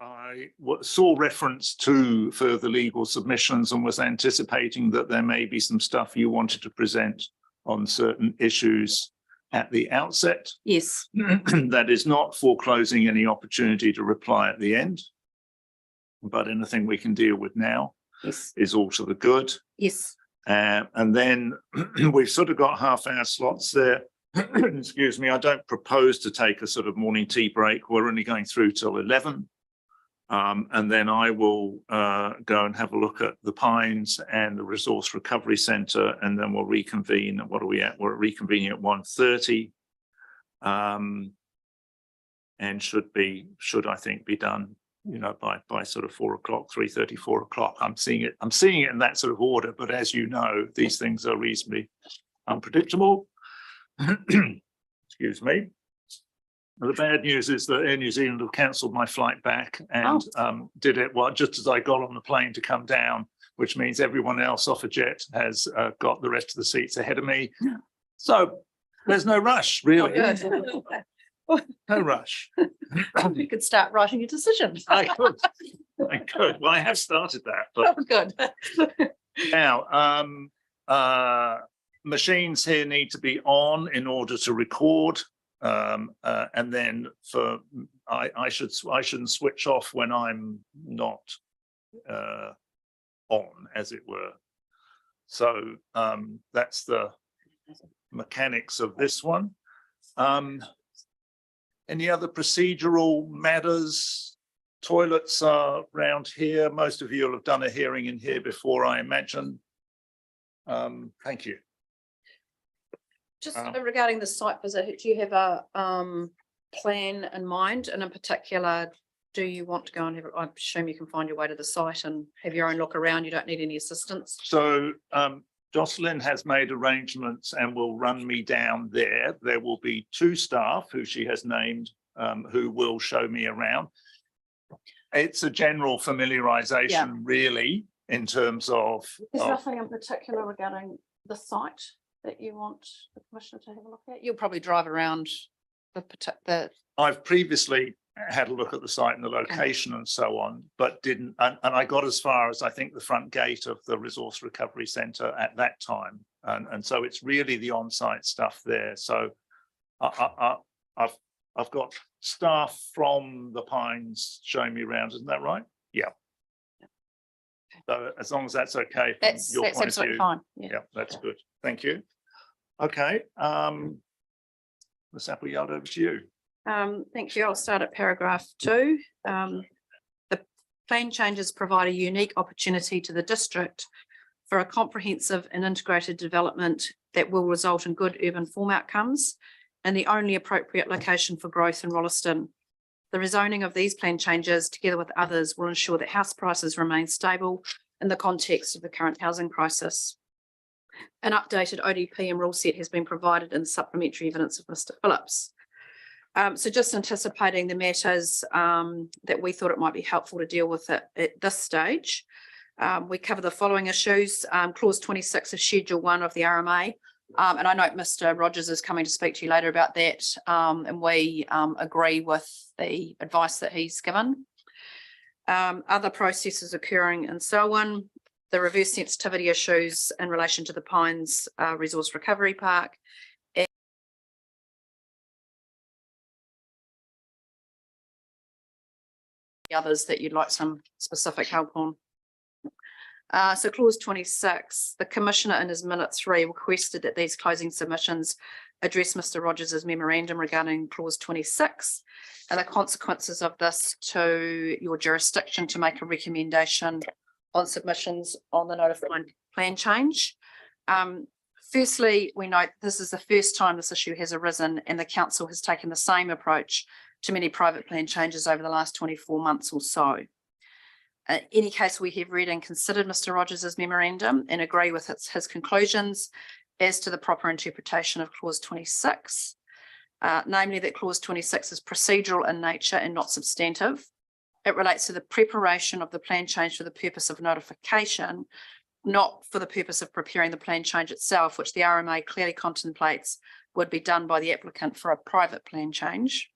I saw reference to further legal submissions and was anticipating that there may be some stuff you wanted to present on certain issues at the outset. Yes. That is not foreclosing any opportunity to reply at the end, but anything we can deal with now is all to the good. Yes. And then we've sort of got half-hour slots there. Excuse me, I don't propose to take a sort of morning tea break. We're only going through till 11. And then I will go and have a look at the Pines and the Resource Recovery Centre, and then we'll reconvene. What are we at? We're reconvening at 1:30. And should I think be done, you know, by sort of 4 o'clock, 3:30, 4 o'clock. I'm seeing it in that sort of order, but as you know, these things are reasonably unpredictable. Excuse me. Well, the bad news is that Air New Zealand have cancelled my flight back and did it just as I got on the plane to come down, which means everyone else off a jet has got the rest of the seats ahead of me. So there's no rush, really. No rush. You could start writing your decisions. I could. Well, I have started that. But good. now, machines here need to be on in order to record. And then I shouldn't switch off when I'm not on, as it were. So that's the mechanics of this one. Any other procedural matters? Toilets are around here. Most of you will have done a hearing in here before, I imagine. Thank you. Just regarding the site visit, do you have a plan in mind? And in particular, do you want to go and have, I assume you can find your way to the site and have your own look around. You don't need any assistance. So Jocelyn has made arrangements and will run me down there. There will be 2 staff who she has named who will show me around. It's a general familiarization, really, in terms of. There's nothing in particular regarding the site that you want the Commissioner to have a look at? You'll probably drive around the. I've previously had a look at the site and the location and so on, but didn't, and I got as far as I think the front gate of the Resource Recovery Centre at that time. And so it's really the on-site stuff there. So I've got staff from the Pines showing me around, isn't that right? Yeah. So as long as that's okay from your point of view. Fine. Yeah, that's good. Thank you. Okay. Ms. Appleyard, over to you. Thank you. I'll start at paragraph 2. The plan changes provide a unique opportunity to the district for a comprehensive and integrated development that will result in good urban form outcomes and the only appropriate location for growth in Rolleston. The rezoning of these plan changes, together with others, will ensure that house prices remain stable in the context of the current housing crisis. An updated ODP and rule set has been provided in the supplementary evidence of Mr. Phillips. So just anticipating the matters that we thought it might be helpful to deal with at this stage. We cover the following issues. Clause 26 of Schedule 1 of the RMA. And I note Mr. Rogers is coming to speak to you later about that. And we agree with the advice that he's given. Other processes occurring and so on. The reverse sensitivity issues in relation to the Pines Resource Recovery Park. Others that you'd like some specific help on. So clause 26, the Commissioner in his minute 3 requested that these closing submissions address Mr. Rogers' memorandum regarding clause 26 and the consequences of this to your jurisdiction to make a recommendation on submissions on the notified plan change. Firstly, we note this is the first time this issue has arisen and the Council has taken the same approach to many private plan changes over the last 24 months or so. In any case, we have read and considered Mr. Rogers' memorandum and agree with his conclusions as to the proper interpretation of clause 26, namely that clause 26 is procedural in nature and not substantive. It relates to the preparation of the plan change for the purpose of notification, not for the purpose of preparing the plan change itself, which the RMA clearly contemplates would be done by the applicant for a private plan change.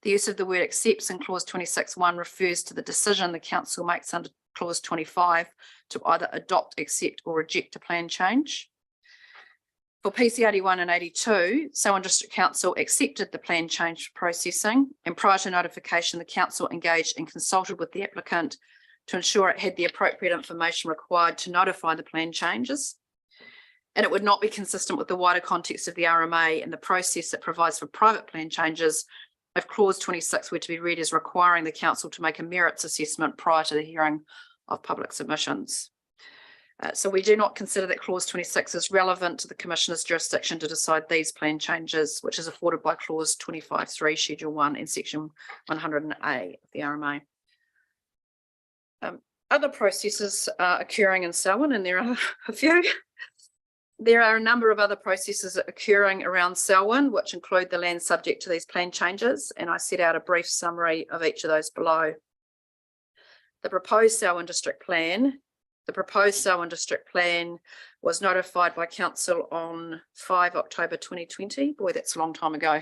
The use of the word accepts in clause 26(1) refers to the decision the council makes under clause 25 to either adopt, accept or reject a plan change. For PC 81 and 82, Selwyn District Council accepted the plan change for processing, and prior to notification, the council engaged and consulted with the applicant to ensure it had the appropriate information required to notify the plan changes. And it would not be consistent with the wider context of the RMA and the process that provides for private plan changes if clause 26 were to be read as requiring the council to make a merits assessment prior to the hearing of public submissions. So we do not consider that clause 26 is relevant to the Commissioner's jurisdiction to decide these plan changes, which is afforded by clause 25(3) Schedule 1 and section 100A of the RMA. Other processes are occurring in Selwyn, and there are a few. There are a number of other processes occurring around Selwyn, which include the land subject to these plan changes, and I set out a brief summary of each of those below. The proposed Selwyn District Plan was notified by council on 5 October 2020. Boy, that's a long time ago.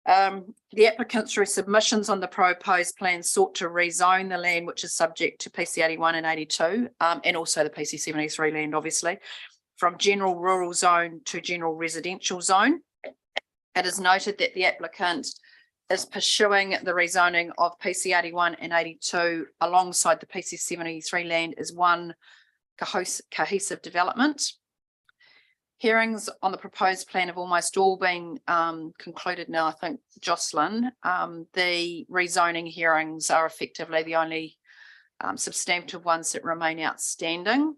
The applicant, through submissions on the proposed plan, sought to rezone the land which is subject to PC 81 and 82, and also the PC 73 land, obviously, from general rural zone to general residential zone. It is noted that the applicant is pursuing the rezoning of PC 81 and 82 alongside the PC 73 land as one cohesive development. Hearings on the proposed plan have almost all been concluded now, I think, Jocelyn. The rezoning hearings are effectively the only substantive ones that remain outstanding.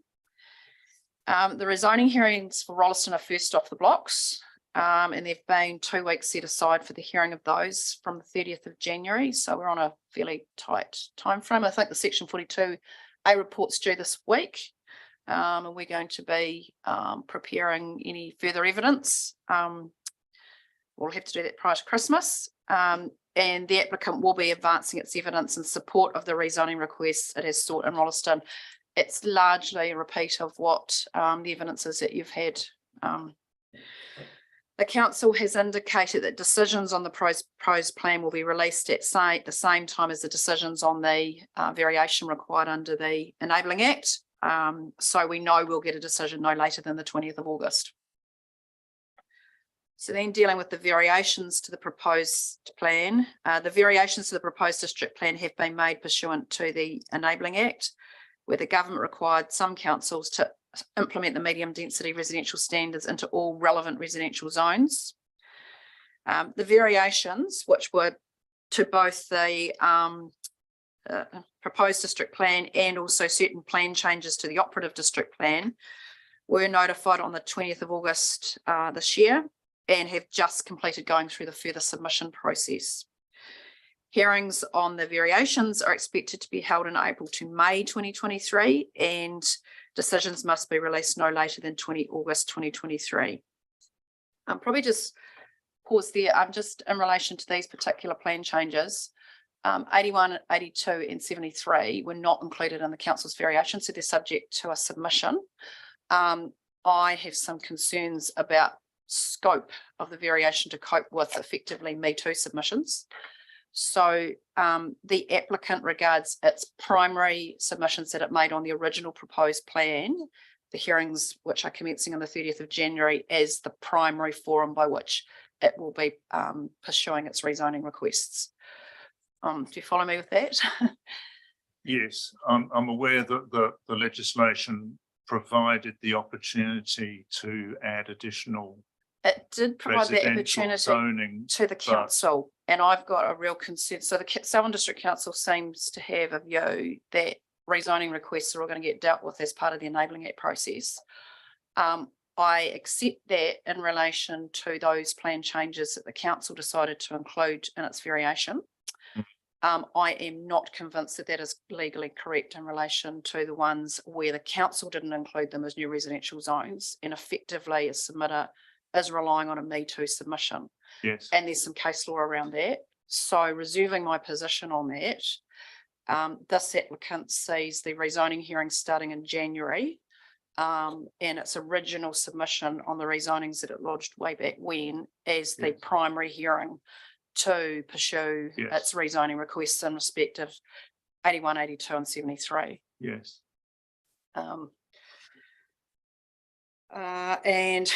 The rezoning hearings for Rolleston are first off the blocks, and there've been 2 weeks set aside for the hearing of those from the 30th of January. So we're on a fairly tight time frame. I think the section 42A report's due this week, and we're going to be preparing any further evidence. We'll have to do that prior to Christmas, and the applicant will be advancing its evidence in support of the rezoning requests it has sought in Rolleston. It's largely a repeat of what the evidence is that you've had. The council has indicated that decisions on the proposed plan will be released at the same time as the decisions on the variation required under the Enabling Act. So we know we'll get a decision no later than the 20th of August. So then dealing with the variations to the proposed plan, the variations to the proposed district plan have been made pursuant to the Enabling Act, where the government required some councils to implement the medium density residential standards into all relevant residential zones. The variations, which were to both the proposed district plan and also certain plan changes to the operative district plan, were notified on the 20th of August this year and have just completed going through the further submission process. Hearings on the variations are expected to be held in April to May 2023, and decisions must be released no later than 20 August 2023. Probably just pause there. Just in relation to these particular plan changes, 81, 82 and 73 were not included in the council's variation, so they're subject to a submission. I have some concerns about scope of the variation to cope with effectively Me Too submissions. So the applicant regards its primary submissions that it made on the original proposed plan, the hearings which are commencing on the 30th of January, as the primary forum by which it will be pursuing its rezoning requests. Do you follow me with that? Yes, I'm aware that the legislation provided the opportunity to add additional. It did provide the opportunity zoning to the council, and I've got a real concern. So the Selwyn District Council seems to have a view that rezoning requests are all going to get dealt with as part of the Enabling Act process. I accept that in relation to those plan changes that the council decided to include in its variation. I am not convinced that that is legally correct in relation to the ones where the council didn't include them as new residential zones, and effectively a submitter is relying on a Me Too submission. Yes. And there's some case law around that. So reserving my position on that, this applicant sees the rezoning hearing starting in January, and its original submission on the rezonings that it lodged way back when as the primary hearing. to pursue Yes. its rezoning requests in respect of 81, 82 and 73. Yes. And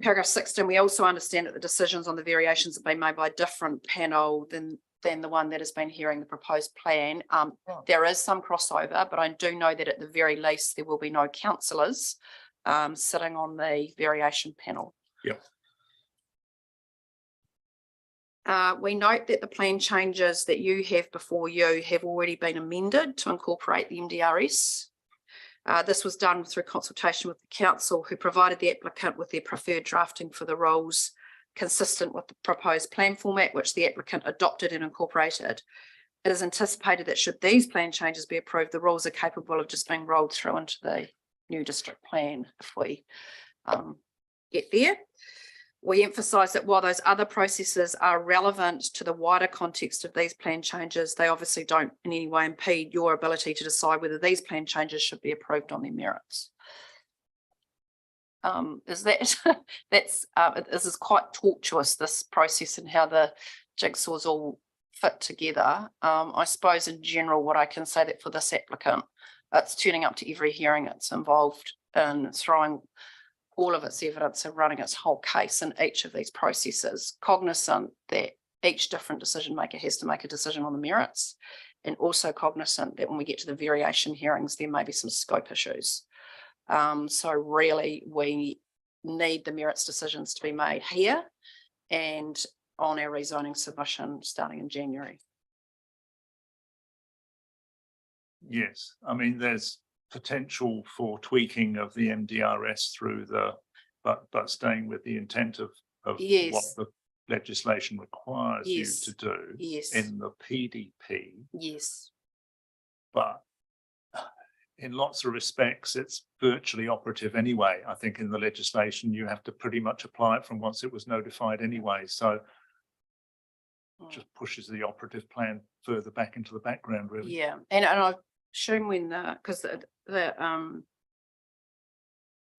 paragraph 16, we also understand that the decisions on the variations have been made by a different panel than the one that has been hearing the proposed plan. There is some crossover, but I do know that at the very least there will be no councillors sitting on the variation panel. Yep. We note that the plan changes that you have before you have already been amended to incorporate the MDRS. This was done through consultation with the council, who provided the applicant with their preferred drafting for the rules consistent with the proposed plan format, which the applicant adopted and incorporated. It is anticipated that should these plan changes be approved, the rules are capable of just being rolled through into the new district plan if we get there. We emphasise that while those other processes are relevant to the wider context of these plan changes, they obviously don't in any way impede your ability to decide whether these plan changes should be approved on their merits. Is that this is quite tortuous, this process and how the jigsaws all fit together. I suppose in general, what I can say that for this applicant, it's turning up to every hearing it's involved in, throwing all of its evidence and running its whole case in each of these processes, cognizant that each different decision maker has to make a decision on the merits, and also cognizant that when we get to the variation hearings, there may be some scope issues. So really, we need the merits decisions to be made here and on our rezoning submission starting in January. Yes, I mean, there's potential for tweaking of the MDRS through the, but staying with the intent of Yes. what the legislation requires Yes. you to do Yes. in the PDP. Yes. But in lots of respects, it's virtually operative anyway. I think in the legislation, you have to pretty much apply it from once it was notified anyway. So it just pushes the operative plan further back into the background, really. Yeah, and I assume when because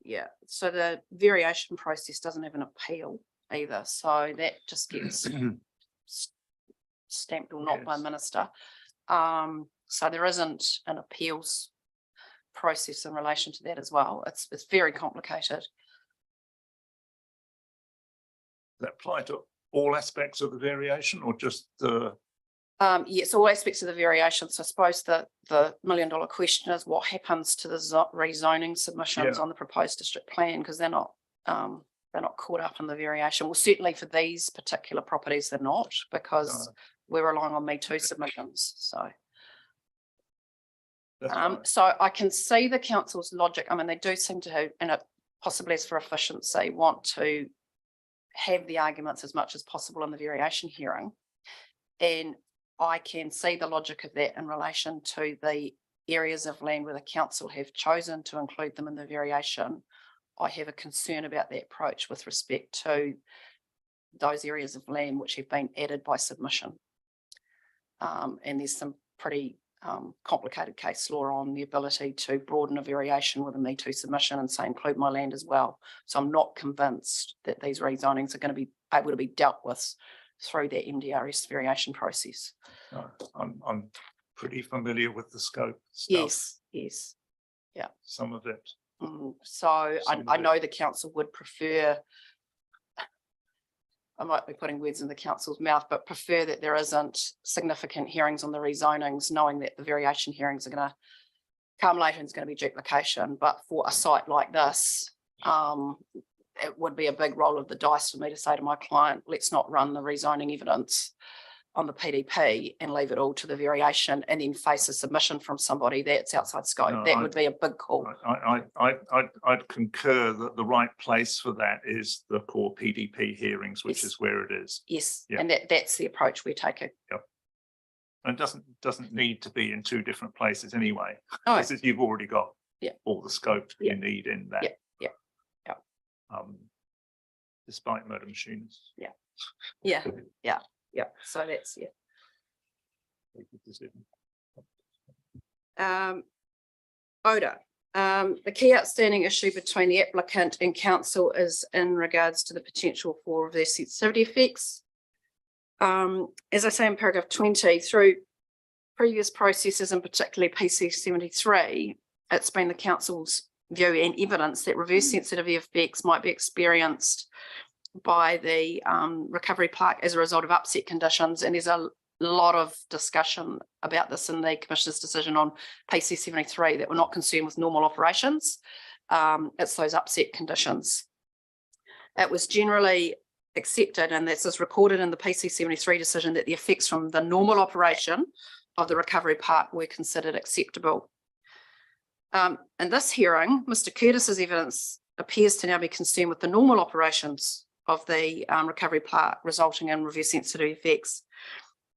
yeah, so the variation process doesn't have an appeal either, so that just gets stamped or not by Yes. minister. So there isn't an appeals process in relation to that as well. It's very complicated. Does that apply to all aspects of the variation or just the? Yes, all aspects of the variation. So I suppose the $1 million question is what happens to the rezoning submissions on the proposed district plan, because they're not caught up in the variation. Well, certainly for these particular properties, they're not, because we're relying on Me Too submissions. So. So I can see the council's logic. I mean, they do seem to, and it possibly as for efficiency, want to have the arguments as much as possible in the variation hearing. And I can see the logic of that in relation to the areas of land where the council have chosen to include them in the variation. I have a concern about that approach with respect to those areas of land which have been added by submission. And there's some pretty complicated case law on the ability to broaden a variation with a Me Too submission and say include my land as well. So I'm not convinced that these rezonings are going to be able to be dealt with through that MDRS variation process. I'm pretty familiar with the scope stuff. Yes, yeah. Some of it. So I know the council would prefer, I might be putting words in the council's mouth, but prefer that there isn't significant hearings on the rezonings, knowing that the variation hearings are going to come later and it's going to be duplication. But for a site like this, it would be a big roll of the dice for me to say to my client, let's not run the rezoning evidence on the PDP and leave it all to the variation and then face a submission from somebody that's outside scope. No, that would be a big call. I'd concur that the right place for that is the core PDP hearings, which is where it is. Yes, Yeah. and that's the approach we're taking. Yep. And it doesn't need to be in two different places anyway. Oh, Because you've already got all the scope Yeah. you need in that. Yeah. Despite murder machines. yeah. So that's Oda. The key outstanding issue between the applicant and council is in regards to the potential for reverse sensitivity effects. As I say in paragraph 20, through previous processes and particularly PC 73, it's been the council's view and evidence that reverse sensitivity effects might be experienced by the recovery park as a result of upset conditions, and there's a lot of discussion about this in the Commissioner's decision on PC 73 that we're not concerned with normal operations. It's those upset conditions. It was generally accepted, and this is recorded in the PC 73 decision, that the effects from the normal operation of the recovery park were considered acceptable. In this hearing, Mr. Curtis's evidence appears to now be concerned with the normal operations of the recovery park resulting in reverse sensitivity effects.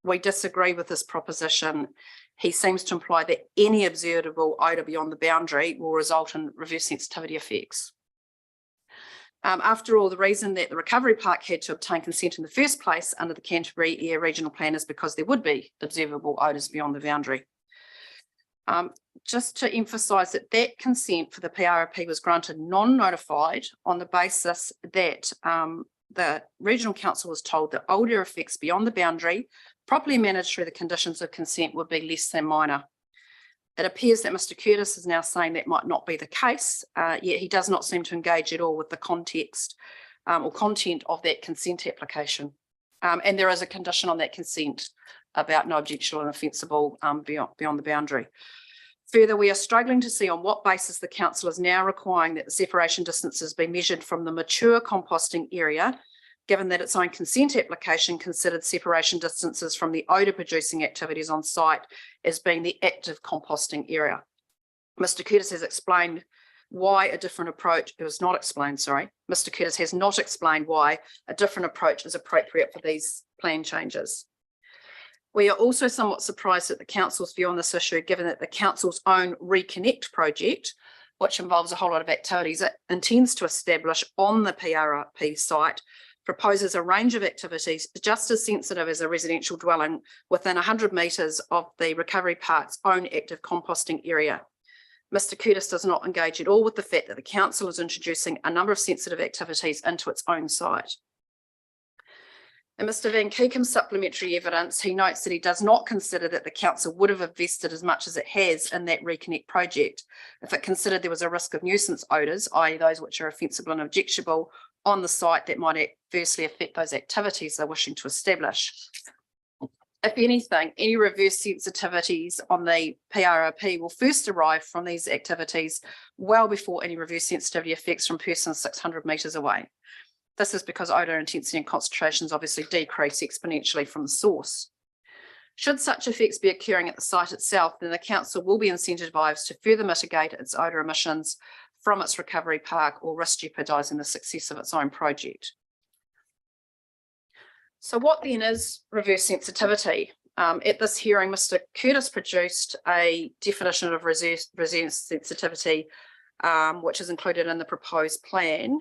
We disagree with this proposition. He seems to imply that any observable odour beyond the boundary will result in reverse sensitivity effects. After all, the reason that the recovery park had to obtain consent in the first place under the Canterbury Air Regional Plan is because there would be observable odours beyond the boundary. Just to emphasise that that consent for the PRP was granted non-notified on the basis that the Regional Council was told that odour effects beyond the boundary, properly managed through the conditions of consent, would be less than minor. It appears that Mr. Curtis is now saying that might not be the case, yet he does not seem to engage at all with the context or content of that consent application. And there is a condition on that consent about no objectionable and offensible beyond the boundary. Further, we are struggling to see on what basis the council is now requiring that the separation distances be measured from the mature composting area, given that its own consent application considered separation distances from the odour producing activities on site as being the active composting area. Mr. Curtis has explained why a different approach, it was not explained, sorry. Mr. Curtis has not explained why a different approach is appropriate for these plan changes. We are also somewhat surprised at the council's view on this issue, given that the council's own Reconnect project, which involves a whole lot of activities it intends to establish on the PRP site, proposes a range of activities just as sensitive as a residential dwelling within 100 metres of the recovery park's own active composting area. Mr. Curtis does not engage at all with the fact that the council is introducing a number of sensitive activities into its own site. In Mr. Van Keekum's supplementary evidence, he notes that he does not consider that the council would have invested as much as it has in that Reconnect project if it considered there was a risk of nuisance odours, i.e. those which are offensible and objectionable, on the site that might adversely affect those activities they're wishing to establish. If anything, any reverse sensitivities on the PRP will first arrive from these activities well before any reverse sensitivity effects from persons 600 metres away. This is because odour intensity and concentrations obviously decrease exponentially from the source. Should such effects be occurring at the site itself, then the council will be incentivised to further mitigate its odour emissions from its recovery park or risk jeopardising the success of its own project. So what then is reverse sensitivity? At this hearing, Mr. Curtis produced a definition of reverse sensitivity, which is included in the proposed plan.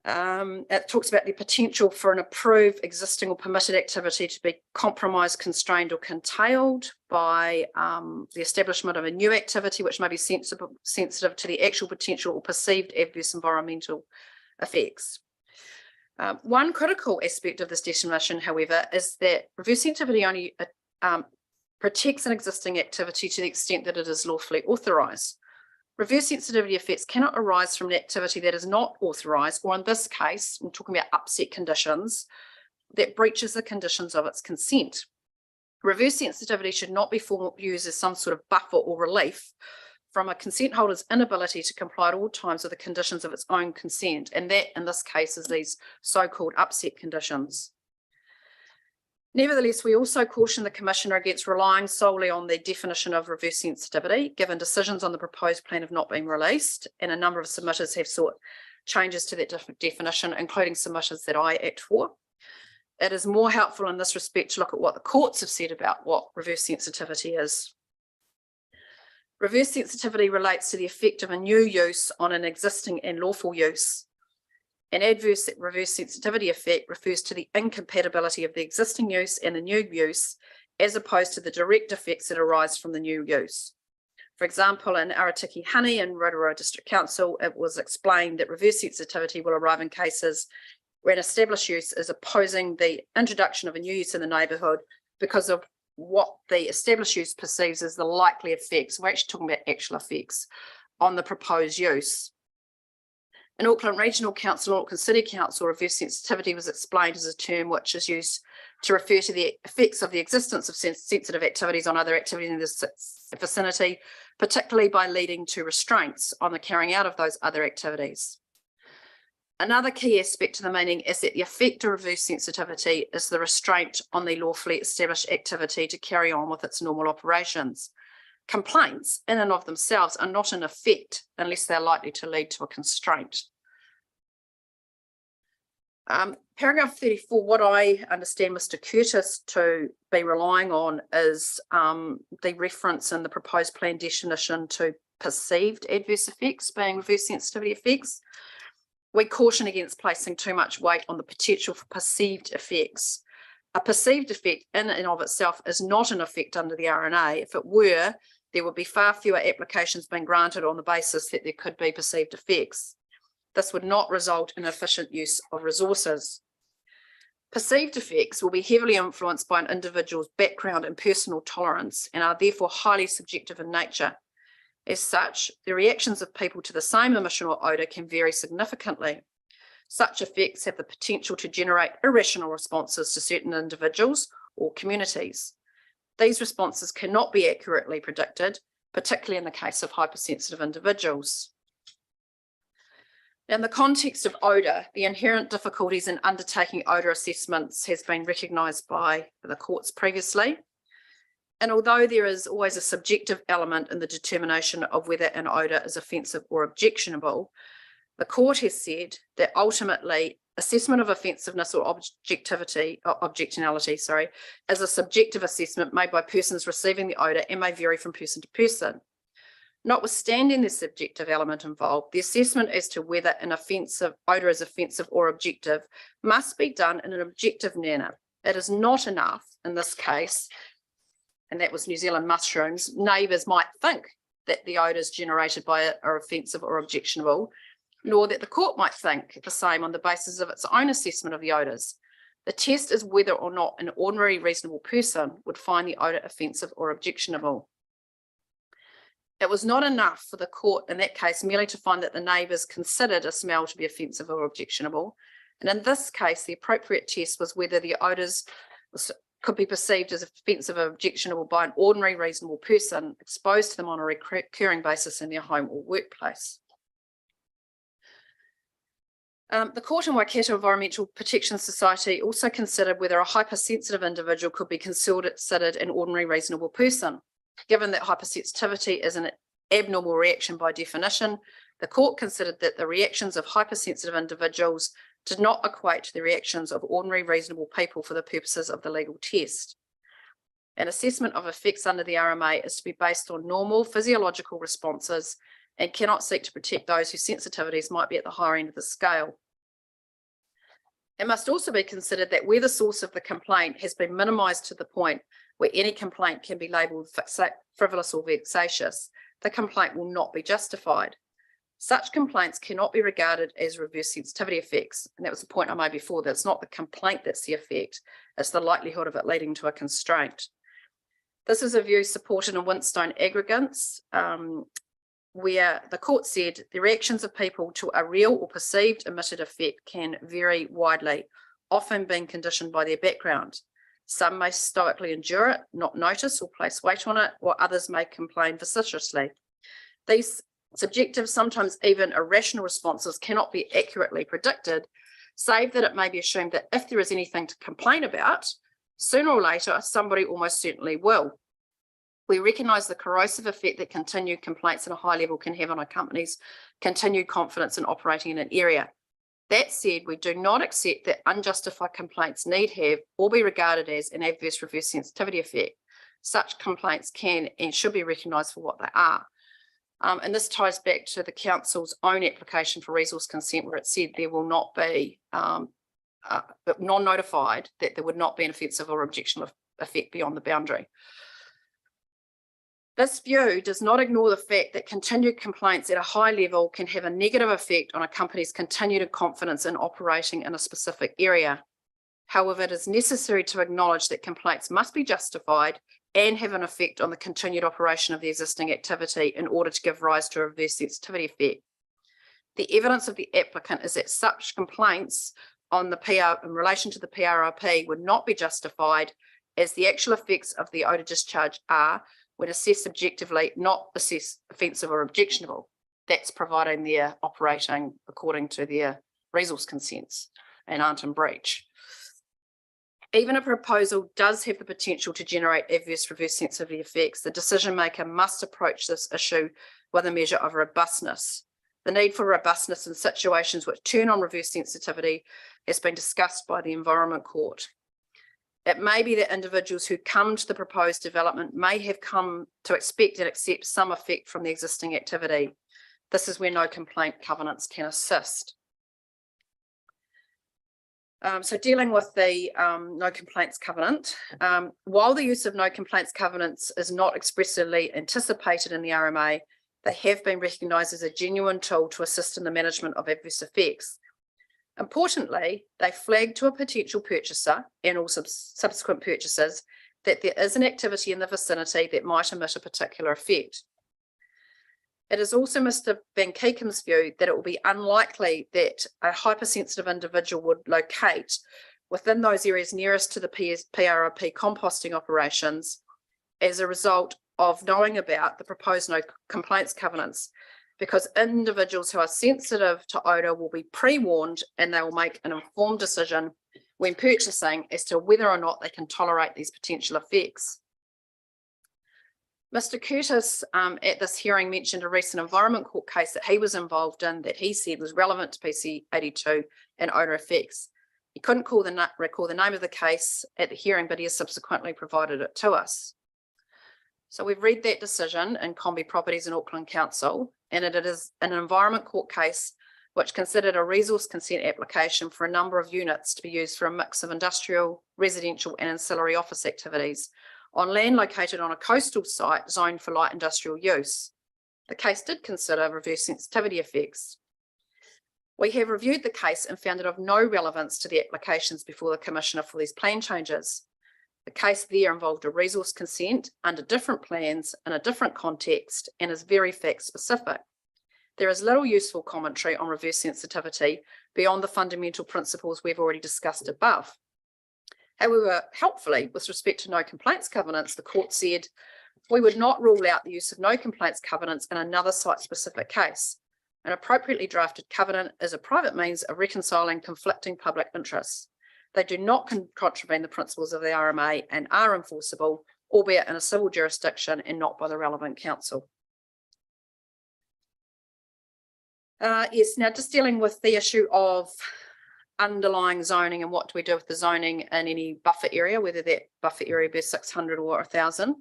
It talks about the potential for an approved, existing or permitted activity to be compromised, constrained or curtailed by the establishment of a new activity which may be sensitive to the actual potential or perceived adverse environmental effects. One critical aspect of this definition, however, is that reverse sensitivity only protects an existing activity to the extent that it is lawfully authorised. Reverse sensitivity effects cannot arise from an activity that is not authorised, or in this case, we're talking about upset conditions, that breaches the conditions of its consent. Reverse sensitivity should not be used as some sort of buffer or relief from a consent holder's inability to comply at all times with the conditions of its own consent, and that in this case is these so-called upset conditions. Nevertheless, we also caution the Commissioner against relying solely on the definition of reverse sensitivity, given decisions on the proposed plan have not been released, and a number of submitters have sought changes to that definition, including submitters that I act for. It is more helpful in this respect to look at what the courts have said about what reverse sensitivity is. Reverse sensitivity relates to the effect of a new use on an existing and lawful use. An adverse reverse sensitivity effect refers to the incompatibility of the existing use and the new use, as opposed to the direct effects that arise from the new use. For example, in Aratiki Honey and Rotorua District Council, it was explained that reverse sensitivity will arrive in cases where an established use is opposing the introduction of a new use in the neighbourhood because of what the established use perceives as the likely effects. We're actually talking about actual effects on the proposed use. In Auckland Regional Council and Auckland City Council, reverse sensitivity was explained as a term which is used to refer to the effects of the existence of sensitive activities on other activities in the vicinity, particularly by leading to restraints on the carrying out of those other activities. Another key aspect to the meaning is that the effect of reverse sensitivity is the restraint on the lawfully established activity to carry on with its normal operations. Complaints in and of themselves are not an effect unless they're likely to lead to a constraint. Paragraph 34, what I understand Mr. Curtis to be relying on is the reference in the proposed plan definition to perceived adverse effects being reverse sensitivity effects. We caution against placing too much weight on the potential for perceived effects. A perceived effect in and of itself is not an effect under the RNA. If it were, there would be far fewer applications being granted on the basis that there could be perceived effects. This would not result in efficient use of resources. Perceived effects will be heavily influenced by an individual's background and personal tolerance and are therefore highly subjective in nature. As such, the reactions of people to the same emission or odour can vary significantly. Such effects have the potential to generate irrational responses to certain individuals or communities. These responses cannot be accurately predicted, particularly in the case of hypersensitive individuals. In the context of odour, the inherent difficulties in undertaking odour assessments has been recognised by the courts previously. And although there is always a subjective element in the determination of whether an odour is offensive or objectionable, the court has said that ultimately assessment of offensiveness or objectionality, is a subjective assessment made by persons receiving the odour and may vary from person to person. Notwithstanding the subjective element involved, the assessment as to whether an offensive odour is offensive or objective must be done in an objective manner. It is not enough in this case, and that was New Zealand mushrooms. Neighbours might think that the odours generated by it are offensive or objectionable, nor that the court might think the same on the basis of its own assessment of the odours. The test is whether or not an ordinary reasonable person would find the odour offensive or objectionable. It was not enough for the court in that case merely to find that the neighbours considered a smell to be offensive or objectionable. And in this case, the appropriate test was whether the odours could be perceived as offensive or objectionable by an ordinary reasonable person exposed to them on a recurring basis in their home or workplace. The court in Waikato Environmental Protection Society also considered whether a hypersensitive individual could be considered an ordinary reasonable person. Given that hypersensitivity is an abnormal reaction by definition, the court considered that the reactions of hypersensitive individuals did not equate to the reactions of ordinary reasonable people for the purposes of the legal test. An assessment of effects under the RMA is to be based on normal physiological responses and cannot seek to protect those whose sensitivities might be at the higher end of the scale. It must also be considered that where the source of the complaint has been minimised to the point where any complaint can be labelled frivolous or vexatious, the complaint will not be justified. Such complaints cannot be regarded as reverse sensitivity effects. And that was the point I made before, that it's not the complaint that's the effect, it's the likelihood of it leading to a constraint. This is a view supported in Winstone aggregates, where the court said the reactions of people to a real or perceived emitted effect can vary widely, often being conditioned by their background. Some may stoically endure it, not notice or place weight on it, while others may complain vociferously. These subjective, sometimes even irrational responses cannot be accurately predicted, save that it may be assumed that if there is anything to complain about, sooner or later, somebody almost certainly will. We recognise the corrosive effect that continued complaints at a high level can have on a company's continued confidence in operating in an area. That said, we do not accept that unjustified complaints need have or be regarded as an adverse reverse sensitivity effect. Such complaints can and should be recognised for what they are. And this ties back to the council's own application for resource consent, where it said there will not be non-notified that there would not be an offensive or objectionable effect beyond the boundary. This view does not ignore the fact that continued complaints at a high level can have a negative effect on a company's continued confidence in operating in a specific area. However, it is necessary to acknowledge that complaints must be justified and have an effect on the continued operation of the existing activity in order to give rise to a reverse sensitivity effect. The evidence of the applicant is that such complaints on the PR in relation to the PRRP would not be justified, as the actual effects of the odour discharge are, when assessed objectively, not assessed offensive or objectionable. That's providing they're operating according to their resource consents and aren't in breach. Even a proposal does have the potential to generate adverse reverse sensitivity effects, the decision maker must approach this issue with a measure of robustness. The need for robustness in situations which turn on reverse sensitivity has been discussed by the Environment Court. It may be that individuals who come to the proposed development may have come to expect and accept some effect from the existing activity. This is where no complaint covenants can assist. So dealing with the no complaints covenant, while the use of no complaints covenants is not expressly anticipated in the RMA, they have been recognised as a genuine tool to assist in the management of adverse effects. Importantly, they flag to a potential purchaser and all subsequent purchasers that there is an activity in the vicinity that might emit a particular effect. It is also Mr. Van Keekham's view that it will be unlikely that a hypersensitive individual would locate within those areas nearest to the PRRP composting operations as a result of knowing about the proposed no complaints covenants, because individuals who are sensitive to odour will be pre-warned and they will make an informed decision when purchasing as to whether or not they can tolerate these potential effects. Mr. Curtis at this hearing mentioned a recent Environment Court case that he was involved in that he said was relevant to PC 82 and odour effects. He couldn't recall the name of the case at the hearing, but he has subsequently provided it to us. So we've read that decision in Combi Properties and Auckland Council, and it is an Environment Court case which considered a resource consent application for a number of units to be used for a mix of industrial, residential and ancillary office activities on land located on a coastal site zoned for light industrial use. The case did consider reverse sensitivity effects. We have reviewed the case and found it of no relevance to the applications before the Commissioner for these plan changes. The case there involved a resource consent under different plans in a different context and is very fact specific. There is little useful commentary on reverse sensitivity beyond the fundamental principles we've already discussed above. However, helpfully, with respect to no complaints covenants, the court said we would not rule out the use of no complaints covenants in another site-specific case. An appropriately drafted covenant is a private means of reconciling conflicting public interests. They do not contravene the principles of the RMA and are enforceable, albeit in a civil jurisdiction and not by the relevant council. Yes, now just dealing with the issue of underlying zoning and what do we do with the zoning in any buffer area, whether that buffer area be 600 or 1,000.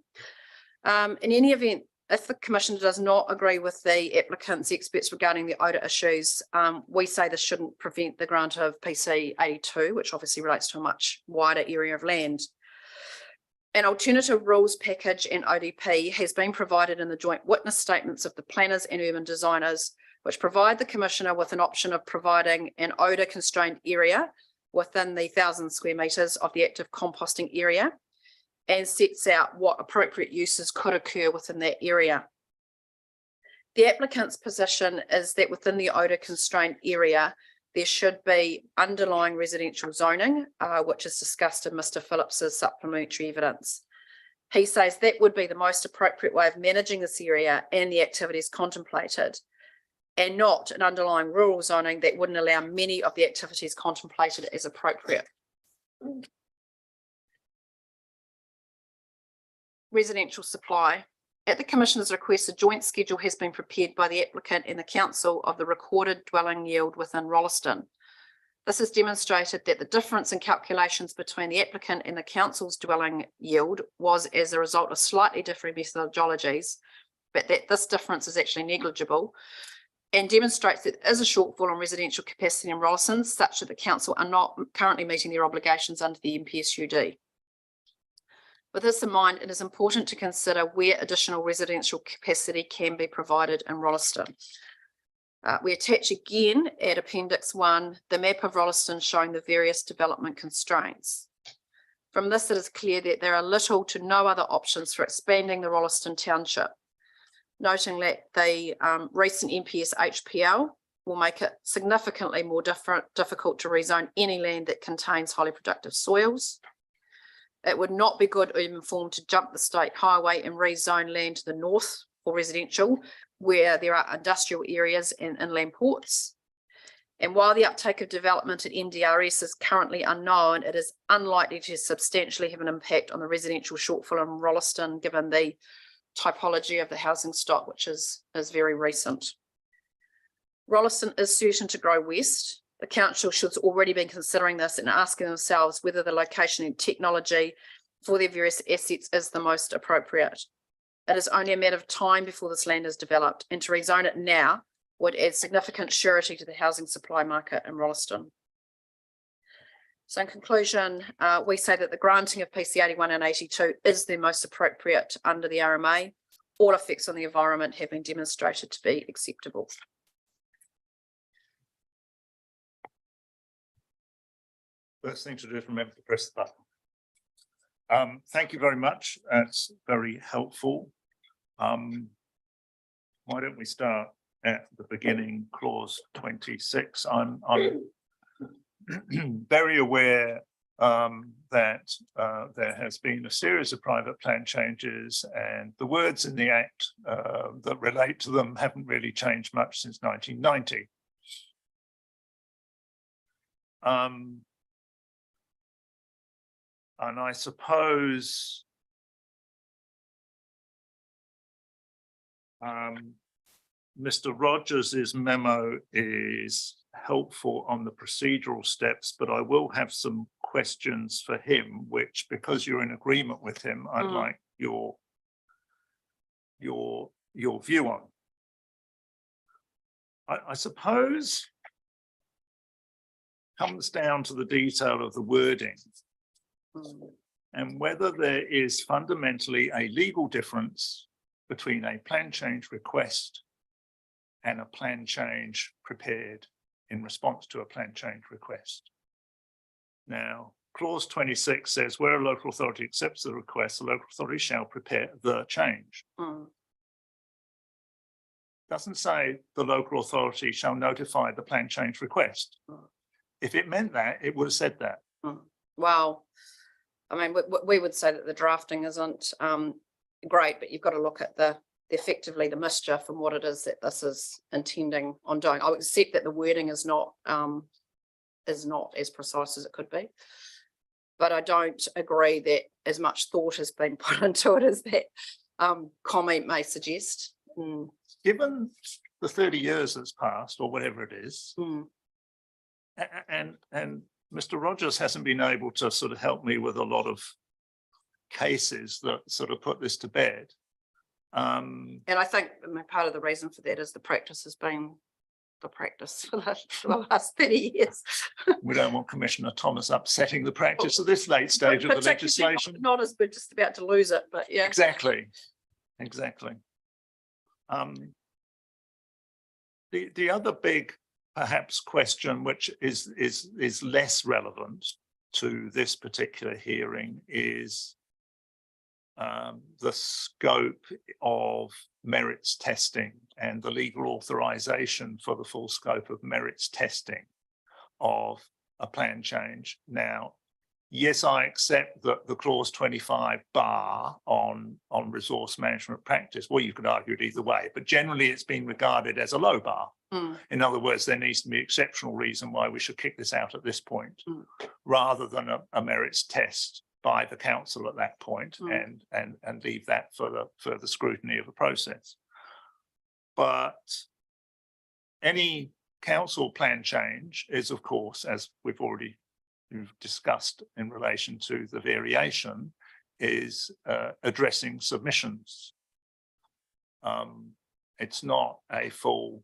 In any event, if the Commissioner does not agree with the applicant's experts regarding the odour issues, we say this shouldn't prevent the grant of PC 82, which obviously relates to a much wider area of land. An alternative rules package and ODP has been provided in the joint witness statements of the planners and urban designers, which provide the Commissioner with an option of providing an odour constrained area within the 1,000 square metres of the active composting area and sets out what appropriate uses could occur within that area. The applicant's position is that within the odour constrained area, there should be underlying residential zoning, which is discussed in Mr. Phillips's supplementary evidence. He says that would be the most appropriate way of managing this area and the activities contemplated, and not an underlying rural zoning that wouldn't allow many of the activities contemplated as appropriate. Residential supply. At the Commissioner's request, a joint schedule has been prepared by the applicant and the council of the recorded dwelling yield within Rolleston. This has demonstrated that the difference in calculations between the applicant and the council's dwelling yield was as a result of slightly different methodologies, but that this difference is actually negligible, and demonstrates that there is a shortfall in residential capacity in Rolleston such that the council are not currently meeting their obligations under the MPSUD. With this in mind, it is important to consider where additional residential capacity can be provided in Rolleston. We attach again at Appendix 1, the map of Rolleston showing the various development constraints. From this, it is clear that there are little to no other options for expanding the Rolleston township, noting that the recent NPS HPL will make it significantly more difficult to rezone any land that contains highly productive soils. It would not be good or even informed to jump the state highway and rezone land to the north for residential, where there are industrial areas and inland ports. And while the uptake of development at NDRS is currently unknown, it is unlikely to substantially have an impact on the residential shortfall in Rolleston, given the typology of the housing stock, which is very recent. Rolleston is certain to grow west. The council should already be considering this and asking themselves whether the location and technology for their various assets is the most appropriate. It is only a matter of time before this land is developed, and to rezone it now would add significant surety to the housing supply market in Rolleston. So in conclusion, we say that the granting of PC 81 and 82 is the most appropriate under the RMA. All effects on the environment have been demonstrated to be acceptable. First thing to do is remember to press the button. Thank you very much. That's very helpful. Why don't we start at the beginning, clause 26. I'm very aware that there has been a series of private plan changes, and the words in the Act that relate to them haven't really changed much since 1990. And I suppose Mr. Rogers' memo is helpful on the procedural steps, but I will have some questions for him, which, because you're in agreement with him, I'd like your view on. I suppose comes down to the detail of the wording and whether there is fundamentally a legal difference between a plan change request and a plan change prepared in response to a plan change request. Now, clause 26 says where a local authority accepts the request, the local authority shall prepare the change. Doesn't say the local authority shall notify the plan change request. If it meant that, it would have said that. Well, I mean, we would say that the drafting isn't great, but you've got to look at the effectively the mischief and what it is that this is intending on doing. I would accept that the wording is not as precise as it could be, but I don't agree that as much thought has been put into it as that comment may suggest. Given the 30 years that's passed, or whatever it is, and Mr. Rogers hasn't been able to sort of help me with a lot of cases that sort of put this to bed. And I think part of the reason for that is the practice has been the practice for the last 30 years. We don't want Commissioner Thomas upsetting the practice at this late stage of the legislation. Not as we're just about to lose it, but yeah. Exactly. The other big perhaps question, which is less relevant to this particular hearing, is the scope of merits testing and the legal authorization for the full scope of merits testing of a plan change. Now, yes, I accept that the clause 25 bar on resource management practice, well, you could argue it either way, but generally it's been regarded as a low bar. In other words, there needs to be exceptional reason why we should kick this out at this point, rather than a merits test by the council at that point, and leave that for the further scrutiny of the process. But any council plan change is, of course, as we've already discussed in relation to the variation, is addressing submissions. It's not a full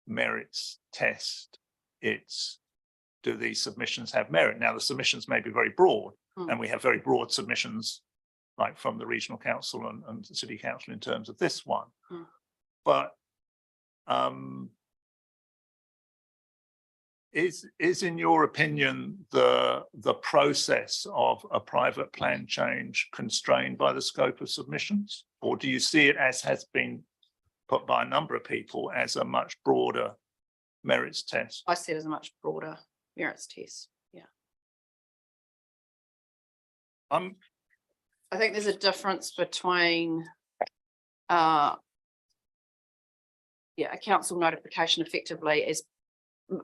merits test. It's, do these submissions have merit? Now, the submissions may be very broad, and we have very broad submissions like from the regional council and the city council in terms of this one. Mm. But is in your opinion the process of a private plan change constrained by the scope of submissions, or do you see it, as has been put by a number of people, as a much broader merits test? I see it as a much broader merits test. Yeah. I think there's a difference between a council notification effectively as,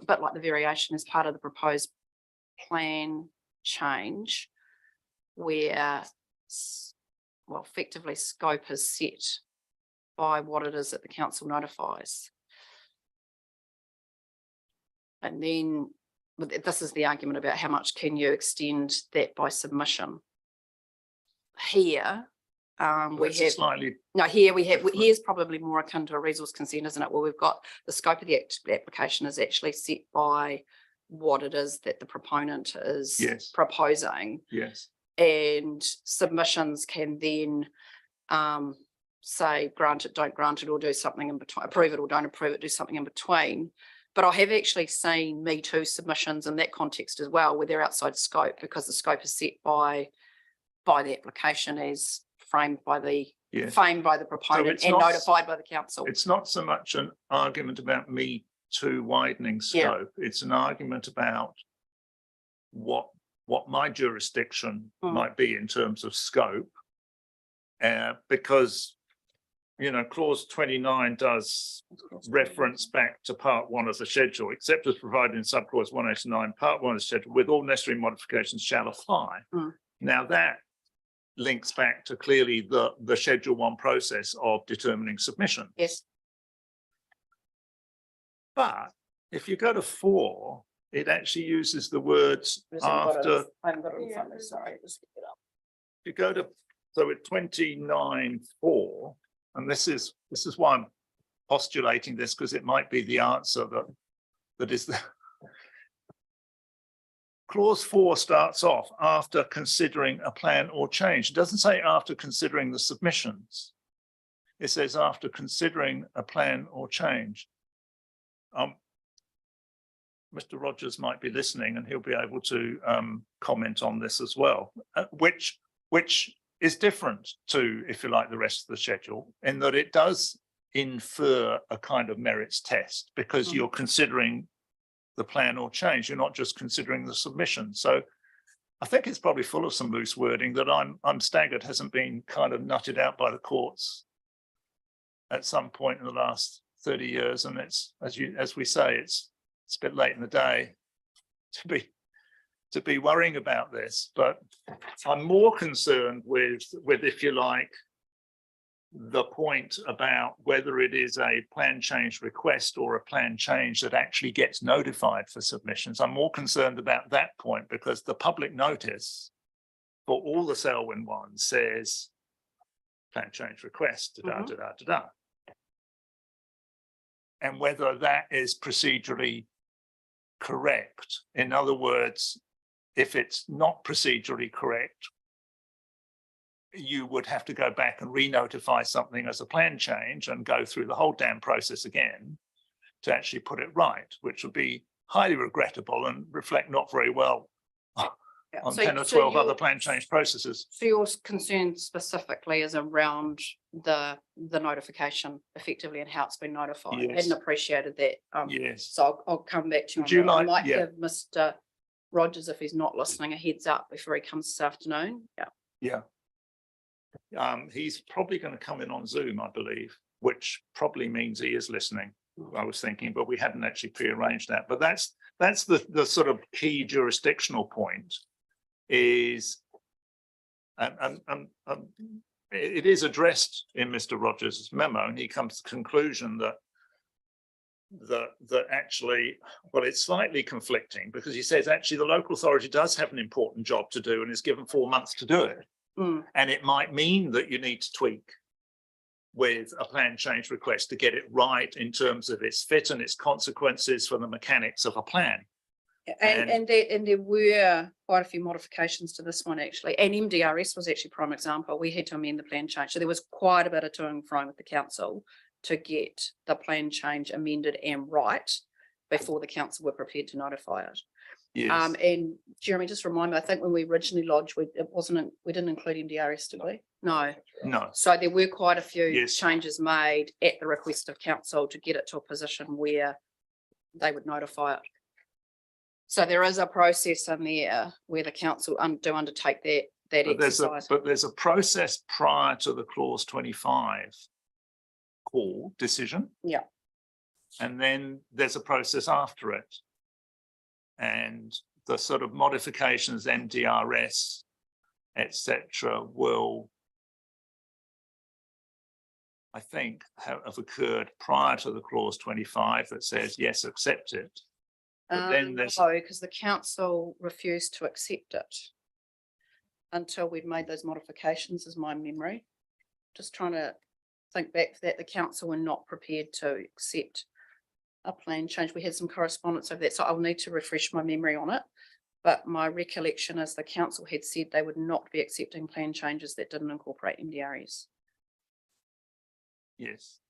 but like the variation as part of the proposed plan change, where well, effectively scope is set by what it is that the council notifies. And then this is the argument about how much can you extend that by submission. Here, here's probably more akin to a resource consent, isn't it? Well, we've got the scope of the application is actually set by what it is that the proponent is proposing. Yes. And submissions can then say grant it, don't grant it, or do something in between, approve it or don't approve it, do something in between. But I have actually seen Me Too submissions in that context as well, where they're outside scope because the scope is set by the application as framed by the proponent and notified by the council. It's not so much an argument about Me Too widening scope. It's an argument about what my jurisdiction might be in terms of scope, because clause 29 does reference back to part 1 of the schedule, except as provided in subclause 189, part 1 of the schedule, with all necessary modifications shall apply. Now that links back to clearly the schedule 1 process of determining submission. Yes. But if you go to 4, it actually uses the words after. I haven't got it in front of me, sorry. Just pick it up. If you go to, so at 29.4, and this is why I'm postulating this, because it might be the answer that is the clause 4 starts off after considering a plan or change. It doesn't say after considering the submissions. It says after considering a plan or change. Mr. Rogers might be listening and he'll be able to comment on this as well, which is different to, if you like, the rest of the schedule, in that it does infer a kind of merits test because you're considering the plan or change. You're not just considering the submission. So I think it's probably full of some loose wording that I'm staggered hasn't been kind of nutted out by the courts at some point in the last 30 years. And it's, as we say, it's a bit late in the day to be worrying about this, but I'm more concerned with, if you like, the point about whether it is a plan change request or a plan change that actually gets notified for submissions. I'm more concerned about that point because the public notice for all the Selwyn ones says plan change request, and whether that is procedurally correct. In other words, if it's not procedurally correct, you would have to go back and re-notify something as a plan change and go through the whole damn process again to actually put it right, which would be highly regrettable and reflect not very well on 10 or 12 other plan change processes. So your concern specifically is around the notification effectively and how it's been notified. Yes. I hadn't appreciated that. Yes. So I'll come back to you. Would you like? I might give Mr. Rogers, if he's not listening, a heads up before he comes this afternoon. Yeah. He's probably going to come in on Zoom, I believe, which probably means he is listening. I was thinking, but we hadn't actually prearranged that. But that's the sort of key jurisdictional point. Is and it is addressed in Mr. Rogers' memo, and he comes to the conclusion that actually, well, it's slightly conflicting because he says actually the local authority does have an important job to do and is given 4 months to do it. And it might mean that you need to tweak with a plan change request to get it right in terms of its fit and its consequences for the mechanics of a plan. And there were quite a few modifications to this one actually, and MDRS was actually prime example. We had to amend the plan change. So there was quite a bit of to and fro with the council to get the plan change amended and right before the council were prepared to notify it. Yes. And Jeremy, just remind me, I think when we originally lodged, we didn't include MDRS, did we? No. No. So there were quite a few Yes. changes made at the request of council to get it to a position where they would notify it. So there is a process in there where the council do undertake that exercise. But there's a process prior to the clause 25 call decision. Yeah. And then there's a process after it. And the sort of modifications, MDRS, etc., will, I think, have occurred prior to the clause 25 that says, yes, accept it. But then there's No, because the council refused to accept it until we'd made those modifications, is my memory. Just trying to think back to that, the council were not prepared to accept a plan change. We had some correspondence over that, so I'll need to refresh my memory on it. But my recollection is the council had said they would not be accepting plan changes that didn't incorporate MDRS. yes.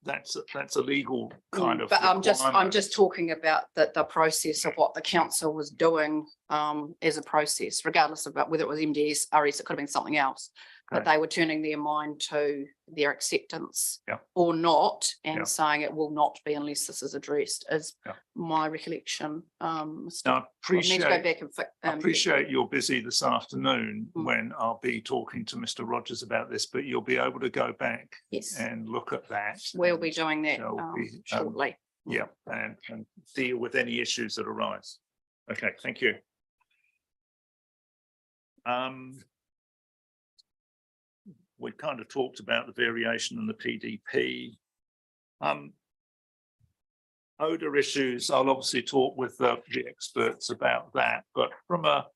That's a legal kind of. But I'm requirement. just talking about the process of what the council was doing as a process, regardless of whether it was MDRS, it could have been something else. But Okay. they were turning their mind to their acceptance Yeah. or not, and Yeah. saying it will not be unless this is addressed, is Yeah. my recollection. Now, I need to go back and I appreciate you're busy this afternoon Mm. when I'll be talking to Mr. Rogers about this, but you'll be able to go back yes, and look at that. we'll be and- doing that shall be, shortly. Yeah, and deal with any issues that arise. Okay, thank you. We kind of talked about the variation in the PDP. Odor issues, I'll obviously talk with the experts about that, but from a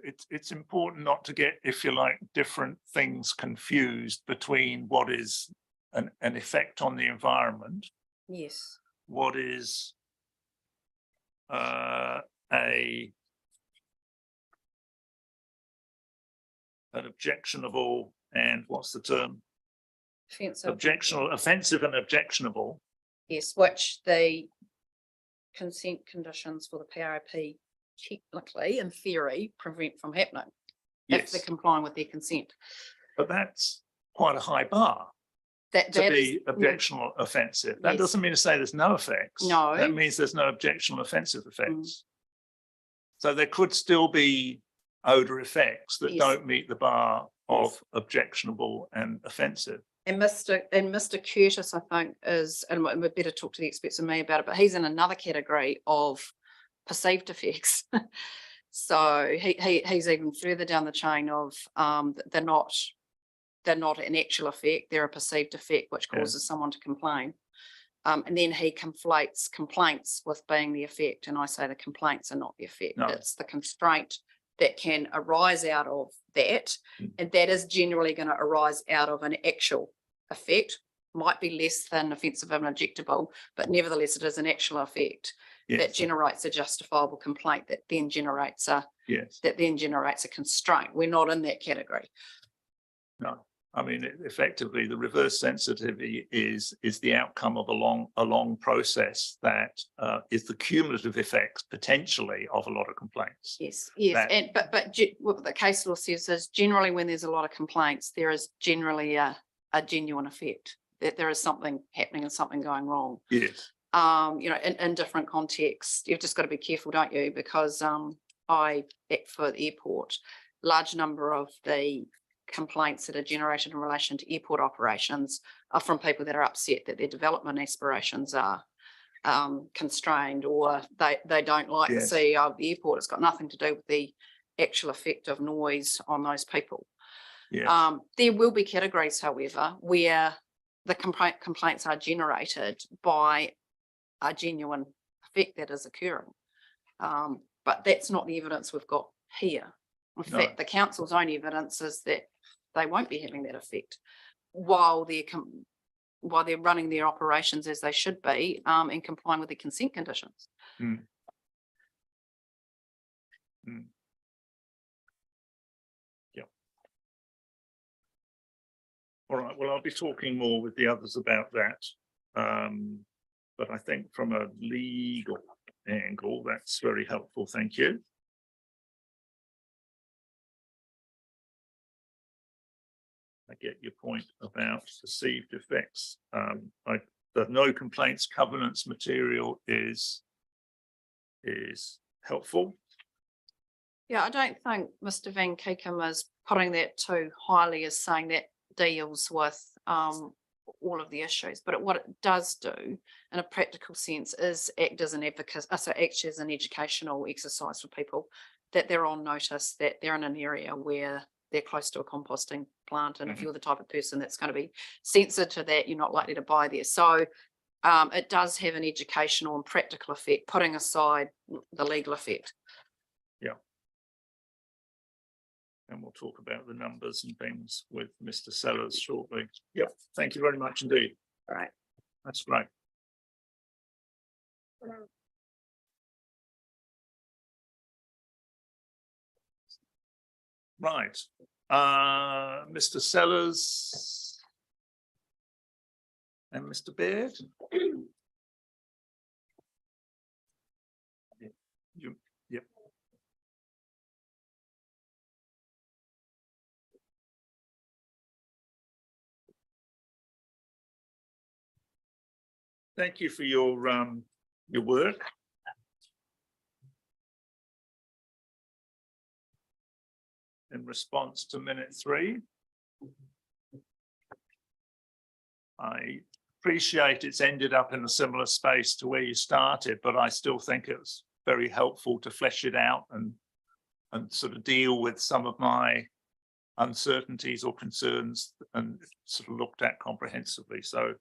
it's important not to get, if you like, different things confused between what is an effect on the environment, Yes, what is an objectionable, and what's the term? Offensive and objectionable. yes, which the consent conditions for the PRP technically, in theory, prevent from happening if Yes, they're complying with their consent. but that's quite a high bar That to is be objectionable offensive. That Yes. doesn't mean to say there's no effects. No. That means there's no objectionable offensive effects. So there could still be odor effects that Yes. don't meet the bar of objectionable and offensive. And Mr. Curtis, I think, is, and we'd better talk to the experts than me about it, but he's in another category of perceived effects. So he's even further down the chain of they're not an actual effect, they're a perceived effect which Yeah. causes someone to complain. And then he conflates complaints with being the effect, and I say the complaints are not the effect. No. It's the constraint that can arise out of that, Mm. and that is generally going to arise out of an actual effect. Might be less than offensive and objectable, but nevertheless it is an actual effect that Yes, generates a justifiable complaint that then generates a yes, constraint. We're not in that category. no. I mean, effectively, the reverse sensitivity is the outcome of a long process that is the cumulative effects potentially of a lot of complaints. Yes, yes, That- and but what the case law says is generally when there's a lot of complaints, there is generally a genuine effect that there is something happening and something going wrong. Yes, You know, in different contexts, you've just got to be careful, don't you? Because I act for the airport, large number of the complaints that are generated in relation to airport operations are from people that are upset that their development aspirations are constrained, or they don't like Yes. the CEO of the airport. It's got nothing to do with the actual effect of noise on those people. yes, There will be categories, however, where the complaints are generated by a genuine effect that is occurring. But that's not the evidence we've got here. In No. fact, the council's own evidence is that they won't be having that effect while while they're running their operations as they should be, and complying with the consent conditions. Mm. Mm. Yeah. All right, well, I'll be talking more with the others about that. But I think from a legal angle, that's very helpful. Thank you. I get your point about perceived effects. The no complaints covenants material is helpful. Yeah, I don't think Mr. Van Keekum is putting that too highly as saying that deals with all of the issues, but what it does do in a practical sense is act as an advocate, so act as an educational exercise for people, that they're on notice that they're in an area where they're close to a composting plant. And if you're the type of person that's going to be sensitive to that, you're not likely to buy there. So it does have an educational and practical effect, putting aside the legal effect. Yeah. And we'll talk about the numbers and things with Mr. Sellers shortly. Yeah, thank you very much indeed. All right. That's great. Right. Mr. Sellers and Mr. Baird. Yep. Thank you for your work. In response to minute 3. I appreciate it's ended up in a similar space to where you started, but I still think it's very helpful to flesh it out and sort of deal with some of my uncertainties or concerns and sort of looked at comprehensively. So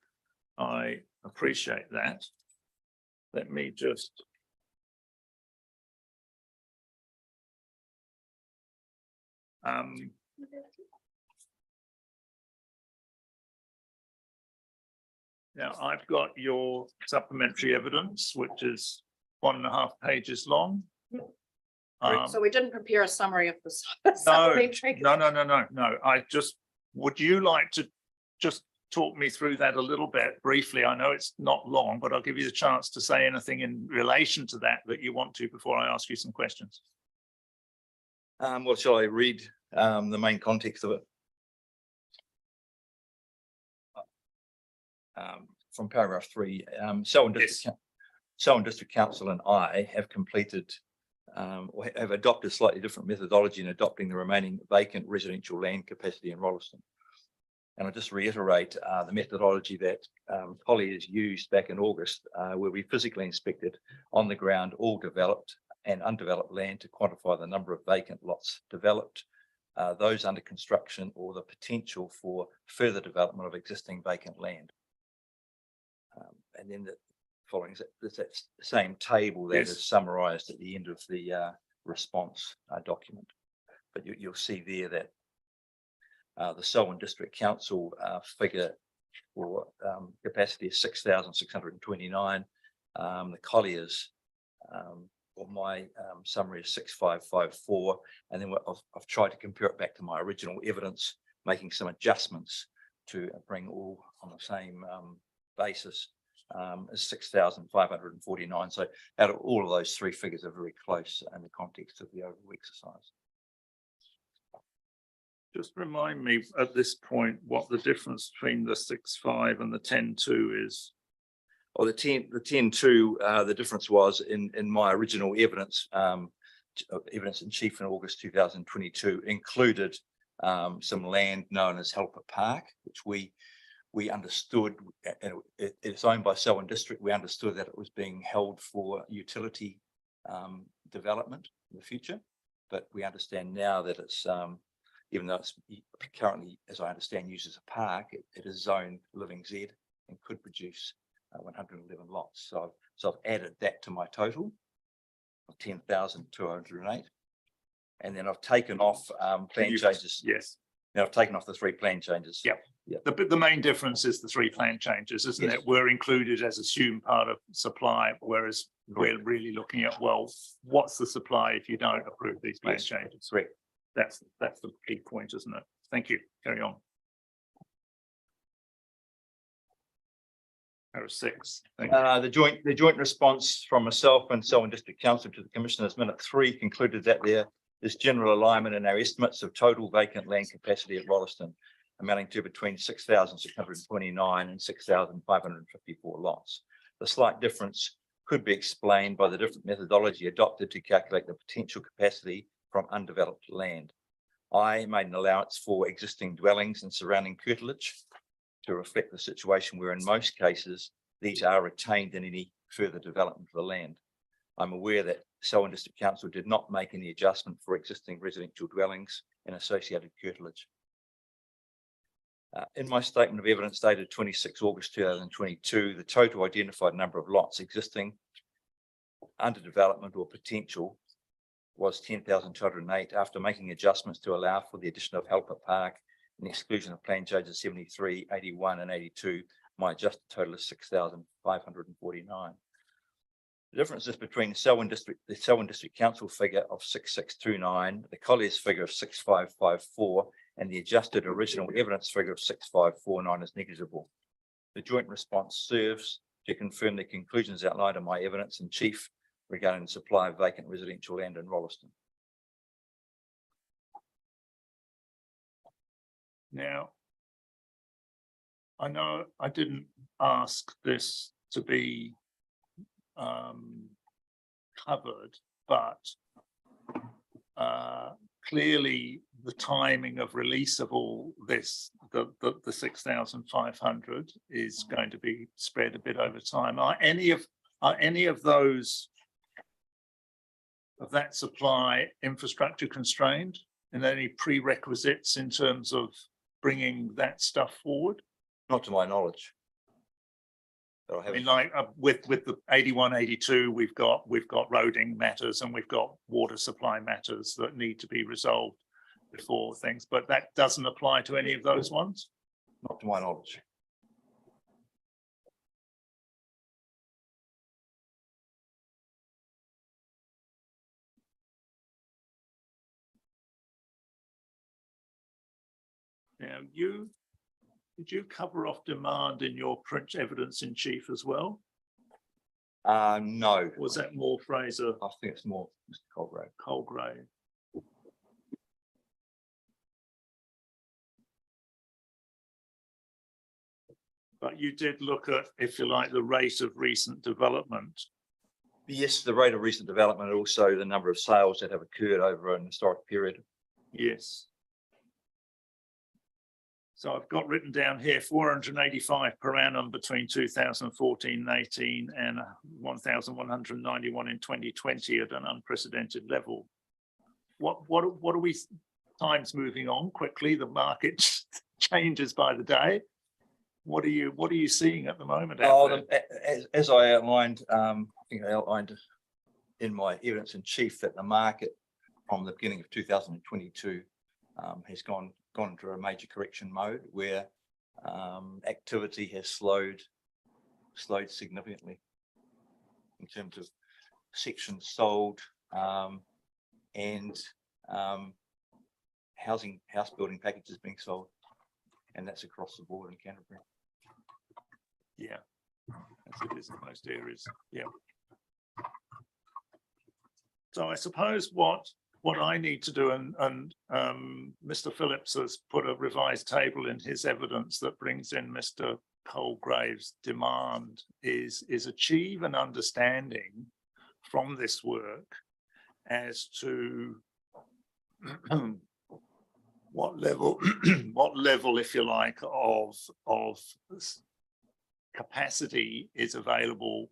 I appreciate that. Let me just now I've got your supplementary evidence, which is 1.5 pages long. So we didn't prepare a summary of this. No. Would you like to just talk me through that a little bit briefly? I know it's not long, but I'll give you the chance to say anything in relation to that you want to before I ask you some questions. Well, shall I read the main context of it? From paragraph 3, Selwyn District Council and I have completed or have adopted slightly different methodology in adopting the remaining vacant residential land capacity in Rolleston. And I'll just reiterate the methodology that Colliers used back in August, where we physically inspected on the ground all developed and undeveloped land to quantify the number of vacant lots developed, those under construction, or the potential for further development of existing vacant land. And then the following is that same table that is summarised at the end of the response document. But you'll see there that the Selwyn District Council figure for capacity is 6,629. The Colliers, or my summary is 6,554. And then I've tried to compare it back to my original evidence, making some adjustments to bring all on the same basis, is 6,549. So out of all of those 3 figures are very close in the context of the overall exercise. Just remind me at this point what the difference between the 6.5 and the 10.2 is. Or the 10.2, the difference was in my original evidence, evidence in chief in August 2022 included some land known as Helper Park, which we understood, and it's owned by Selwyn District. We understood that it was being held for utility development in the future, but we understand now that it's even though it's currently, as I understand, used as a park, it is zoned Living Z and could produce 111 lots. So I've added that to my total of 10,208, and then I've taken off plan changes. Yes. Now I've taken off the 3 plan changes. Yeah. The main difference is the 3 plan changes, isn't Yes. it? We're included as assumed part of supply, whereas we're really looking at, well, what's the supply if you don't approve these plan Yes. changes? Correct. That's the key point, isn't it? Thank you. Carry on. Para 6. Thank you. The joint response from myself and Selwyn District Council to the Commissioners minute 3 concluded that there is general alignment in our estimates of total vacant land capacity at Rolleston, amounting to between 6,629 and 6,554 lots. The slight difference could be explained by the different methodology adopted to calculate the potential capacity from undeveloped land. I made an allowance for existing dwellings and surrounding curtilage to reflect the situation where in most cases, these are retained in any further development of the land. I'm aware that Selwyn District Council did not make any adjustment for existing residential dwellings and associated curtilage. In my statement of evidence dated 26 August 2022, the total identified number of lots existing under development or potential was 10,208 after making adjustments to allow for the addition of Halpert Park and the exclusion of plan changes 73, 81 and 82. My adjusted total is 6,549. The differences between the Selwyn District Council figure of 6629, the Colliers figure of 6554, and the adjusted original evidence figure of 6549 is negligible. The joint response serves to confirm the conclusions outlined in my evidence in chief regarding the supply of vacant residential land in Rolleston. Now, I know I didn't ask this to be covered, but clearly the timing of release of all this, the 6,500 is going to be spread a bit over time. Are any of those of that supply infrastructure constrained, and any prerequisites in terms of bringing that stuff forward? Not to my knowledge. That I mean, like with the 81, 82, we've got roading matters and we've got water supply matters that need to be resolved before things, but that doesn't apply to any of those ones. Not to my knowledge. Now, did you cover off demand in your print evidence in chief as well? No. Was that more Fraser I think it's more Mr. Colgrave. Colgrave? But you did look at, if you like, the rate of recent development. Yes, the rate of recent development, and also the number of sales that have occurred over an historic period. Yes. So I've got written down here 485 per annum between 2014 and 18 and 1,191 in 2020 at an unprecedented level. What are we, time's moving on quickly, the market changes by the day. What are you seeing at the moment? As I outlined, I think I outlined in my evidence in chief that the market from the beginning of 2022 has gone into a major correction mode where activity has slowed significantly in terms of sections sold and house building packages being sold, and that's across the board in Canterbury. Yeah, as it is in most areas. Yeah. So I suppose what I need to do, and Mr. Phillips has put a revised table in his evidence that brings in Mr. Colgrave's demand, is achieve an understanding from this work as to what level, if you like, of capacity is available.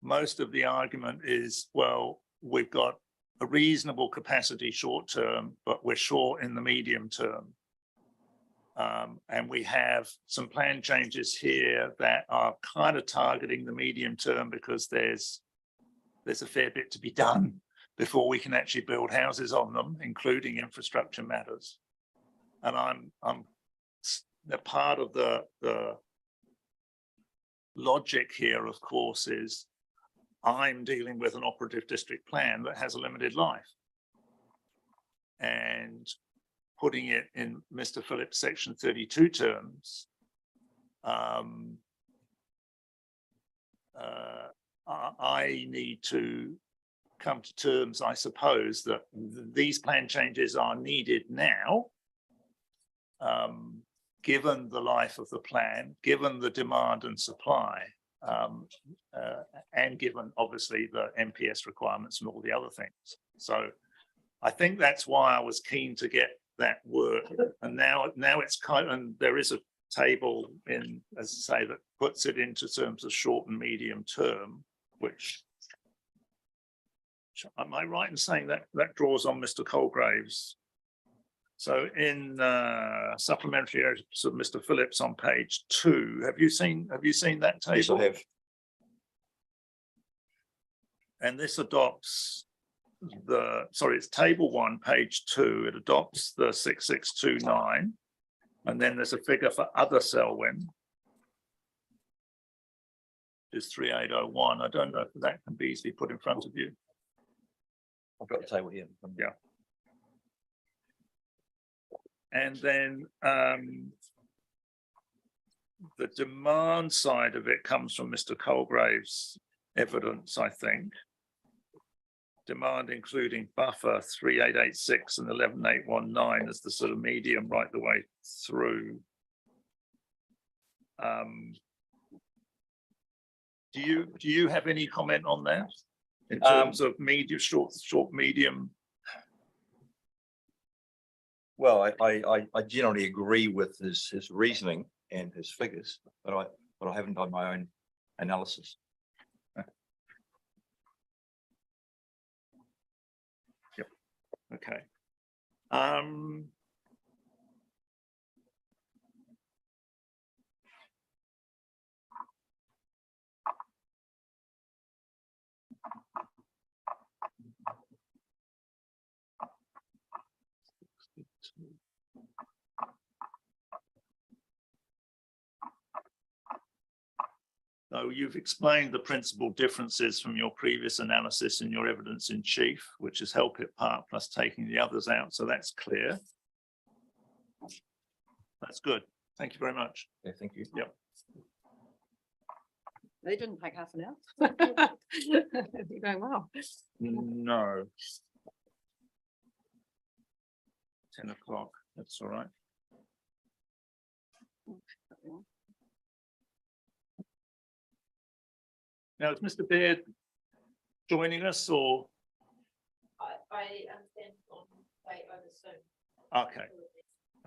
Most of the argument is, well, we've got a reasonable capacity short term, but we're short in the medium term. And we have some plan changes here that are kind of targeting the medium term because there's a fair bit to be done before we can actually build houses on them, including infrastructure matters. And the part of the logic here, of course, is I'm dealing with an operative district plan that has a limited life. And putting it in Mr. Phillips' section 32 terms, I need to come to terms, I suppose, that these plan changes are needed now, given the life of the plan, given the demand and supply, and given obviously the MPS requirements and all the other things. So I think that's why I was keen to get that work. And now it's kind of, and there is a table in, as I say, that puts it into terms of short and medium term, which, am I right in saying that that draws on Mr. Colgrave's? So in supplementary of Mr. Phillips on page 2, have you seen that table? Yes, I have. And this adopts it's table 1, page 2. It adopts the 6629. And then there's a figure for other Selwyn. Is 3801. I don't know if that can be easily put in front of you. I've got the table here. Yeah. And then the demand side of it comes from Mr. Colgrave's evidence, I think. Demand including buffer 3886 and 11819 as the sort of medium right the way through. Do you have any comment on that in terms of medium, short, medium? Well, I generally agree with his reasoning and his figures, but I haven't done my own analysis. Yep. Okay. So you've explained the principal differences from your previous analysis and your evidence in chief, which is Halkett Park plus taking the others out. So that's clear. That's good. Thank you very much. Yeah, thank you. Yep. They didn't take half an hour. You're going well. No. 10 o'clock. That's all right. Now, is Mr. Baird joining us or? I understand on way over soon. Okay.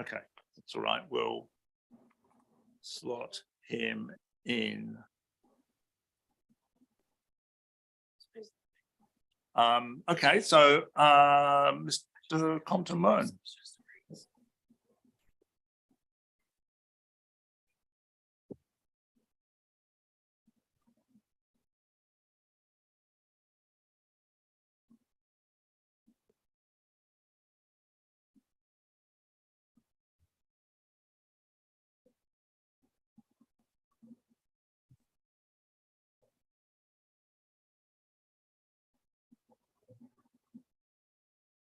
Okay, that's all right. We'll slot him in. Okay, so Mr. Compton-Moan.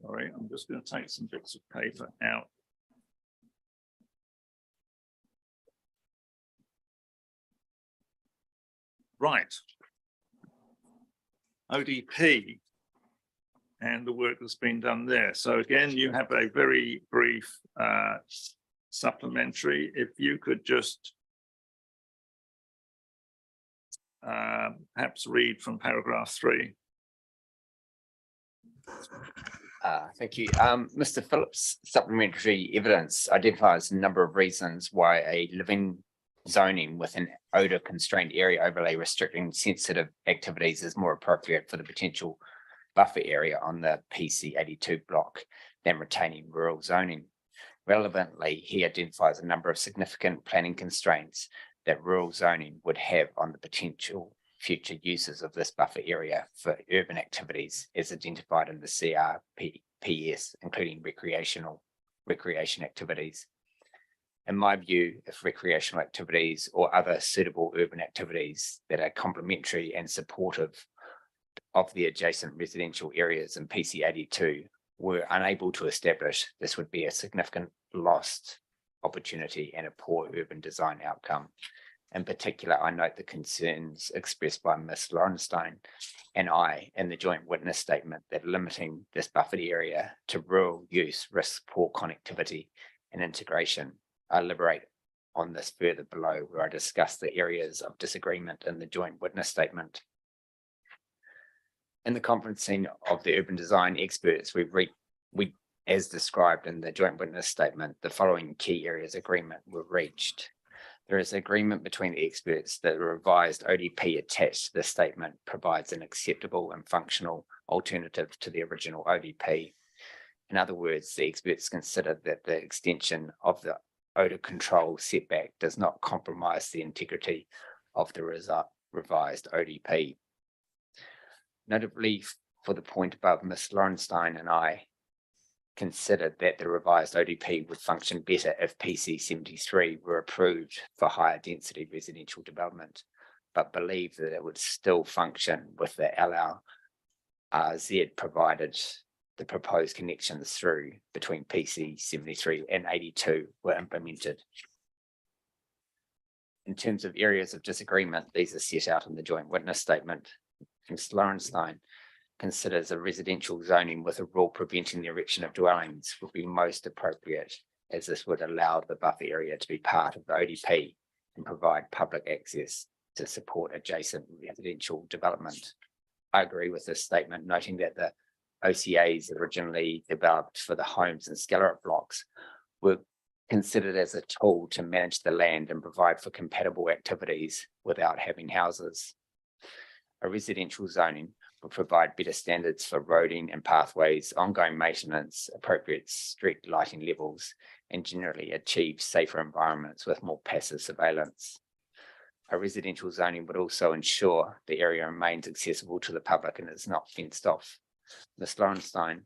Sorry, I'm just going to take some bits of paper out. Right. ODP and the work that's been done there. So again, you have a very brief supplementary. If you could just perhaps read from paragraph 3. Thank you. Mr. Phillips' supplementary evidence identifies a number of reasons why a living zoning with an odor constrained area overlay restricting sensitive activities is more appropriate for the potential buffer area on the PC 82 block than retaining rural zoning. Relevantly, he identifies a number of significant planning constraints that rural zoning would have on the potential future uses of this buffer area for urban activities as identified in the CRPS, including recreational recreation activities. In my view, if recreational activities or other suitable urban activities that are complementary and supportive of the adjacent residential areas in PC 82 were unable to establish, this would be a significant lost opportunity and a poor urban design outcome. In particular, I note the concerns expressed by Ms. Lorenstein and I in the joint witness statement that limiting this buffered area to rural use risks poor connectivity and integration. I elaborate on this further below, where I discuss the areas of disagreement in the joint witness statement. In the conferencing of the urban design experts, as described in the joint witness statement, the following key areas agreement were reached. There is agreement between the experts that the revised ODP attached to the statement provides an acceptable and functional alternative to the original ODP. In other words, the experts considered that the extension of the odor control setback does not compromise the integrity of the revised ODP. Notably, for the point above, Ms. Lorenstein and I considered that the revised ODP would function better if PC 73 were approved for higher density residential development, but believe that it would still function with the LRZ provided the proposed connections through between PC 73 and 82 were implemented. In terms of areas of disagreement, these are set out in the joint witness statement. Ms. Lorenstein considers a residential zoning with a rule preventing the erection of dwellings would be most appropriate, as this would allow the buffer area to be part of the ODP and provide public access to support adjacent residential development. I agree with this statement, noting that the OCAs originally developed for the homes and Skellerup blocks were considered as a tool to manage the land and provide for compatible activities without having houses. A residential zoning will provide better standards for roading and pathways, ongoing maintenance, appropriate street lighting levels, and generally achieve safer environments with more passive surveillance. A residential zoning would also ensure the area remains accessible to the public and is not fenced off. Ms. Lorenstein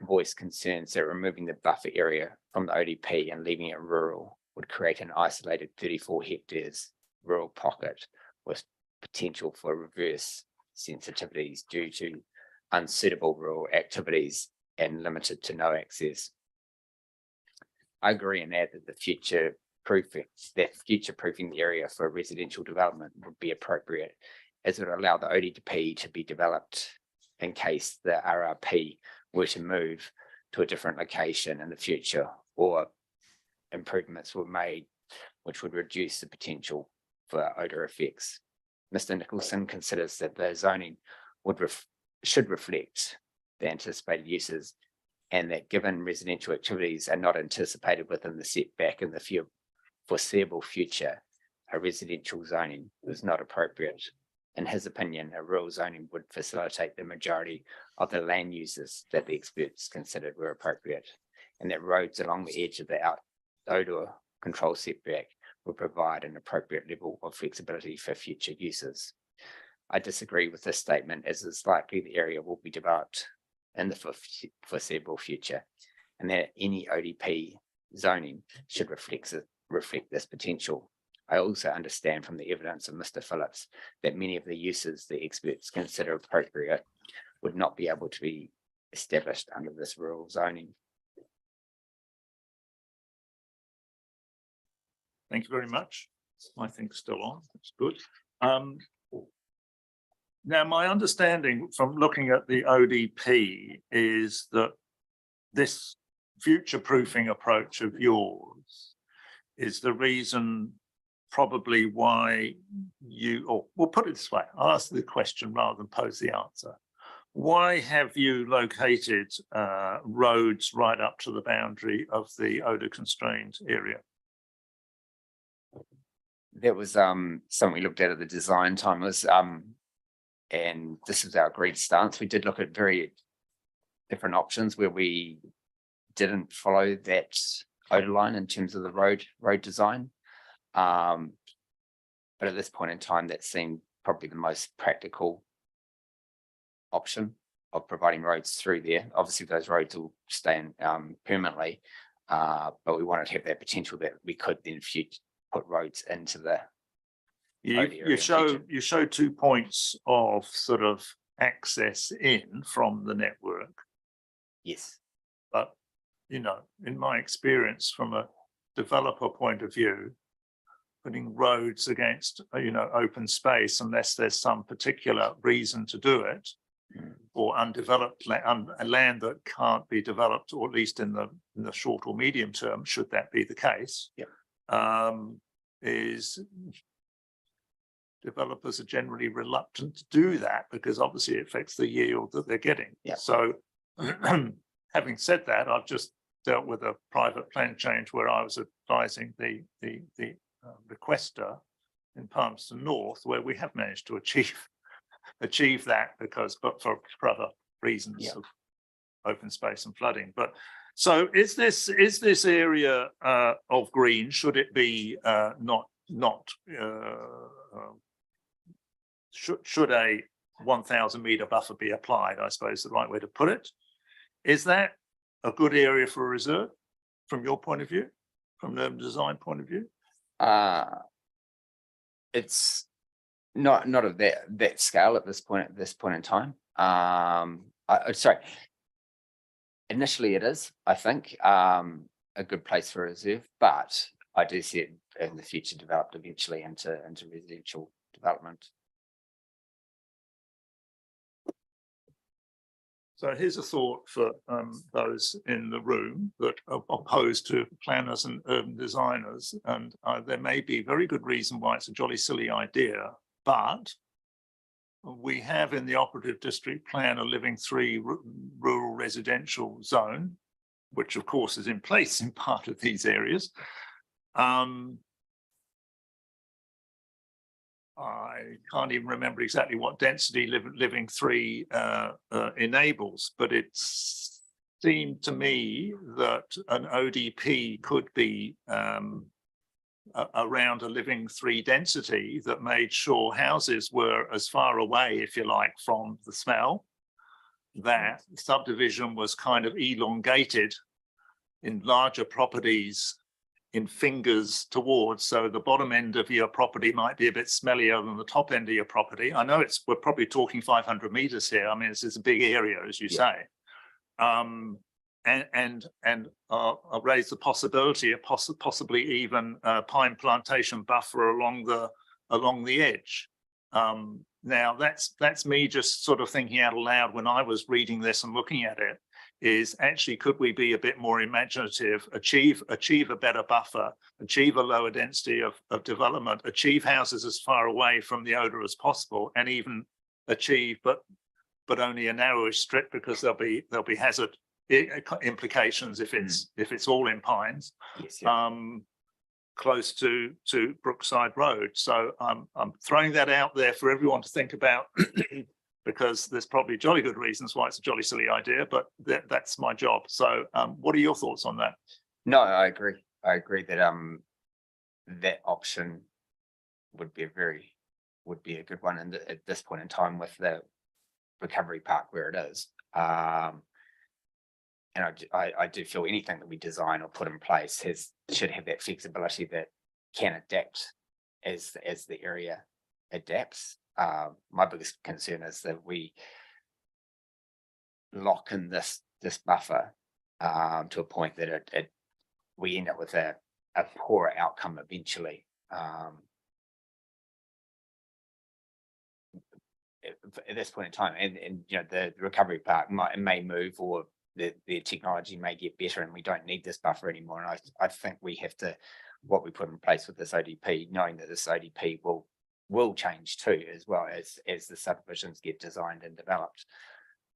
voiced concerns that removing the buffer area from the ODP and leaving it rural would create an isolated 34 hectares rural pocket with potential for reverse sensitivities due to unsuitable rural activities and limited to no access. I agree and add that the future-proofing the area for residential development would be appropriate, as it would allow the ODP to be developed in case the RRP were to move to a different location in the future, or improvements were made which would reduce the potential for odor effects. Mr. Nicholson considers that the zoning should reflect the anticipated uses, and that given residential activities are not anticipated within the setback in the foreseeable future, a residential zoning is not appropriate. In his opinion, a rural zoning would facilitate the majority of the land uses that the experts considered were appropriate, and that roads along the edge of the odor control setback would provide an appropriate level of flexibility for future uses. I disagree with this statement, as it's likely the area will be developed in the foreseeable future, and that any ODP zoning should reflect this potential. I also understand from the evidence of Mr. Phillips that many of the uses the experts consider appropriate would not be able to be established under this rural zoning. Thank you very much. I think still on. That's good. Now, my understanding from looking at the ODP is that this future-proofing approach of yours is the reason probably why or we'll put it this way, I'll ask the question rather than pose the answer. Why have you located roads right up to the boundary of the odor constrained area? That was something we looked at the design time. Was and this is our agreed stance. We did look at very different options where we didn't follow that odor line in terms of the road design. But at this point in time, that seemed probably the most practical option of providing roads through there. Obviously, those roads will stay in permanently, But we wanted to have that potential that we could then put roads into the, You, area you in show, future. you show 2 points of sort of access in from the network, yes, but, you know, in my experience from a developer point of view, putting roads against, you know, open space, unless there's some particular reason to do it, Mm. or undeveloped land that can't be developed, or at least in the short or medium term, should that be the case. Yep. Is developers are generally reluctant to do that because obviously it affects the yield that they're getting. Yep. So having said that, I've just dealt with a private plan change where I was advising the requester in Palmerston North, where we have managed to achieve that but for other reasons Yeah. of open space and flooding. But so is this area of green, should it be should a 1,000 metre buffer be applied, I suppose is the right way to put it. Is that a good area for a reserve from your point of view, from the design point of view? it's not of that scale at this point in time. Sorry. Initially it is, I think, a good place for a reserve, but I do see it in the future developed eventually into residential development. So here's a thought for those in the room that are opposed to planners and urban designers, and there may be very good reason why it's a jolly silly idea, but we have in the operative district plan a living 3 rural residential zone, which of course is in place in part of these areas. I can't even remember exactly what density living 3 enables, but it seemed to me that an ODP could be around a living 3 density that made sure houses were as far away, if you like, from the smell, that subdivision was kind of elongated in larger properties in fingers towards, so the bottom end of your property might be a bit smellier than the top end of your property. I know we're probably talking 500 meters here. I mean, it's a big area, as you say. And I'll raise the possibility of possibly even pine plantation buffer along the edge. Now that's me just sort of thinking out loud when I was reading this and looking at it, is actually, could we be a bit more imaginative, achieve a better buffer, achieve a lower density of development, achieve houses as far away from the odor as possible, and even achieve, but only a narrowish strip, because there'll be hazard implications if it's all in pines. Yes, Close to Brookside Road. So I'm throwing that out there for everyone to think about, because there's probably jolly good reasons why it's a jolly silly idea, but that's my job. So what are your thoughts on that? No, I agree. I agree that that option would be a good one, and at this point in time with the recovery park where it is. And I do feel anything that we design or put in place should have that flexibility that can adapt as the area adapts. My biggest concern is that we lock in this buffer to a point that we end up with a poorer outcome eventually. At this point in time, and you know, the recovery park may move, or the technology may get better and we don't need this buffer anymore. And I think we have to, what we put in place with this ODP, knowing that this ODP will change too, as well as the subdivisions get designed and developed,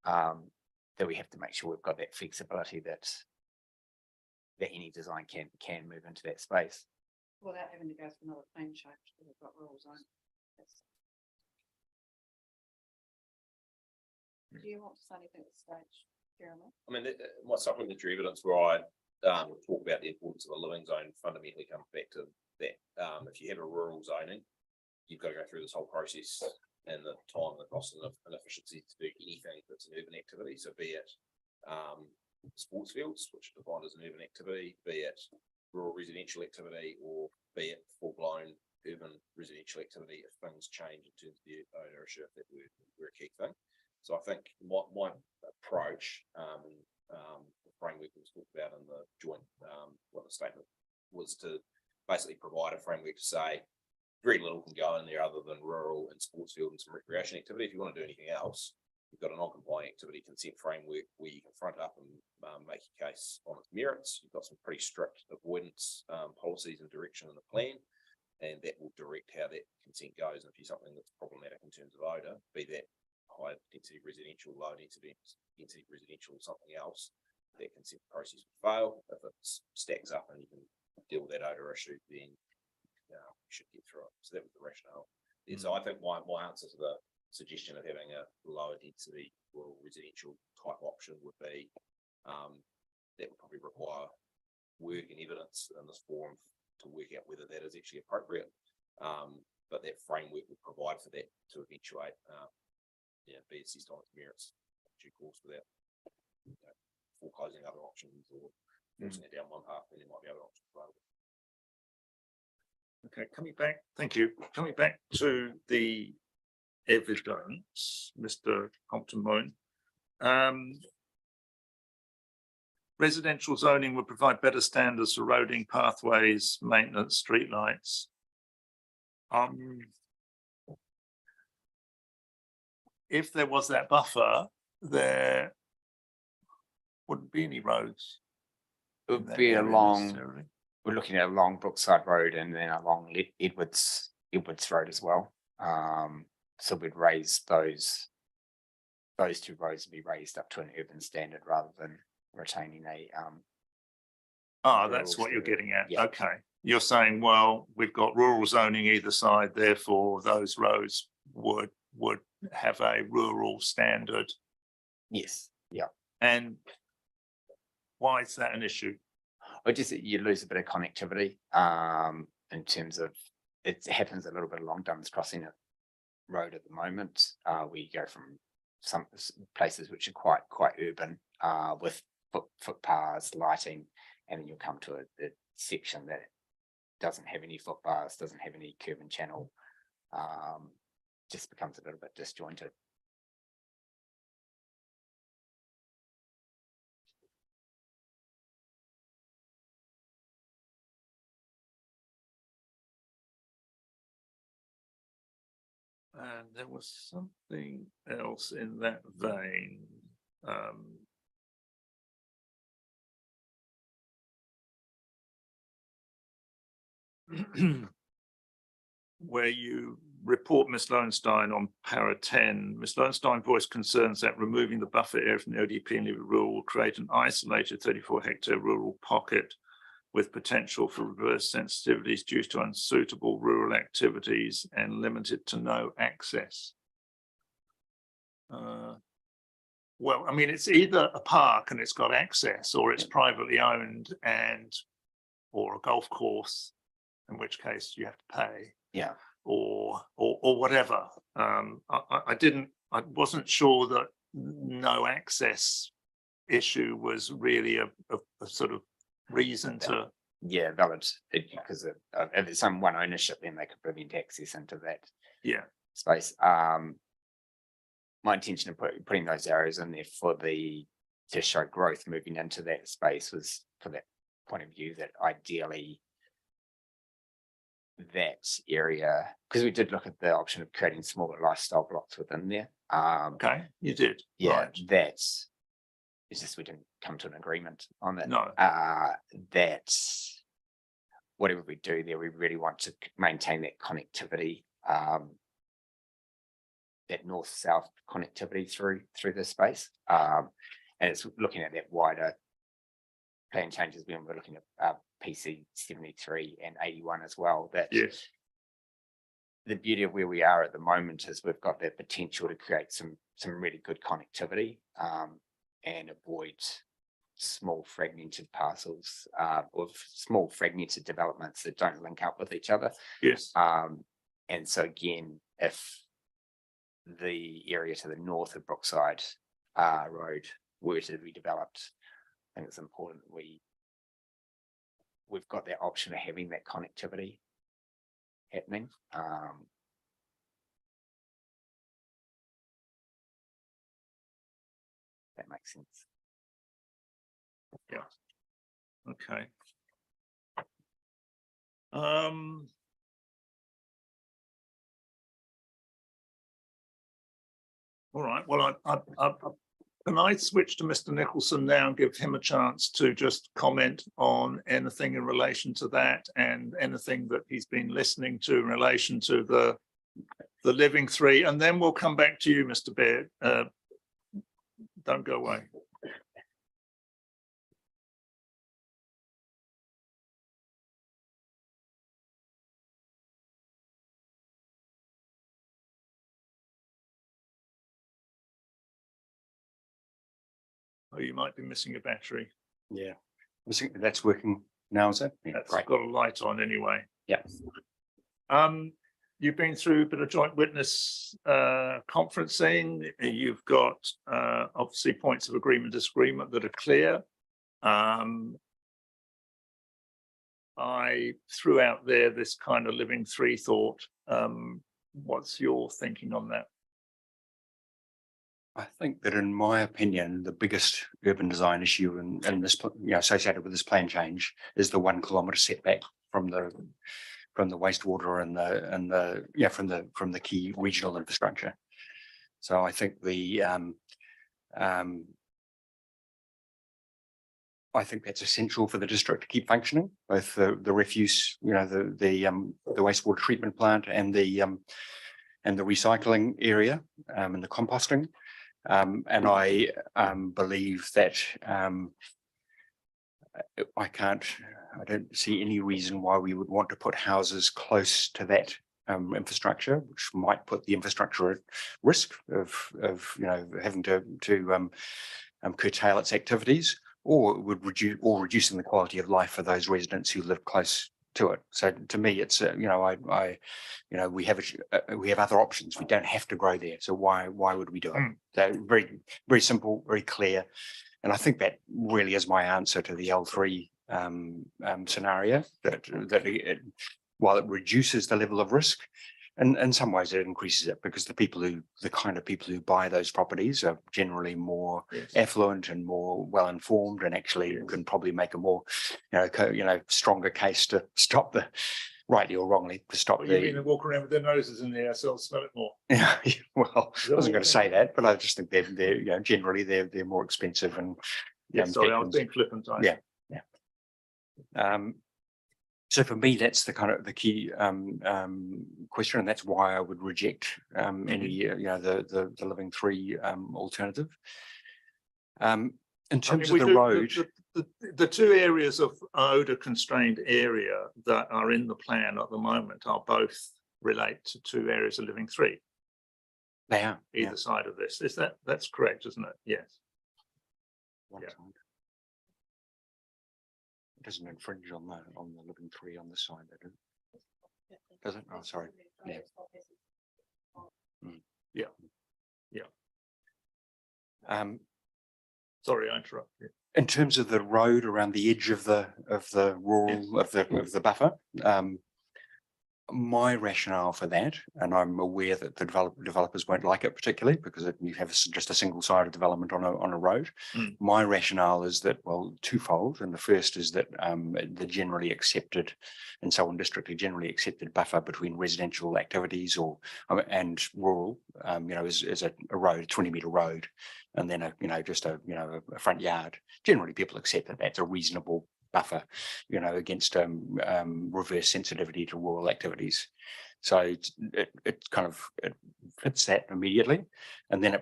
that we have to make sure we've got that flexibility that any design can move into that space. Without having to go through another plan change, because we've got rules on. Do you want to say anything at this stage, Jeremy? I mean, my supplementary evidence where I talk about the importance of a living zone fundamentally comes back to that. If you have a rural zoning, you've got to go through this whole process and the time, the cost and the inefficiency to do anything that's an urban activity. So be it sports fields, which are defined as an urban activity, be it rural residential activity or be it full-blown urban residential activity, if things change in terms of the ownership, that we're a key thing. So I think my approach, the framework was talked about in the joint, the statement was to basically provide a framework to say very little can go in there other than rural and sports field and some recreation activity. If you want to do anything else, you've got a non-compliant activity consent framework where you can front up and make your case on its merits. You've got some pretty strict avoidance policies and direction in the plan, and that will direct how that consent goes. And if you're something that's problematic in terms of odour, be that high density residential, low density residential, or something else, that consent process would fail. If it stacks up and you can deal with that odour issue, then you should get through it. So that was the rationale. And so I think my answer to the suggestion of having a lower density rural residential type option would be that would probably require work and evidence in this forum to work out whether that is actually appropriate. But that framework would provide for that to eventuate be assessed on its merits in due course without foreclosing other options or forcing it down one path when there might be other options available. Okay, coming back, thank you. Coming back to the evidence, Mr. Compton-Moon. Residential zoning would provide better standards for roading, pathways, maintenance, streetlights. If there was that buffer, there wouldn't be any roads. It in would that be area along, necessarily. we're looking at along Brookside Road and then along Edwards Road as well. So we'd raise those two roads would be raised up to an urban standard rather than retaining a That's what you're getting at. Yeah. Okay. You're saying, well, we've got rural zoning either side, therefore those roads would have a rural standard. yes, yeah. And why is that an issue? Or just that you lose a bit of connectivity in terms of it happens a little bit along Duns Crossing Road at the moment. We go from some places which are quite urban with footpaths, lighting, and then you'll come to a section that doesn't have any footpaths, doesn't have any curb and channel, just becomes a little bit disjointed. And there was something else in that vein. Where you report Ms. Lowenstein on para 10, Ms. Lowenstein voiced concerns that removing the buffer area from the ODP and rural will create an isolated 34-hectare rural pocket with potential for reverse sensitivities due to unsuitable rural activities and limited to no access. Well, I mean, it's either a park and it's got access, or it's privately owned or a golf course, in which case you have to pay. Yeah. Or whatever. I wasn't sure that no access issue was really a sort of reason to. Yeah, valid, because if it's some one ownership, then they could prevent access into that space. My intention of putting those arrows in there to show growth moving into that space was for that point of view that ideally that area, because we did look at the option of creating smaller lifestyle blocks within there. Okay, you did. Yeah, Right. that's it's just we didn't come to an agreement on that. No. That whatever we do there, we really want to maintain that connectivity, that north-south connectivity through the space. And it's looking at that wider plan changes when we're looking at PC 73 and 81 as well. That Yes. the beauty of where we are at the moment is we've got that potential to create some really good connectivity and avoid small fragmented parcels or small fragmented developments that don't link up with each other. Yes. And so again, if the area to the north of Brookside Road were to be developed, think it's important we've got that option of having that connectivity happening. That makes sense. Okay. All right, well, can I switch to Mr. Nicholson now and give him a chance to just comment on anything in relation to that and anything that he's been listening to in relation to the Living Three, and then we'll come back to you, Mr. Baird. Don't go away. Oh, you might be missing a battery. Yeah, that's working now, is it? Yeah, That's great. got a light on anyway. Yeah. You've been through a bit of joint witness conferencing. You've got obviously points of agreement, disagreement that are clear. I threw out there this kind of Living Three thought. What's your thinking on that? I think that, in my opinion, the biggest urban design issue in this, associated with this plan change is the 1 kilometre setback from the wastewater and from the key regional infrastructure. So I think I think that's essential for the district to keep functioning, both the refuse, the wastewater treatment plant and the recycling area and the composting. And I believe that I don't see any reason why we would want to put houses close to that infrastructure, which might put the infrastructure at risk of having to curtail its activities, or would reducing the quality of life for those residents who live close to it. So to me, it's we have other options. We don't have to grow there. So why would we do it? So very, very simple, very clear. And I think that really is my answer to the L3 scenario, that while it reduces the level of risk, and in some ways it increases it, because the kind of people who buy those properties are generally more affluent and more well informed, and actually can probably make a more stronger case to stop the, rightly or wrongly, to stop You mean they walk around with their noses in the air, so they'll smell it more? Yeah, well, Is that I wasn't what going to you say think? that, but I just think they're generally they're more expensive and Sorry, I was being flippant. Yeah. So for me, that's the key question, and that's why I would reject any the Living Three alternative. In terms of the road, the two areas of odor constrained area that are in the plan at the moment are both relate to two areas of Living Three, they are either side of this. That's correct, isn't it? Yes. one yeah. side. It doesn't infringe on the Living Three on this side, does it? Oh, sorry. Yeah. Sorry, I interrupted you. In terms of the road around the edge of the rural of the buffer, my rationale for that, and I'm aware that the developers won't like it particularly, because you have just a single-sided development on a road. My rationale is that, well, twofold, and the first is that the generally accepted in Selwyn District, a generally accepted buffer between residential activities and rural, is a road, a 20-metre road, and then just a front yard. Generally, people accept that that's a reasonable buffer, against reverse sensitivity to rural activities. So it fits that immediately. And then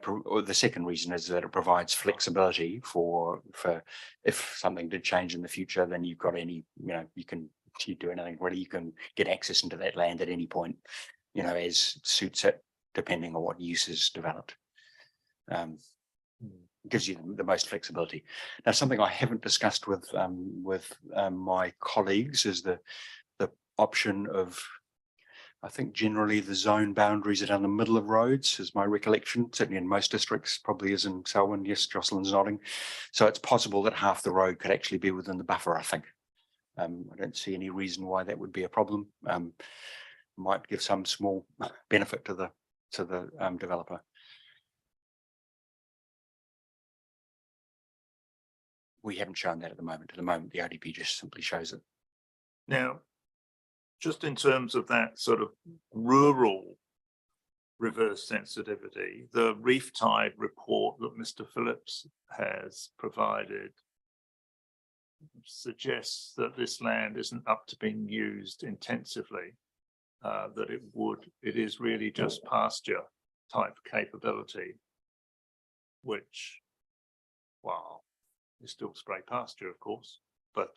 the second reason is that it provides flexibility for if something did change in the future, then you've got you do anything really, you can get access into that land at any point, as suits it, depending on what use is developed. Gives you the most flexibility. Now, something I haven't discussed with my colleagues is the option of I think generally the zone boundaries are down the middle of roads is my recollection, certainly in most districts, probably is in Selwyn. Yes, Jocelyn's nodding. So it's possible that half the road could actually be within the buffer, I think. I don't see any reason why that would be a problem. Might give some small benefit to the developer. We haven't shown that at the moment. At the moment, the ODP just simply shows it. Now, just in terms of that sort of rural reverse sensitivity, the reef tide report that Mr. Phillips has provided suggests that this land isn't up to being used intensively, that it is really just pasture type capability, which, well, is still spray pasture, of course, but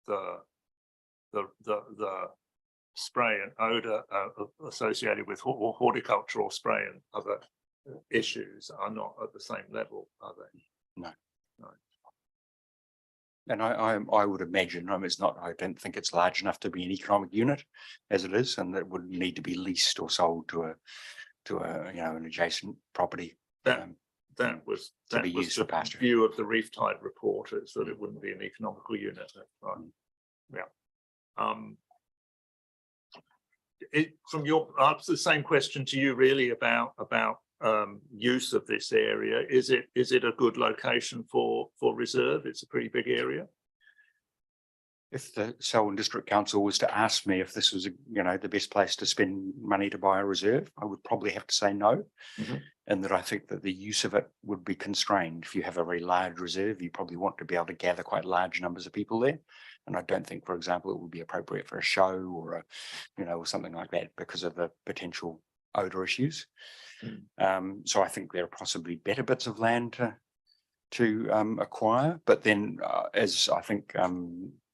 the spray and odor associated with horticultural spray and other issues are not at the same level, are they? No. No. And I would imagine, it's not, I don't think it's large enough to be an economic unit as it is, and that would need to be leased or sold to a an adjacent property. That was to be used for the pasture. view of the reef tide report, is that it wouldn't be an economical unit. Right? Yeah. From your, it's the same question to you really about use of this area. Is it a good location for reserve? It's a pretty big area. If the Selwyn District Council was to ask me if this was, the best place to spend money to buy a reserve, I would probably have to say no. Mhm. And that I think that the use of it would be constrained. If you have a very large reserve, you probably want to be able to gather quite large numbers of people there. And I don't think, for example, it would be appropriate for a show or or something like that because of the potential odor issues. So I think there are possibly better bits of land to acquire, but then as I think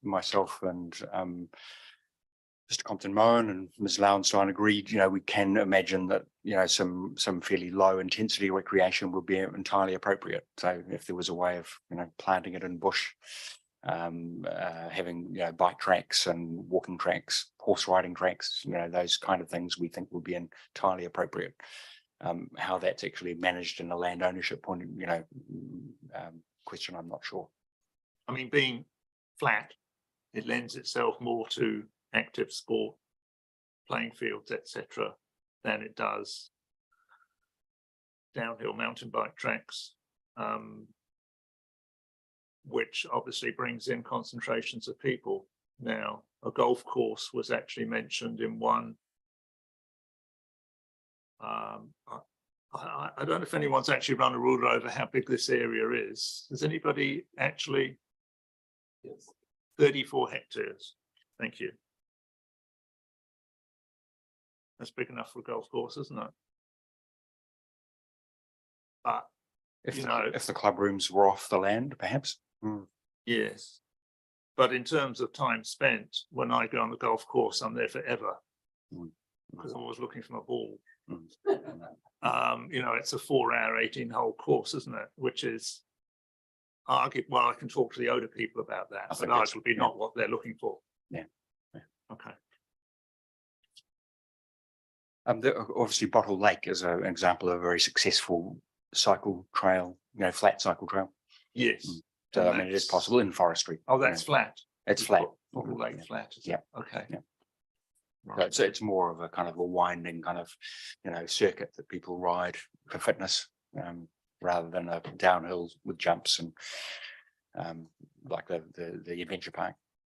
myself and Mr. Compton-Moen and Ms. Lauenstein agreed, we can imagine that, some fairly low intensity recreation would be entirely appropriate. So if there was a way of, planting it in bush, having, bike tracks and walking tracks, horse riding tracks, those kind of things we think would be entirely appropriate. How that's actually managed in a land ownership point, question, I'm not sure. I mean, being flat, it lends itself more to active sport, playing fields, etc., than it does downhill mountain bike tracks, which obviously brings in concentrations of people. Now, a golf course was actually mentioned in one. I don't know if anyone's actually run a ruler over how big this area is. Has anybody actually? Yes. 34 hectares. Thank you. That's big enough for a golf course, isn't it? But If you the, know, if the club rooms were off the land, perhaps. yes. But in terms of time spent, when I go on the golf course, I'm there forever because I'm always looking for my ball. It's a 4-hour, 18-hole course, isn't it? Which is I can talk to the older people about that, but arguably not what they're looking for. Yeah. Okay. Obviously, Bottle Lake is an example of a very successful cycle trail, flat cycle trail. Yes. So I mean, it is possible in forestry. Oh, that's flat. It's flat. Bottle Lake flat. Yeah. Okay. Yeah. Right. So it's more of a kind of a winding kind of, circuit that people ride for fitness, rather than a downhill with jumps and like the adventure park.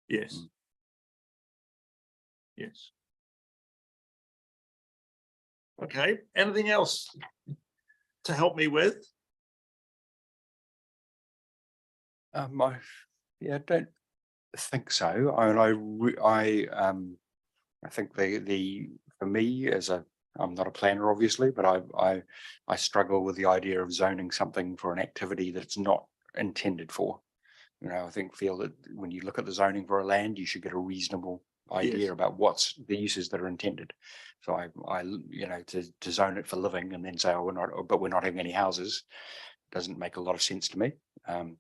Yes. Yes. Okay. Anything else to help me with? I don't think so. I think for me I'm not a planner, obviously, but I struggle with the idea of zoning something for an activity that's not intended for. I feel that when you look at the zoning for a land, you should get a reasonable idea about what's the uses that are intended. So to zone it for living and then say, oh, we're not having any houses, doesn't make a lot of sense to me. So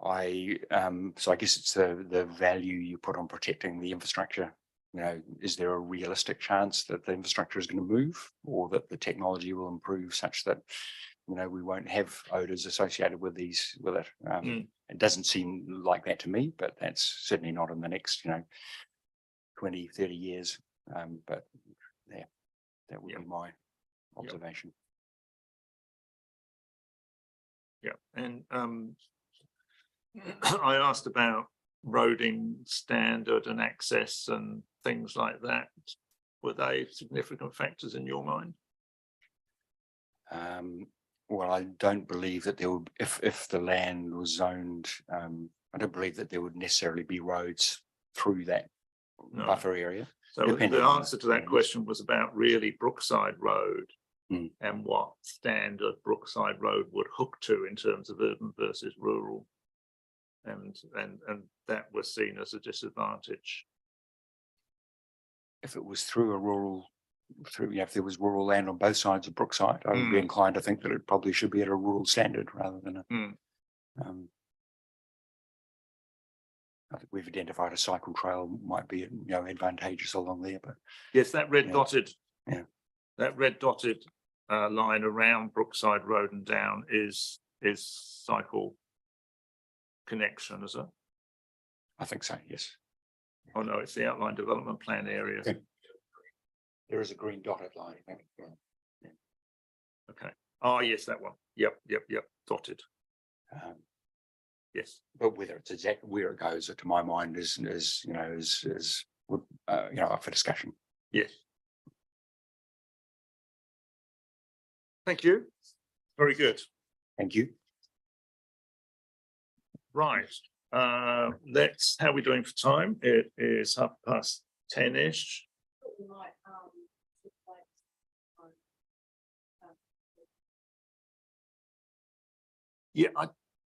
I guess it's the value you put on protecting the infrastructure you know, is there a realistic chance that the infrastructure is going to move, or that the technology will improve such that, you know, we won't have odors associated with it. It doesn't seem like that to me, but that's certainly not in the next, 20, 30 years. But yeah, that would be my observation. Yeah, and I asked about roading standard and access and things like that. Were they significant factors in your mind? Well, I don't believe that there would, if the land was zoned, I don't believe that there would necessarily be roads through that No. buffer area. So Depending the on answer to the that land. question was about really Brookside Road Mm. and what standard Brookside Road would hook to in terms of urban versus rural. And that was seen as a disadvantage. If it was through a rural, if there was rural land on both sides of Brookside, I would be inclined to think that it probably should be at a rural standard rather than a. I think we've identified a cycle trail might be, advantageous along there, but Yes, that red Yeah. dotted. Yeah. That red dotted line around Brookside Road and down is cycle connection, is it? I think so, yes. Oh, no, it's the outline development plan area. Okay. There is a green dotted line. I think, Okay. Oh, yes, that one. Yep, dotted. Yes. But whether it's exactly where it goes, to my mind, is up for discussion. Yes. Thank you. Very good. Thank you. Right. Let's, how are we doing for time? It is 10:30. Yeah, I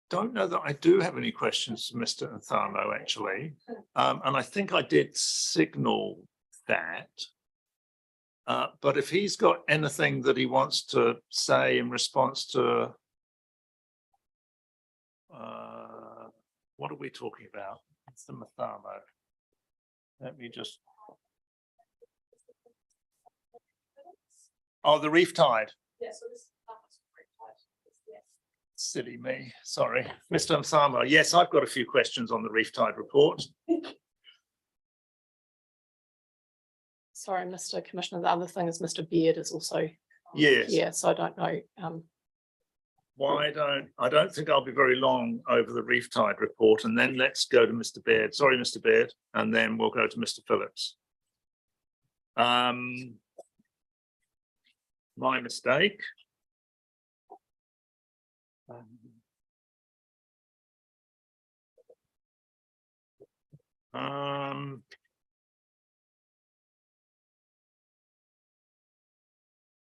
don't know that I do have any questions for Mr. Anthamo, actually. And I think I did signal that. But if he's got anything that he wants to say in response to what are we talking about? Mr. Mathamo. Let me just. Oh, the reef tide. Yes. Silly me, sorry. Mr. Mathamo, yes, I've got a few questions on the reef tide report. Sorry, Mr. Commissioner, the other thing is Mr. Beard is also Yes. here, so I don't know. I don't think I'll be very long over the reef tide report, and then let's go to Mr. Baird. Sorry, Mr. Baird, and then we'll go to Mr. Phillips. My mistake.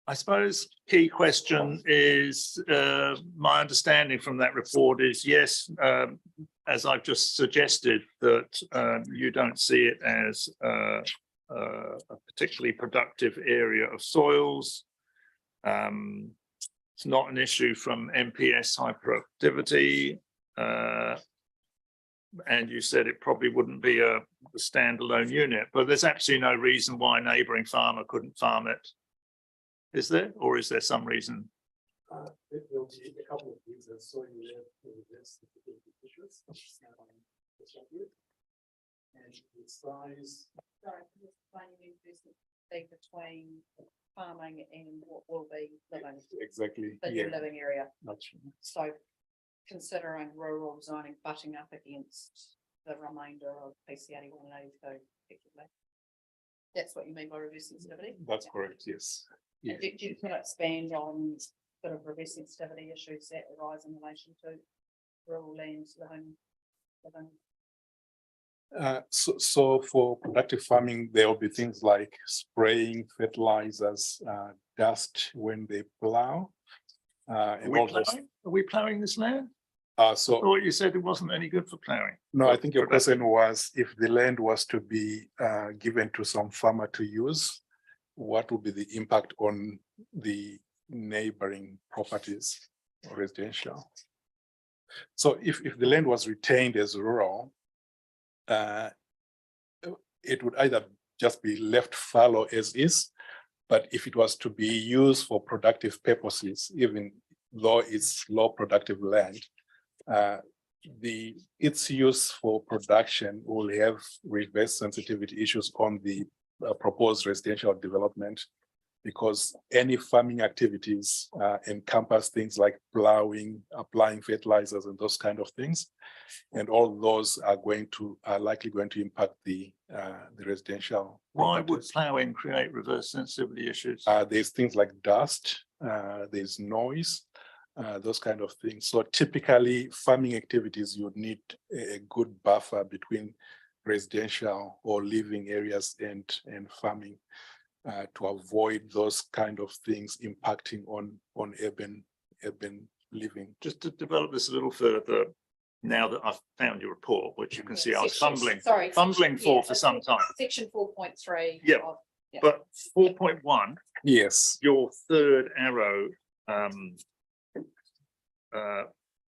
I suppose key question is, my understanding from that report is, yes, as I've just suggested, that you don't see it as a particularly productive area of soils. It's not an issue from MPS hyperactivity. And you said it probably wouldn't be a standalone unit, but there's absolutely no reason why a neighbouring farmer couldn't farm it. Is there, or is there some reason? It will be a couple of reasons. So you have this issues. And its size. Sorry, between farming and what will be living, Exactly. the new living area. Not sure. So considering rural zoning butting up against the remainder of PC 81 and 82 effectively. That's what you mean by reverse sensitivity? That's Yeah. correct, yes. And do you want to expand on sort of reverse sensitivity issues that arise in relation to rural lands living? So for productive farming, there will be things like spraying fertilizers, dust when they plow. And all those. Are we ploughing this land? Uh, I so, thought you said it wasn't any good for ploughing. no, I think your question was if the land was to be given to some farmer to use, what would be the impact on the neighboring properties or residential? So if the land was retained as rural, it would either just be left fallow as is. But if it was to be used for productive purposes, even though it's low productive land, its use for production will have reverse sensitivity issues on the proposed residential development, because any farming activities encompass things like plowing, applying fertilizers and those kind of things. And all those are likely going to impact the residential. Why would properties. ploughing create reverse sensitivity issues? There's things like dust, there's noise, those kind of things. So typically farming activities, you would need a good buffer between residential or living areas and farming to avoid those kind of things impacting on urban living. Just to develop this a little further, now that I've found your report, which you can see I was Section- fumbling sorry, for some time. Section 4.3. Yeah. But 4.1, Yes, your third arrow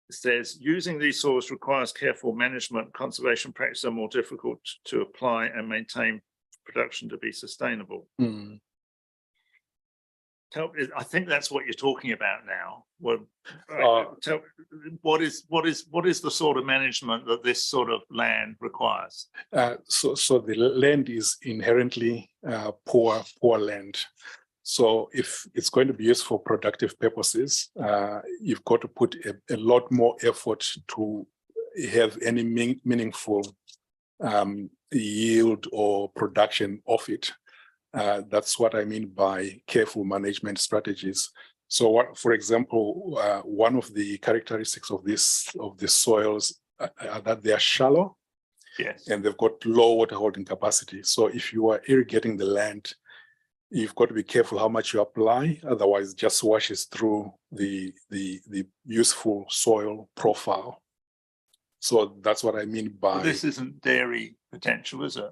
says using these soils requires careful management. Conservation practices are more difficult to apply and maintain production to be sustainable. Mm. I think that's what you're talking about now. What is the sort of management that this sort of land requires? So the land is inherently poor land. So if it's going to be used for productive purposes, you've got to put a lot more effort to have any meaningful yield or production of it. That's what I mean by careful management strategies. So for example, one of the characteristics of the soils are that they are shallow. Yes. And they've got low water holding capacity. So if you are irrigating the land, you've got to be careful how much you apply, otherwise it just washes through the useful soil profile. So that's what I mean by This isn't dairy potential, is it?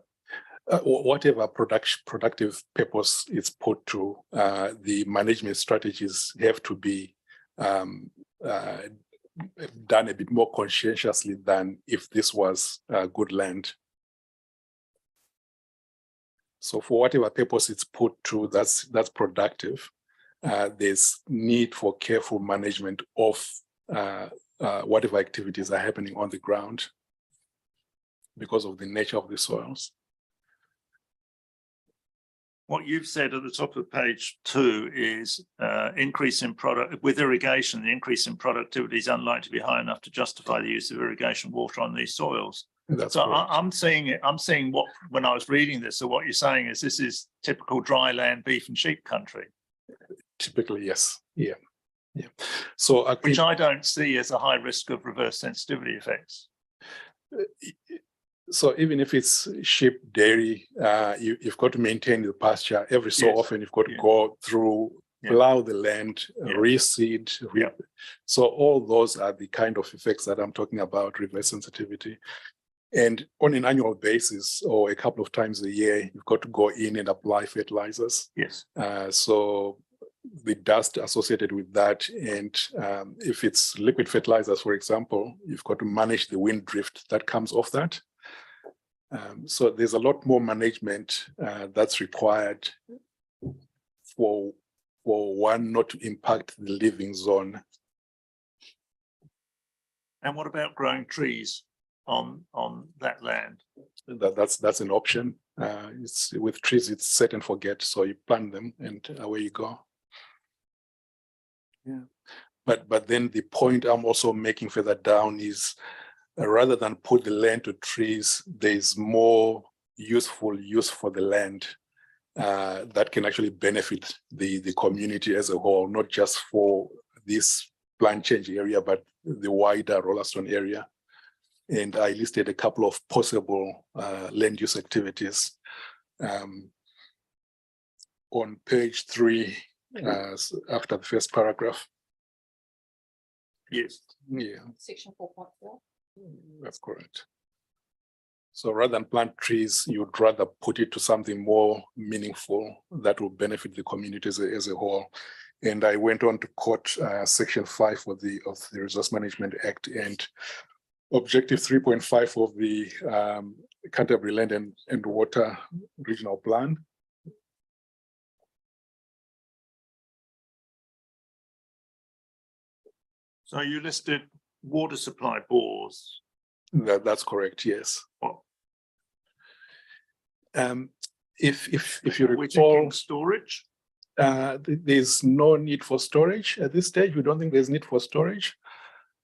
whatever productive purpose it's put to, the management strategies have to be done a bit more conscientiously than if this was good land. So for whatever purpose it's put to, that's productive. There's need for careful management of whatever activities are happening on the ground because of the nature of the soils. What you've said at the top of page 2 is increase in product with irrigation. The increase in productivity is unlikely to be high enough to justify the use of irrigation water on these soils. That's So correct. I'm seeing it. I'm seeing what when I was reading this. So what you're saying is this is typical dry land beef and sheep country, Typically, yes. Yeah. So which I don't see as a high risk of reverse sensitivity effects. so even if it's sheep dairy, you've got to maintain the pasture every so Yes. often. You've got to Yeah. go through, Yeah. plow the land, Yeah. reseed. Yeah. So all those are the kind of effects that I'm talking about, reverse sensitivity. And on an annual basis or a couple of times a year, you've got to go in and apply fertilizers. Yes. So the dust associated with that, and if it's liquid fertilizers, for example, you've got to manage the wind drift that comes off that. So there's a lot more management that's required for one not to impact the living zone. And what about growing trees on that land? That's an option. It's with trees, it's set and forget. So you plant them and away you go. Yeah, but then the point I'm also making further down is rather than put the land to trees, there's more useful use for the land that can actually benefit the community as a whole, not just for this plant change area, but the wider Rolleston area. And I listed a couple of possible land use activities. On page 3, after the first paragraph. Yes. Yeah, Section 4.4. that's correct. So rather than plant trees, you'd rather put it to something more meaningful that will benefit the community as a whole. And I went on to quote section 5 of the Resource Management Act and objective 3.5 of the Canterbury Land and Water Regional Plan. So you listed water supply bores. That's correct, yes. What, If you are we recall, thinking storage? there's no need for storage at this stage. We don't think there's need for storage.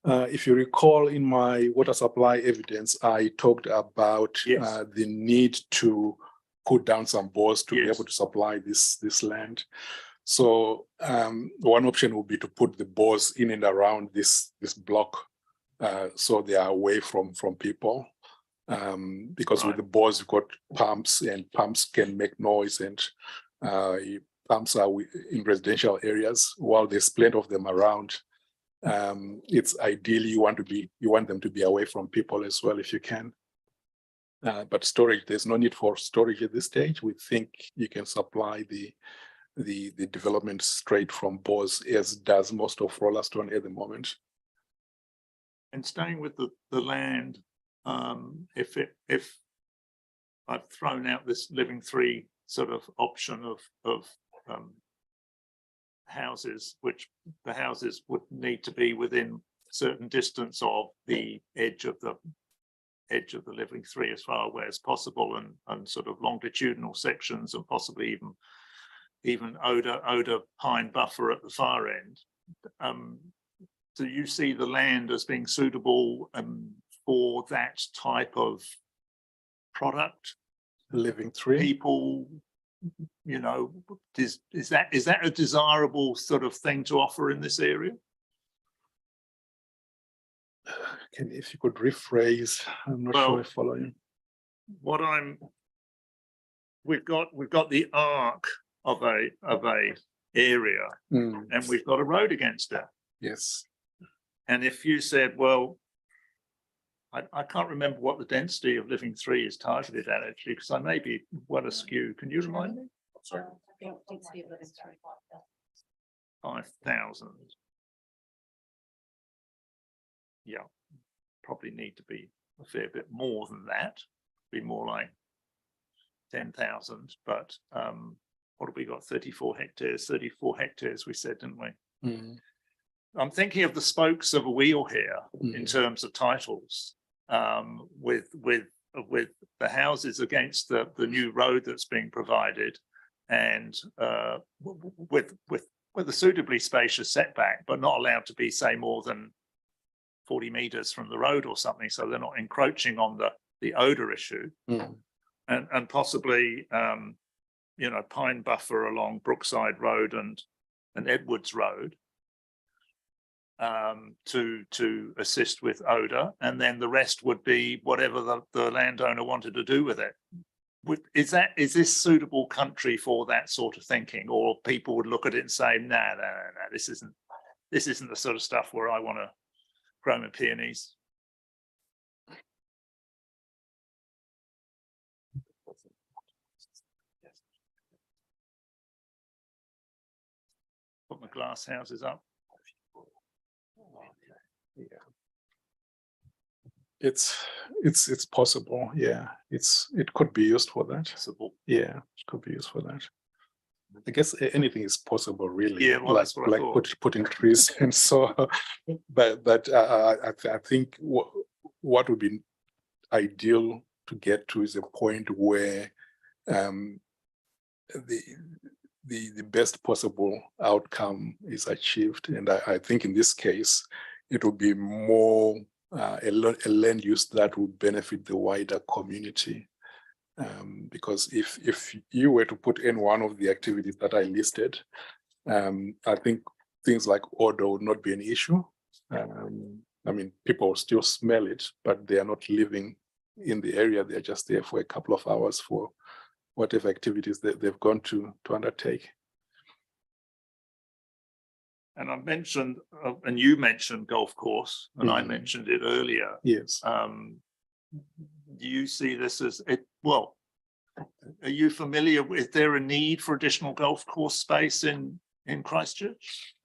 If you recall, in my water supply evidence, I talked about Yes. the need to put down some bores to be Yes. able to supply this land. So one option would be to put the bores in and around this block, so they are away from people. Because with Right. the bores, you've got pumps, and pumps can make noise, and pumps are in residential areas. While there's plenty of them around, it's ideally you want them to be away from people as well if you can. But storage, there's no need for storage at this stage. We think you can supply the development straight from bores, as does most of Rollaston at the moment. And staying with the land, if I've thrown out this living three sort of option of houses, which the houses would need to be within a certain distance of the edge of the living three as far away as possible, and sort of longitudinal sections, and possibly even odor pine buffer at the far end. Do you see the land as being suitable for that type of product? Living three. People, you know, is that a desirable sort of thing to offer in this area? If you could rephrase, I'm not Well, sure I follow you. We've got the arc of a area, and we've got a road against it. Yes. And if you said, well, I can't remember what the density of living three is targeted at, actually, because I may be well askew. Can you remind me? Sorry. 5,000. Yeah, probably need to be a fair bit more than that. Be more like 10,000. But what have we got? 34 hectares. 34 hectares. We said, didn't we? I'm thinking of the spokes of a wheel here in terms of titles, with the houses against the new road that's being provided, and with a suitably spacious setback, but not allowed to be, say, more than 40 meters from the road or something, so they're not encroaching on the odor issue, and possibly you know, pine buffer along Brookside Road and Edwards Road, to assist with odor, and then the rest would be whatever the landowner wanted to do with it. Is this suitable country for that sort of thinking, or people would look at it and say, no, this isn't the sort of stuff where I want to grow my peonies? Put my glass houses up. Yeah. It's possible. Yeah, it could be used for that. Possible. Yeah, it could be used for that. I guess anything is possible, really. Yeah, well, that's what I like thought. putting trees and so. But I think what would be ideal to get to is a point where the best possible outcome is achieved, and I think in this case it would be more a land use that would benefit the wider community. Because if you were to put in one of the activities that I listed, I think things like odor would not be an issue. I mean, people will still smell it, but they are not living in the area. They're just there for a couple of hours for whatever activities they've gone to undertake. And I mentioned, and you mentioned golf course, and I mentioned it earlier. Yes. Do you see this as it? Well, are you familiar with? Is there a need for additional golf course space in Christchurch?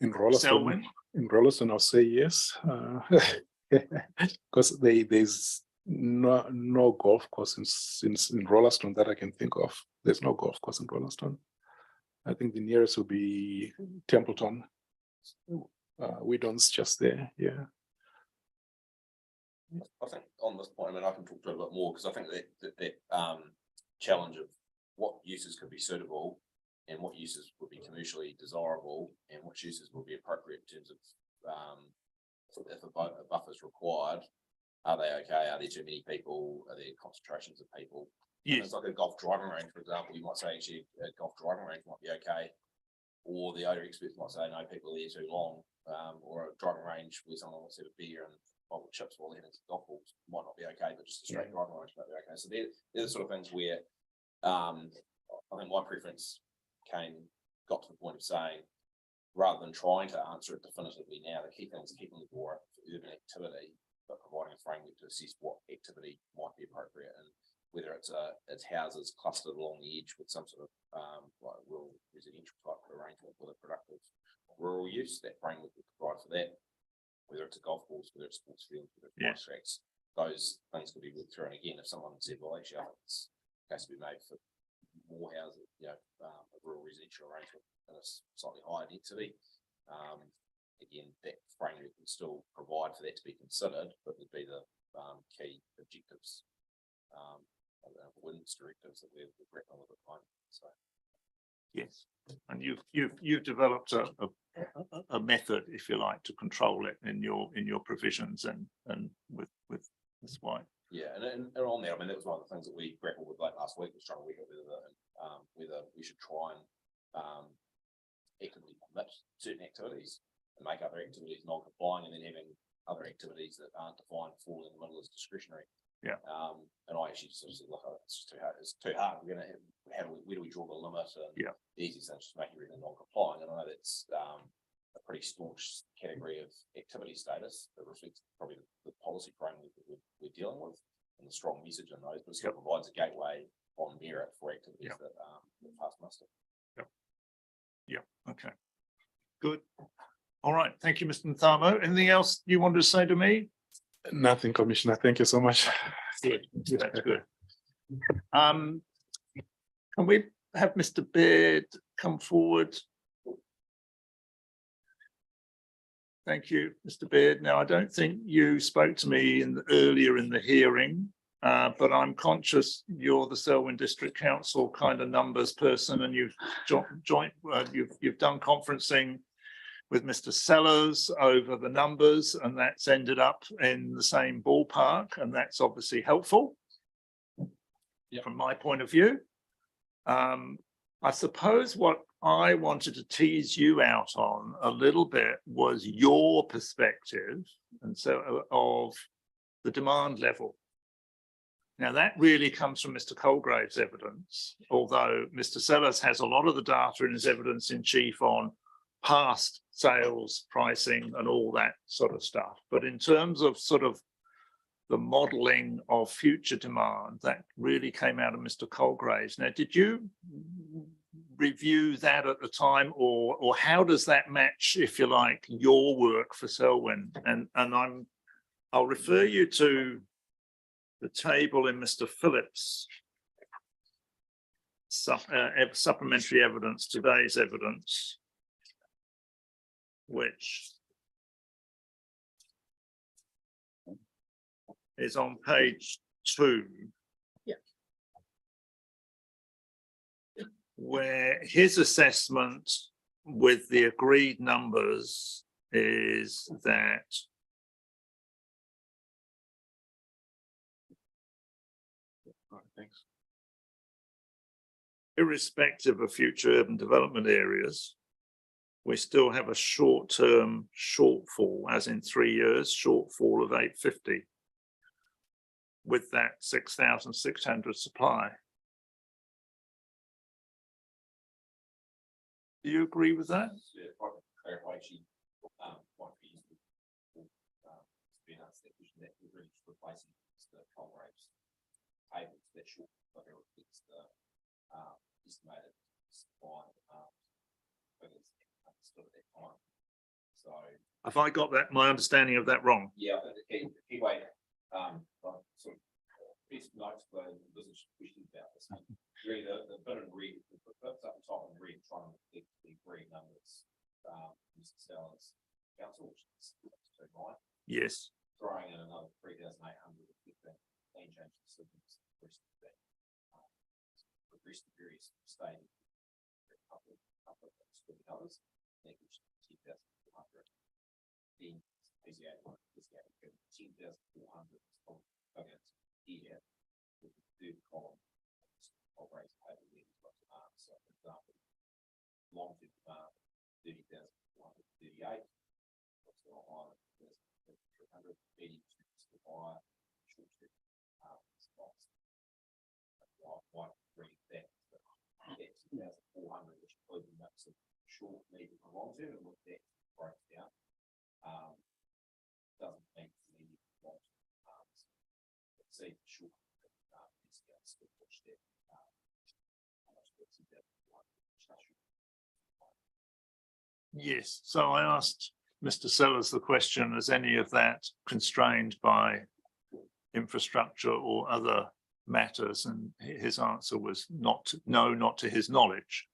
In Rollaston, I'll say yes, because there's No golf course in Rollaston that I can think of. There's no golf course in Rollaston. I think the nearest will be Templeton. Whedon's just there, yeah. I think on this point, I mean, I can talk to it a bit more, because I think that challenge of what uses could be suitable and what uses would be commercially desirable and which uses would be appropriate in terms of if a buffer is required, are they okay? Are there too many people? Are there concentrations of people? Yes. It's like a golf driving range, for example. You might say actually a golf driving range might be okay, or the odor experts might say no, people are there too long, or a driving range where someone wants to have a beer and bottle of chips while they're hitting some golf balls might not be okay, but just a straight driving range might be okay. So they're the sort of things where I think my preference got to the point of saying, rather than trying to answer it definitively now, the key thing is keeping the door open for urban activity, but providing a framework to assess what activity might be appropriate, and whether it's houses clustered along the edge with some sort of like rural residential type of arrangement with a productive rural use. That framework would provide for that. Whether it's a golf course, whether it's sports fields, whether it's bike tracks, those things could be worked through. And again, if someone said, well, actually, I think it's has to be made for more houses, a rural residential arrangement at a slightly higher density. Again, that framework would still provide for that to be considered, but would be the key objectives, wins directives that we're grappling with at the moment. So, yes, and you've developed a method, if you like, to control it in your provisions and with this why. yeah, and on there, I mean, that was one of the things that we grappled with late last week, was trying to work out whether we should try and actively permit certain activities and make other activities non-complying, and then having other activities that aren't defined fall in the middle as discretionary. Yeah. And I actually sort of said, look, it's just too hard. It's too hard. We're gonna have, where do we draw the limit? And Yeah. the easiest thing is just make everything non-complying. And I know that's a pretty staunch category of activity status that reflects probably the policy framework that we're dealing with and the strong message in those, but it still provides a gateway on merit for activities that pass muster. Yeah. Okay. Good. All right. Thank you, Mr. Nthamo. Anything else you wanted to say to me? Nothing, Commissioner. Thank you so much. Good. That's good. Can we have Mr. Beard come forward? Thank you, Mr. Beard. Now, I don't think you spoke to me earlier in the hearing, but I'm conscious you're the Selwyn District Council kind of numbers person, and you've you've done conferencing with Mr. Sellers over the numbers, and that's ended up in the same ballpark, and that's obviously helpful from my point of view. I suppose what I wanted to tease you out on a little bit was your perspective, and so of the demand level. Now, that really comes from Mr. Colgrave's evidence, although Mr. Sellers has a lot of the data in his evidence in chief on past sales, pricing, and all that sort of stuff. But in terms of sort of the modeling of future demand, that really came out of Mr. Colgrave's. Now, did you review that at the time, or how does that match, if you like, your work for Selwyn? And I'll refer you to the table in Mr. Phillips' supplementary evidence, today's evidence, which is on page 2. Yeah. Where his assessment with the agreed numbers is that irrespective of future urban development areas, we still have a short-term shortfall, as in 3 years, shortfall of 850 with that 6,600 supply. Do you agree with that? Yeah, if I can clarify, actually, might be useful to be announced that we're really replacing the Colgrave's tables that should reflects the estimated supply figures understood at that time. So, Have I got that, my understanding of that wrong? yeah, I think the key way, sort of It's not explained, there's a question about this. Really, the bit in red, the bits up top in red, trying to get the green numbers. Mr. Sellers council, which is too high, Yes, throwing in another 3,800 clean change decisions. Progress the various state. Couple of things with the others. I think which 10,400. Then is the 10,400 here. With the third column. Operates table there. So for example, long term demand 30,438. What's the higher? 300 medium term supply. Short term spots. Why read that? That's 2,400, which includes a mix of short, medium, and long term, and with that breaks down. Doesn't mean medium, long term. See the short. Still push that. yes. So I asked Mr. Sellers the question, is any of that constrained by infrastructure or other matters? And his answer was not, no, not to his knowledge.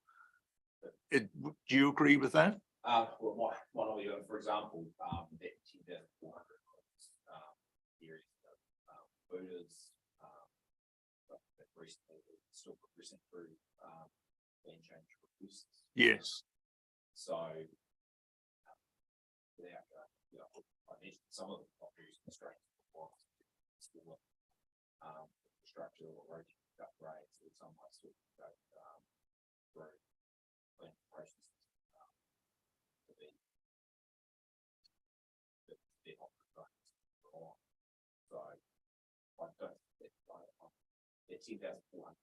Do you agree with that? Well, one of you, for example, that 10,400 areas of Buddha's that recently still progressing through land change requests. Yes, So without I mentioned some of the properties constraints infrastructure or road upgrades or some way still go through plan processes. So I don't think it's 10,400.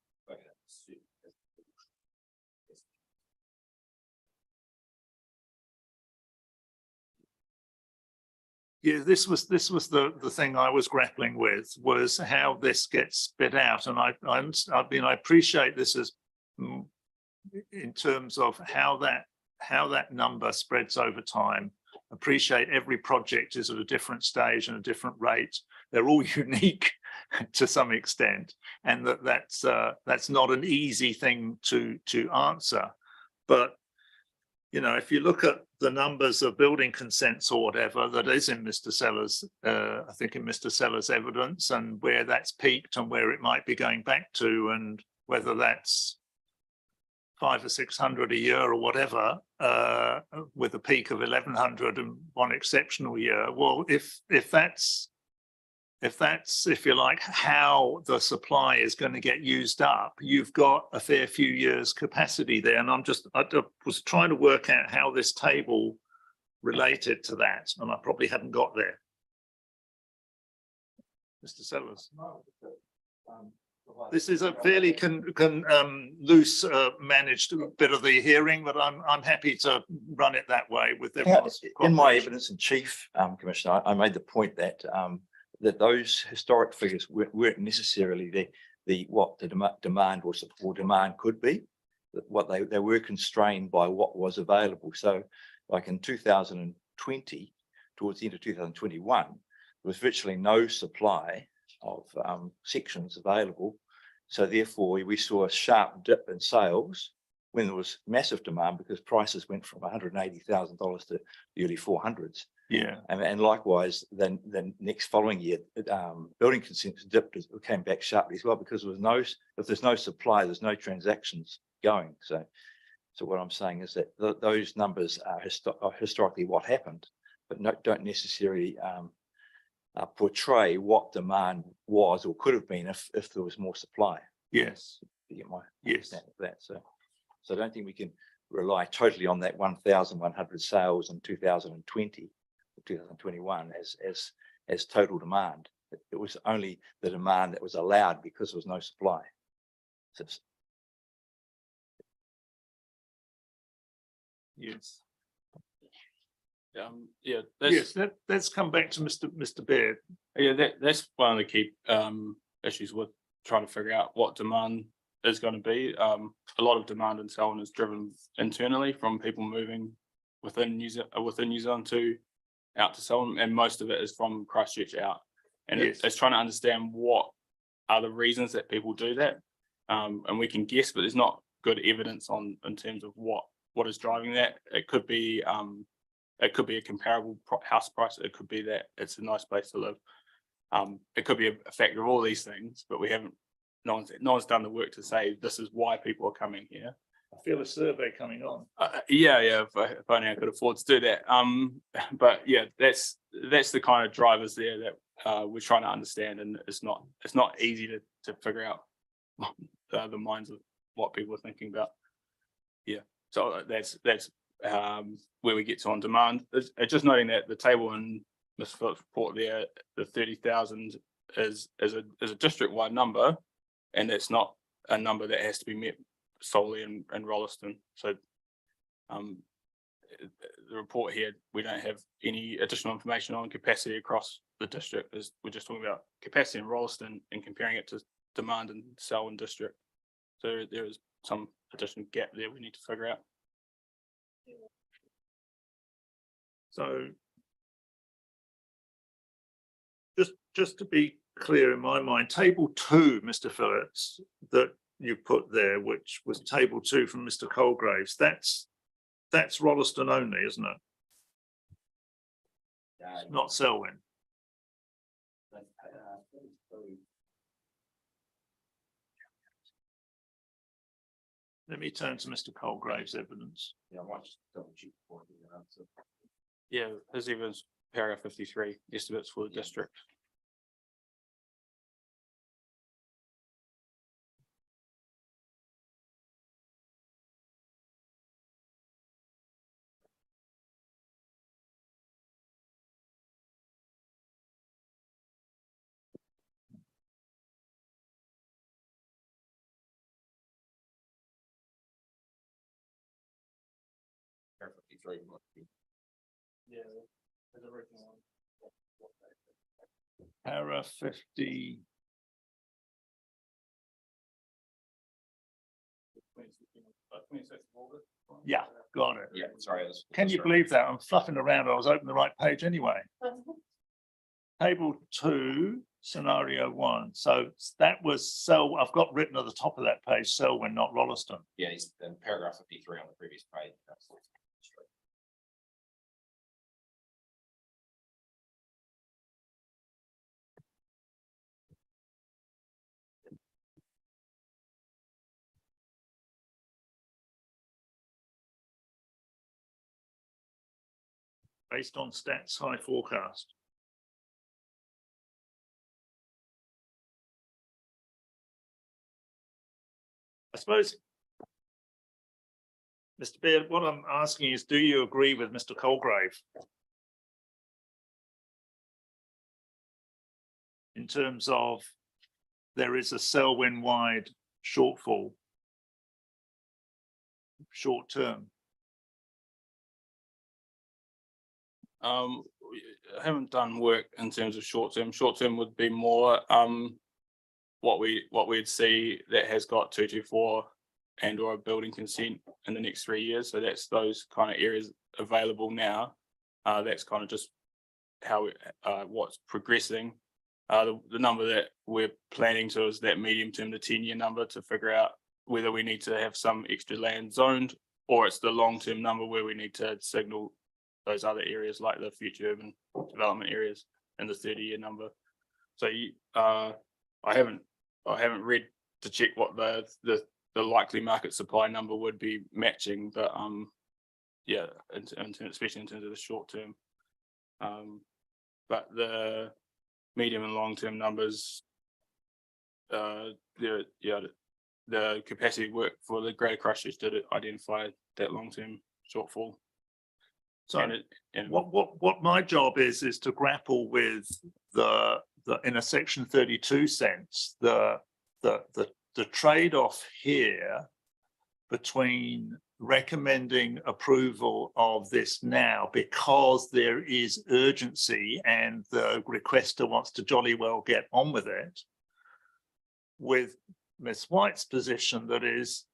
yeah, this was the thing I was grappling with, was how this gets spit out. And I appreciate this as in terms of how that number spreads over time. Appreciate every project is at a different stage and a different rate. They're all unique to some extent, and that's not an easy thing to answer. But you know, if you look at the numbers of building consents or whatever that is in Mr. Sellers, I think in Mr. Sellers' evidence, and where that's peaked and where it might be going back to, and whether that's 500 or 600 a year or whatever, with a peak of 1,100 and one exceptional year. Well, if that's, if you like, how the supply is going to get used up, you've got a fair few years capacity there. And I was trying to work out how this table related to that, and I probably hadn't got there. Mr. Sellers. This is a fairly loose managed bit of the hearing, but I'm happy to run it that way with everyone's In my cooperation. evidence in chief, Commissioner, I made the point that that those historic figures weren't necessarily what the demand or support demand could be. What they were constrained by what was available. So, like in 2020, towards the end of 2021, there was virtually no supply of sections available. So therefore, we saw a sharp dip in sales when there was massive demand, because prices went from $180,000 to the early 400s. Yeah, And likewise, then the next following year, building consents dipped, came back sharply as well, because if there's no supply, there's no transactions going. So what I'm saying is that those numbers are historically what happened, but don't necessarily portray what demand was or could have been if there was more supply. yes, You get my yes. understanding of that. So I don't think we can rely totally on that 1,100 sales in 2020 or 2021 as total demand. It was only the demand that was allowed because there was no supply. So Yes. Yeah, Yes, let's come back to Mr. Baird. that's one of the key issues with trying to figure out what demand is going to be. A lot of demand and so on is driven internally from people moving within New Zealand to out to Selwyn, and most of it is from Christchurch out. And Yes. it's trying to understand what other reasons that people do that. And we can guess, but there's not good evidence in terms of what is driving that. It could be a comparable house price. It could be that it's a nice place to live. It could be a factor of all these things, but no one's done the work to say this is why people are coming here. I feel a survey coming on. Yeah. If only I could afford to do that. But yeah, that's the kind of drivers there that we're trying to understand, and it's not easy to figure out the minds of what people are thinking about. Yeah, so that's where we get to on demand. It's just noting that the table in Ms. Phillips' report there, the 30,000 is a district-wide number, and it's not a number that has to be met solely in Rolleston. So the report here, we don't have any additional information on capacity across the district. We're just talking about capacity in Rolleston and comparing it to demand in Selwyn district. So there is some additional gap there we need to figure out. So just to be clear in my mind, table 2, Mr. Phillips, that you put there, which was table 2 from Mr. Colgraves, that's Rolleston only, isn't it? Not Selwyn. Let me turn to Mr. Colgrave's evidence. Yeah, I might just double check before I give you an answer. Yeah, his evidence, paragraph 53, estimates for the district. Paragraph 53 might be. Yeah, there's a written one. Para 50. Yeah, got it. Yeah, sorry. Can you believe that? I'm fluffing around. I was opening the right page anyway. Table 2, scenario 1. So that was I've got written at the top of that page, Selwyn, not Rolleston. Yeah, he's in paragraph 53 on the previous page. That's straight. Based on stats high forecast. I suppose, Mr. Beard, what I'm asking is, do you agree with Mr. Colgrave? In terms of there is a Selwyn-wide shortfall, short term. I haven't done work in terms of short term. Short term would be more what we'd see that has got 224 and or a building consent in the next 3 years. So that's those kind of areas available now. That's kind of just how what's progressing. The number that we're planning to is that medium term, the 10-year number, to figure out whether we need to have some extra land zoned, or it's the long-term number where we need to signal those other areas like the future urban development areas and the 30-year number. So I haven't read to check what the likely market supply number would be matching, but yeah, especially in terms of the short term. But the medium and long term numbers, the capacity work for the Greater Christchurch did identify that long term shortfall. So what my job is to grapple with the in a section 32 sense, the trade-off here between recommending approval of this now because there is urgency and the requester wants to jolly well get on with it, with Ms. White's position that is,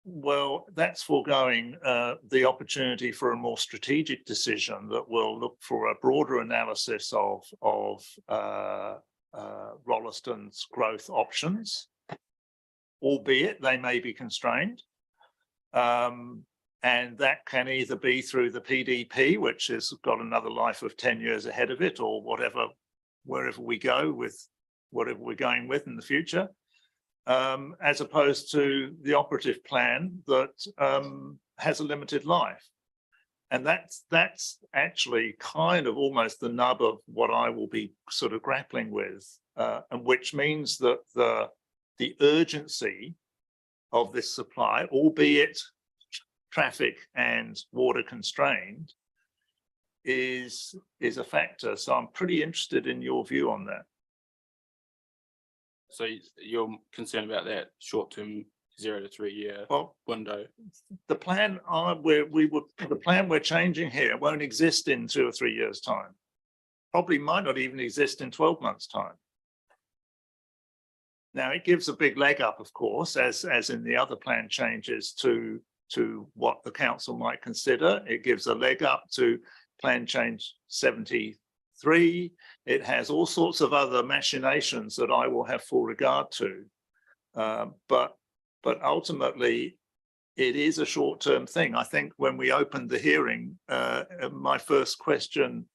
well, that's foregoing the opportunity for a more strategic decision that will look for a broader analysis of Rolleston's growth options, albeit they may be constrained. And that can either be through the PDP, which has got another life of 10 years ahead of it, or whatever, wherever we go with whatever we're going with in the future, as opposed to the operative plan that has a limited life. And that's actually kind of almost the nub of what I will be sort of grappling with, and which means that the urgency of this supply, albeit traffic and water constrained, is a factor. So I'm pretty interested in your view on that. So you're concerned about that short-term 0 to 3 year Well, window? the plan the plan we're changing here won't exist in 2 or 3 years' time. Probably might not even exist in 12 months' time. Now, it gives a big leg up, of course, as in the other plan changes to what the council might consider. It gives a leg up to plan change 73. It has all sorts of other machinations that I will have full regard to. But ultimately, it is a short-term thing. I think when we opened the hearing, my first question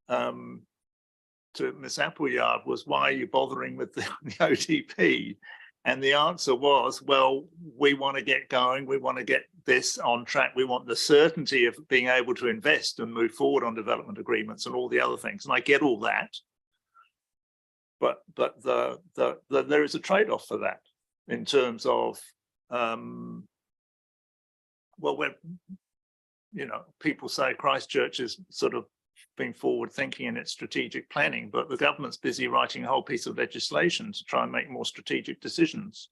to Ms. Appleyard was, why are you bothering with the ODP? And the answer was, well, we want to get going. We want to get this on track. We want the certainty of being able to invest and move forward on development agreements and all the other things. And I get all that. But there is a trade-off for that in terms of, well, when, you know, people say Christchurch is sort of being forward thinking in its strategic planning, but the government's busy writing a whole piece of legislation to try and make more strategic decisions.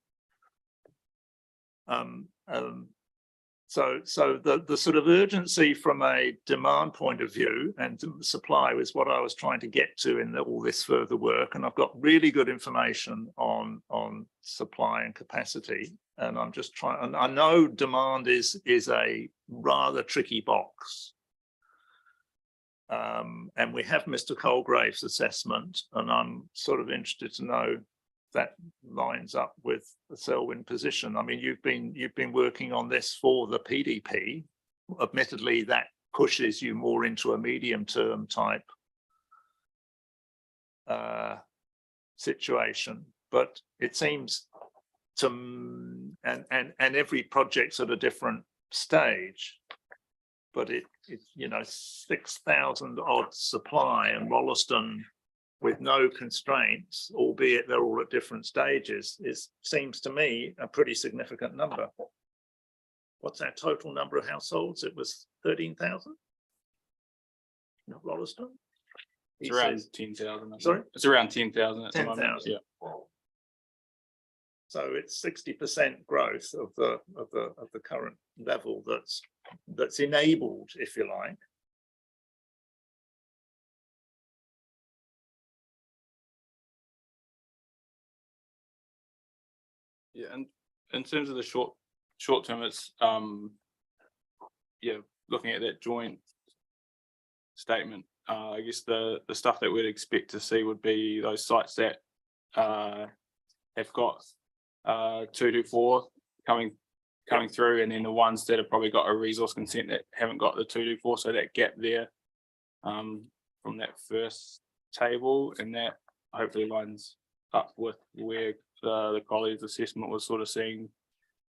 So the sort of urgency from a demand point of view and supply was what I was trying to get to in all this further work. And I've got really good information on supply and capacity. And I'm just trying, and I know demand is a rather tricky box. And we have Mr. Colgrave's assessment, and I'm sort of interested to know if that lines up with the Selwyn position. I mean, you've been working on this for the PDP. Admittedly, that pushes you more into a medium-term type situation, but it seems to, and every project's at a different stage. But it you know, 6,000 odd supply and Rolleston with no constraints, albeit they're all at different stages, seems to me a pretty significant number. What's our total number of households? It was 13,000. Not Rolleston. It's around 10,000. Sorry? It's around 10,000 at the moment. 10,000. Yeah. So it's 60% growth of the current level that's enabled, if you like. Yeah, and in terms of the short term, it's yeah, looking at that joint statement, I guess the stuff that we'd expect to see would be those sites that have got 224 coming through, and then the ones that have probably got a resource consent that haven't got the 224, so that gap there from that first table, and that hopefully lines up with where the college's assessment was sort of seeing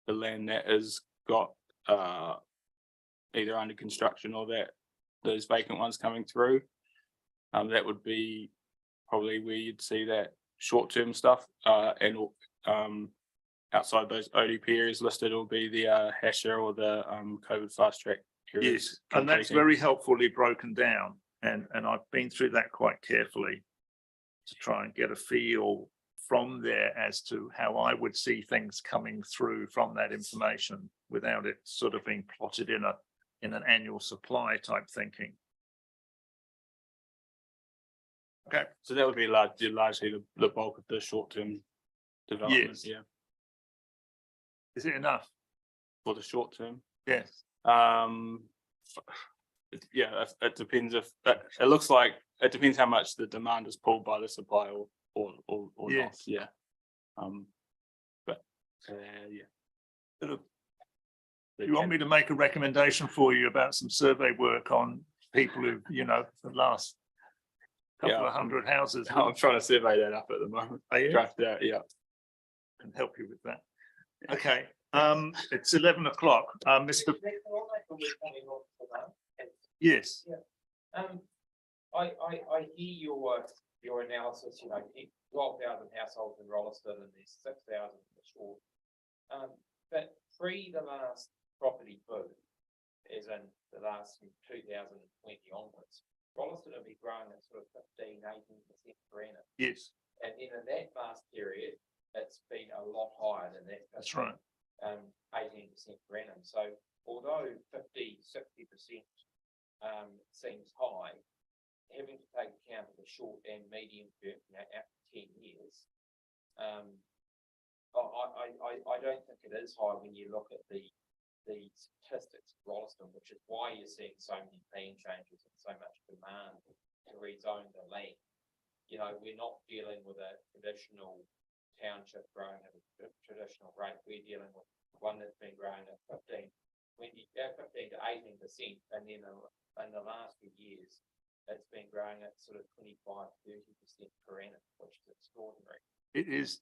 the land that has got either under construction or that those vacant ones coming through. That would be probably where you'd see that short-term stuff, and outside those ODP areas listed will be the HASHA or the COVID fast track areas. Yes, and that's very helpfully broken down, and I've been through that quite carefully to try and get a feel from there as to how I would see things coming through from that information without it sort of being plotted in an annual supply type thinking. Okay, So that would be largely the bulk of the short-term development. Yes. Yeah, is it enough? for the short term. Yes. Yeah, it depends if it looks like it depends how much the demand is pulled by the supply, or or not, Yes. yeah. But, yeah. Sort of, you want me to make a recommendation for you about some survey work on people who, you know, the last couple Yeah. of hundred houses? I'm trying to survey that up at the moment. Are you? Draft that, yeah. Can help you with that. Okay, it's 11 o'clock. Mr. Yes, I hear your analysis, you know, 12,000 households in Rolliston and there's 6,000 short. But pre the last property boom, as in the last 2020 onwards, Rolliston will be growing at sort of 15–18% per annum. yes, And then in that last period, it's been a lot higher than that. that's right. 18% per annum. So although 50–60% seems high, having to take account of the short and medium term, you know, out to 10 years, I don't think it is high when you look at the statistics of Rolliston, which is why you're seeing so many plan changes and so much demand to rezone the land. You know, we're not dealing with a traditional township growing at a traditional rate. We're dealing with one that's been growing at 15 to 18%, and then in the last few years, it's been growing at sort of 25–30% per annum, which is extraordinary. It is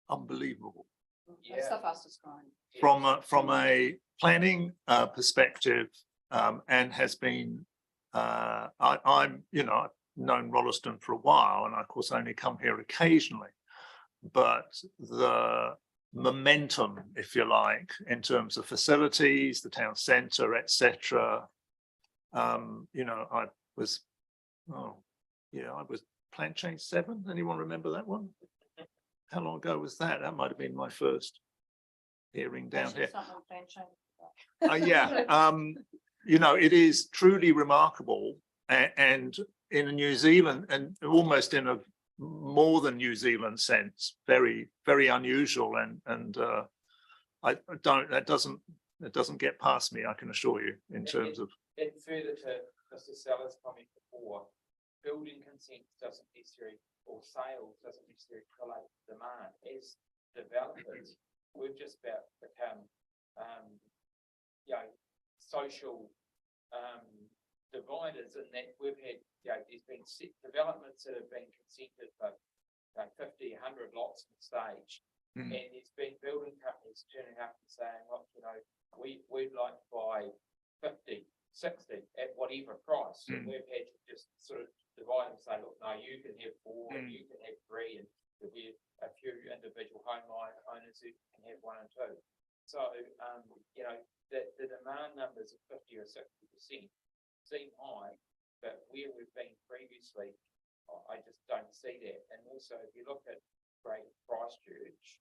unbelievable. It's the fastest growing. From a planning perspective, and has been, I'm, you know, I've known Rolliston for a while, and I, of course, only come here occasionally. But the momentum, if you like, in terms of facilities, the town centre, etc. You know, I was Plan Change 7. Anyone remember that one? How long ago was that? That might have been my first hearing down here. Yeah, you know, it is truly remarkable, and in New Zealand, and almost in a more than New Zealand sense, very, very unusual, and that doesn't get past me, I can assure you, in terms of. And further to Mr. Sellers' comment before, building consent doesn't necessarily, or sales doesn't necessarily correlate to demand. As developers, we've just about become, you know, social dividers, in that we've had, you know, there's been developments that have been consented for 50, 100 lots on stage. And there's been building companies turning up and saying, look, you know, we'd like to buy 50, 60 at whatever price. And we've had to just sort of divide and say, look, no, you can have 4 and you can have 3, and there'll be a few individual home owners who can have 1 and 2. So, you know, the demand numbers of 50 or 60% seem high, but where we've been previously, I just don't see that. And also, if you look at Greater Christchurch,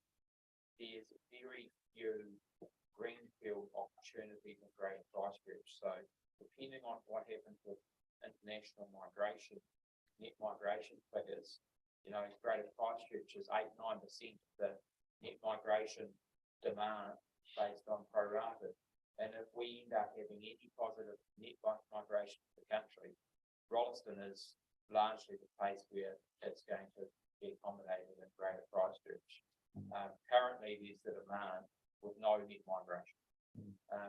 there's very few greenfield opportunities in Greater Christchurch. So depending on what happens with international migration, net migration figures, you know, Greater Christchurch is 8–9% of the net migration demand based on pro rata. And if we end up having any positive net migration to the country, Rolliston is largely the place where it's going to be accommodated in Greater Christchurch. Currently, there's the demand with no net migration.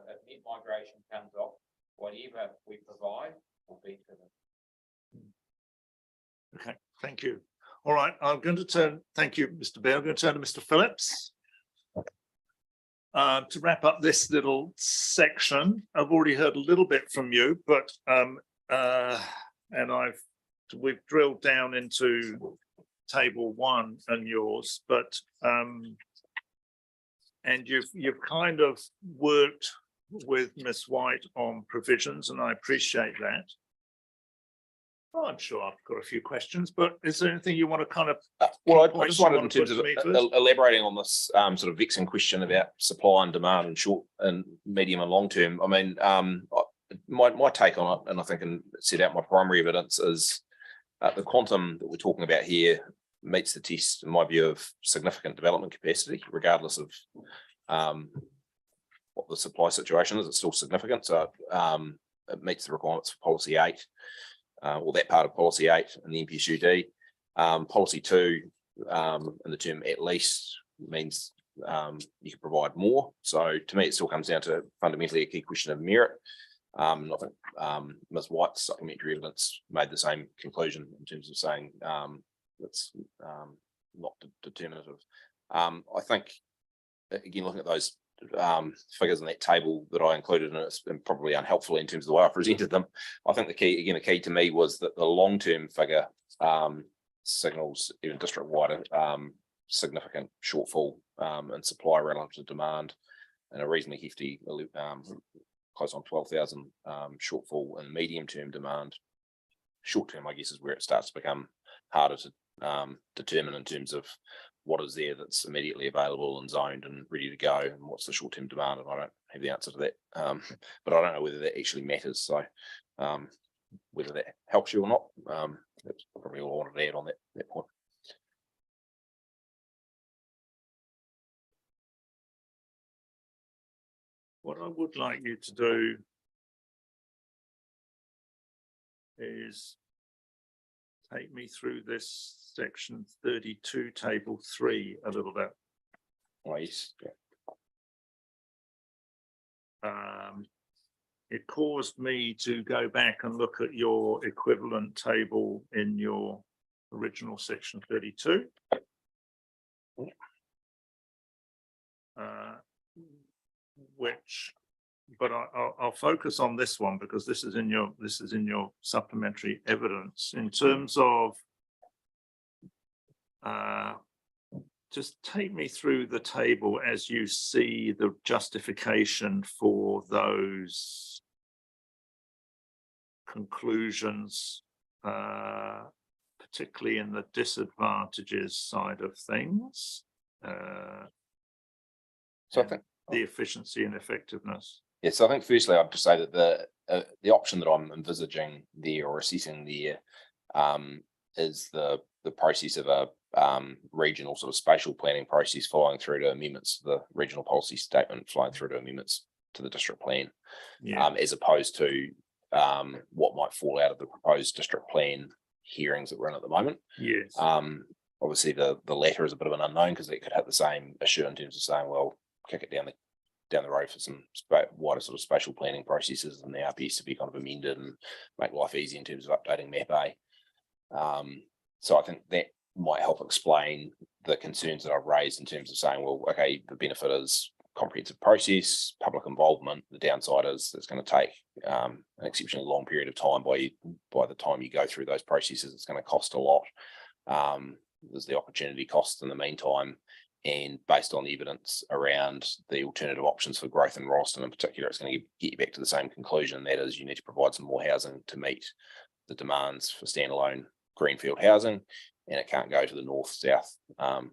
If net migration comes off, whatever we provide will be to them. Okay, thank you. All right, I'm going to turn, thank you, Mr. Bear. I'm going to turn to Mr. Phillips. To wrap up this little section, I've already heard a little bit from you, but and we've drilled down into table 1 and yours, but and you've kind of worked with Ms. White on provisions, and I appreciate that. Well, I'm sure I've got a few questions, but is there anything you want to kind of? Well, I points just you wondered wanna in terms put of to me first? elaborating on this sort of vexing question about supply and demand and short and medium and long term. I mean, my take on it, and I think and set out my primary evidence, is the quantum that we're talking about here meets the test, in my view, of significant development capacity, regardless of what the supply situation is. It's still significant, so it meets the requirements for Policy 8. Or that part of Policy 8 and the NPSUD. Policy 2, and the term at least means you can provide more. So to me, it still comes down to fundamentally a key question of merit. I think Ms. White's supplementary evidence made the same conclusion in terms of saying it's not determinative. I think, again, looking at those figures in that table that I included, and it's been probably unhelpful in terms of the way I presented them. I think the key to me was that the long-term figure signals even district-wide significant shortfall in supply relative to demand, and a reasonably hefty close on 12,000 shortfall in medium-term demand. Short-term, I guess, is where it starts to become harder to determine in terms of what is there that's immediately available and zoned and ready to go, and what's the short-term demand. And I don't have the answer to that, but I don't know whether that actually matters. So whether that helps you or not, that's probably all I wanted to add on that point. What I would like you to do is take me through this section 32, table 3 a little bit. Oh, yes. It caused me to go back and look at your equivalent table in your original section 32. But I'll focus on this one because this is in your supplementary evidence in terms of just take me through the table as you see the justification for those conclusions, particularly in the disadvantages side of things. So I think the efficiency and effectiveness. Yes, I think firstly I'd just say that the option that I'm envisaging there or assessing there is the process of a regional sort of spatial planning process flowing through to amendments to the regional policy statement, flowing through to amendments to the district plan, as opposed to what might fall out of the proposed district plan hearings that we're in at the moment. Yes. Obviously the latter is a bit of an unknown because it could have the same issue in terms of saying, well, kick it down the road for some wider sort of spatial planning processes and the RPS to be kind of amended and make life easy in terms of updating map A. So I think that might help explain the concerns that I've raised in terms of saying, well, okay, the benefit is comprehensive process, public involvement. The downside is it's going to take an exceptionally long period of time. By the time you go through those processes, it's going to cost a lot. There's the opportunity costs in the meantime. And based on the evidence around the alternative options for growth in Rolleston in particular, it's going to get you back to the same conclusion. That is, you need to provide some more housing to meet the demands for standalone greenfield housing, and it can't go to the north, south,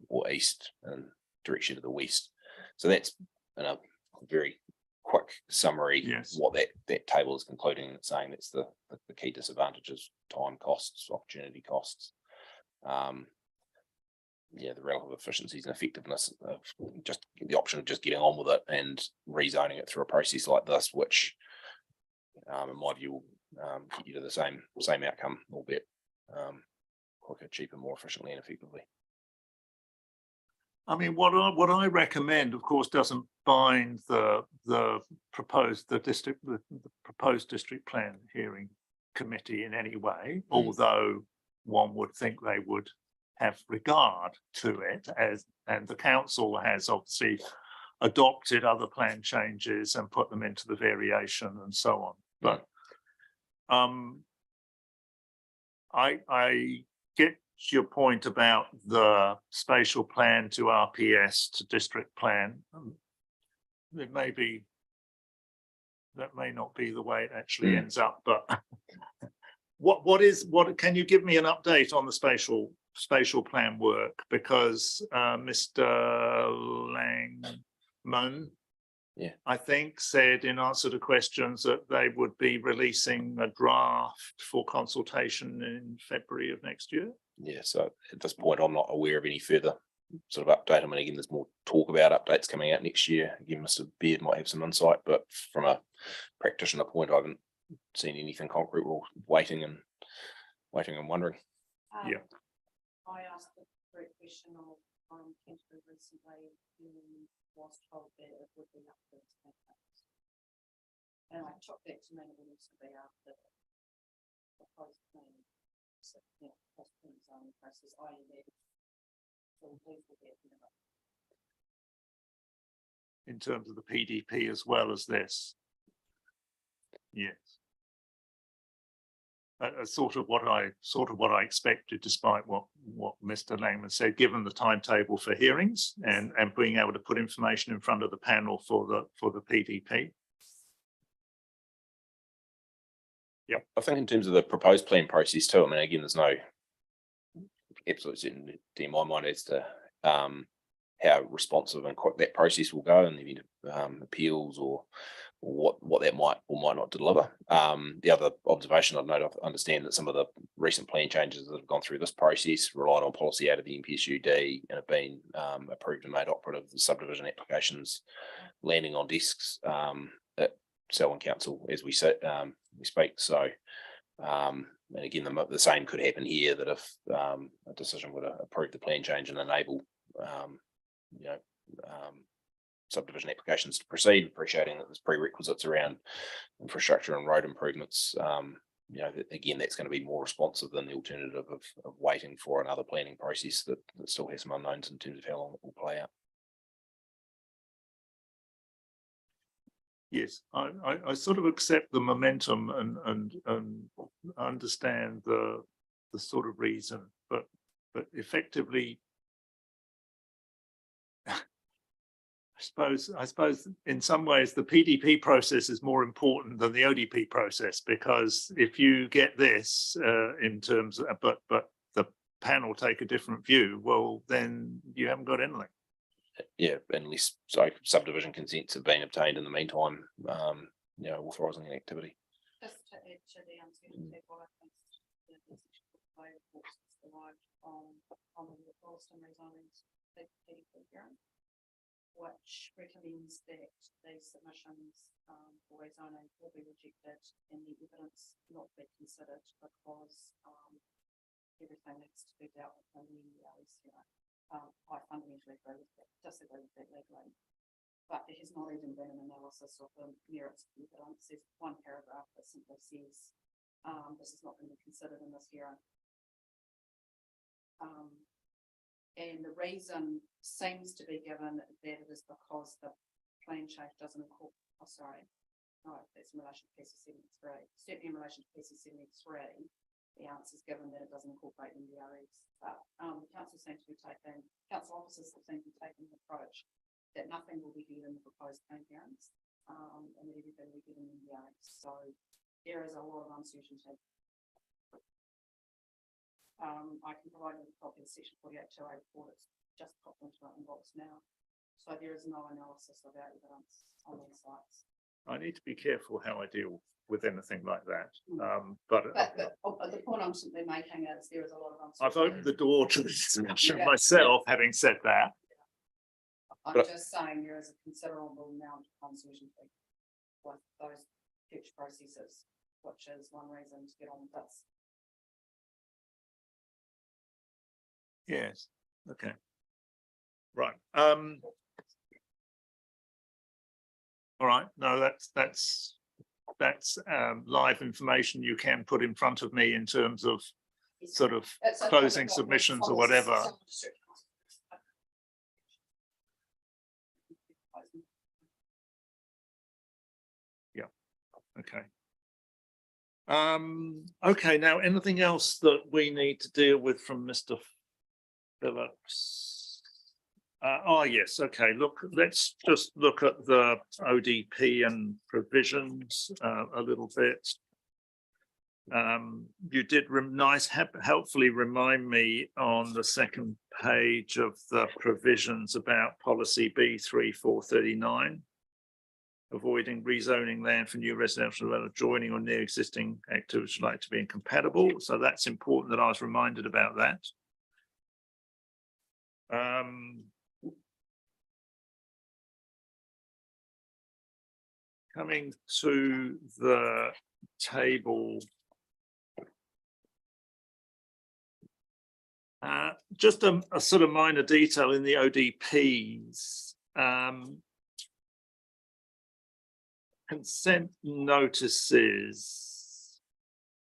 or east and direction to the west. So that's in a very quick summary. Yes. What that table is concluding, and it's saying that's the key disadvantages: time costs, opportunity costs. The relative efficiencies and effectiveness of just the option of just getting on with it and rezoning it through a process like this, which in my view will get you to the same outcome, albeit quicker, cheaper, more efficiently and effectively. I mean, what I recommend, of course, doesn't bind the proposed district plan hearing committee in any way, although one would think they would have regard to it, and the council has obviously adopted other plan changes and put them into the variation and so on. But I get your point about the spatial plan to RPS to district plan. It may be, that may not be the way it actually ends up, but what can you give me an update on the spatial plan work? Because Mr. Langman, I think, said in answer to questions that they would be releasing a draft for consultation in February of next year. Yeah, so at this point, I'm not aware of any further sort of update. I mean, again, there's more talk about updates coming out next year. Again, Mr. Beard might have some insight, but from a practitioner point, I haven't seen anything concrete. We're waiting and wondering. Yeah. I asked the correct question of, Canterbury recently, and was told that it would be up to the state house. And I took that to mean it would also be after the proposed plan. So, yeah, post plan zoning process, I.e. that. So we will get, In terms of the PDP as well as this. Yes. Sort of what I expected, despite what Mr. Langman said, given the timetable for hearings and being able to put information in front of the panel for the PDP. I think in terms of the proposed plan process too, I mean, again, there's no absolute certainty in my mind as to how responsive and quick that process will go in the event of appeals or what that might or might not deliver. The other observation I'd note, I understand that some of the recent plan changes that have gone through this process relied on policy out of the NPSUD and have been approved and made operative. The subdivision applications landing on desks at Selwyn Council as we speak. So, and again, the same could happen here, that if a decision would approve the plan change and enable subdivision applications to proceed, appreciating that there's prerequisites around infrastructure and road improvements. Again, that's going to be more responsive than the alternative of waiting for another planning process that still has some unknowns in terms of how long it will play out. Yes, I sort of accept the momentum and understand the sort of reason, but effectively, I suppose in some ways the PDP process is more important than the ODP process, because if you get this in terms of, but the panel take a different view, well, then you haven't got anything. Yeah, unless subdivision consents have been obtained in the meantime, authorising the activity. just to add to the uncertainty, what I think on the Wilson rezoning, which recommends that these submissions for rezoning will be rejected and the evidence not be considered, because everything needs to be dealt with in the I fundamentally disagree with that legally. But there has not even been an analysis of the merits of the evidence. There's one paragraph that simply says this is not going to be considered in this hearing. And the reason seems to be given that it is because the plan change doesn't incorporate, that's in relation to PC 73. Certainly in relation to PC 73, the answer is given that it doesn't incorporate NDREs. But council officers seem to be taking the approach that nothing will be given in the proposed plan hearings, and that everything will be given in NDREs. So there is a lot of uncertainty. I can provide you with a copy of section 48.2A report. It's just popped into our inbox now. So there is no analysis of our evidence on these sites. I need to be careful how I deal with anything like that. But the point I'm simply making is there is a lot of uncertainty. I've opened the door to the discussion myself, having said that. I'm just saying there is a considerable amount of uncertainty with those future processes, which is one reason to get on with this. Yes, okay. Right. All right, no, that's live information you can put in front of me in terms of sort of closing submissions or whatever. Yeah, okay. Okay, now anything else that we need to deal with from Mr. Phillips? Yes, okay, look, let's just look at the ODP and provisions a little bit. You did helpfully remind me on the second page of the provisions about policy B3439, avoiding rezoning land for new residential development, joining or near existing activities like to be incompatible. So that's important that I was reminded about that. Coming to the table Just a sort of minor detail in the ODPs. Consent notices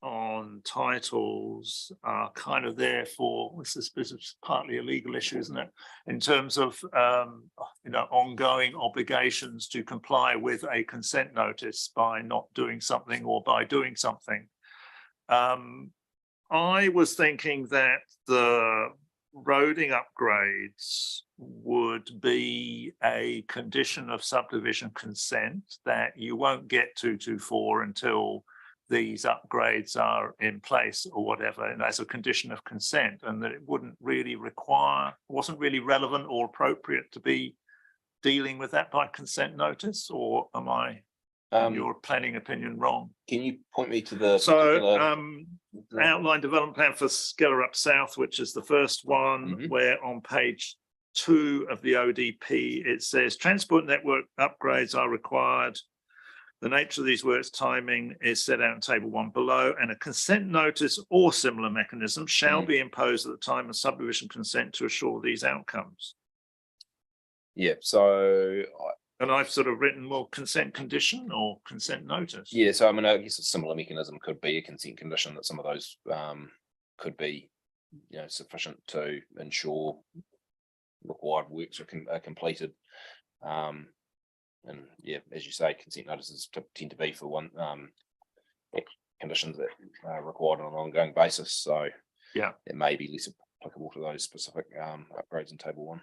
on titles are kind of there for, this is partly a legal issue, isn't it? In terms of, ongoing obligations to comply with a consent notice by not doing something or by doing something. I was thinking that the roading upgrades would be a condition of subdivision consent, that you won't get 224 until these upgrades are in place or whatever, and as a condition of consent, and that it wasn't really relevant or appropriate to be dealing with that by consent notice, or am I, in your planning opinion, wrong? Can you point me to the? So, particular- outline development plan for Skellerup South, which is the first one, where on page 2 of the ODP, it says transport network upgrades are required. The nature of these works timing is set out in table 1 below, and a consent notice or similar mechanism shall be imposed at the time of subdivision consent to assure these outcomes. Yeah, so And I've sort of written, well, consent condition or consent notice. yeah, so I mean, I guess a similar mechanism could be a consent condition, that some of those could be, sufficient to ensure required works are completed. And yeah, as you say, consent notices tend to be for one conditions that are required on an ongoing basis. So yeah, it may be less applicable to those specific upgrades in table 1.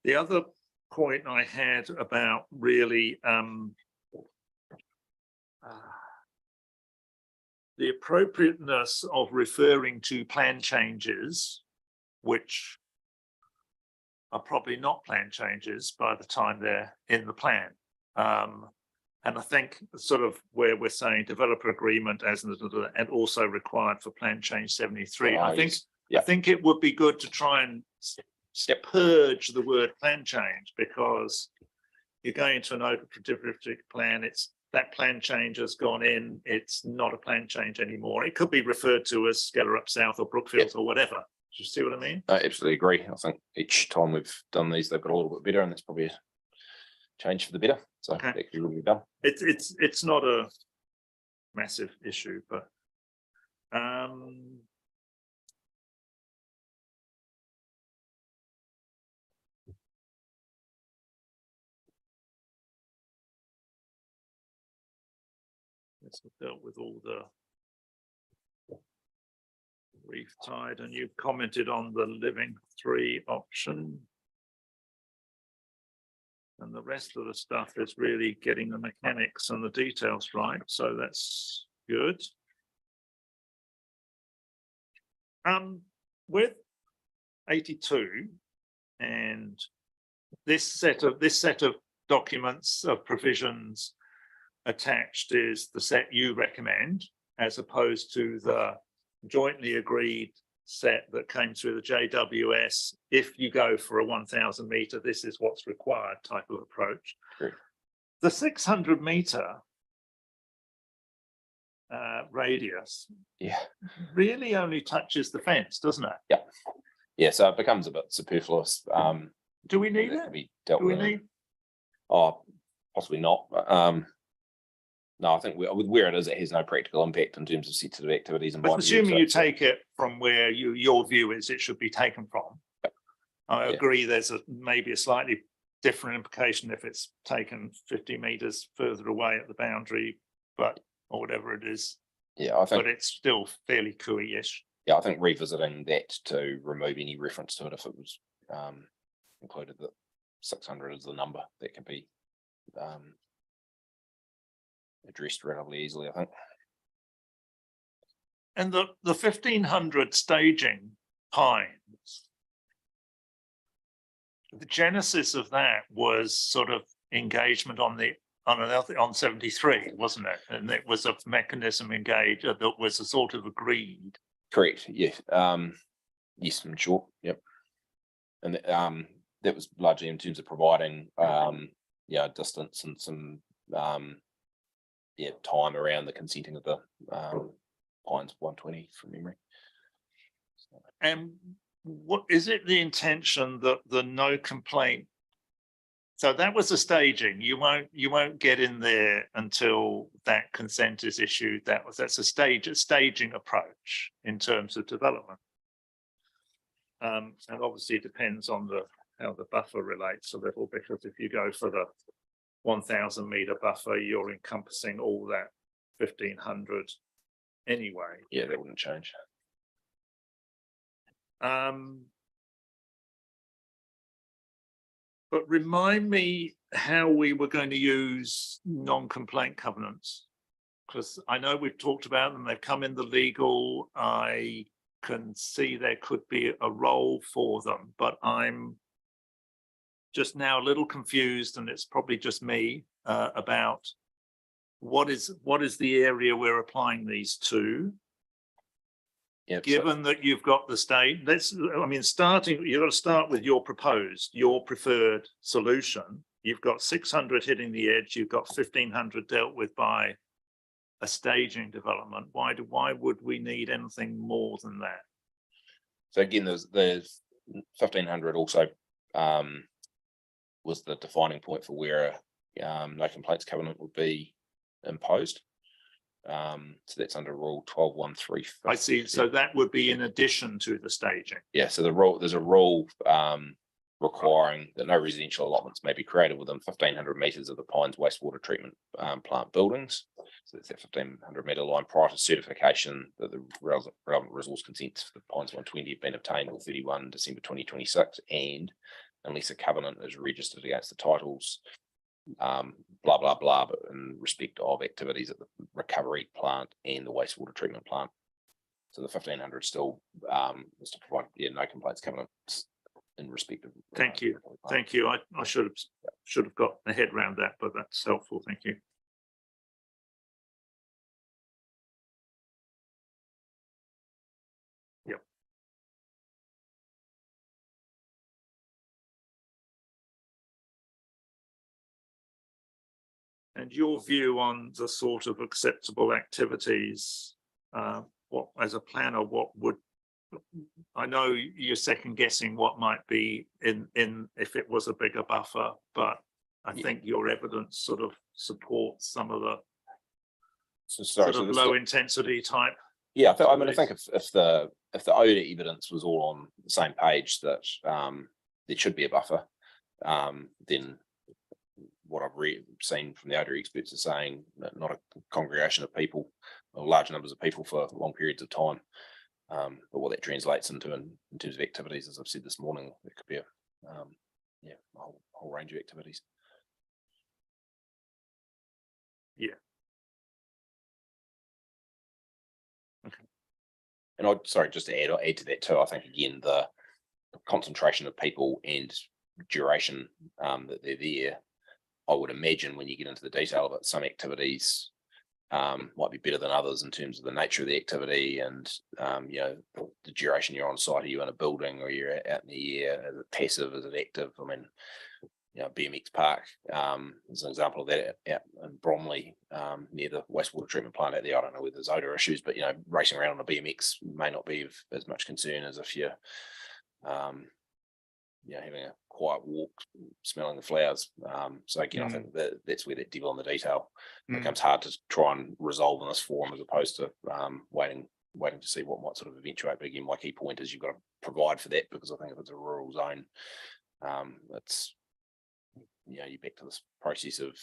The other point I had about really the appropriateness of referring to plan changes, which are probably not plan changes by the time they're in the plan. And I think sort of where we're saying developer agreement as and also required for plan change 73. I think it would be good to try and purge the word plan change, because you're going into an open district plan. It's that plan change has gone in. It's not a plan change anymore. It could be referred to as Skellerup South or Brookfield or whatever. Do you see what I mean? I absolutely agree. I think each time we've done these, they've got a little bit better, and that's probably a change for the better. So Okay. that could really be done. It's not a massive issue, but let's have dealt with all the reef tide, and you've commented on the living 3 option. And the rest of the stuff is really getting the mechanics and the details right. So that's good. With 82 and this set of documents of provisions attached is the set you recommend, as opposed to the jointly agreed set that came through the JWS. If you go for a 1,000 meter, this is what's required type of approach. Sure. The 600 meter radius really only touches the fence, doesn't it? Yeah, so it becomes a bit superfluous. Do we need that it? can be dealt Do we with. need? Oh, possibly not. No, I think with where it is, it has no practical impact in terms of sensitive activities. And But assuming you take it from where your view is it should be taken from. I agree there's maybe a slightly different implication if it's taken 50 meters further away at the boundary, but or whatever it is. Yeah, I think. But it's still fairly cooey-ish. Yeah, I think revisiting that to remove any reference to it, if it was included, that 600 is the number that can be addressed relatively easily, I think. And the 1,500 staging pines, the genesis of that was sort of engagement on 73, wasn't it? And it was a mechanism engaged that was a sort of agreed. Correct. Yeah. Yes, in short. Yep. And that was largely in terms of providing distance and some time around the consenting of the pines 120 from memory. And what is it the intention that the no complaint? So that was the staging. You won't get in there until that consent is issued. That's a staging approach in terms of development. And obviously it depends on how the buffer relates a little, because if you go for the 1,000 meter buffer, you're encompassing all that 1,500 anyway. Yeah, that wouldn't change. But remind me how we were going to use non-complaint covenants. Because I know we've talked about them, they've come in the legal, I can see there could be a role for them, but I'm just now a little confused, and it's probably just me, about what is the area we're applying these to? Yeah. Given that you've got the state, you've got to start with your preferred solution. You've got 600 hitting the edge, you've got 1,500 dealt with by a staging development. Why would we need anything more than that? So again, there's 1,500 also was the defining point for where no complaints covenant would be imposed. So that's under rule 12.1.3. I see. So that would be in addition to the staging. Yeah, so there's a rule requiring that no residential allotments may be created within 1,500 meters of the Pines wastewater treatment plant buildings. So that's that 1,500 meter line prior to certification that the relevant resource consents for the Pines 120 have been obtained on 31 December 2026, and unless a covenant is registered against the titles, blah, blah, blah, but in respect of activities at the recovery plant and the wastewater treatment plant. So the 1,500 still is to provide no complaints covenants in respect of. Thank you. Thank you. I should have got my head around that, but that's helpful. Thank you. Yep. And your view on the sort of acceptable activities, what as a planner, what would, I know you're second guessing what might be in if it was a bigger buffer, but I think your evidence sort of supports some of the sort of low intensity type. Yeah, I think if the ODA evidence was all on the same page that there should be a buffer, then what I've seen from the ODA experts are saying that not a congregation of people or large numbers of people for long periods of time. But what that translates into in terms of activities, as I've said this morning, it could be a whole range of activities. Yeah. Okay. And just to add to that too, I think again the concentration of people and duration that they're there, I would imagine when you get into the detail of it, some activities might be better than others in terms of the nature of the activity and the duration you're on site. Are you in a building or you're out in the air? Is it passive? Is it active? I mean, BMX Park is an example of that out in Bromley near the wastewater treatment plant out there. I don't know whether there's odor issues, but racing around on a BMX may not be of as much concern as if you're having a quiet walk, smelling the flowers. So again, I think that's where that devil in the detail becomes hard to try and resolve in this forum, as opposed to waiting to see what might sort of eventuate. But again, my key point is you've got to provide for that, because I think if it's a rural zone, it's you're back to this process of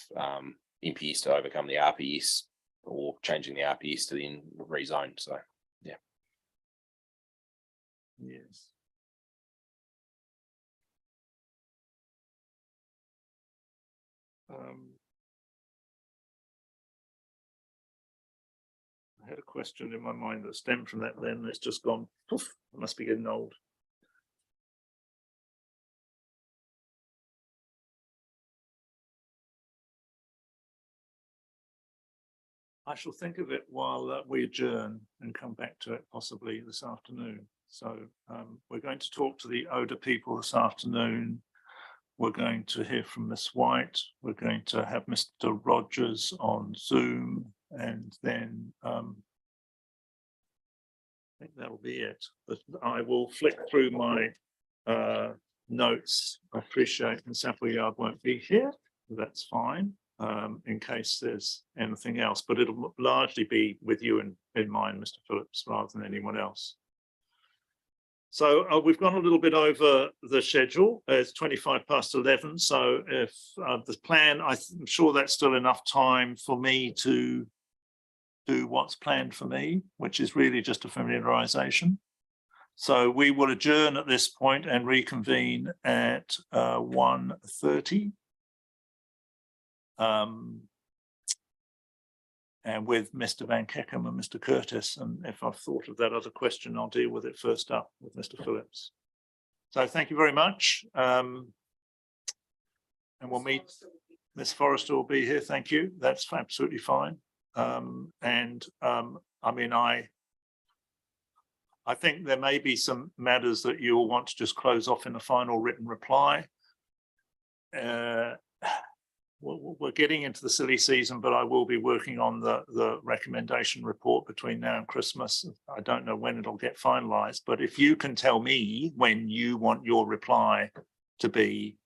MPS to overcome the RPS or changing the RPS to then rezone. So yeah. Yes. I had a question in my mind that stemmed from that, then it's just gone poof. I must be getting old. I shall think of it while we adjourn and come back to it possibly this afternoon. So we're going to talk to the ODA people this afternoon. We're going to hear from Miss White. We're going to have Mr. Rogers on Zoom, and then I think that'll be it. But I will flick through my notes. I appreciate Ms Appleyard won't be here. That's fine, in case there's anything else, but it'll largely be with you in mind, Mr Phillips, rather than anyone else. So we've gone a little bit over the schedule. It's 11:25. So if the plan, I'm sure that's still enough time for me to do what's planned for me, which is really just a familiarization. So we will adjourn at this point and reconvene at 1:30. And with Mr Van Keckham and Mr Curtis, and if I've thought of that other question, I'll deal with it first up with Mr Phillips. So thank you very much. And we'll meet, Ms Forrester will be here, thank you, that's absolutely fine. I mean, I think there may be some matters that you'll want to just close off in a final written reply. We're getting into the silly season, but I will be working on the recommendation report between now and Christmas. I don't know when it'll get finalized, but if you can tell me when you want your reply to be,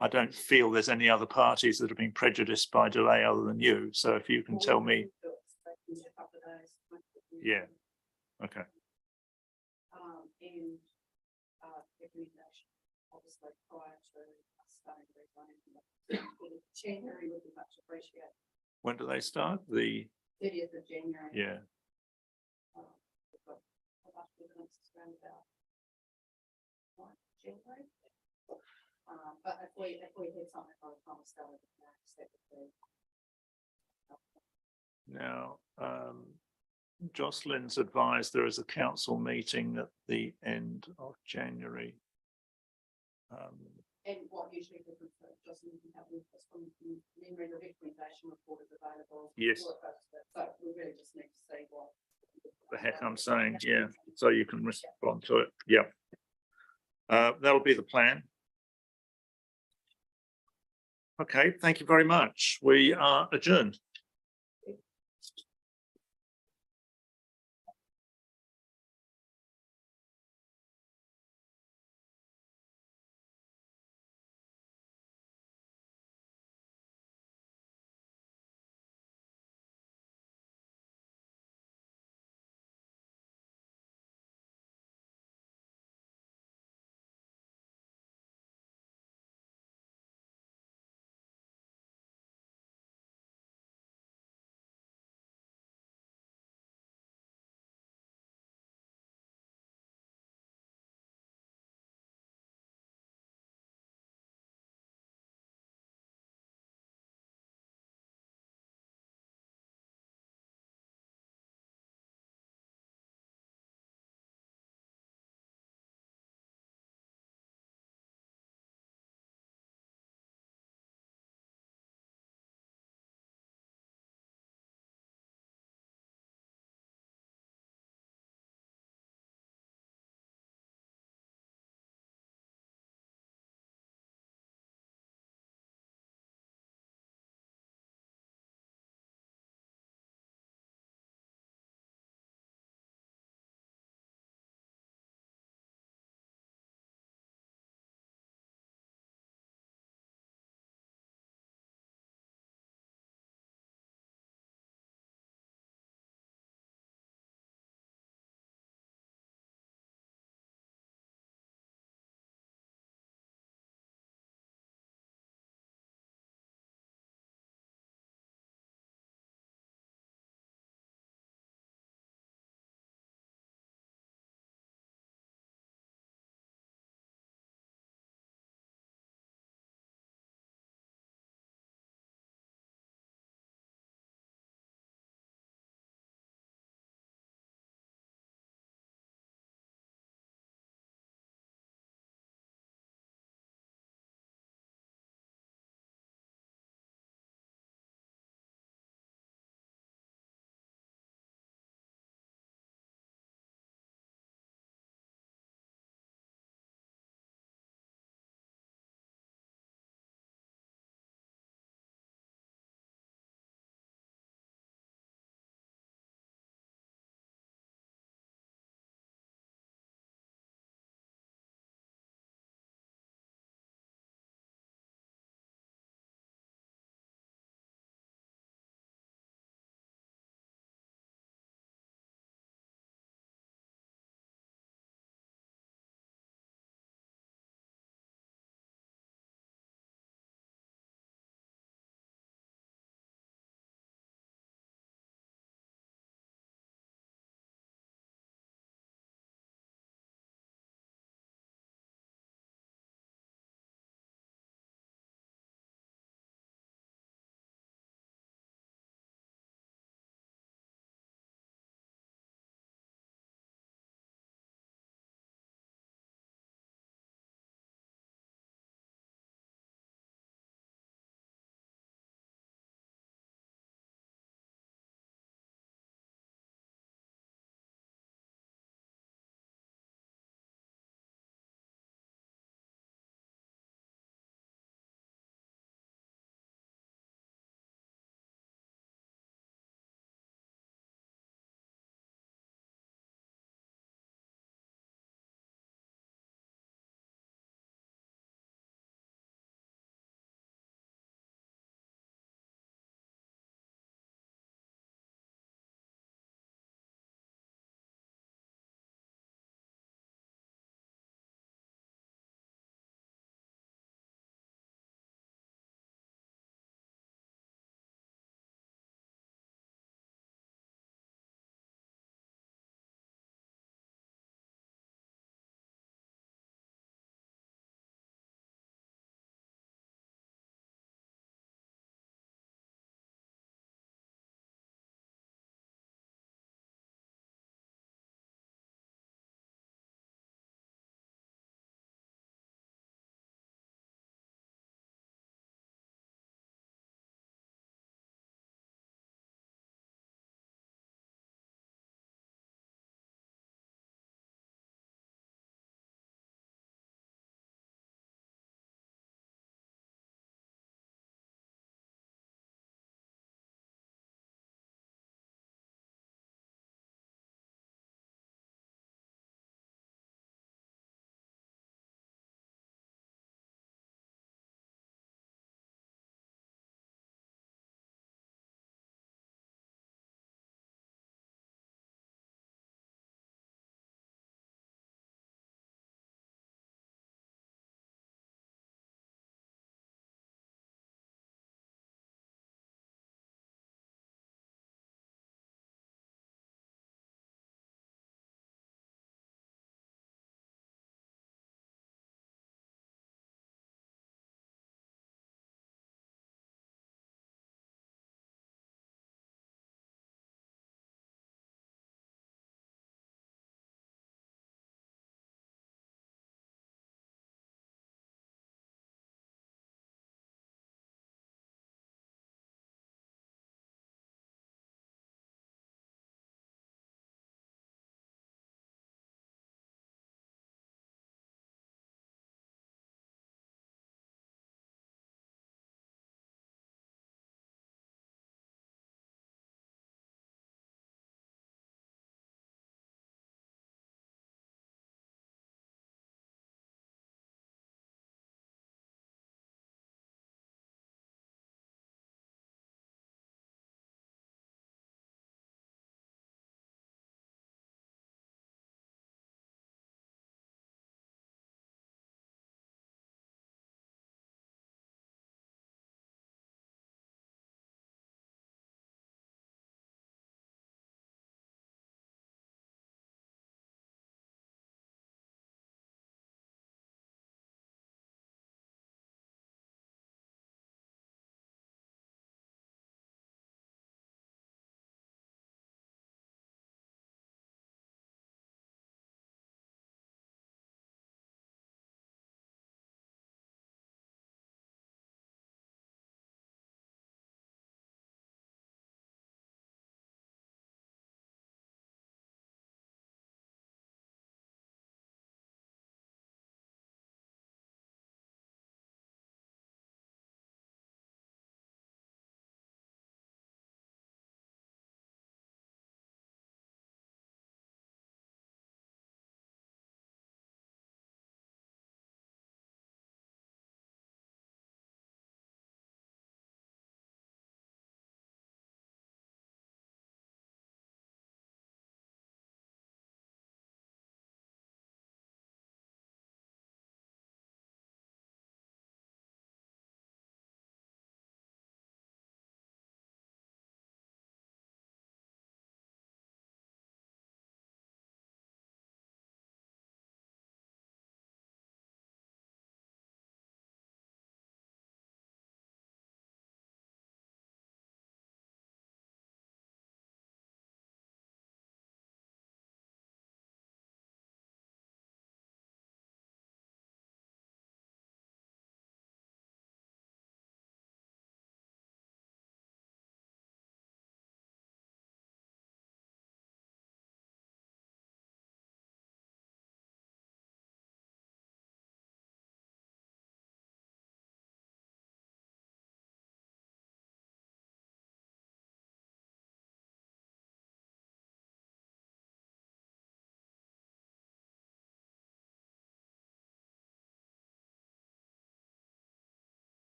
I don't feel there's any other parties that have been prejudiced by delay other than you. So if you can tell me. Yeah, okay. And recommendation, obviously, prior to starting January would be much appreciated. When do they start? The 30th of January. Yeah. January. But if we had something by the time we started, that would be. Now, Jocelyn's advised there is a council meeting at the end of January. And what usually happens, Jocelyn can help with this from memory, the recommendation report is available. Yes. So we really just need to see what The heck I'm saying, yeah, so you can respond to it, yeah. That'll be the plan. Okay, thank you very much. We are adjourned.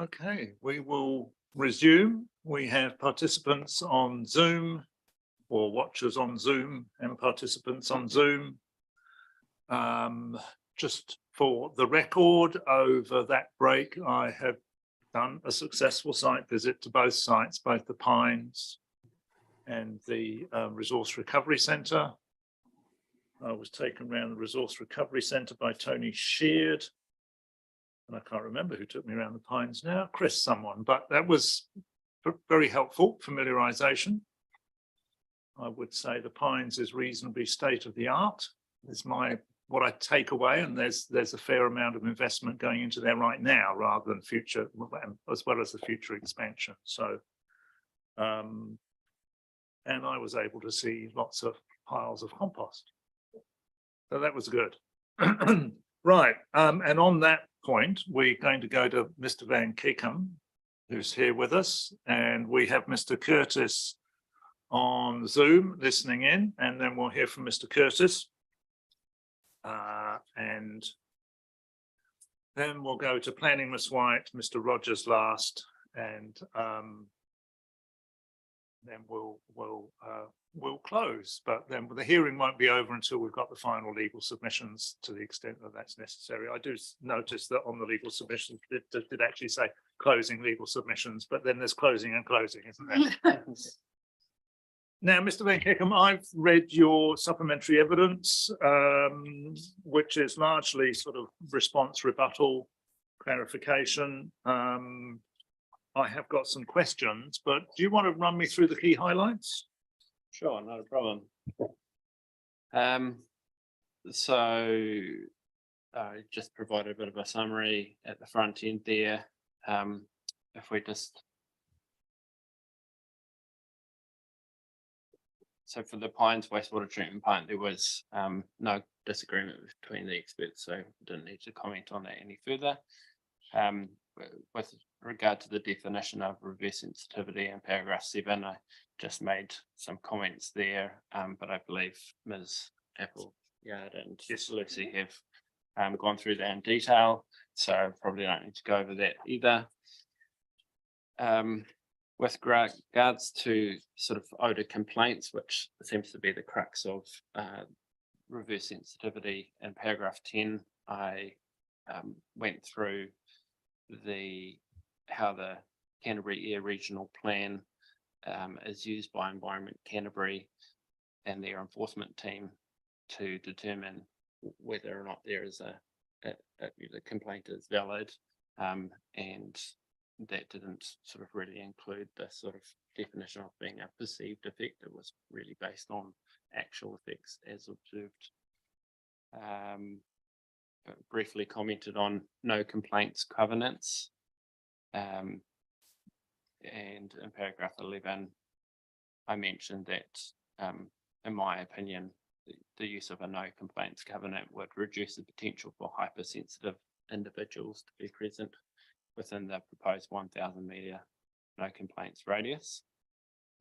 Okay, we will resume. We have participants on Zoom or watchers on Zoom and participants on Zoom. Just for the record, over that break, I have done a successful site visit to both sites, both the Pines and the Resource Recovery Centre. I was taken around the Resource Recovery Centre by Tony Sheard. And I can't remember who took me around the Pines now, Chris someone, but that was very helpful familiarisation. I would say the Pines is reasonably state of the art, is what I take away, and there's a fair amount of investment going into there right now rather than future, as well as the future expansion. So, and I was able to see lots of piles of compost. So that was good. Right, and on that point, we're going to go to Mr. Van Keekum, who's here with us, and we have Mr. Curtis on Zoom listening in, and then we'll hear from Mr. Curtis. And then we'll go to Planning Ms. White, Mr. Rogers last, and then we'll close. But then the hearing won't be over until we've got the final legal submissions, to the extent that that's necessary. I do notice that on the legal submissions, it did actually say closing legal submissions, but then there's closing and closing, isn't there? Now, Mr. Van Keekum, I've read your supplementary evidence, which is largely sort of response, rebuttal, clarification. I have got some questions, but do you want to run me through the key highlights? Sure, not a problem. So just provide a bit of a summary at the front end there. If we just. So for the Pines wastewater treatment plant, there was no disagreement between the experts, so didn't need to comment on that any further. With regard to the definition of reverse sensitivity in paragraph 7, I just made some comments there, but I believe Ms. Appleyard and Lucy have gone through that in detail, so I probably don't need to go over that either. With regards to sort of odour complaints, which seems to be the crux of reverse sensitivity in paragraph 10, I went through how the Canterbury Air Regional Plan is used by Environment Canterbury and their enforcement team to determine whether or not there is the complaint is valid, and that didn't sort of really include the sort of definition of being a perceived effect. It was really based on actual effects as observed. Briefly commented on no complaints covenants. And in paragraph 11, I mentioned that, in my opinion, the use of a no complaints covenant would reduce the potential for hypersensitive individuals to be present within the proposed 1,000 metre no complaints radius.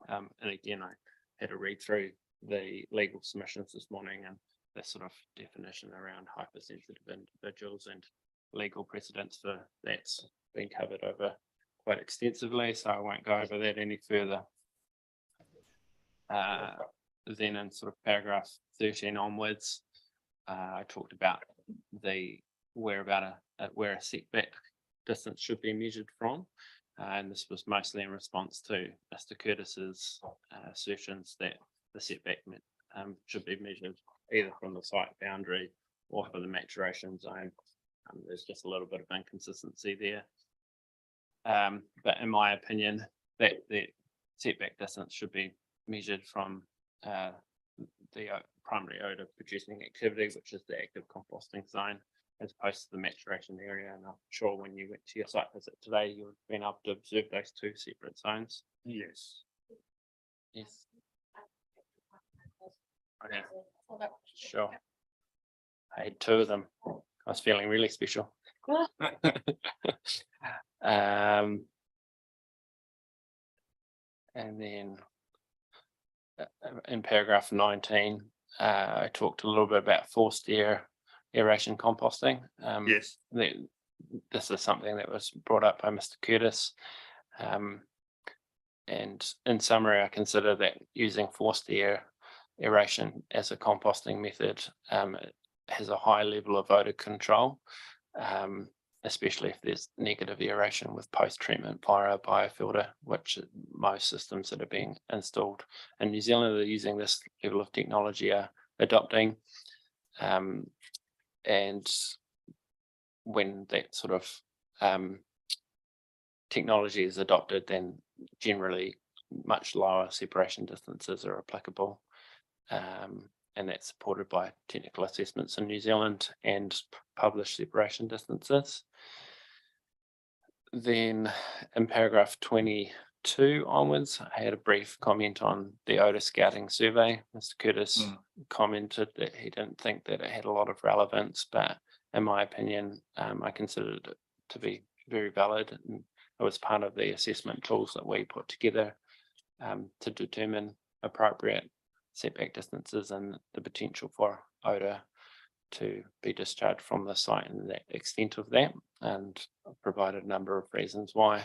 And again, I had to read through the legal submissions this morning and the sort of definition around hypersensitive individuals, and legal precedents for that's been covered over quite extensively, so I won't go over that any further. Then in sort of paragraph 13 onwards, I talked about where a setback distance should be measured from, and this was mostly in response to Mr. Curtis's assertions that the setback should be measured either from the site boundary or for the maturation zone. There's just a little bit of inconsistency there, but in my opinion, that the setback distance should be measured from the primary odour producing activity, which is the active composting zone, as opposed to the maturation area. And I'm sure when you went to your site visit today, you would have been able to observe those two separate zones. Yes. Yes. Okay. Sure. I had two of them. I was feeling really special. And then in paragraph 19, I talked a little bit about forced aeration composting. Yes. this is something that was brought up by Mr. Curtis. And in summary, I consider that using forced aeration as a composting method has a high level of odor control, especially if there's negative aeration with post-treatment via a biofilter, which most systems that are being installed in New Zealand are using this level of technology are adopting. And when that sort of technology is adopted, then generally much lower separation distances are applicable. And that's supported by technical assessments in New Zealand and published separation distances. Then in paragraph 22 onwards, I had a brief comment on the odour scouting survey. Mr. Curtis commented that he didn't think that it had a lot of relevance, but in my opinion, I considered it to be very valid. And it was part of the assessment tools that we put together to determine appropriate setback distances and the potential for odour to be discharged from the site and the extent of that, and provided a number of reasons why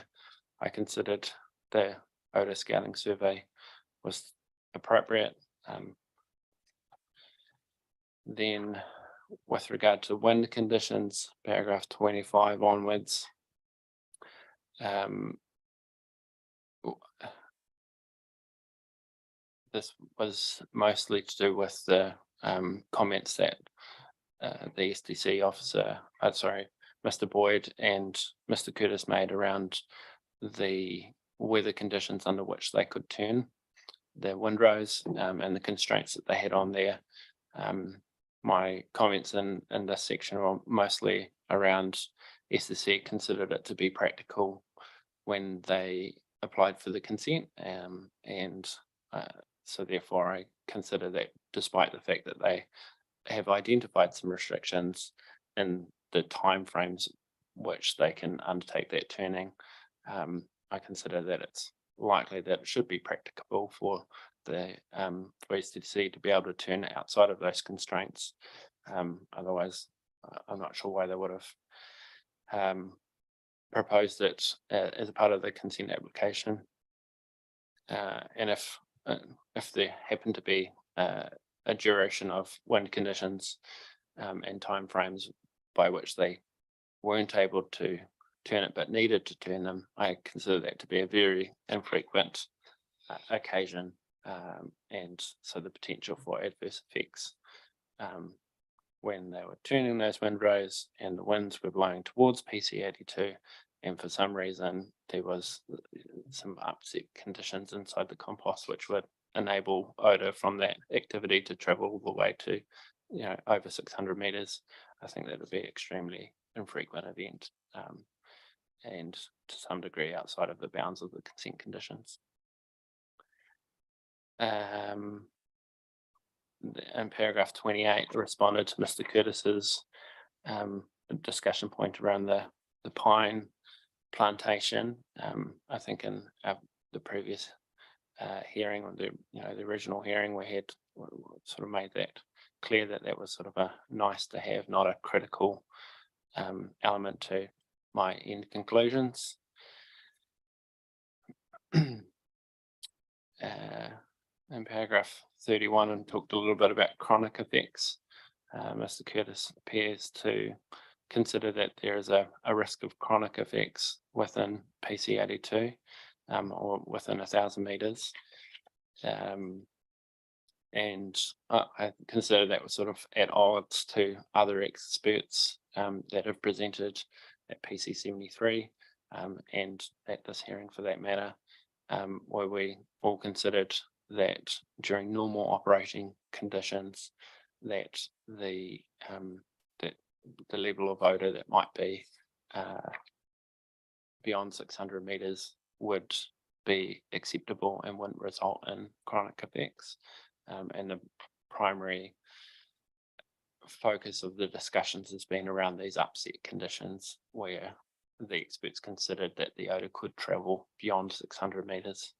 I considered the odour scouting survey was appropriate. Then with regard to wind conditions, paragraph 25 onwards, this was mostly to do with the comments that the SDC officer, Mr. Boyd and Mr. Curtis made around the weather conditions under which they could turn their windrows and the constraints that they had on there. My comments in this section are mostly around SDC considered it to be practical when they applied for the consent, and so therefore I consider that despite the fact that they have identified some restrictions in the timeframes which they can undertake that turning, I consider that it's likely that it should be practicable for the for SDC to be able to turn outside of those constraints. Otherwise, I'm not sure why they would have proposed it as a part of the consent application. And if there happened to be a duration of wind conditions and timeframes by which they weren't able to turn it but needed to turn them, I consider that to be a very infrequent occasion, and so the potential for adverse effects when they were turning those windrows and the winds were blowing towards PC82, and for some reason there was some upset conditions inside the compost which would enable odour from that activity to travel all the way to, over 600 meters. I think that would be extremely infrequent event, and to some degree outside of the bounds of the consent conditions. In paragraph 28, responded to Mr. Curtis's discussion point around the pine plantation. I think in the previous hearing, or the original hearing, we had sort of made that clear that that was sort of a nice to have, not a critical element to my end conclusions. In paragraph 31, and talked a little bit about chronic effects. Mr. Curtis appears to consider that there is a risk of chronic effects within PC82 or within 1,000 meters. And I consider that was sort of at odds to other experts that have presented at PC73 and at this hearing for that matter, where we all considered that during normal operating conditions that the level of odour that might be beyond 600 meters would be acceptable and wouldn't result in chronic effects. And the primary focus of the discussions has been around these upset conditions where the experts considered that the odour could travel beyond 600 meters.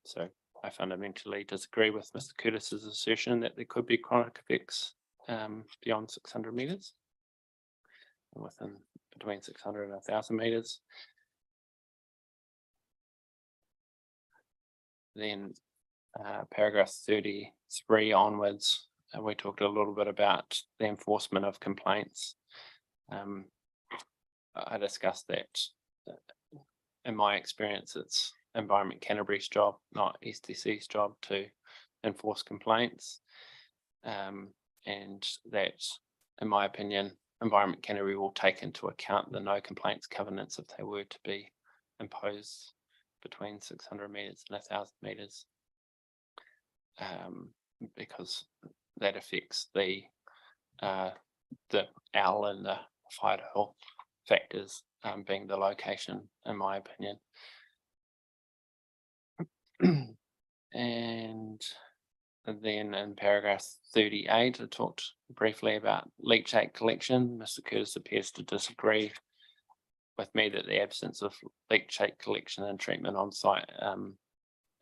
So I fundamentally disagree with Mr. Curtis's assertion that there could be chronic effects beyond 600 meters. within between 600 and 1,000 meters. Then paragraph 33 onwards, we talked a little bit about the enforcement of complaints. I discussed that in my experience, it's Environment Canterbury's job, not STC's job, to enforce complaints. And that, in my opinion, Environment Canterbury will take into account the no complaints covenants if they were to be imposed between 600 meters and 1,000 meters. Because that affects the owl and the fire hill factors, being the location, in my opinion. And then in paragraph 38, I talked briefly about leachate collection. Mr. Curtis appears to disagree with me that the absence of leachate collection and treatment on site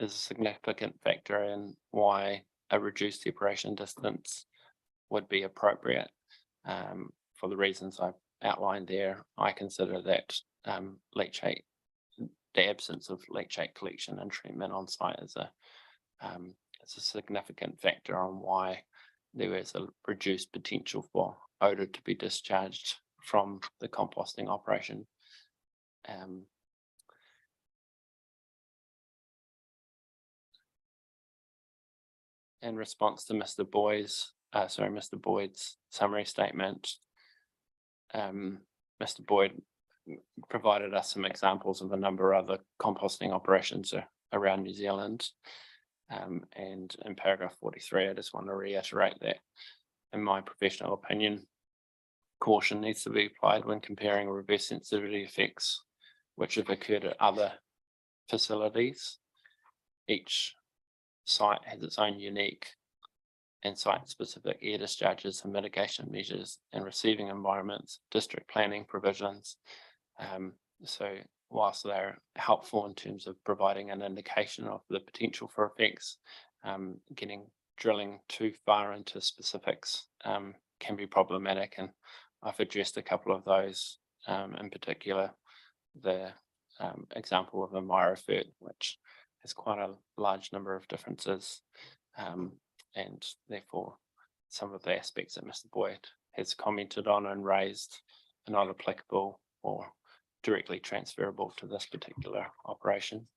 is a significant factor in why a reduced separation distance would be appropriate. For the reasons I've outlined there, I consider that leachate, the absence of leachate collection and treatment on site is a significant factor on why there is a reduced potential for odour to be discharged from the composting operation. In response to Mr. Boyd's summary statement, Mr. Boyd provided us some examples of a number of other composting operations around New Zealand. And in paragraph 43, I just want to reiterate that, in my professional opinion, caution needs to be applied when comparing reverse sensitivity effects which have occurred at other facilities. Each site has its own unique and site-specific air discharges and mitigation measures and receiving environments, district planning provisions. So whilst they're helpful in terms of providing an indication of the potential for effects, drilling too far into specifics can be problematic, and I've addressed a couple of those, in particular the example of Envirofert, which has quite a large number of differences, and therefore some of the aspects that Mr. Boyd has commented on and raised are not applicable or directly transferable to this particular operation.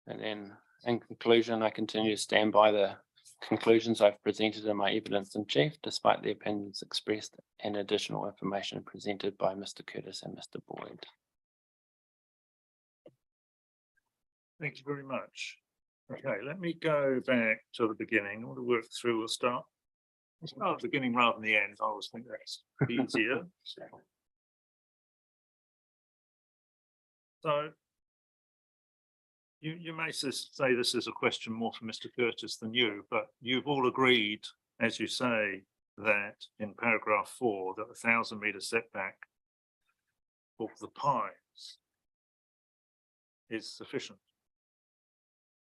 And then in conclusion, I continue to stand by the conclusions I've presented in my evidence in chief, despite the opinions expressed and additional information presented by Mr. Curtis and Mr. Boyd. Thank you very much. Okay, let me go back to the beginning. I want to work through. We'll start at the beginning rather than the end. I always think that's easier. So you may say this is a question more for Mr. Curtis than you, but you've all agreed, as you say, that in paragraph 4, that 1,000 metre setback for the pies is sufficient.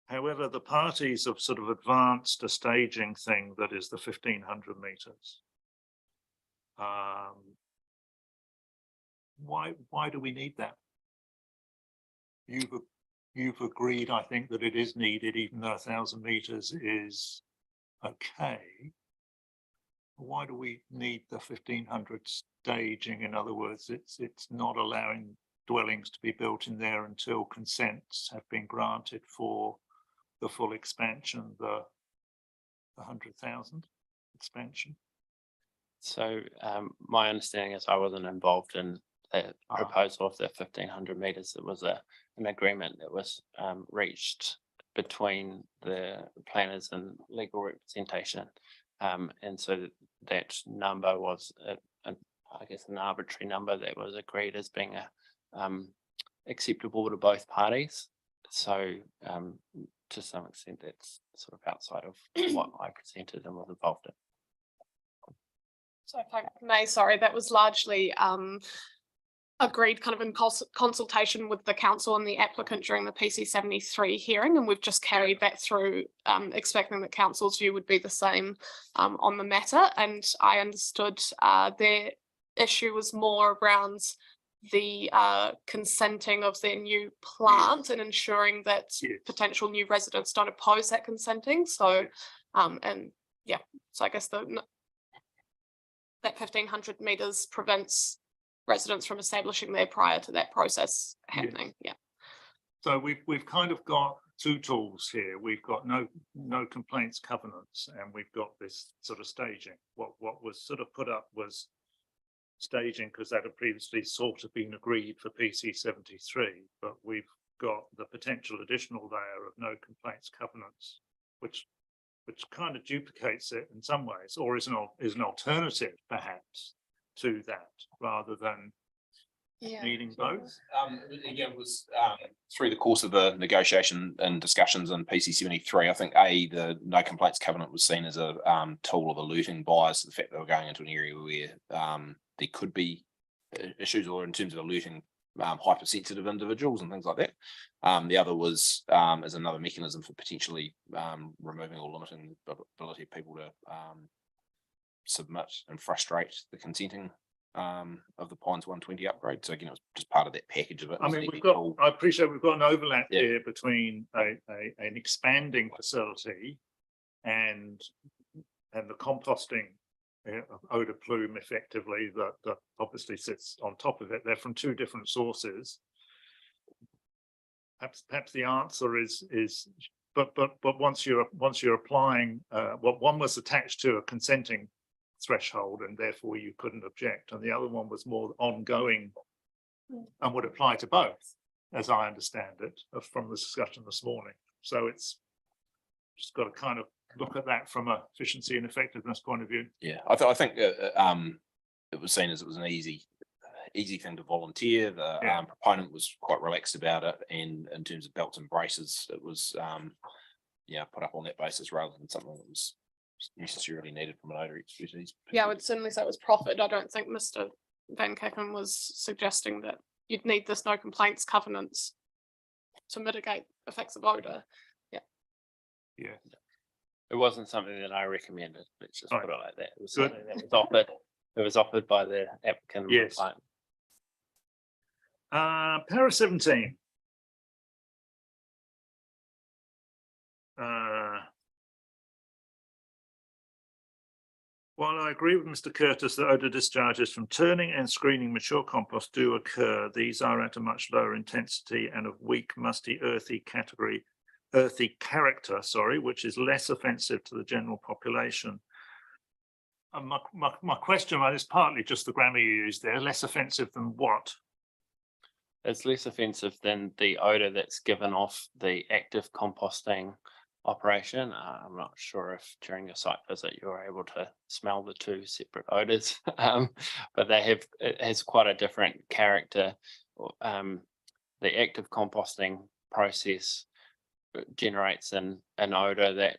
However, the parties have sort of advanced a staging thing that is the 1,500 metres. Why do we need that? You've agreed, I think, that it is needed, even though 1,000 metres is okay. Why do we need the 1,500 staging? In other words, it's not allowing dwellings to be built in there until consents have been granted for the full expansion, the 100,000 expansion. So my understanding is I wasn't involved in the proposal of the 1,500 metres. It was an agreement that was reached between the planners and legal representation. And so that number was, I guess, an arbitrary number that was agreed as being acceptable to both parties. So to some extent, that's sort of outside of what I presented and was involved in. So if I may, sorry, that was largely agreed kind of in consultation with the council and the applicant during the PC 73 hearing, and we've just carried that through, expecting that council's view would be the same on the matter. And I understood their issue was more around the consenting of their new plant and ensuring that Yes. potential new residents don't oppose that consenting. So, and yeah, so I guess that 1,500 meters prevents residents from establishing there prior to that process happening. Yeah. So we've kind of got two tools here. We've got no complaints covenants, and we've got this sort of staging. What was sort of put up was staging because that had previously sort of been agreed for PC 73, but we've got the potential additional layer of no complaints covenants, which kind of duplicates it in some ways, or is an alternative perhaps to that, rather than needing both. Again, it was through the course of the negotiation and discussions in PC 73, I think the no complaints covenant was seen as a tool of alerting buyers to the fact that they were going into an area where there could be issues, or in terms of alerting hypersensitive individuals and things like that. The other was as another mechanism for potentially removing or limiting the ability of people to submit and frustrate the consenting of the Pines 120 upgrade. So again, it was just part of that package of it. I mean, I appreciate we've got an overlap here between an expanding facility and the composting odor plume effectively that obviously sits on top of it. They're from two different sources. Perhaps the answer is but once you're applying one was attached to a consenting threshold and therefore you couldn't object, and the other one was more ongoing and would apply to both, as I understand it from the discussion this morning. So it's just got to kind of look at that from a efficiency and effectiveness point of view. Yeah, I think it was seen as it was an easy thing to volunteer. The proponent was quite relaxed about it, and in terms of belts and braces, it was put up on that basis rather than something that was necessarily needed from an odor expertise. Yeah, I would certainly say it was profit. I don't think Mr. Van Kaken was suggesting that you'd need this no complaints covenants to mitigate effects of odor. Yeah. It wasn't something that I recommended. Let's just Right. put it like that. It was Good. something that was offered. It was offered by the applicant. Yes. Para 17. While I agree with Mr. Curtis that odor discharges from turning and screening mature compost do occur, these are at a much lower intensity and of weak, musty, earthy character, which is less offensive to the general population. My question is partly just the grammar you used there. Less offensive than what? It's less offensive than the odor that's given off the active composting operation. I'm not sure if during your site visit you were able to smell the two separate odors, but it has quite a different character. The active composting process generates an odor that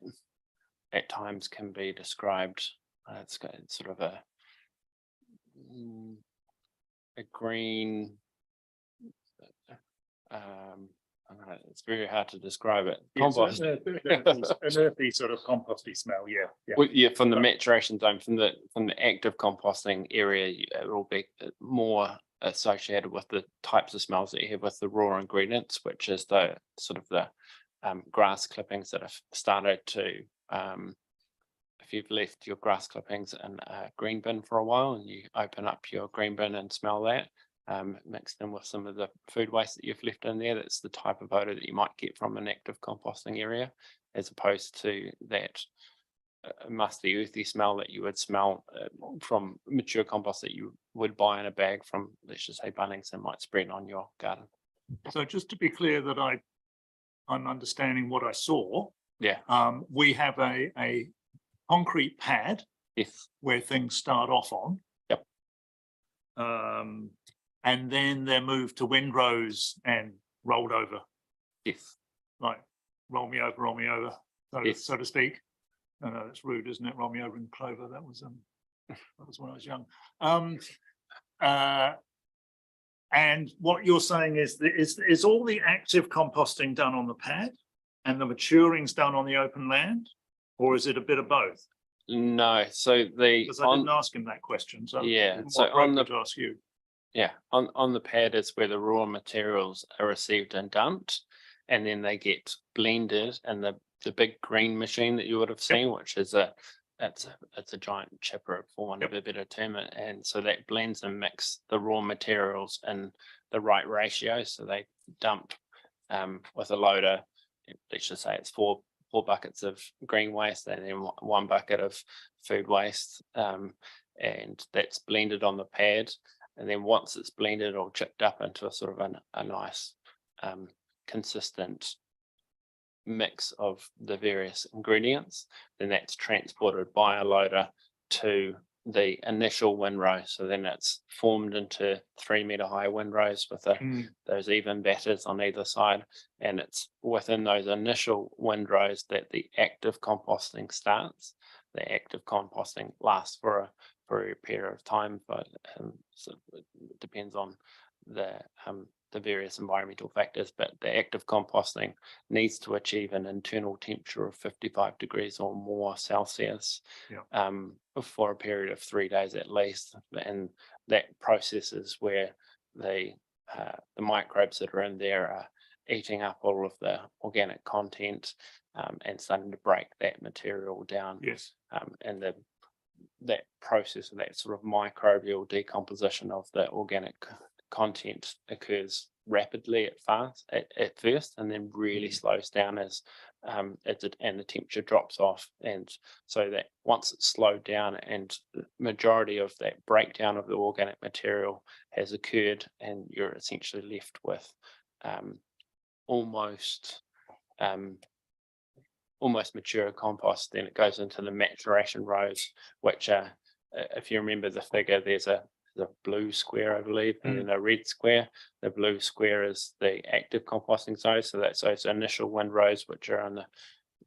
at times can be described. It's got sort of a green. It's very hard to describe it. Compost. An earthy sort of composty smell. Yeah. Well, yeah, from the maturation zone, from the active composting area, it will be more associated with the types of smells that you have with the raw ingredients, which is the sort of the grass clippings that have started to. If you've left your grass clippings in a green bin for a while and you open up your green bin and smell that, mix them with some of the food waste that you've left in there, that's the type of odor that you might get from an active composting area, as opposed to that musty, earthy smell that you would smell from mature compost that you would buy in a bag from, let's just say, Bunnings, and might spread on your garden. So just to be clear that I'm understanding what I saw. Yeah. We have a concrete pad. Yes. Where things start off on. Yep. And then they're moved to windrows and rolled over. Yes. Like roll me over, so to speak. I know that's rude, isn't it? Roll me over in clover. That was when I was young. And what you're saying is, is all the active composting done on the pad and the maturing's done on the open land? Or is it a bit of both? No, so the, Because I didn't ask him that question, so. yeah, it's so more on the, appropriate to ask you. yeah, on the pad is where the raw materials are received and dumped. And then they get blended and the big green machine that you would have seen, which is it's a giant chipper for want of a better term. And so that blends and mix the raw materials in the right ratio. So they dump with a loader, let's just say it's four buckets of green waste and then one bucket of food waste. And that's blended on the pad. And then once it's blended or chipped up into a sort of a nice consistent mix of the various ingredients, then that's transported by a loader to the initial windrow. So then it's formed into 3 meter high windrows with those even batters on either side. And it's within those initial windrows that the active composting starts. The active composting lasts for a period of time, but so it depends on the various environmental factors, but the active composting needs to achieve an internal temperature of 55 degrees or more Celsius for a period of 3 days at least. And that process is where the microbes that are in there are eating up all of the organic content and starting to break that material down. Yes. And that process of that sort of microbial decomposition of the organic content occurs rapidly at first, and then really slows down and the temperature drops off. And so that once it's slowed down and the majority of that breakdown of the organic material has occurred, and you're essentially left with almost mature compost, then it goes into the maturation rows, which are, if you remember the figure, there's a blue square, I believe, and then a red square. The blue square is the active composting zone. So that's those initial windrows, which are on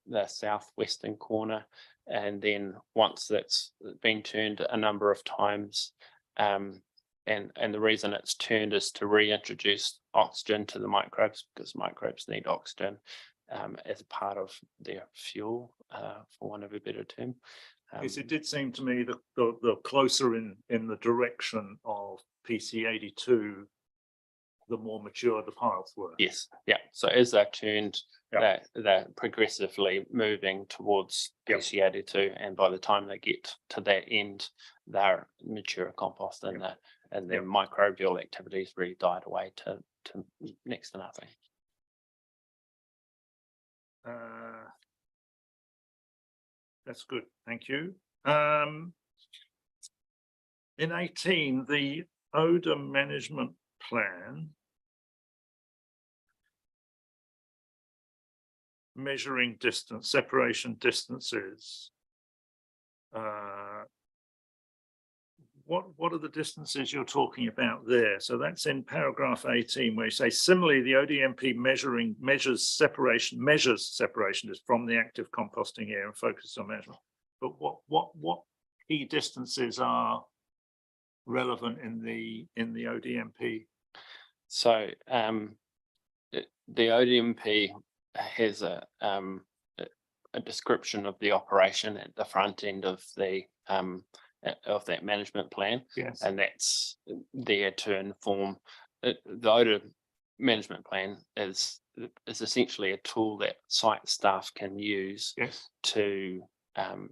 the southwestern corner. And then once that's been turned a number of times, and the reason it's turned is to reintroduce oxygen to the microbes, because microbes need oxygen as part of their fuel, for want of a better term. Yes, it did seem to me that the closer in the direction of PC82, the more mature the piles were. Yes, yeah. So as they're turned, they're progressively moving towards PC82, and by the time they get to that end, they're mature compost, and their microbial activities really died away to next to nothing. That's good, thank you. In 18, the odor management plan, measuring distance, separation distances. What are the distances you're talking about there? So that's in paragraph 18, where you say similarly, the ODMP measures separation is from the active composting area and focuses on measurement. But what key distances are relevant in the ODMP? So the ODMP has a description of the operation at the front end of that management plan. Yes. And that's there to inform the odor management plan is essentially a tool that site staff can use to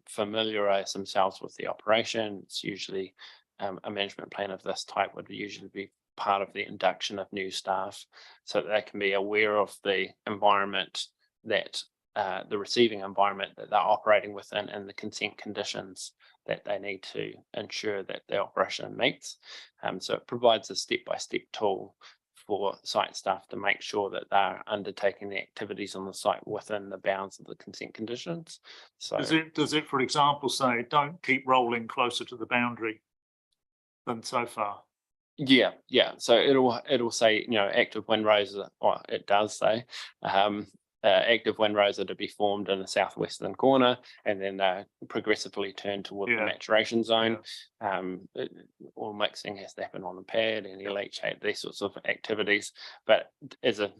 familiarize themselves with the operation. It's usually a management plan of this type would usually be part of the induction of new staff, so that they can be aware of the environment that the receiving environment that they're operating within, and the consent conditions that they need to ensure that the operation meets. So it provides a step-by-step tool for site staff to make sure that they're undertaking the activities on the site within the bounds of the consent conditions. So does it, for example, say don't keep rolling closer to the boundary than so far? Yeah. So it'll say, active windrows, or it does say, active windrows are to be formed in the southwestern corner, and then they progressively turn toward the Yeah. maturation zone. All mixing has to happen on the pad and the leachate, these sorts of activities. But as an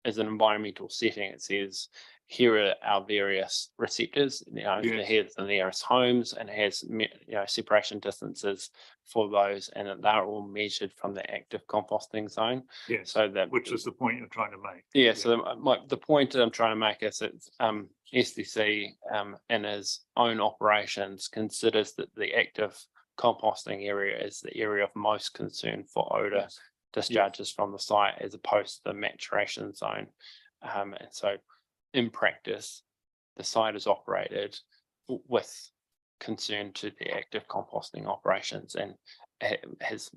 environmental setting, it says here are our various receptors. Yes. Here's the nearest homes, and it has separation distances for those, and they're all measured from the active composting zone. Yes, So that which is the point you're trying to make. yeah, so the point that I'm trying to make is that SDC in his own operations considers that the active composting area is the area of most concern for odour Yes. discharges from the site as opposed to the maturation zone. And so in practice, the site is operated with concern to the active composting operations and has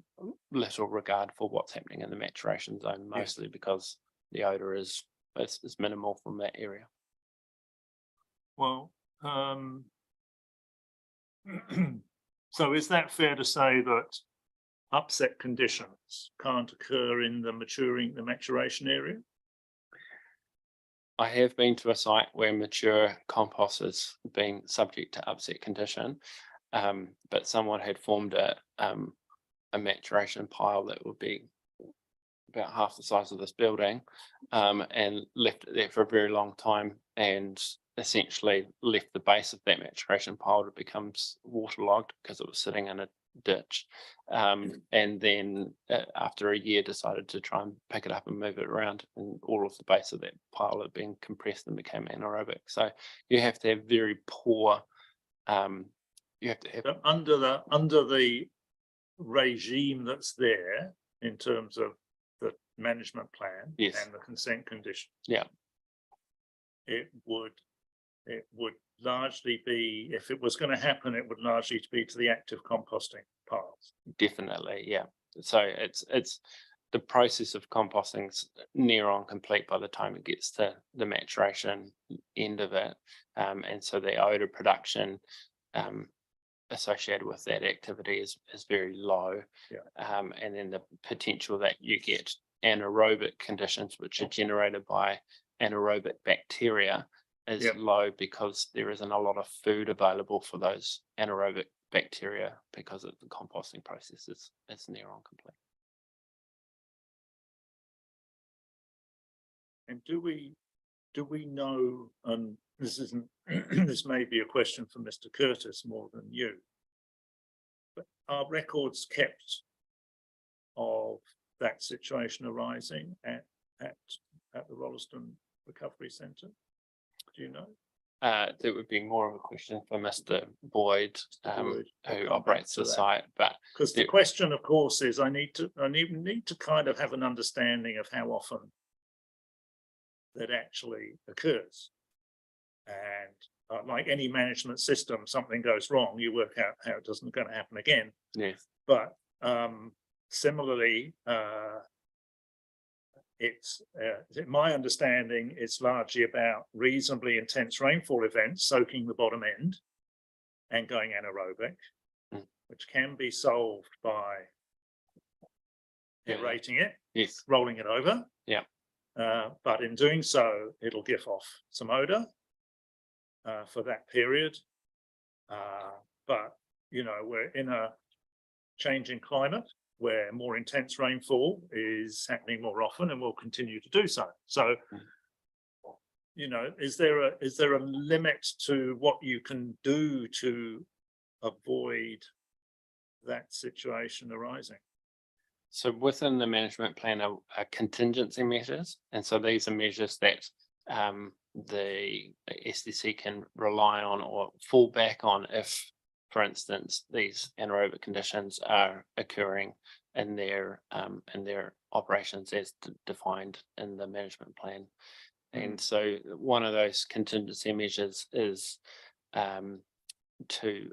little regard for what's happening in the maturation zone, mostly because the odor is minimal from that area. Well, so is that fair to say that upset conditions can't occur in the maturation area? I have been to a site where mature compost has been subject to upset condition, but someone had formed a maturation pile that would be about half the size of this building, and left it there for a very long time, and essentially left the base of that maturation pile to becomes waterlogged because it was sitting in a ditch, and then after a year decided to try and pick it up and move it around, and all of the base of that pile had been compressed and became anaerobic. So you have to have very poor you have to have But under the regime that's there in terms of the management plan Yes. and the consent condition. Yeah. It would largely be, if it was going to happen, it would largely be to the active composting piles. definitely, yeah. So it's the process of composting's near on complete by the time it gets to the maturation end of it, and so the odor production associated with that activity is very low. Yeah. And then the potential that you get anaerobic conditions, which are generated by anaerobic bacteria, is Yeah. low because there isn't a lot of food available for those anaerobic bacteria because of the composting process is near on complete. And do we know, and this isn't, this may be a question for Mr. Curtis more than you, but are records kept of that situation arising at the Rolleston Recovery Centre? Do you know? That would be more of a question for Mr. Boyd, Boyd, I'll who come operates back the to that. site, but Because the Yeah. question, of course, is I need to kind of have an understanding of how often that actually occurs. And like any management system, something goes wrong, you work out how it doesn't going to happen again. yes, But similarly, it's my understanding it's largely about reasonably intense rainfall events soaking the bottom end and going anaerobic, which can be solved by aerating it, yes, rolling it over. Yeah. But in doing so, it'll give off some odor for that period. But you know, we're in a changing climate where more intense rainfall is happening more often and will continue to do so. So, you know, is there a limit to what you can do to avoid that situation arising? So within the management plan are contingency measures, and so these are measures that the SDC can rely on or fall back on if, for instance, these anaerobic conditions are occurring in their operations as defined in the management plan. And so one of those contingency measures is to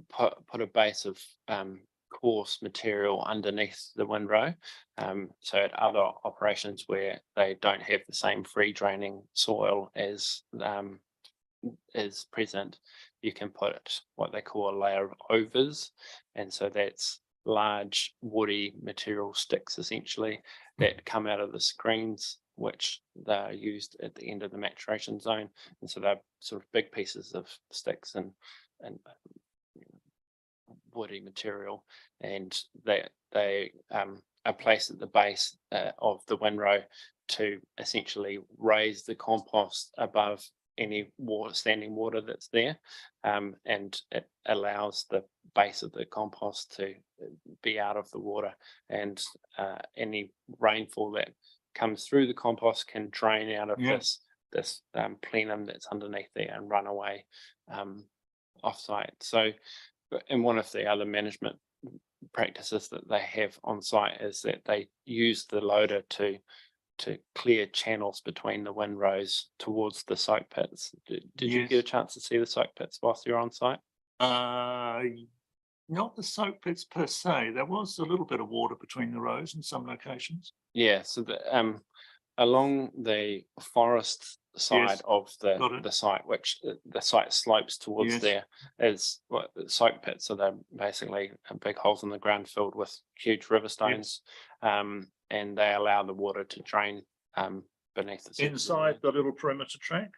put a base of coarse material underneath the windrow. So at other operations where they don't have the same free draining soil as is present, you can put what they call a layer of overs, and so that's large woody material sticks essentially that come out of the screens which they're used at the end of the maturation zone. And so they're sort of big pieces of sticks and woody material, and they are placed at the base of the windrow to essentially raise the compost above any standing water that's there, and it allows the base of the compost to be out of the water, and any rainfall that comes through the compost can drain out of this plenum that's underneath there and run away off-site. So, and one of the other management practices that they have on site is that they use the loader to clear channels between the windrows towards the soak pits. Did you get a chance to see the soak pits whilst you're on site? Not the soak pits per se. There was a little bit of water between the rows in some locations. Yeah, so along the forest side of the site, which the site slopes towards there, is what soak pits. So they're basically big holes in the ground filled with huge river stones, and they allow the water to drain beneath the surface. Inside the little perimeter track?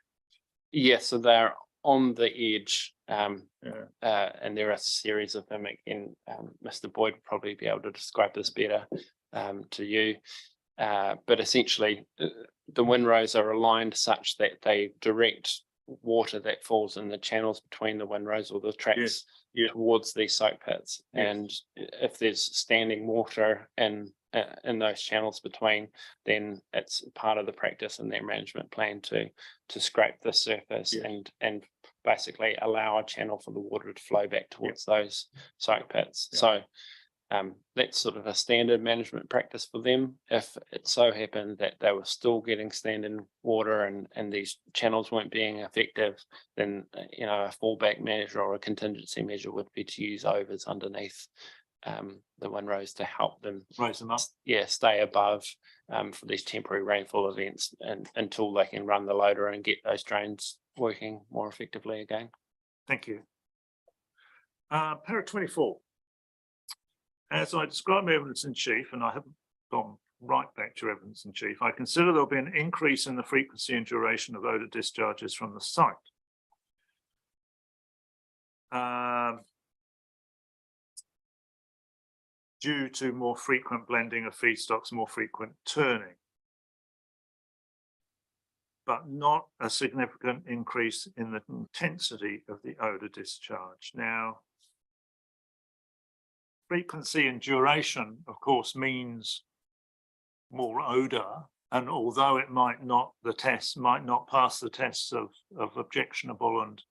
Yes, so they're on the edge, and there are a series of them. And Mr. Boyd would probably be able to describe this better to you. But essentially, the windrows are aligned such that they direct water that falls in the channels between the windrows or the tracks towards these soak pits. And if there's standing water in those channels between, then it's part of the practice in their management plan to scrape the surface and basically allow a channel for the water to flow back towards those soak pits. So that's sort of a standard management practice for them. If it so happened that they were still getting standing water and these channels weren't being effective, then a fallback measure or a contingency measure would be to use overs underneath the windrows to help them raise them up. Stay above for these temporary rainfall events and until they can run the loader and get those drains working more effectively again. Thank you. Para 24. As I described my evidence in chief, and I haven't gone right back to evidence in chief, I consider there'll be an increase in the frequency and duration of odour discharges from the site. Due to more frequent blending of feedstocks, more frequent turning, but not a significant increase in the intensity of the odour discharge. Now, frequency and duration, of course, means more odour, and although it might not, the test might not pass the tests of objectionable and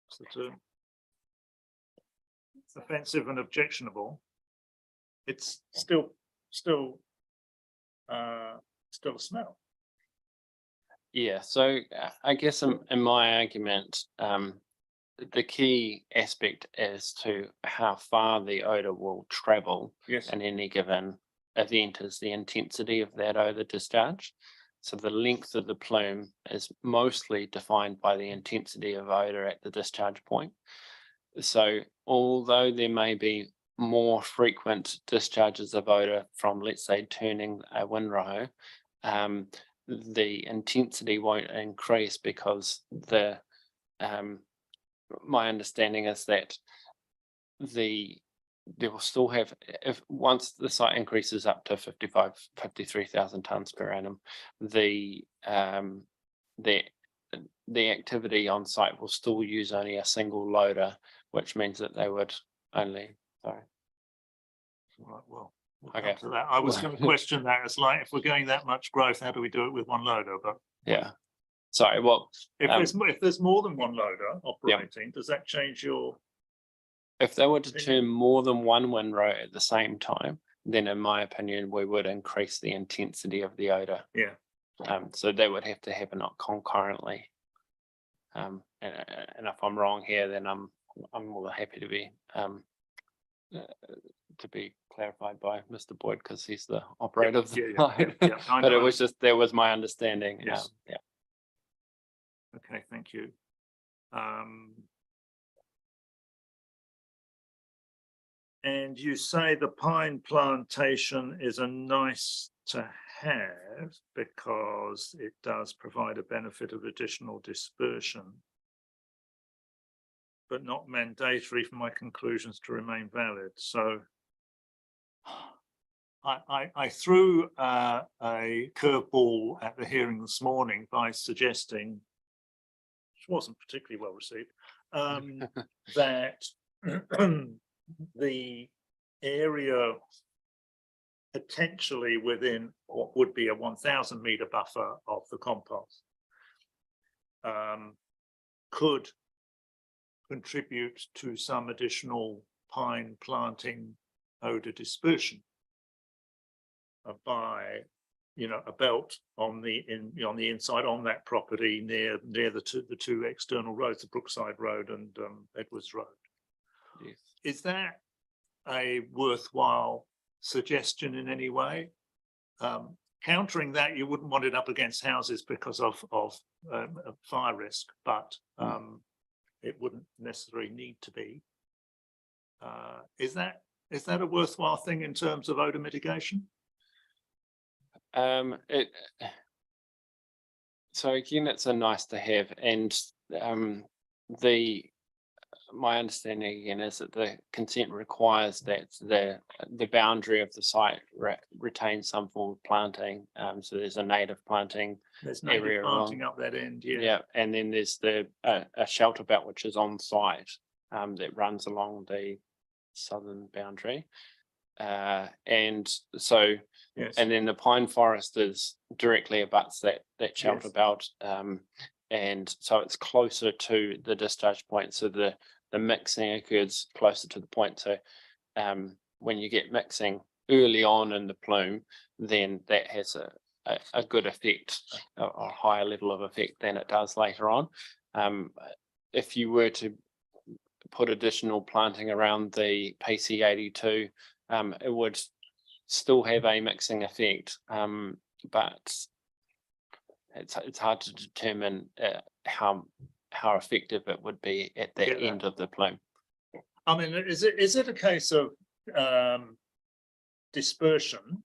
what's the term? Offensive and objectionable, it's still a smell. Yeah, so I guess in my argument, the key aspect as to how far the odour will travel in any given event is the intensity of that odour discharge. So the length of the plume is mostly defined by the intensity of odour at the discharge point. So although there may be more frequent discharges of odour from, let's say, turning a windrow, the intensity won't increase because my understanding is that they will still have, if once the site increases up to 53,000 tonnes per annum, the activity on site will still use only a single loader, which means that they would only, sorry. Right, well, we'll come to that. I was going to question that. It's like, if we're getting that much growth, how do we do it with one loader? But yeah, sorry, well, if there's more than one loader operating, does that change your? If they were to turn more than one windrow at the same time, then in my opinion, we would increase the intensity of the odour. Yeah. So they would have to happen not concurrently. And if I'm wrong here, then I'm more than happy to be clarified by Mr. Boyd, because he's the operator of the site. But it was just, that was my understanding. Yes. Okay, thank you. And you say the pine plantation is a nice to have because it does provide a benefit of additional dispersion, but not mandatory for my conclusions to remain valid. So I threw a curveball at the hearing this morning by suggesting, which wasn't particularly well received, that the area potentially within what would be a 1,000 metre buffer of the compost could contribute to some additional pine planting odour dispersion by, you know, a belt on the inside on that property near the two external roads, the Brookside Road and Edwards Road. Yes. Is that a worthwhile suggestion in any way? Countering that, you wouldn't want it up against houses because of fire risk, but it wouldn't necessarily need to be. Is that a worthwhile thing in terms of odour mitigation? So again, it's a nice to have, and my understanding again is that the consent requires that the boundary of the site retains some form of planting. So there's a native planting. There's area native planting up that end, yeah. Yeah, and then there's a shelter belt which is on site that runs along the southern boundary. And so, Yes. and then the pine forest is directly abuts that shelter Yes. belt. And so it's closer to the discharge point. So the mixing occurs closer to the point. So when you get mixing early on in the plume, then that has a good effect, a higher level of effect than it does later on. If you were to put additional planting around the PC82, it would still have a mixing effect, but it's hard to determine how effective it would be at the Get that. end of the plume. I mean, is it a case of dispersion,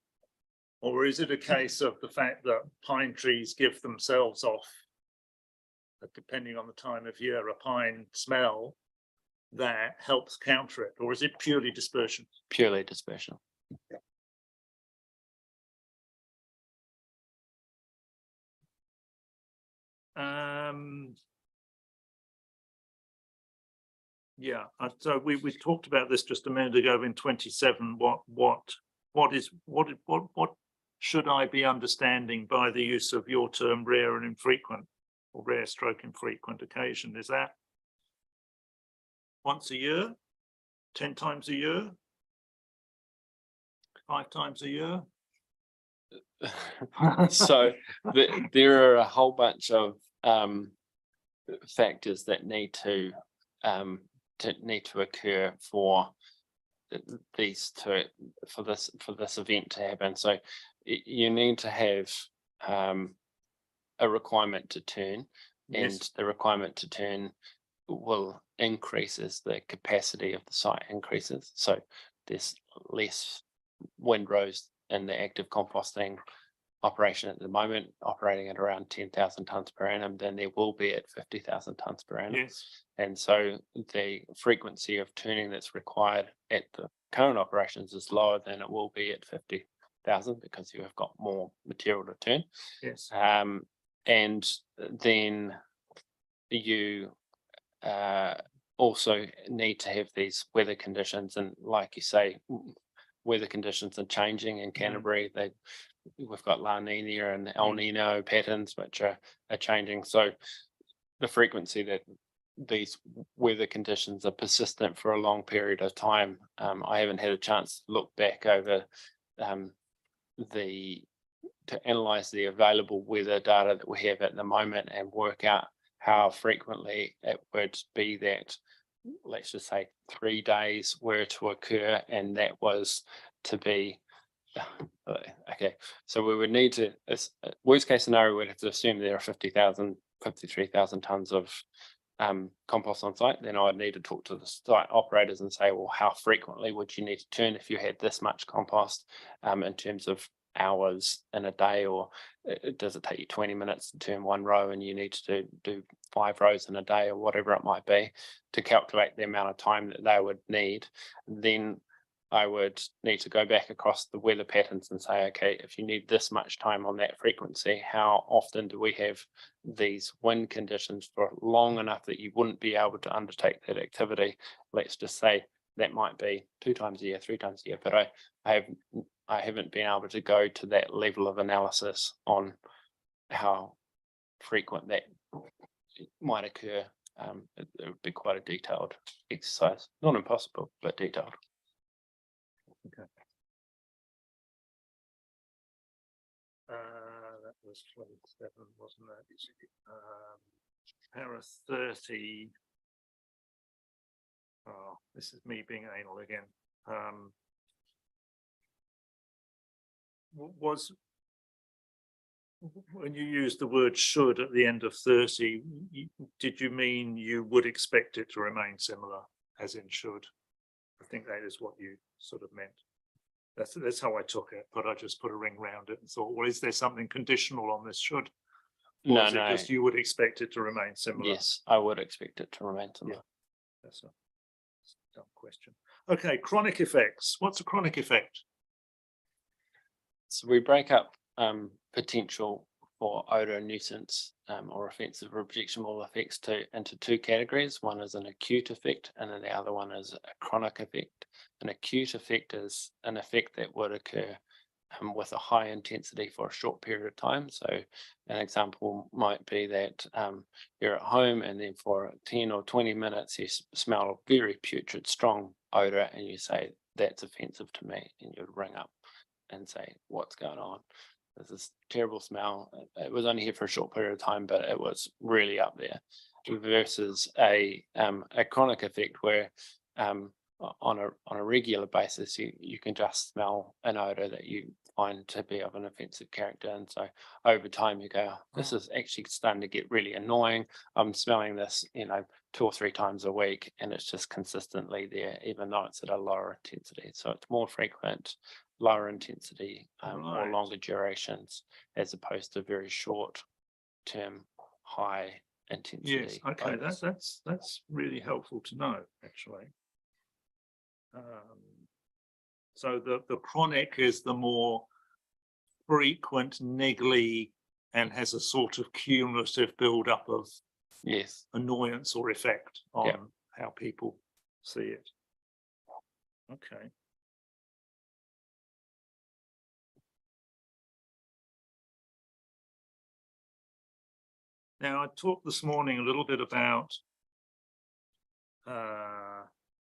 or is it a case of the fact that pine trees give themselves off, depending on the time of year, a pine smell that helps counter it, or is it purely dispersion? Purely dispersion. Yeah, so we talked about this just a minute ago in 27. What should I be understanding by the use of your term rare and infrequent, or rare stroke infrequent occasion? Is that once a year, 10 times a year, 5 times a year? So there are a whole bunch of factors that need to occur for this event to happen. So you need to have a requirement to turn, and Yes. the requirement to turn will increase as the capacity of the site increases. So there's less windrows in the active composting operation at the moment, operating at around 10,000 tonnes per annum, than there will be at 50,000 tonnes per annum. Yes. And so the frequency of turning that's required at the current operations is lower than it will be at 50,000 because you have got more material to turn. Yes. And then you also need to have these weather conditions, and like you say, weather conditions are changing in Canterbury. We've got La Nina and El Nino patterns which are changing. So the frequency that these weather conditions are persistent for a long period of time. I haven't had a chance to look back over to analyze the available weather data that we have at the moment and work out how frequently it would be that, let's just say, 3 days were to occur, and that was to be okay. So we would need to, worst case scenario, we'd have to assume there are 53,000 tonnes of compost on site. Then I would need to talk to the site operators and say, well, how frequently would you need to turn if you had this much compost, in terms of hours in a day, or does it take you 20 minutes to turn one row and you need to do 5 rows in a day, or whatever it might be, to calculate the amount of time that they would need. Then I would need to go back across the weather patterns and say, okay, if you need this much time on that frequency, how often do we have these wind conditions for long enough that you wouldn't be able to undertake that activity? Let's just say that might be 2 times a year, 3 times a year, but I haven't been able to go to that level of analysis on how frequent that might occur. It would be quite a detailed exercise, not impossible, but detailed. That was 27, wasn't it? Para 30. Oh, this is me being anal again. Was when you used the word should at the end of 30, did you mean you would expect it to remain similar, as in should? I think that is what you sort of meant. That's how I took it, but I just put a ring round it and thought, well, is there something conditional on this should? Or No, is it no. just you would expect it to remain similar? Yes, I would expect it to remain similar. That's a dumb question. Okay, chronic effects. What's a chronic effect? So we break up potential for odor nuisance or offensive or objectionable effects into 2 categories. One is an acute effect, and then the other one is a chronic effect. An acute effect is an effect that would occur with a high intensity for a short period of time. So an example might be that you're at home and then for 10 or 20 minutes you smell a very putrid, strong odor, and you say, that's offensive to me, and you'd ring up and say, what's going on? There's this terrible smell. It was only here for a short period of time, but it was really up there. Versus a chronic effect where on a regular basis you can just smell an odor that you find to be of an offensive character, and so over time you go, this is actually starting to get really annoying. I'm smelling this 2 or 3 times a week, and it's just consistently there, even though it's at a lower intensity. So it's more frequent, lower intensity, or Right. longer durations, as opposed to very short term high intensity. Yes, okay, odors. that's really helpful to know, actually. So the chronic is the more frequent, niggly, and has a sort of cumulative build-up of Yes. annoyance or effect on Yeah. how people see it. Okay. Now, I talked this morning a little bit about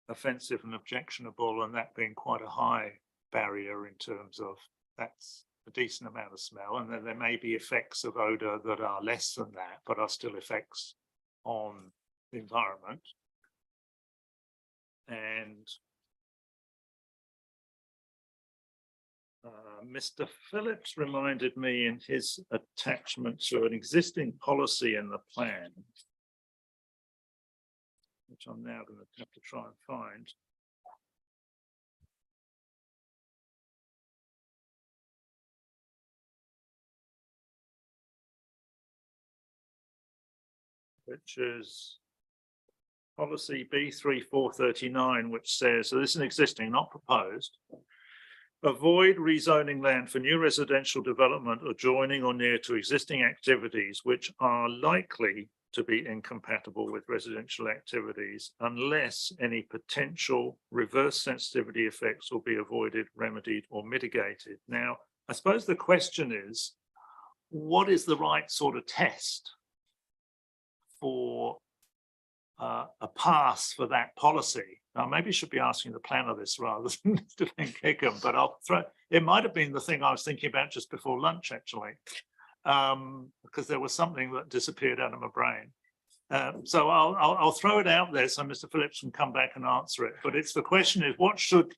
offensive and objectionable, and that being quite a high barrier in terms of that's a decent amount of smell, and then there may be effects of odor that are less than that, but are still effects on the environment. And Mr. Phillips reminded me in his attachment to an existing policy in the plan, which I'm now going to have to try and find. Which is policy B3439, which says, so this is an existing, not proposed. Avoid rezoning land for new residential development adjoining or near to existing activities which are likely to be incompatible with residential activities unless any potential reverse sensitivity effects will be avoided, remedied, or mitigated. Now, I suppose the question is, what is the right sort of test for a pass for that policy? Now, maybe I should be asking the planner this rather than Mr. Van Kickham, but it might have been the thing I was thinking about just before lunch, actually, because there was something that disappeared out of my brain. So I'll throw it out there so Mr. Phillips can come back and answer it. But it's the question is, what should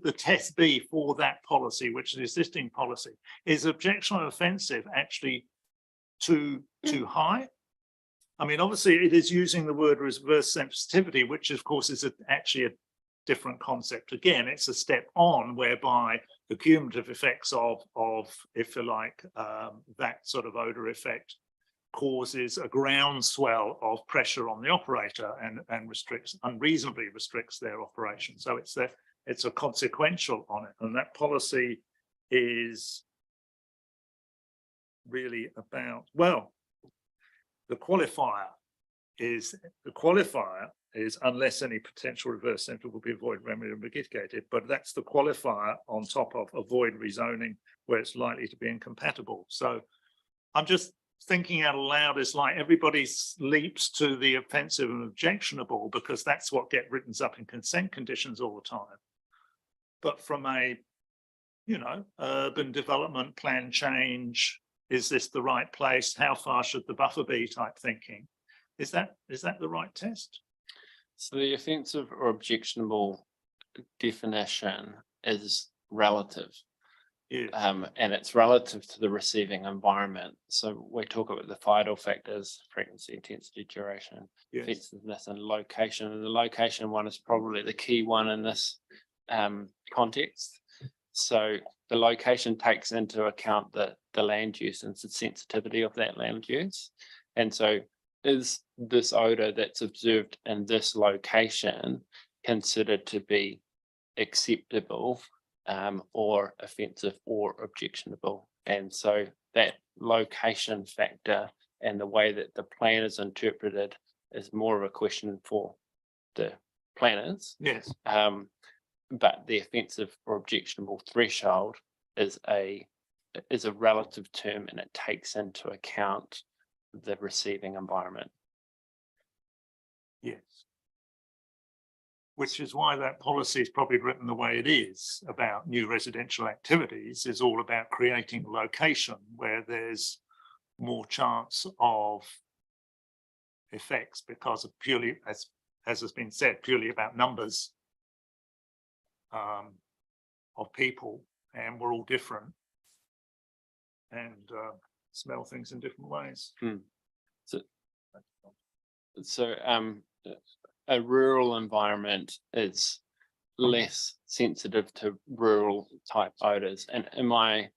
the test be for that policy, which is existing policy? Is objection or offensive actually too high? I mean, obviously, it is using the word reverse sensitivity, which of course is actually different concept. Again, it's a step on whereby the cumulative effects of, if you like, that sort of odor effect causes a groundswell of pressure on the operator and unreasonably restricts their operation. So it's a consequential on it, and that policy is really about, well, the qualifier is unless any potential reverse symptom will be avoided, remedied, and mitigated, but that's the qualifier on top of avoid rezoning where it's likely to be incompatible. So I'm just thinking out loud, is like everybody leaps to the offensive and objectionable because that's what get written up in consent conditions all the time. But from a, you know, urban development plan change, is this the right place? How far should the buffer be type thinking? Is that the right test? So the offensive or objectionable definition is relative. Yeah. And it's relative to the receiving environment. So we talk about the vital factors, frequency, intensity, duration, Yes. offensiveness, and location. And the location one is probably the key one in this context. So the location takes into account the land use and the sensitivity of that land use. And so is this odor that's observed in this location considered to be acceptable or offensive or objectionable? And so that location factor and the way that the plan is interpreted is more of a question for the planners. Yes. But the offensive or objectionable threshold is a relative term, and it takes into account the receiving environment. Yes. Which is why that policy is probably written the way it is about new residential activities, is all about creating a location where there's more chance of effects because of purely, as has been said, purely about numbers of people, and we're all different and smell things in different ways. So a rural environment is less sensitive to rural type odors, and in my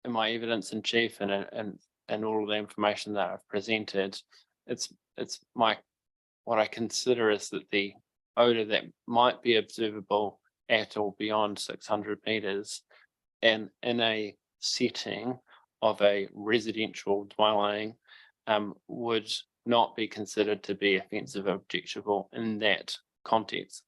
evidence in chief and all of the information that I've presented, it's what I consider is that the odor that might be observable at or beyond 600 meters and in a setting of a residential dwelling would not be considered to be offensive or objectionable in that context.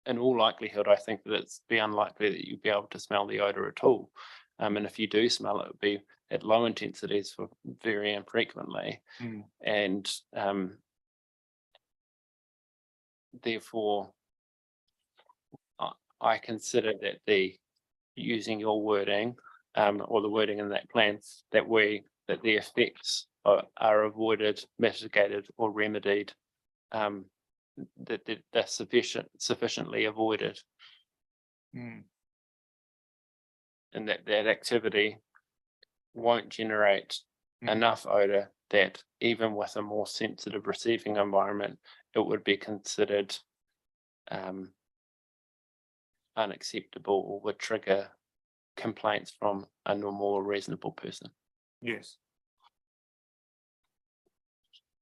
In all likelihood, I think that it's be unlikely that you'd be able to smell the odor at all. And if you do smell it, it would be at low intensities for very infrequently. And therefore, I consider that using your wording or the wording in that plan, that the effects are avoided, mitigated, or remedied, that they're sufficiently avoided, and that activity won't generate enough odor that even with a more sensitive receiving environment, it would be considered unacceptable or would trigger complaints from a normal or reasonable person. Yes.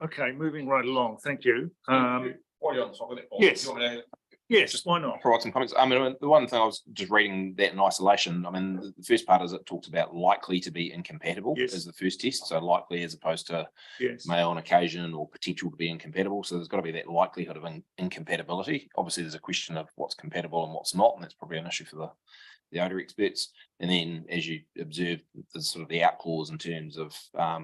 Okay, moving right along. Thank you. While you're on the topic of that, Paul, Yes. do you want me to Yes, why not? provide some comments? I mean, the one thing I was just reading that in isolation, I mean, the first part is it talks about likely to be incompatible Yes. as the first test. So likely as opposed to Yes. may on occasion or potential to be incompatible. So there's got to be that likelihood of incompatibility. Obviously, there's a question of what's compatible and what's not, and that's probably an issue for the odor experts. And then, as you observed, there's sort of the out clause in terms of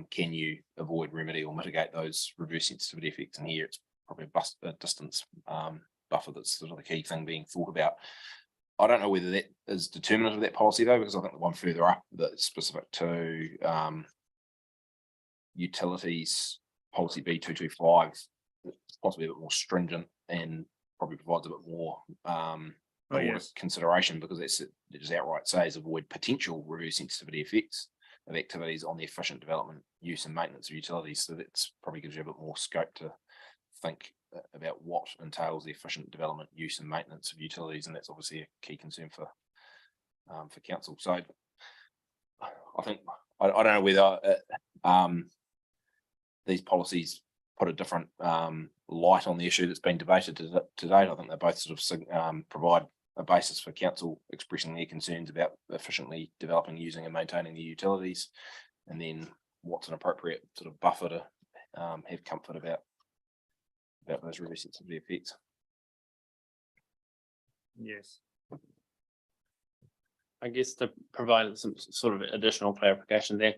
can you avoid, remedy, or mitigate those reverse sensitivity effects? And here it's probably a distance buffer that's sort of the key thing being thought about. I don't know whether that is determinant of that policy though, because I think the one further up that's specific to utilities policy B225 is possibly a bit more stringent and probably provides a bit more yes. consideration, because it just outright says avoid potential reverse sensitivity effects of activities on the efficient development, use and maintenance of utilities. So that's probably gives you a bit more scope to think about what entails the efficient development, use and maintenance of utilities, and that's obviously a key concern for council. So I think, I don't know whether these policies put a different light on the issue that's been debated to date. I think they both sort of provide a basis for council expressing their concerns about efficiently developing, using and maintaining the utilities, and then what's an appropriate sort of buffer to have comfort about those really sensitive effects. Yes. I guess to provide some sort of additional clarification there,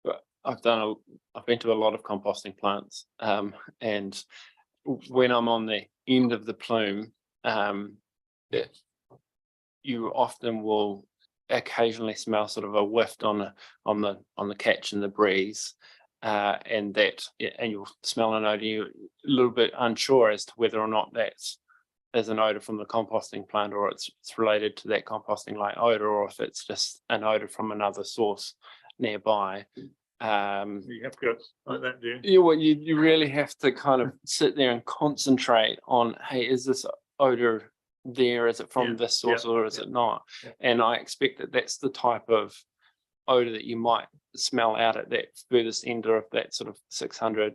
but I've been to a lot of composting plants, and when I'm on the end of the plume, you often will occasionally smell sort of a whiff on the catch in the breeze, and you'll smell an odor. You're a little bit unsure as to whether or not there's an odor from the composting plant, or it's related to that composting like odor, or if it's just an odor from another source nearby. You have to go like that, do you? Yeah, well, you really have to kind of sit there and concentrate on, hey, is this odor there? Is it from this source or is it not? Yeah. And I expect that that's the type of odor that you might smell out at that furthest end of that sort of 600.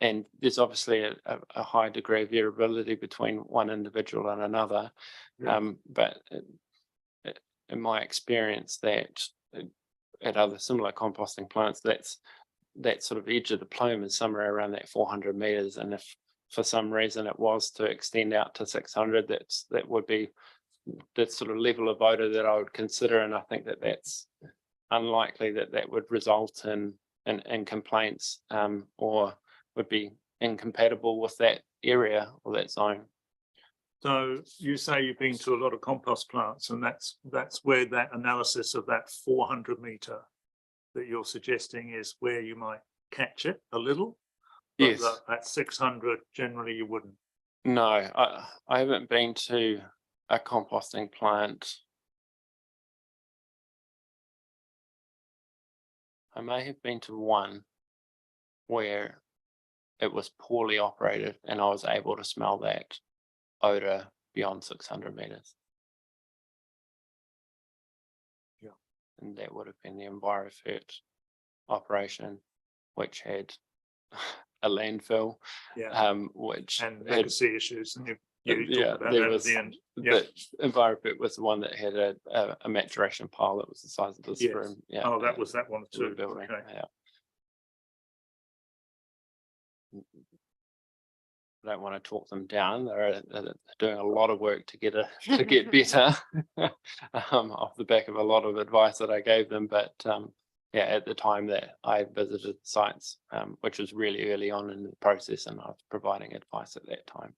And there's obviously a high degree of variability between one individual and another. Yeah. But in my experience, that at other similar composting plants, that sort of edge of the plume is somewhere around that 400 meters. And if for some reason it was to extend out to 600, that would be the sort of level of odor that I would consider. And I think that that's unlikely that would result in complaints, or would be incompatible with that area or that zone. So you say you've been to a lot of compost plants, and that's where that analysis of that 400 meter that you're suggesting is where you might catch it a little. But Yes. at 600, generally you wouldn't. No, I haven't been to a composting plant. I may have been to one where it was poorly operated and I was able to smell that odor beyond 600 meters. Yeah. And that would have been the EnviroFert operation, which had a landfill, Yeah. which And had, legacy issues, and you yeah, talked about there that at was the end. Yeah. the EnviroFert was the one that had a maturation pile that was the size of this Yes. room. Yeah. Oh, that was that one the too. building. Okay. Yeah. I don't want to talk them down. They're doing a lot of work to get better off the back of a lot of advice that I gave them. But yeah, at the time that I visited sites, which was really early on in the process, and I was providing advice at that time.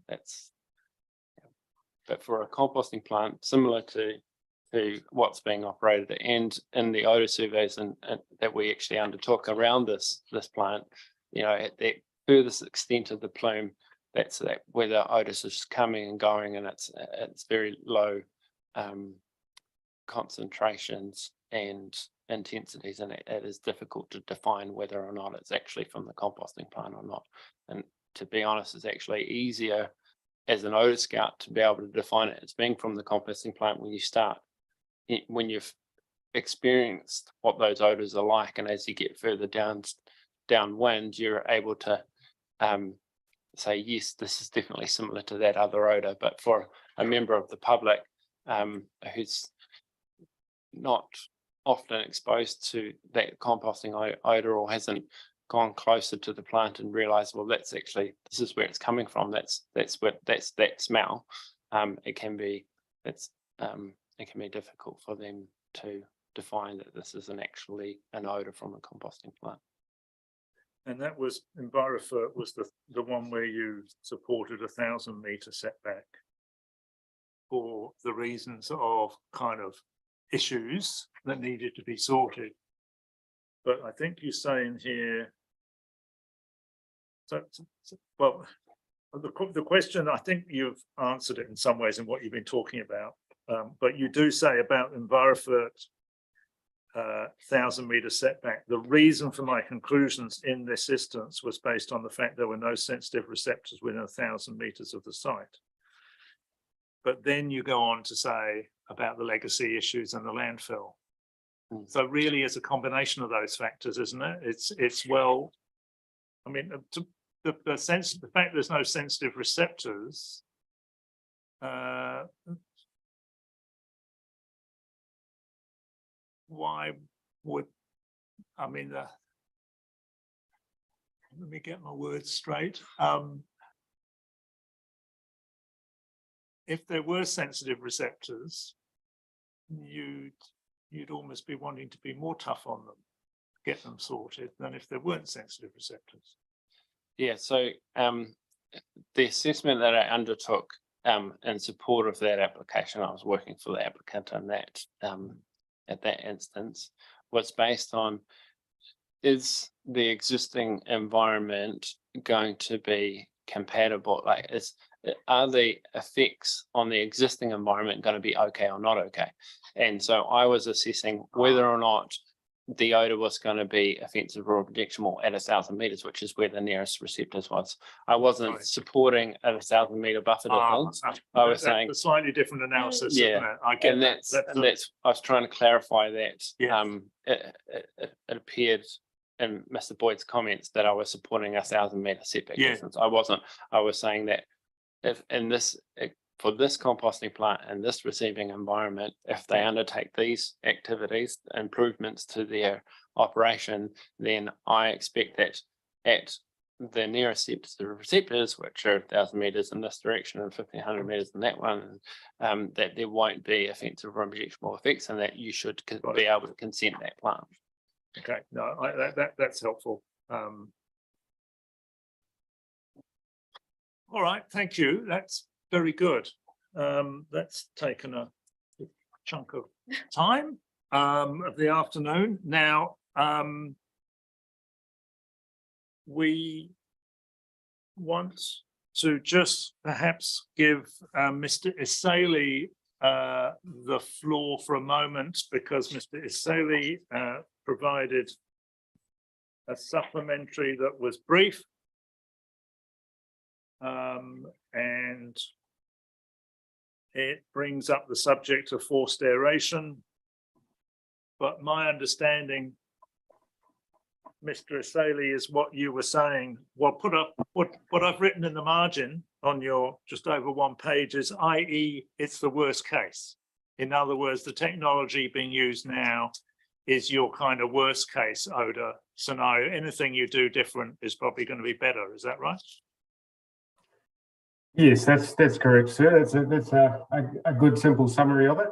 That's, yeah. But for a composting plant, similar to what's being operated, and in the odor surveys and that we actually undertook around this plant, you know, at that furthest extent of the plume, that's where the odors is coming and going, and it's very low concentrations and intensities, and it is difficult to define whether or not it's actually from the composting plant or not. And to be honest, it's actually easier as an odor scout to be able to define it as being from the composting plant when you've experienced what those odors are like, and as you get further downwind, you're able to say, yes, this is definitely similar to that other odor. But for a member of the public who's not often exposed to that composting odor, or hasn't gone closer to the plant and realized, well, this is where it's coming from, that's that smell, it can be difficult for them to define that this isn't actually an odor from a composting plant. And that was EnviroFert was the one where you supported 1,000 meter setback for the reasons of kind of issues that needed to be sorted. But I think you say in here, well, the question, I think you've answered it in some ways in what you've been talking about, but you do say about EnviroFert 1,000-meter setback. The reason for my conclusions in this instance was based on the fact there were no sensitive receptors within 1,000 meters of the site. But then you go on to say about the legacy issues and the landfill. So really it's a combination of those factors, isn't it? It's well, I mean, the fact there's no sensitive receptors, why would, I mean, let me get my words straight. If there were sensitive receptors, you'd almost be wanting to be more tough on them, get them sorted, than if there weren't sensitive receptors. Yeah, so the assessment that I undertook in support of that application, I was working for the applicant on that at that instance, was based on, is the existing environment going to be compatible? Like, are the effects on the existing environment going to be okay or not okay? And so I was assessing whether or not the odor was going to be offensive or objectionable at 1,000 meters, which is where the nearest receptors was. I wasn't supporting a 1,000-meter buffer distance. I was saying a slightly different analysis. Yeah, isn't it? I get and that. that's I was trying to clarify that. Yeah. It appeared in Mr. Boyd's comments that I was supporting a 1,000-meter setback Yeah. distance. I wasn't. I was saying that if in this for this composting plant and this receiving environment, if they undertake these activities, improvements to their operation, then I expect that at the nearest receptors, which are 1,000 meters in this direction and 1,500 meters in that one, that there won't be offensive or objectionable effects, and that you should be able to consent that plant. Okay, no, that's helpful. All right, thank you. That's very good. That's taken a chunk of time of the afternoon. Now, we want to just perhaps give Mr. Isali the floor for a moment, because Mr. Isali provided a supplementary that was brief. And it brings up the subject of forced aeration. But my understanding, Mr. Isali, is what you were saying. Well, put up what I've written in the margin on your just over 1 page is, i.e., it's the worst case. In other words, the technology being used now is your kind of worst case odor scenario. Anything you do different is probably going to be better. Is that right? Yes, that's correct, sir. That's a good simple summary of it.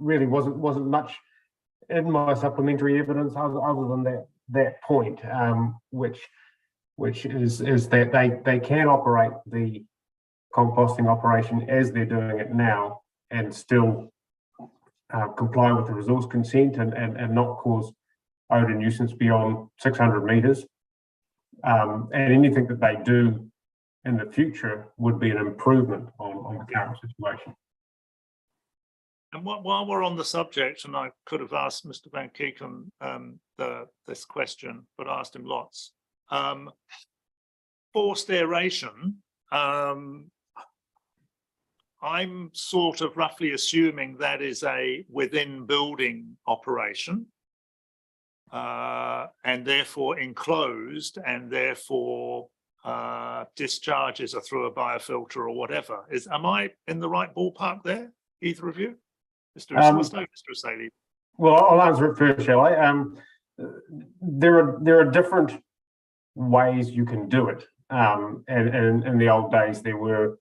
Really wasn't much in my supplementary evidence other than that point, which is that they can operate the composting operation as they're doing it now and still comply with the resource consent and not cause odor nuisance beyond 600 meters. And anything that they do in the future would be an improvement on the current situation. And while we're on the subject, and I could have asked Mr. Van Keeken this question, but asked him lots. Forced aeration, I'm sort of roughly assuming that is a within building operation, and therefore enclosed, and therefore discharges are through a biofilter or whatever. Am I in the right ballpark there, either of you? Mr. Isali. Well, I'll answer it first, shall I? There are different ways you can do it. And in the old days, there were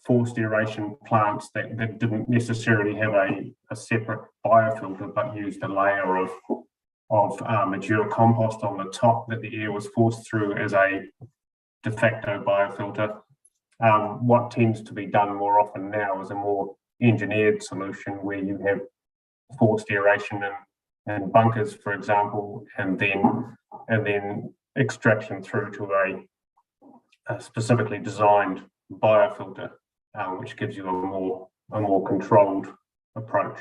forced aeration plants that didn't necessarily have a separate biofilter, but used a layer of mature compost on the top that the air was forced through as a de facto biofilter. What tends to be done more often now is a more engineered solution where you have forced aeration in bunkers, for example, and then extraction through to a specifically designed biofilter, which gives you a more controlled approach.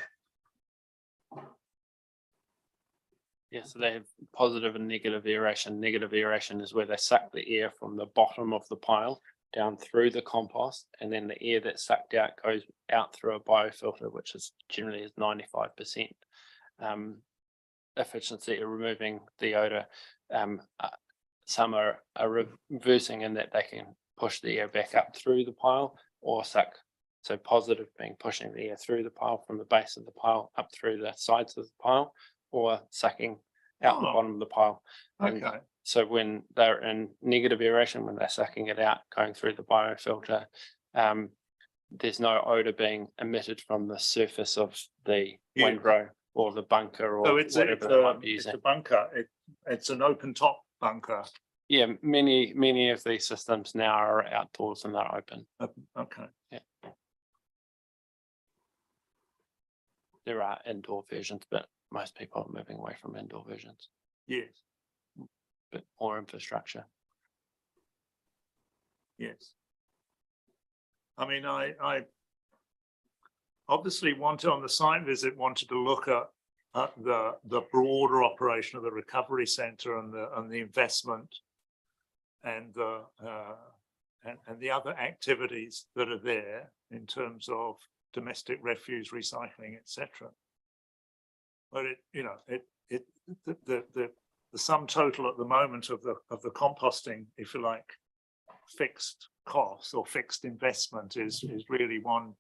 Yeah, so they have positive and negative aeration. Negative aeration is where they suck the air from the bottom of the pile down through the compost, and then the air that's sucked out goes out through a biofilter, which is generally is 95% efficiency of removing the odor. Some are reversing in that they can push the air back up through the pile or suck. So positive being pushing the air through the pile from the base of the pile up through the sides of the pile, or sucking out the Oh. bottom of the pile. And Okay. so when they're in negative aeration, when they're sucking it out, going through the biofilter, there's no odor being emitted from the surface of the Yeah. windrow or the bunker or So it's whatever they might be it's using. a bunker. It's an open top bunker. Yeah, many of these systems now are outdoors and they're open. Okay. There are indoor versions, but most people are moving away from indoor versions, Yes. but more infrastructure. Yes. I mean, I obviously wanted on the site visit, wanted to look at the broader operation of the recovery centre and the investment and the other activities that are there in terms of domestic refuse recycling, etc. But the sum total at the moment of the composting, if you like, fixed cost or fixed investment is really one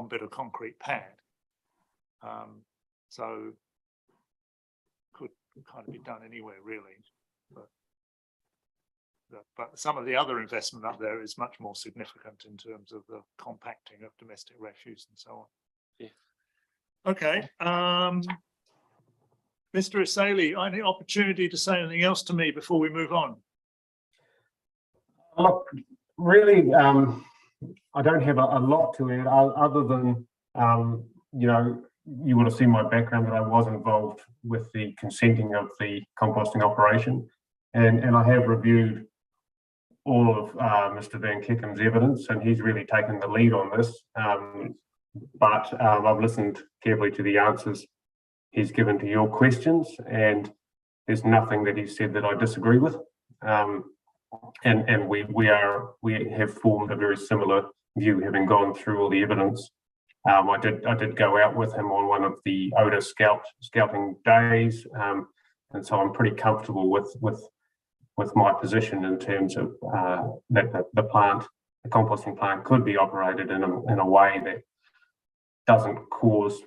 bit of concrete pad. So could kind of be done anywhere really, but some of the other investment up there is much more significant in terms of the compacting of domestic refuse and so on. Yeah. Okay. Mr. Isali, any opportunity to say anything else to me before we move on? Look, really, I don't have a lot to add other than, you would have seen my background that I was involved with the consenting of the composting operation, and I have reviewed all of Mr. Van Kickham's evidence, and he's really taken the lead on this. But I've listened carefully to the answers he's given to your questions, and there's nothing that he said that I disagree with. And we have formed a very similar view, having gone through all the evidence. I did go out with him on one of the odour scouting days, and so I'm pretty comfortable with my position in terms of that the composting plant could be operated in a way that doesn't cause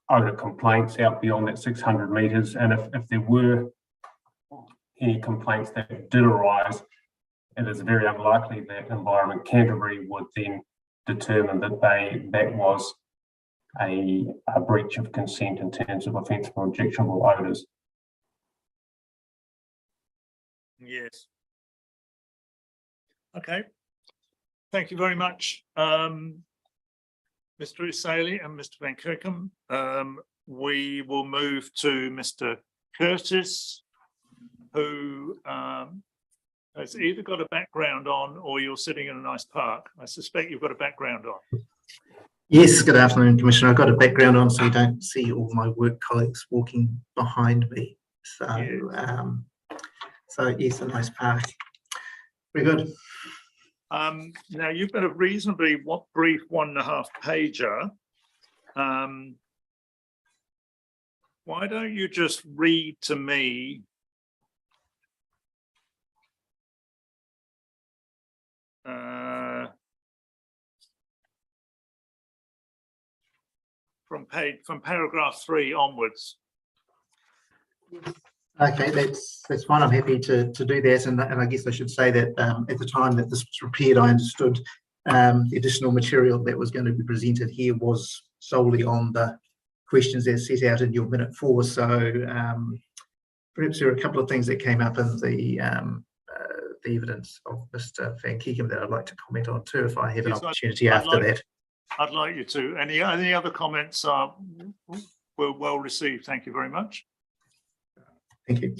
odour complaints out beyond that 600 metres. And if there were any complaints that did arise, it is very unlikely that Environment Canterbury would then determine that was a breach of consent in terms of offence for objectionable odours. Yes. Okay. Thank you very much, Mr. Isali and Mr. Van Kirkham. We will move to Mr. Curtis, who has either got a background on or you're sitting in a nice park. I suspect you've got a background on. Yes, good afternoon, Commissioner. I've got a background on so you don't see all my work colleagues walking behind me. So, so yes, a nice park. Very good. Now, you've got a reasonably brief 1.5 pager. Why don't you just read to me from paragraph 3 onwards. Okay, that's fine. I'm happy to do that, and I guess I should say that at the time that this was prepared, I understood the additional material that was going to be presented here was solely on the questions as set out in your minute 4. So perhaps there are a couple of things that came up in the evidence of Mr. Van Kiekum that I'd like to comment on too, if I have an opportunity after that. I'd like you to. Any other comments were well received. Thank you very much. Thank you.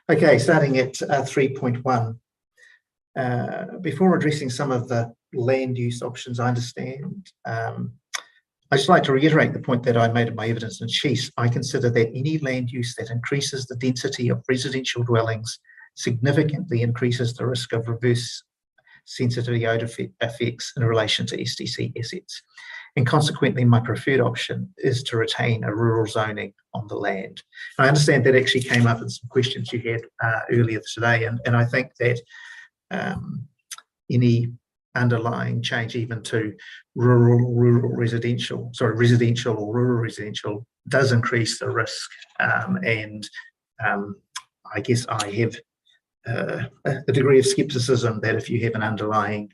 Okay, starting at 3.1. Before addressing some of the land use options, I understand I'd just like to reiterate the point that I made in my evidence in chief. I consider that any land use that increases the density of residential dwellings significantly increases the risk of reverse sensitivity odor effects in relation to SDC assets. And consequently, my preferred option is to retain a rural zoning on the land. I understand that actually came up in some questions you had earlier today, and I think that any underlying change even to residential or rural residential does increase the risk. I guess I have a degree of skepticism that if you have an underlying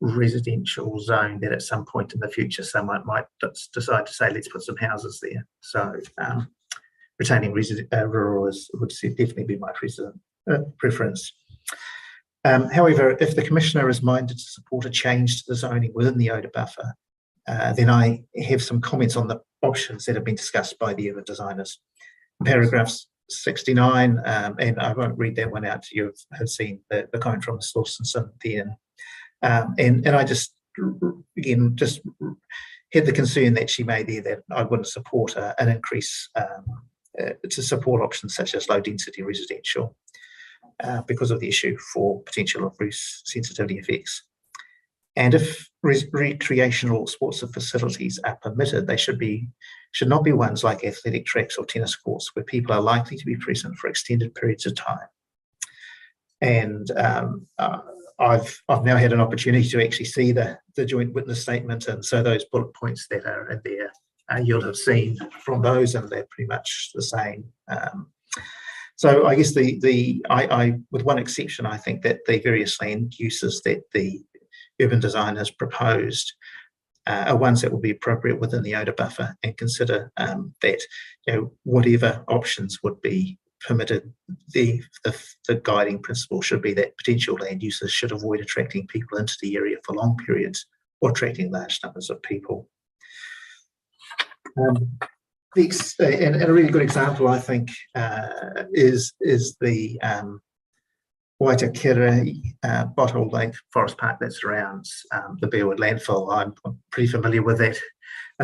residential zone, that at some point in the future someone might decide to say, let's put some houses there. So retaining rural would definitely be my preference. However, if the Commissioner is minded to support a change to the zoning within the odour buffer, then I have some comments on the options that have been discussed by the urban designers. Paragraphs 69, and I won't read that one out to you, have seen the comment from Ms. Lawson then. And I just had the concern that she made there that I wouldn't support an increase to support options such as low density residential because of the issue for potential reverse sensitivity effects. And if recreational sports facilities are permitted, they should not be ones like athletic tracks or tennis courts where people are likely to be present for extended periods of time. And I've now had an opportunity to actually see the joint witness statement, and so those bullet points that are in there, you'll have seen from those, and they're pretty much the same. So I guess I with one exception, I think that the various land uses that the urban designers proposed are ones that will be appropriate within the odour buffer, and consider that whatever options would be permitted, the guiding principle should be that potential land users should avoid attracting people into the area for long periods or attracting large numbers of people. And a really good example, I think, is the Waitakere Bottle Lake Forest Park that surrounds the Bearwood landfill. I'm pretty familiar with that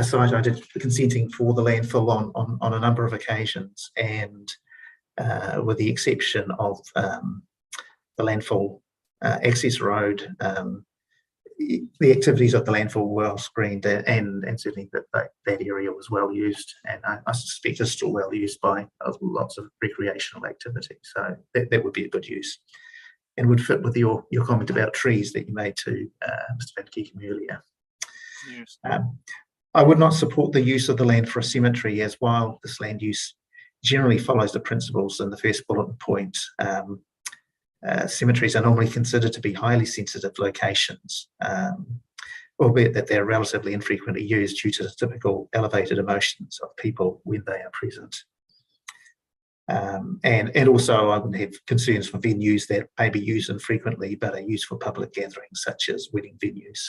site. I did consenting for the landfill on a number of occasions, and with the exception of the landfill access road, the activities of the landfill were well screened, and certainly that area was well used, and I suspect is still well used by lots of recreational activity. So that would be a good use, and would fit with your comment about trees that you made to Mr. Van Keekum earlier. Yes. I would not support the use of the land for a cemetery, as while this land use generally follows the principles in the first bullet point, cemeteries are normally considered to be highly sensitive locations, albeit that they're relatively infrequently used due to the typical elevated emotions of people when they are present. And also I would have concerns for venues that may be used infrequently but are used for public gatherings, such as wedding venues.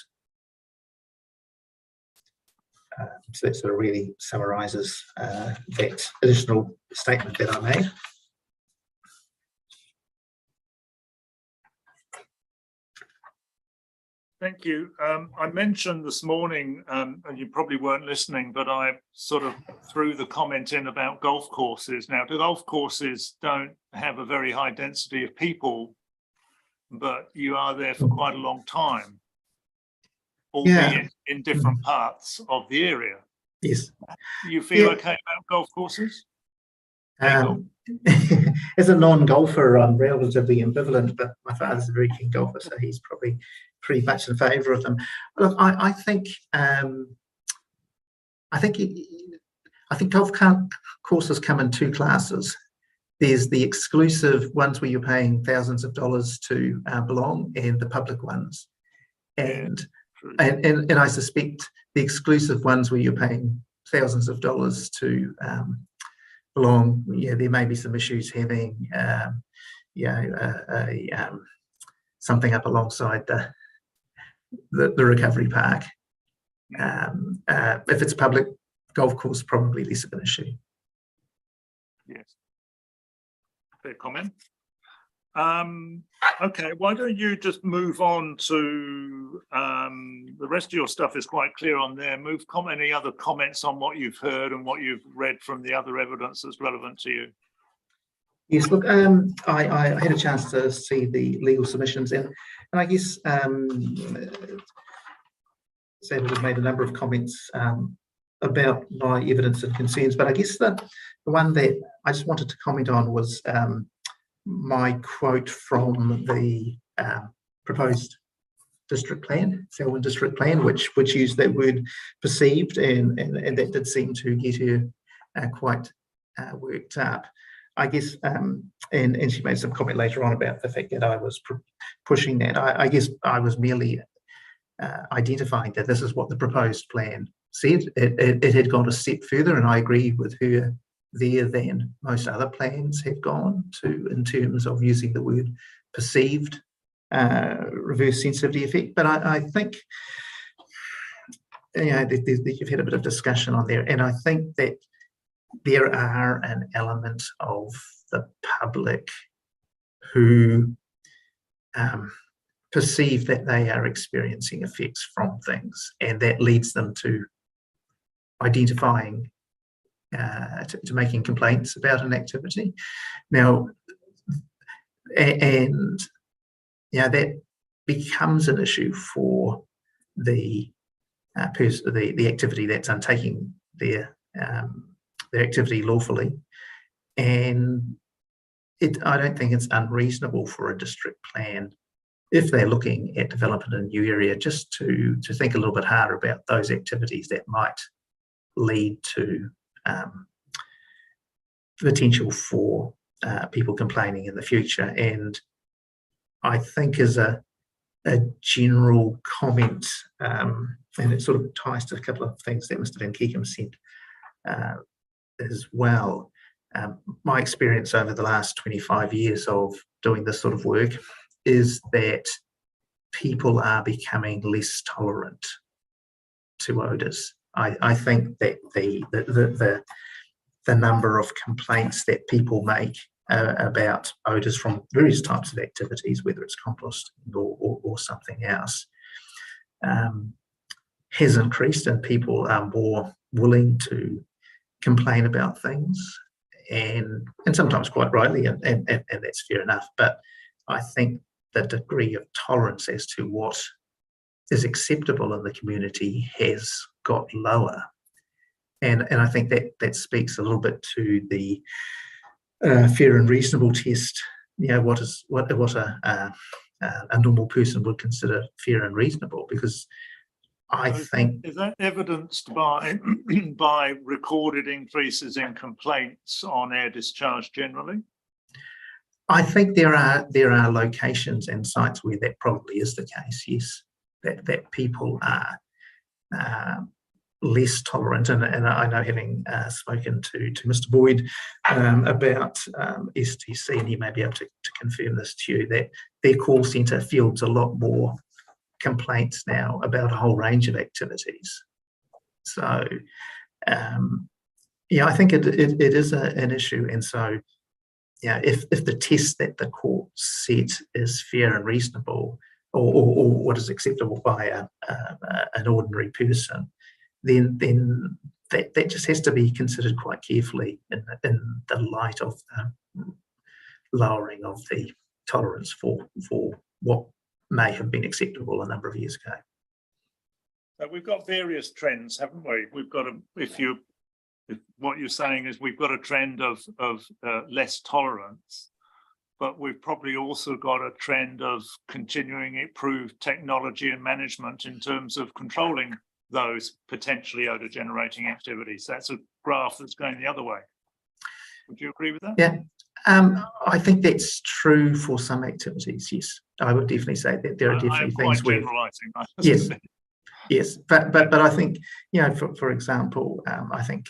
So that sort of really summarises that additional statement that I made. Thank you. I mentioned this morning, and you probably weren't listening, but I sort of threw the comment in about golf courses. Now, the golf courses don't have a very high density of people, but you are there for quite a long time, albeit in different parts of the area. Yes. You feel okay about golf courses? As a non-golfer, I'm relatively ambivalent, but my father's a very keen golfer, so he's probably pretty much in favour of them. Look, I think golf courses come in two classes. There's the exclusive ones where you're paying thousands of dollars to belong, and the public ones. And I suspect the exclusive ones where you're paying thousands of dollars to belong, there may be some issues having something up alongside the recovery park. If it's public golf course, probably less of an issue. Yes. Fair comment. Okay, why don't you just move on to, the rest of your stuff is quite clear on there. Any other comments on what you've heard and what you've read from the other evidence that's relevant to you? Yes, look, I had a chance to see the legal submissions and I guess Sam has made a number of comments about my evidence and concerns, but I guess the one that I just wanted to comment on was my quote from the proposed district plan, Selwyn district plan, which used that word perceived, and that did seem to get her quite worked up. I guess, and she made some comment later on about the fact that I was pushing that. I guess I was merely identifying that this is what the proposed plan said. It had gone a step further, and I agree with her there than most other plans have gone to in terms of using the word perceived reverse sensitivity effect. But I think, you know, you've had a bit of discussion on there, and I think that there are an element of the public who perceive that they are experiencing effects from things, and that leads them to identifying, to making complaints about an activity. Now, and yeah, that becomes an issue for the the activity that's undertaking their activity lawfully, and I don't think it's unreasonable for a district plan, if they're looking at developing a new area, just to think a little bit harder about those activities that might lead to potential for people complaining in the future. And I think as a general comment, and it sort of ties to a couple of things that Mr. Van Keekum said as well. My experience over the last 25 years of doing this sort of work is that people are becoming less tolerant to odours. I think that the number of complaints that people make about odours from various types of activities, whether it's composting or something else, has increased, and people are more willing to complain about things, and sometimes quite rightly, and that's fair enough. But I think the degree of tolerance as to what is acceptable in the community has got lower, and I think that speaks a little bit to the fair and reasonable test. You know, what a normal person would consider fair and reasonable, because I think, is that evidenced by by recorded increases in complaints on air discharge generally? I think there are locations and sites where that probably is the case. Yes, that people are less tolerant, and I know, having spoken to Mr. Boyd about STC, and he may be able to confirm this to you, that their call centre fields a lot more complaints now about a whole range of activities. So yeah, I think it is an issue. And so yeah, if the test that the court set is fair and reasonable, or what is acceptable by an ordinary person, then that just has to be considered quite carefully in the light of the lowering of the tolerance for what may have been acceptable a number of years ago. But we've got various trends, haven't we? We've got if what you're saying is we've got a trend of less tolerance, but we've probably also got a trend of continuing improved technology and management in terms of controlling those potentially odor generating activities. That's a graph that's going the other way. Would you agree with that? Yeah. I think that's true for some activities. Yes, I would definitely say that there are definitely things where, yes, yes, but I think, you know, for example, I think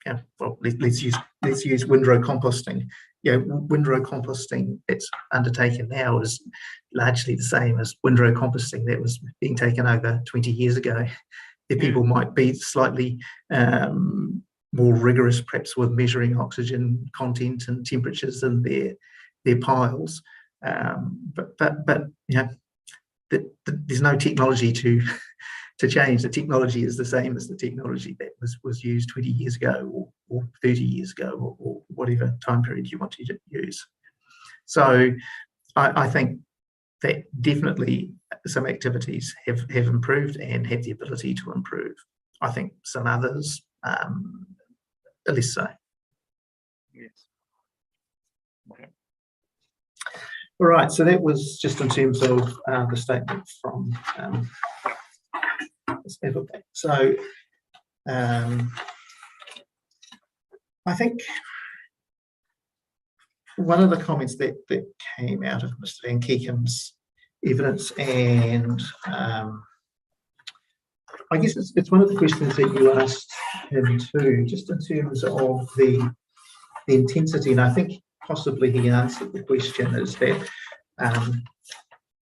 yeah, well, let's use windrow composting. You know, windrow composting that's undertaken now is largely the same as windrow composting that was being taken over 20 years ago. The people might be slightly more rigorous, perhaps, with measuring oxygen content and temperatures in their piles. But you know, there's no technology to change. The technology is the same as the technology that was used 20 years ago or 30 years ago or whatever time period you want to use. So I think that definitely some activities have improved and have the ability to improve. I think some others are less so. Yes. Okay. All right, so that was just in terms of the statement from Ms. Everbeck. So I think one of the comments that came out of Mr. Van Keekham's evidence, and I guess it's one of the questions that you asked him too, just in terms of the intensity, and I think possibly he answered the question, is that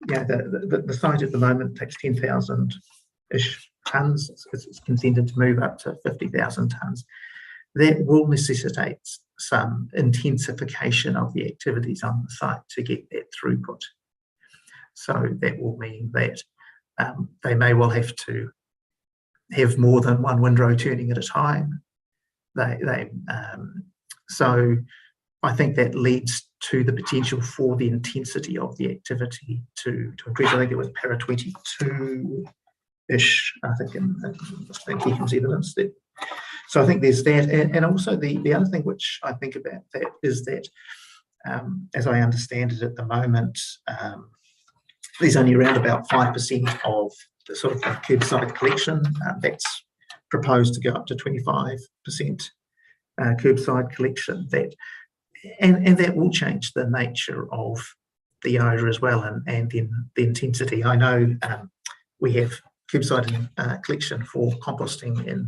yeah, the site at the moment takes 10,000-ish tonnes. It's consented to move up to 50,000 tonnes. That will necessitate some intensification of the activities on the site to get that throughput. So that will mean that they may well have to have more than one windrow turning at a time. So I think that leads to the potential for the intensity of the activity to increase. I think it was para 22-ish, I think, in Mr. Van Keekham's evidence. So I think there's that. And also the other thing which I think about that is that, as I understand it at the moment, there's only around about 5% of the sort of curbside collection. That's proposed to go up to 25% curbside collection. And that will change the nature of the odour as well, and then the intensity. I know we have curbside collection for composting in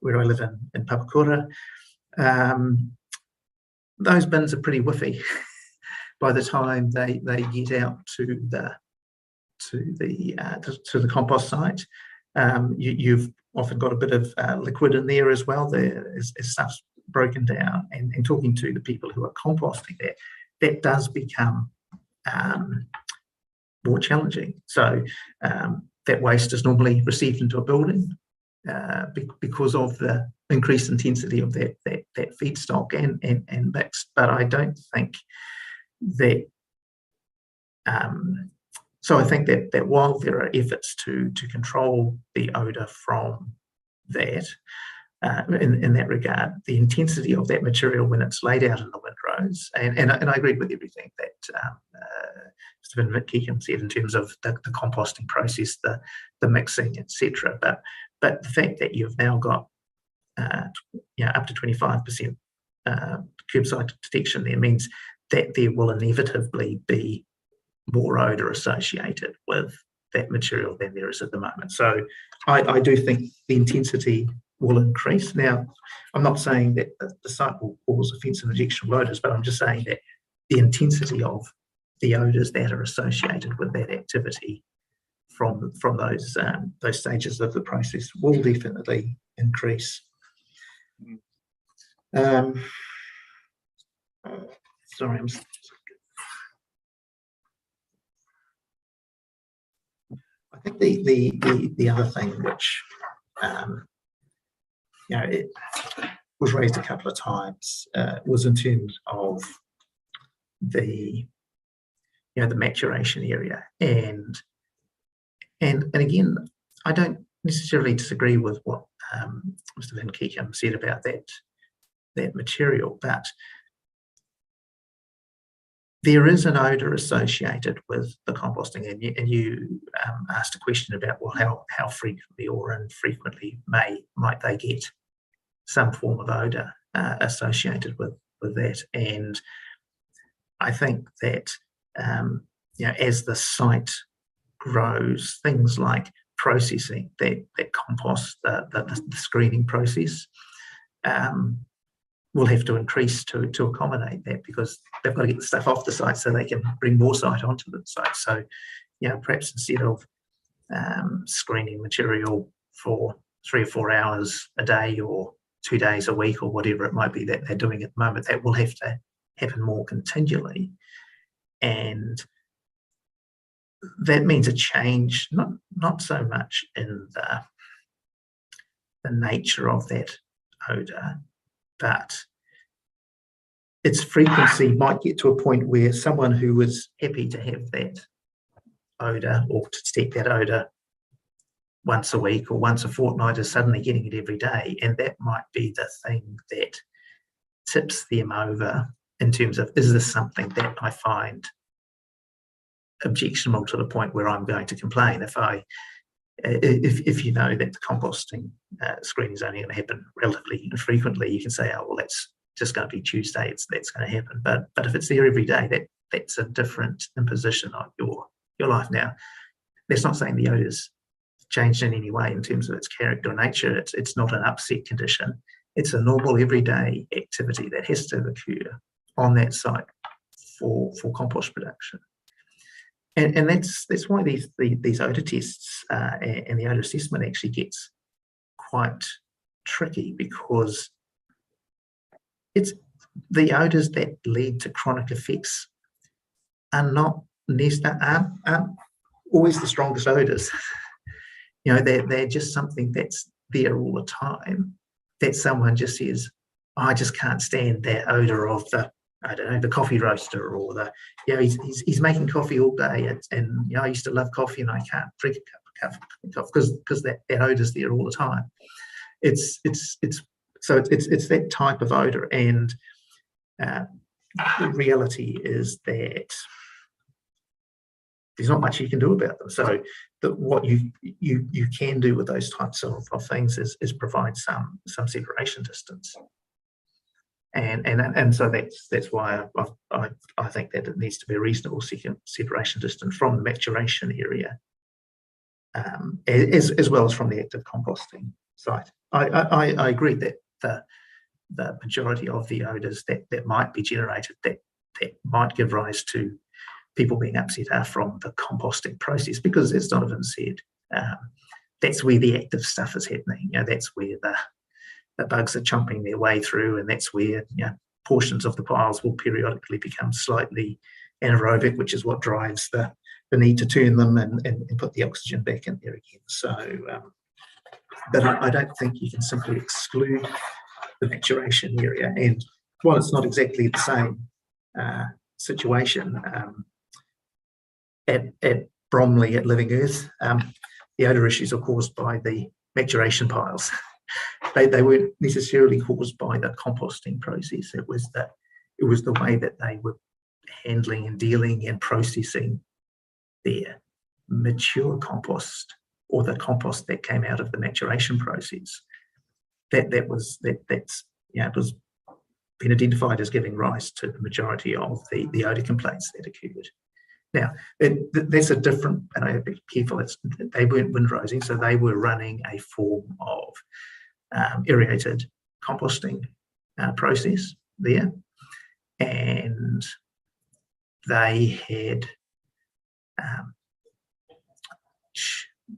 where I live in Papakura. Those bins are pretty whiffy by the time they get out to the compost site. You've often got a bit of liquid in there as well. As stuff's broken down, and talking to the people who are composting that does become more challenging. So that waste is normally received into a building because of the increased intensity of that feedstock and mix. But I don't think that. So I think that while there are efforts to control the odour from that, in that regard, the intensity of that material when it's laid out in the windrows, and I agree with everything that Mr. Van Keekham said in terms of the composting process, the mixing, etc. But the fact that you've now got up to 25% curbside detection there means that there will inevitably be more odour associated with that material than there is at the moment. So I do think the intensity will increase. Now, I'm not saying that the site will cause offensive injection odours, but I'm just saying that the intensity of the odours that are associated with that activity from those stages of the process will definitely increase. Sorry, I think the other thing which it was raised a couple of times was in terms of the maturation area, and again, I don't necessarily disagree with what Mr. Van Keekham said about that material, but there is an odour associated with the composting, and you asked a question about, well, how frequently or infrequently might they get some form of odour associated with that. And I think that as the site grows, things like processing that compost, the screening process, will have to increase to accommodate that, because they've got to get the stuff off the site so they can bring more site onto the site. So, perhaps instead of screening material for 3 or 4 hours a day or 2 days a week or whatever it might be that they're doing at the moment, that will have to happen more continually. And that means a change, not so much in the nature of that odour, but its frequency might get to a point where someone who was happy to have that odour or to detect that odour once a week or once a fortnight is suddenly getting it every day. And that might be the thing that tips them over in terms of, is this something that I find objectionable to the point where I'm going to complain? If you know that the composting screening is only going to happen relatively infrequently, you can say, oh, well, that's just going to be Tuesday, that's going to happen. But if it's there every day, that's a different imposition on your life. Now, that's not saying the odour's changed in any way in terms of its character or nature. It's not an upset condition. It's a normal everyday activity that has to occur on that site for compost production. And that's why these odour tests and the odour assessment actually gets quite tricky, because it's the odours that lead to chronic effects are not aren't always the strongest odours. You know, they're just something that's there all the time, that someone just says, oh, I just can't stand that odour of the, I don't know, the coffee roaster, or the, you know, he's making coffee all day, and you know, I used to love coffee and I can't drink a cup of coffee because that odour's there all the time. It's that type of odour, and the reality is that there's not much you can do about them. So what you can do with those types of things is provide some separation distance. And so that's why I think that it needs to be a reasonable separation distance from the maturation area, as well as from the active composting site. I agree that the majority of the odours that might be generated that might give rise to people being upset are from the composting process, because as Donovan said, that's where the active stuff is happening. You know, that's where the bugs are chomping their way through, and that's where, you know, portions of the piles will periodically become slightly anaerobic, which is what drives the need to turn them and put the oxygen back in there again. So, but I don't think you can simply exclude the maturation area. And while it's not exactly the same situation, at Bromley, at Living Earth, the odour issues are caused by the maturation piles. They weren't necessarily caused by the composting process. It was the way that they were handling and dealing and processing their mature compost, or the compost that came out of the maturation process. That's you know, it was been identified as giving rise to the majority of the odour complaints that occurred. Now, that's a different, and I have to be careful, they weren't windrosing, so they were running a form of aerated composting process there, and they had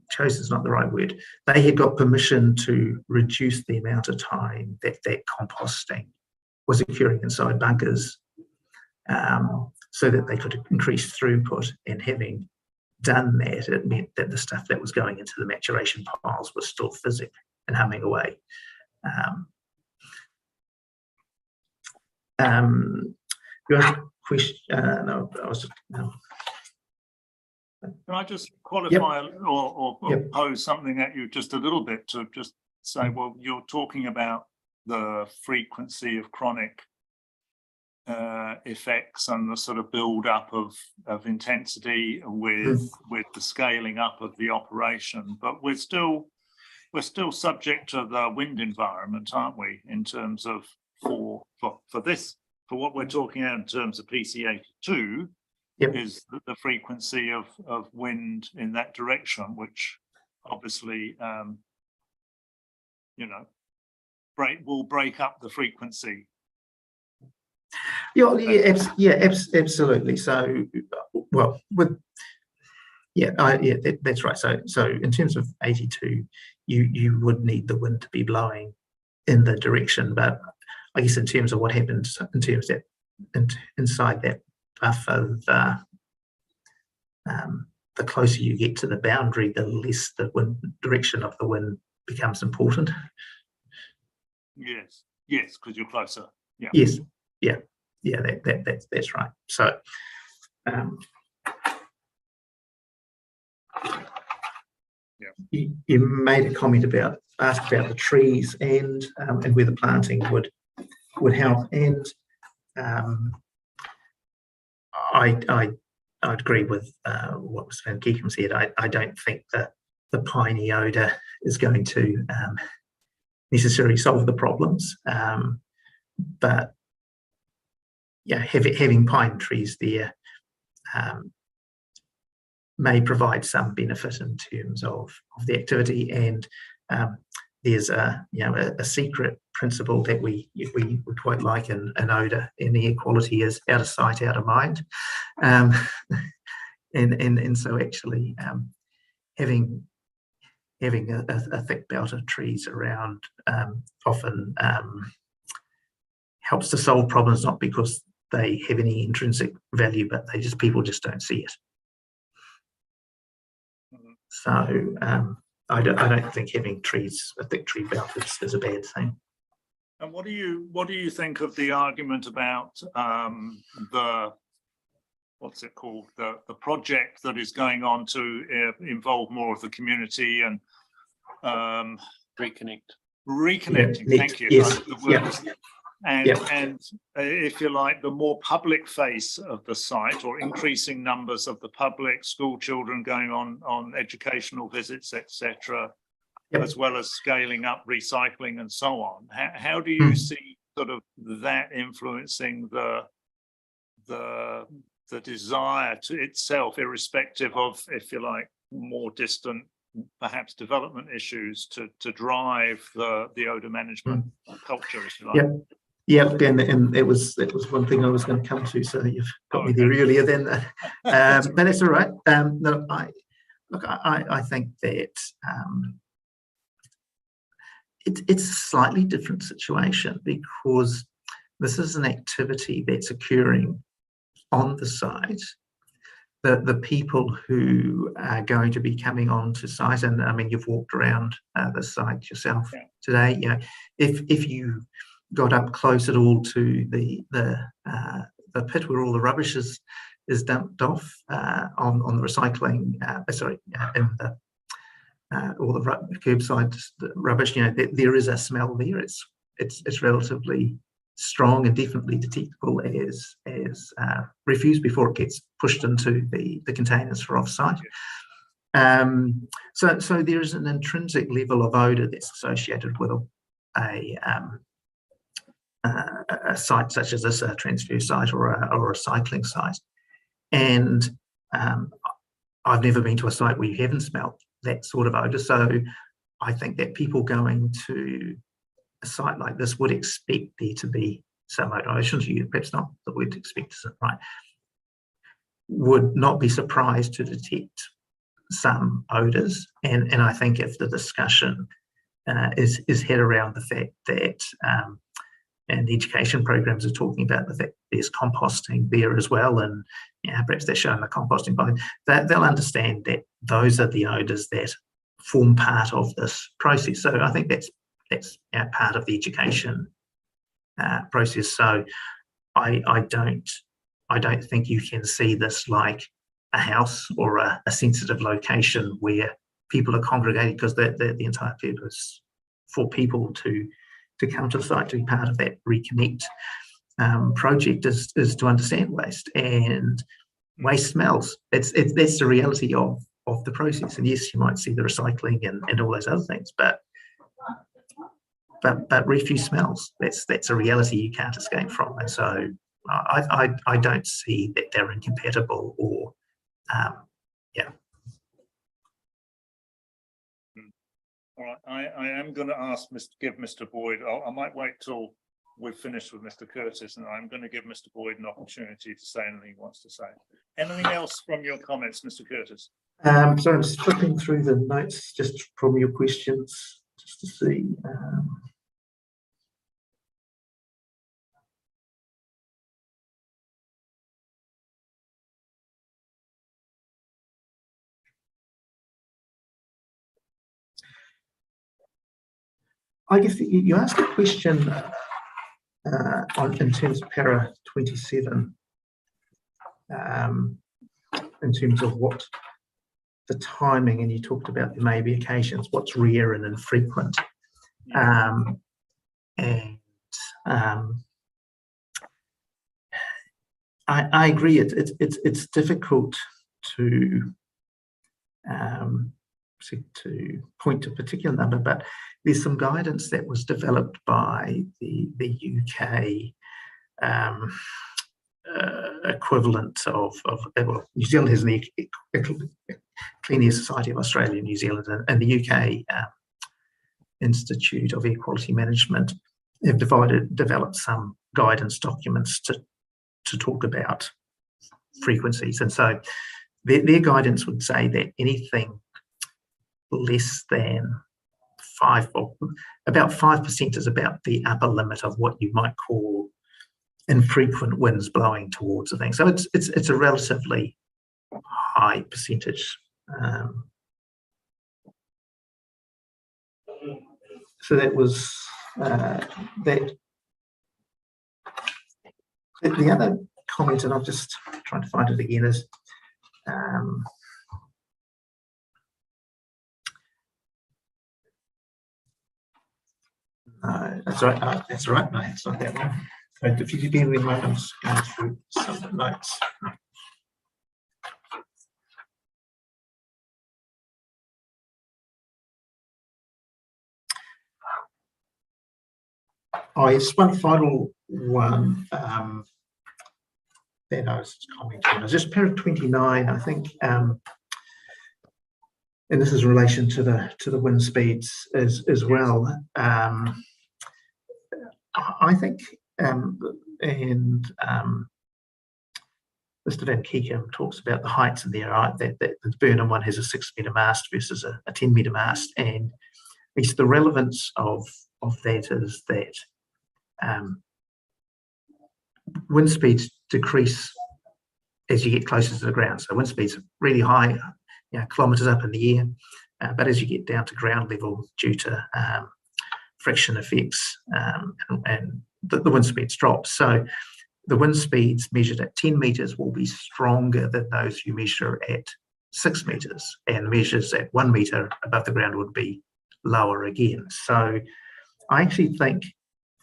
chosen is not the right word. They had got permission to reduce the amount of time that composting was occurring inside bunkers, so that they could increase throughput. And having done that, it meant that the stuff that was going into the maturation piles was still fizzing and humming away. You asked a question, no, I was just, no. Can I just qualify or Yep. pose something at you just a little bit, to just say, well, you're talking about the frequency of chronic effects and the sort of build up of intensity with the scaling up of the operation, but we're still subject to the wind environment, aren't we, in terms of for what we're talking about in terms of PC82. Yep. Is the frequency of wind in that direction, which obviously you know, will break up the frequency. Absolutely. So, well, that's right. So in terms of 82, you would need the wind to be blowing in the direction, but I guess in terms of what happens in terms of inside that buffer, the closer you get to the boundary, the less the direction of the wind becomes important. Yes, yes, because you're closer. Yeah. Yes, yeah, that's right. So, you made a comment asked about the trees and where the planting would help, and I agree with what Mr. Van Keekum said. I don't think that the piney odour is going to necessarily solve the problems, but yeah, having pine trees there may provide some benefit in terms of the activity, and there's a secret principle that we would quite like in odour and air quality is out of sight, out of mind, and so actually having a thick belt of trees around often helps to solve problems, not because they have any intrinsic value, but people just don't see it. So I don't think having trees, a thick tree belt is a bad thing. And what do you think of the argument about the project that is going on to involve more of the community and Reconnecting. Yeah, thank you. Yes. And if you like, the more public face of the site, or increasing numbers of the public, school children going on educational visits, etc., as well as scaling up recycling and so on. How do you see sort of that influencing the desire to itself, irrespective of, if you like, more distant, perhaps development issues, to drive the odour management culture, if you like? Yeah, and it was one thing I was going to come to, so you've got me there earlier than that. But that's all right. No, I think that it's a slightly different situation, because this is an activity that's occurring on the site. The people who are going to be coming onto site, and I mean, you've walked around the site yourself today. You know, if you got up close at all to the pit where all the rubbish is dumped off on the recycling, in the all the curbside rubbish, you know, there is a smell there. It's relatively strong and definitely detectable as refuse before it gets pushed into the containers for offsite. So there is an intrinsic level of odour that's associated with a site such as this, a transfer site or a recycling site. And I've never been to a site where you haven't smelt that sort of odour. So I think that people going to a site like this would expect there to be some odour. I shouldn't use, perhaps not the word expect, isn't right. Would not be surprised to detect some odours. And I think if the discussion is head around the fact that and the education programs are talking about the fact there's composting there as well, and perhaps they're showing the composting by that, they'll understand that those are the odours that form part of this process. So I think that's part of the education process. So I don't think you can see this like a house or a sensitive location where people are congregating, because the entire purpose for people to come to the site to be part of that Reconnect project is to understand waste, and waste smells. That's the reality of the process. And yes, you might see the recycling and all those other things, but refuse smells. That's a reality you can't escape from. And so I don't see that they're incompatible or All right, I am going to give Mr. Boyd, I might wait till we've finished with Mr. Curtis, and I'm going to give Mr. Boyd an opportunity to say anything he wants to say. Anything else from your comments, Mr. Curtis? So I'm just flipping through the notes just from your questions, just to see. I guess you asked a question in terms of para 27, in terms of what the timing, and you talked about there may be occasions, what's rare and infrequent. I agree. It's difficult to point to a particular number, but there's some guidance that was developed by the UK equivalent of well, New Zealand has the Clean Air Society of Australia, New Zealand, and the UK Institute of Air Quality Management have developed some guidance documents to talk about frequencies. And so their guidance would say that anything less than about 5% is about the upper limit of what you might call infrequent winds blowing towards a thing. So it's a relatively high percentage. So that was that. The other comment, and I'm just trying to find it again, is no, that's right. That's right. No, it's not that one. So if you could bear with me, I'm just going through some of the notes. Oh, yes, one final one that I was commenting on. It's just para 29, I think, and this is in relation to the wind speeds as well. I think, Mr. Van Keekum talks about the heights in there, right? That the Burnham one has a 6-metre mast versus a 10-metre mast, and it's the relevance of that is that wind speeds decrease as you get closer to the ground. So wind speeds are really high, kilometres up in the air, but as you get down to ground level, due to friction effects, and the wind speeds drop. So the wind speeds measured at 10 metres will be stronger than those you measure at 6 metres, and measures at 1 metre above the ground would be lower again. So I actually think,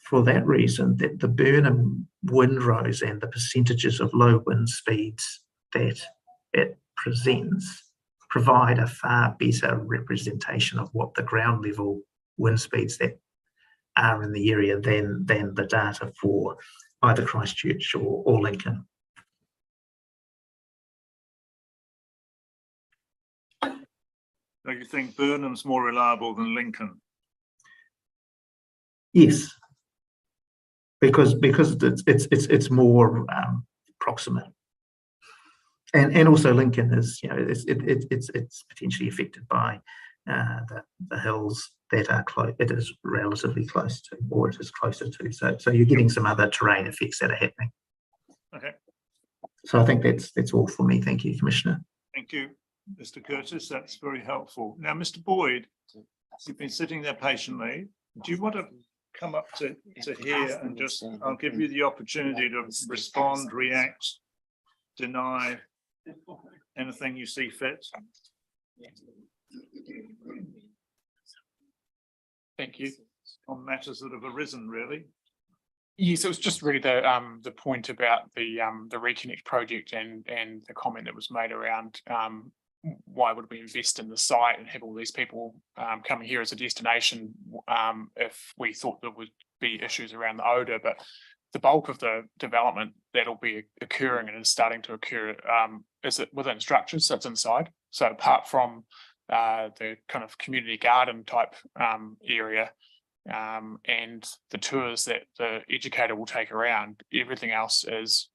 for that reason, that the Burnham windrows and the percentages of low wind speeds that it presents provide a far better representation of what the ground level wind speeds that are in the area than the data for either Christchurch or Lincoln. So you think Burnham's more reliable than Lincoln? Yes, because it's more proximate, and also Lincoln is, it's potentially affected by the hills that are close. It is relatively close to, or it is closer to. So you're getting some other terrain effects that are happening. Okay. So I think that's all for me. Thank you, Commissioner. Thank you, Mr. Curtis. That's very helpful. Now, Mr. Boyd, you've been sitting there patiently. Do you want to come up to here and just, I'll give you the opportunity to respond, react, deny anything you see fit. Thank you. On matters that have arisen, really. Yes, it was just really the point about the Reconnect project and the comment that was made around why would we invest in the site and have all these people coming here as a destination if we thought there would be issues around the odour. But the bulk of the development that'll be occurring and is starting to occur is it within structures, so it's inside. So apart from the kind of community garden type area and the tours that the educator will take around, everything else is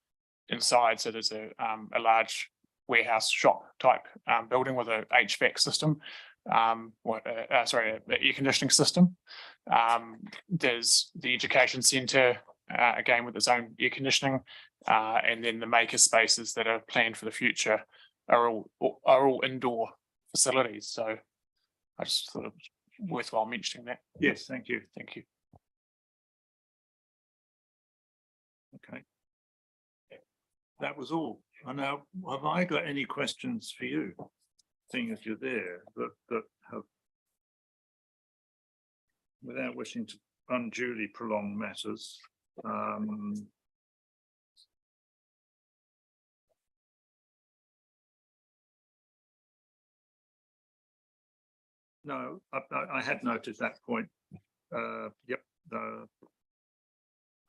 inside. So there's a large warehouse shop type building with a HVAC system, an air conditioning system. There's the education centre, again with its own air conditioning, and then the maker spaces that are planned for the future are all indoor facilities. So I just thought it worthwhile mentioning that. Yes, thank you. Thank you. Okay. That was all. And now, have I got any questions for you? Seeing as you're there, that have, without wishing to unduly prolong matters, no, I had noted that point. Yep.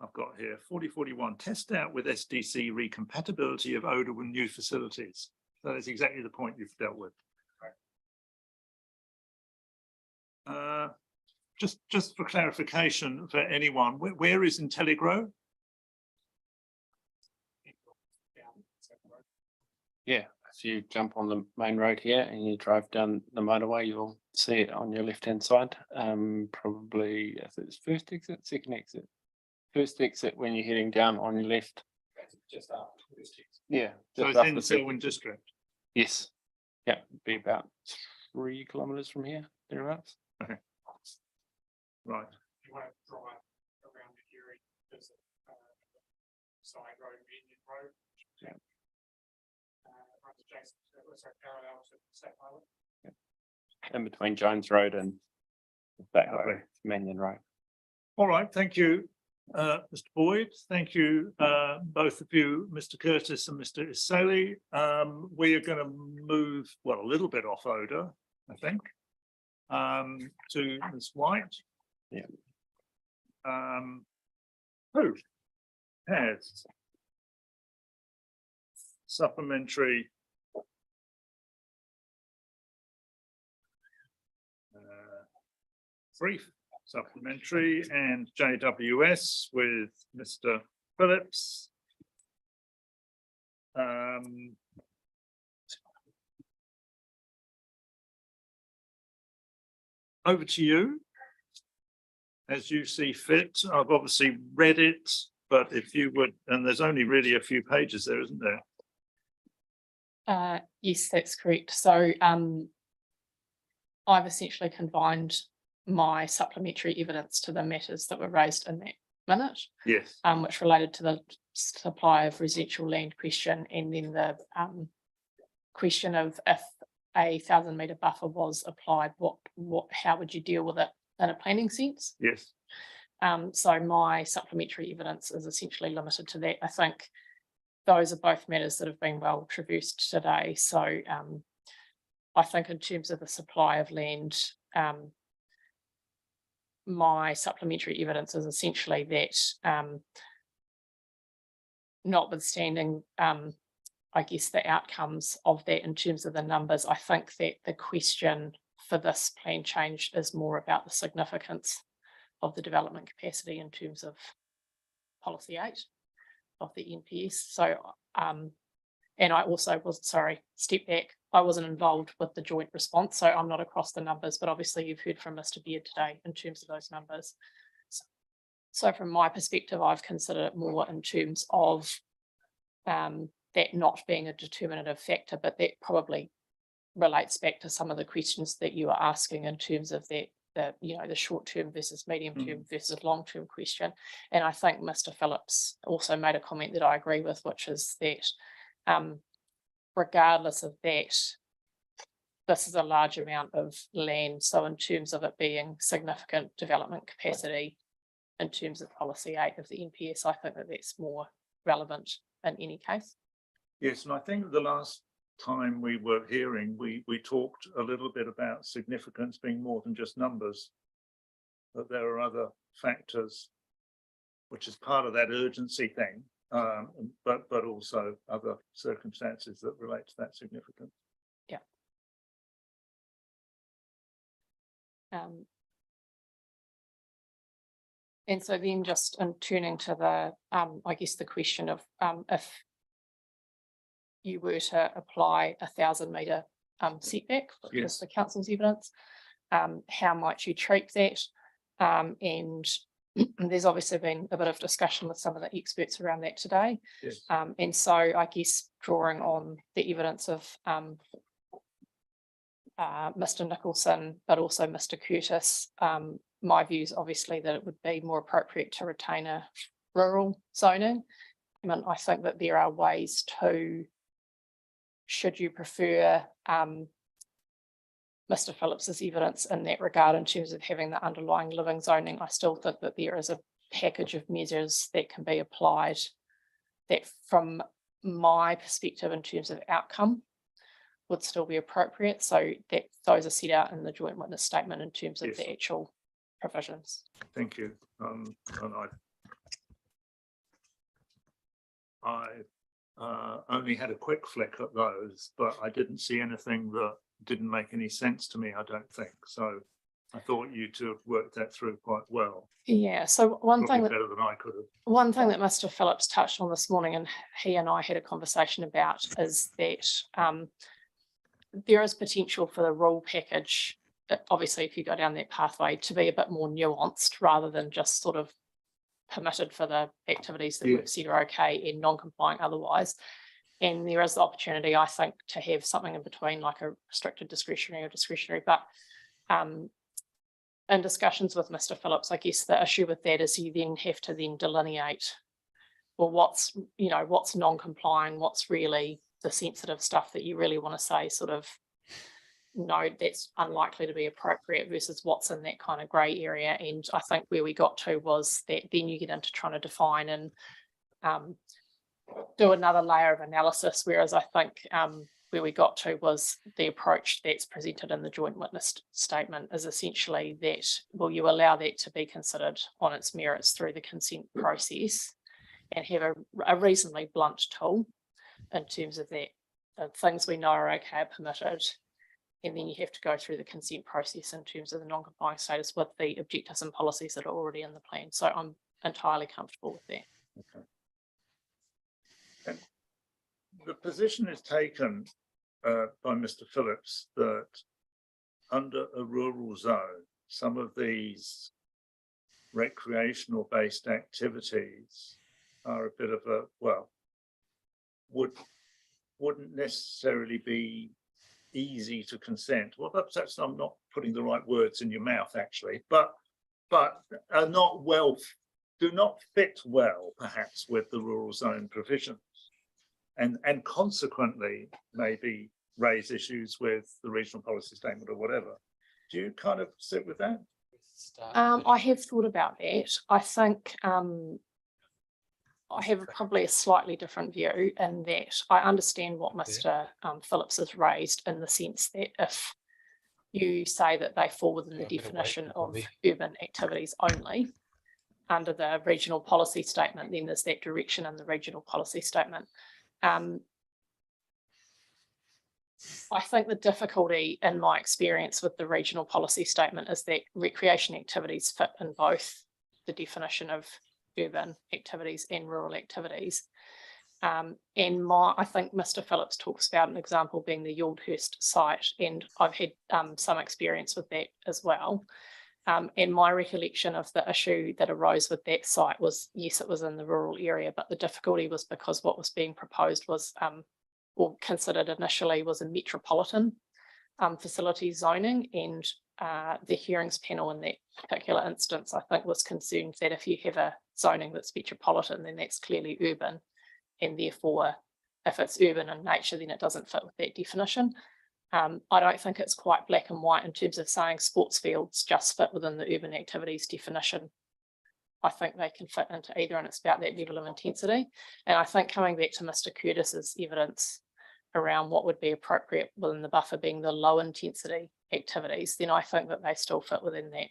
I've got here 4041, test out with SDC recompatibility of odor with new facilities. That is exactly the point you've dealt with. Just for clarification for anyone, where is IntelliGrow? Yeah, if you jump on the main road here and you drive down the motorway, you'll see it on your left-hand side. Probably if it's first exit, second exit. First exit when you're heading down on your left. Just after. Yeah. So just it's after in the Selwyn district. Yes. Yeah, be about 3 kilometers from here, thereabouts. Okay. Right. You want to drive around the area, there's a side road, Union Road. Yeah. Runs adjacent to, so parallel to State Highway. In between Jones Road and that Lovely. way, Mannion Road. All right, thank you, Mr. Boyd. Thank you, both of you, Mr. Curtis and Mr. Iseli. We are going to move, well, a little bit off odor, I think, to Ms. White. Yeah. Who has supplementary brief supplementary and JWS with Mr. Phillips. Over to you. As you see fit. I've obviously read it, but if you would, and there's only really a few pages there, isn't there? Yes, that's correct. So I've essentially combined my supplementary evidence to the matters that were raised in that minute, Yes. which related to the supply of residential land question, and then the question of if a 1,000-metre buffer was applied, how would you deal with it in a planning sense? Yes. So my supplementary evidence is essentially limited to that. I think those are both matters that have been well traversed today. So I think in terms of the supply of land, my supplementary evidence is essentially that notwithstanding, I guess, the outcomes of that in terms of the numbers, I think that the question for this plan change is more about the significance of the development capacity in terms of policy 8 of the NPS. So, and I also was, step back, I wasn't involved with the joint response, so I'm not across the numbers, but obviously you've heard from Mr. Beard today in terms of those numbers. So from my perspective, I've considered it more in terms of that not being a determinative factor, but that probably relates back to some of the questions that you are asking in terms of that, the short term versus medium term versus long term question. And I think Mr. Phillips also made a comment that I agree with, which is that regardless of that, this is a large amount of land. So in terms of it being significant development capacity, in terms of policy 8 of the NPS, I think that that's more relevant in any case. Yes, and I think the last time we were hearing, we talked a little bit about significance being more than just numbers, that there are other factors, which is part of that urgency thing, but also other circumstances that relate to that significance. Yeah. And so then just in turning to the, I guess the question of if you were to apply 1,000-metre setback, which is the council's evidence, how might you treat that? And there's obviously been a bit of discussion with some of the experts around that today. Yes. And so I guess drawing on the evidence of Mr. Nicholson, but also Mr. Curtis. My view is obviously that it would be more appropriate to retain a rural zoning. I mean, I think that there are ways to, should you prefer Mr. Phillips's evidence in that regard in terms of having the underlying living zoning, I still think that there is a package of measures that can be applied that from my perspective in terms of outcome would still be appropriate. So that those are set out in the joint witness statement in terms of Yes. the actual provisions. Thank you. And I only had a quick flick at those, but I didn't see anything that didn't make any sense to me, I don't think. So I thought you two have worked that through quite well, Yeah, so one probably thing that better than I could have. One thing that Mr. Phillips touched on this morning, and he and I had a conversation about, is that there is potential for the rule package, obviously, if you go down that pathway, to be a bit more nuanced rather than just sort of permitted for the activities that we've said are okay and non-compliant otherwise. And there is the opportunity, I think, to have something in between, like a restricted discretionary or discretionary. But in discussions with Mr. Phillips, I guess the issue with that is you then have to then delineate, well, what's non-compliant, what's really the sensitive stuff that you really want to say sort of, no, that's unlikely to be appropriate versus what's in that kind of grey area. And I think where we got to was that then you get into trying to define and do another layer of analysis, whereas I think where we got to was the approach that's presented in the joint witness statement is essentially that, well, you allow that to be considered on its merits through the consent process and have a reasonably blunt tool in terms of that, the things we know are okay are permitted. And then you have to go through the consent process in terms of the non-compliant status with the objectives and policies that are already in the plan. So I'm entirely comfortable with that. Okay. And the position is taken by Mr. Phillips that under a rural zone, some of these recreational based activities are a bit of a, well, wouldn't necessarily be easy to consent. Well, perhaps I'm not putting the right words in your mouth, actually, but are not well, do not fit well, perhaps, with the rural zone provisions, and consequently maybe raise issues with the regional policy statement or whatever. Do you kind of sit with that? I have thought about that. I think I have probably a slightly different view in that I understand what Mr. Phillips has raised, in the sense that if you say that they fall within the definition of urban activities only under the regional policy statement, then there's that direction in the regional policy statement. I think the difficulty in my experience with the regional policy statement is that recreation activities fit in both the definition of urban activities and rural activities. I think Mr. Phillips talks about an example being the Yaldhurst site, and I've had some experience with that as well. And my recollection of the issue that arose with that site was, yes, it was in the rural area, but the difficulty was because what was being proposed was, or considered initially, was a metropolitan facility zoning, and the hearings panel in that particular instance, I think, was concerned that if you have a zoning that's metropolitan, then that's clearly urban, and therefore if it's urban in nature, then it doesn't fit with that definition. I don't think it's quite black and white in terms of saying sports fields just fit within the urban activities definition. I think they can fit into either, and it's about that level of intensity. And I think coming back to Mr. Curtis's evidence around what would be appropriate within the buffer being the low intensity activities, then I think that they still fit within that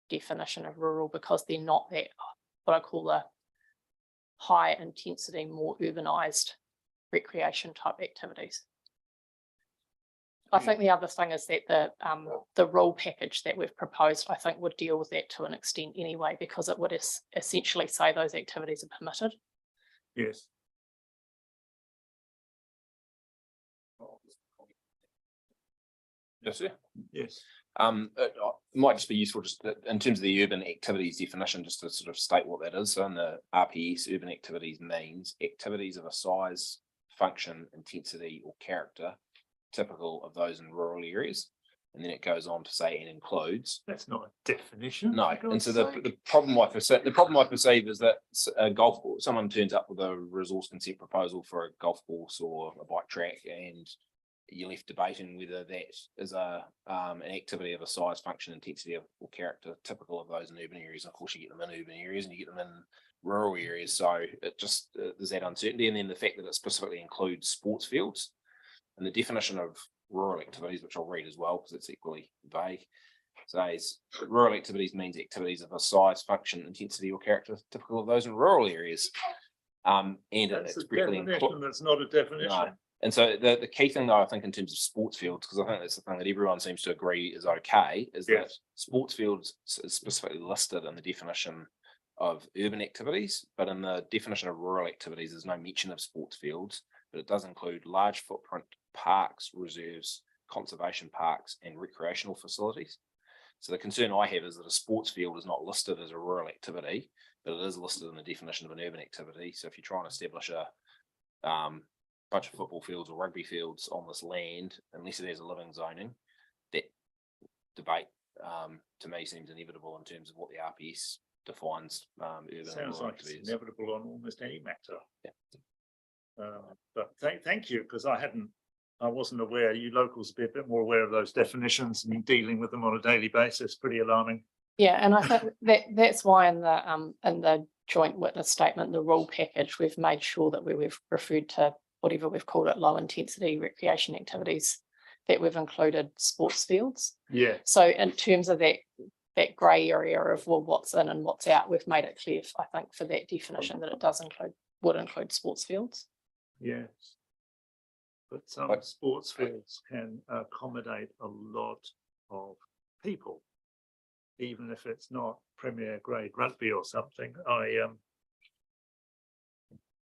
definition of rural, because they're not that, what I call the high intensity, more urbanized recreation type activities. I think the other thing is that the rule package that we've proposed, I think, would deal with that to an extent anyway, because it would essentially say those activities are permitted. Yes. Yes, sir. Yes. It might just be useful just in terms of the urban activities definition, just to sort of state what that is. So in the RPS, urban activities means activities of a size, function, intensity, or character typical of those in rural areas. And then it goes on to say and includes. That's not a definition. No, for and so God's the sake. problem I perceive is that a golf course, someone turns up with a resource consent proposal for a golf course or a bike track, and you're left debating whether that is an activity of a size, function, intensity or character typical of those in urban areas. Of course, you get them in urban areas and you get them in rural areas. So it just there's that uncertainty, and then the fact that it specifically includes sports fields and the definition of rural activities, which I'll read as well because it's equally vague. Says rural activities means activities of a size, function, intensity, or character typical of those in rural areas. And That's it's a definition, that's not a definition. no. And so the key thing though, I think in terms of sports fields, because I think that's the thing that everyone seems to agree is okay, is that Yes. sports fields is specifically listed in the definition of urban activities, but in the definition of rural activities, there's no mention of sports fields, but it does include large footprint parks, reserves, conservation parks, and recreational facilities. So the concern I have is that a sports field is not listed as a rural activity, but it is listed in the definition of an urban activity. So if you're trying to establish a bunch of football fields or rugby fields on this land, unless there's a living zoning, that debate to me seems inevitable in terms of what the RPS defines urban and Sounds rural like activities. it's inevitable on almost any matter. Yeah. But thank you, because I wasn't aware, you locals be a bit more aware of those definitions and dealing with them on a daily basis, pretty alarming. Yeah, and I think that's why in the joint witness statement, the rule package, we've made sure that we've referred to whatever we've called it, low intensity recreation activities, that we've included sports fields. Yeah. So in terms of that grey area of, well, what's in and what's out, we've made it clear, I think, for that definition that it would include sports fields. Yes. But some sports fields can accommodate a lot of people, even if it's not Premier grade rugby or something.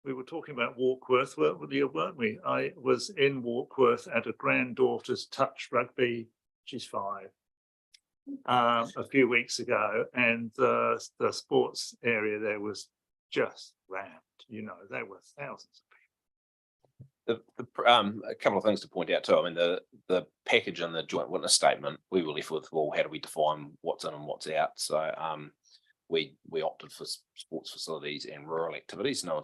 We were talking about Warkworth, weren't we? I was in Warkworth at a granddaughter's touch rugby, she's 5, a few weeks ago, and the sports area there was just rammed. You know, there were thousands of people. A couple of things to point out too. I mean, the package in the joint witness statement, we were left with, well, how do we define what's in and what's out? So we opted for sports facilities and rural activities. No,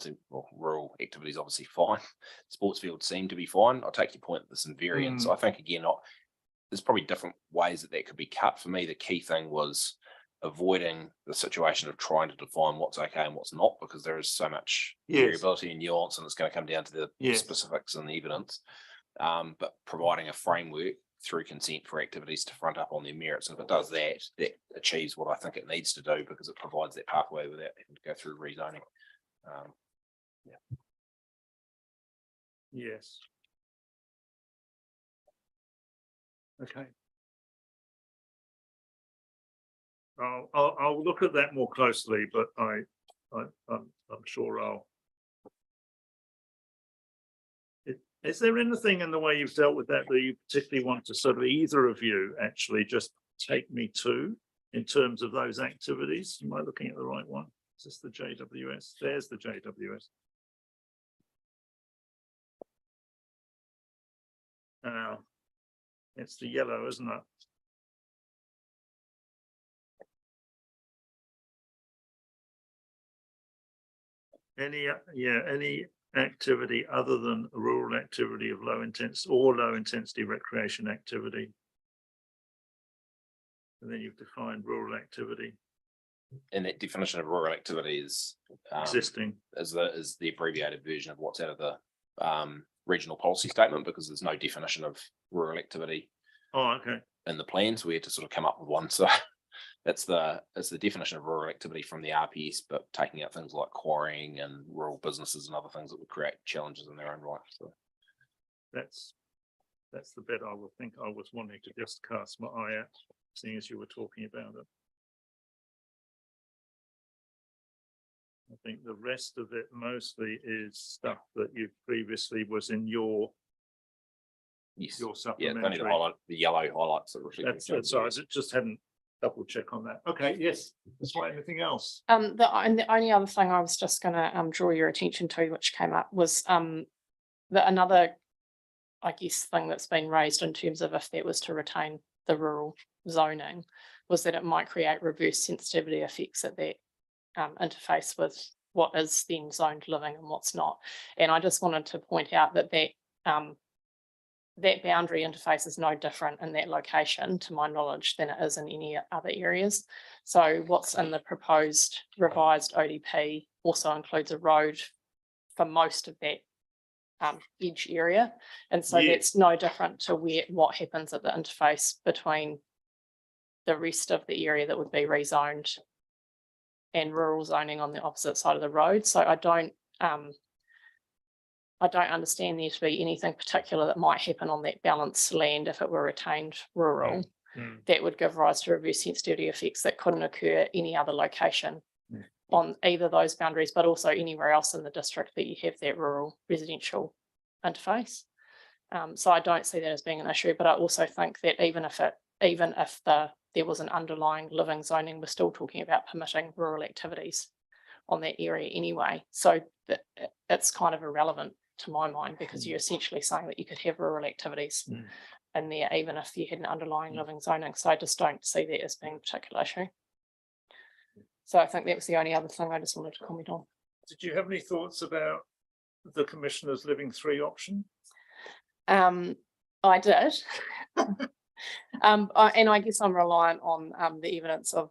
rural activities obviously fine. Sports fields seem to be fine. I'll take your point that there's some variance. I think again, there's probably different ways that could be cut. For me, the key thing was avoiding the situation of trying to define what's okay and what's not, because there is so much variability and nuance, and it's going to come down to the specifics and the evidence. But providing a framework through consent for activities to front up on their merits. And if it does that, that achieves what I think it needs to do, because it provides that pathway without having to go through rezoning. Yes. Okay. I'll look at that more closely, but I'm sure Is there anything in the way you've dealt with that you particularly want to sort of either of you actually just take me to in terms of those activities? Am I looking at the right one? Is this the JWS? There's the JWS. It's the yellow, isn't it? Any activity other than a rural activity of low intensity recreation activity. And then you've defined rural activity. And that definition of rural activity is Existing. Is the abbreviated version of what's out of the regional policy statement, because there's no definition of rural activity. Oh, okay. In the plans, we had to sort of come up with one. So it's the definition of rural activity from the RPS, but taking out things like quarrying and rural businesses and other things that would create challenges in their own right. So that's the bit I would think I was wanting to just cast my eye at, seeing as you were talking about it. I think the rest of it mostly is stuff that you previously was in your supplementary. only the yellow highlights that reflect. That's sorry, I just hadn't double check on that. Okay, yes. That's right. Anything else? The only other thing I was just going to draw your attention to, which came up, was another, I guess, thing that's been raised in terms of if that was to retain the rural zoning, was that it might create reverse sensitivity effects at that interface with what is then zoned living and what's not. And I just wanted to point out that that boundary interface is no different in that location, to my knowledge, than it is in any other areas. So what's in the proposed revised ODP also includes a road for most of that edge area. And so Yeah. that's no different to what happens at the interface between the rest of the area that would be rezoned and rural zoning on the opposite side of the road. So I don't understand there to be anything particular that might happen on that balanced land if it were retained rural that would give rise to reverse sensitivity effects that couldn't occur at any other location on either those boundaries, but also anywhere else in the district that you have that rural residential interface. So I don't see that as being an issue, but I also think that even if there was an underlying living zoning, we're still talking about permitting rural activities on that area anyway. So that it's kind of irrelevant to my mind, because you're essentially saying that you could have rural activities in there, even if you had an underlying living zoning. So I just don't see that as being a particular issue. So I think that was the only other thing I just wanted to comment on. Did you have any thoughts about the Commissioner's Living 3 option? I did. And I guess I'm reliant on the evidence of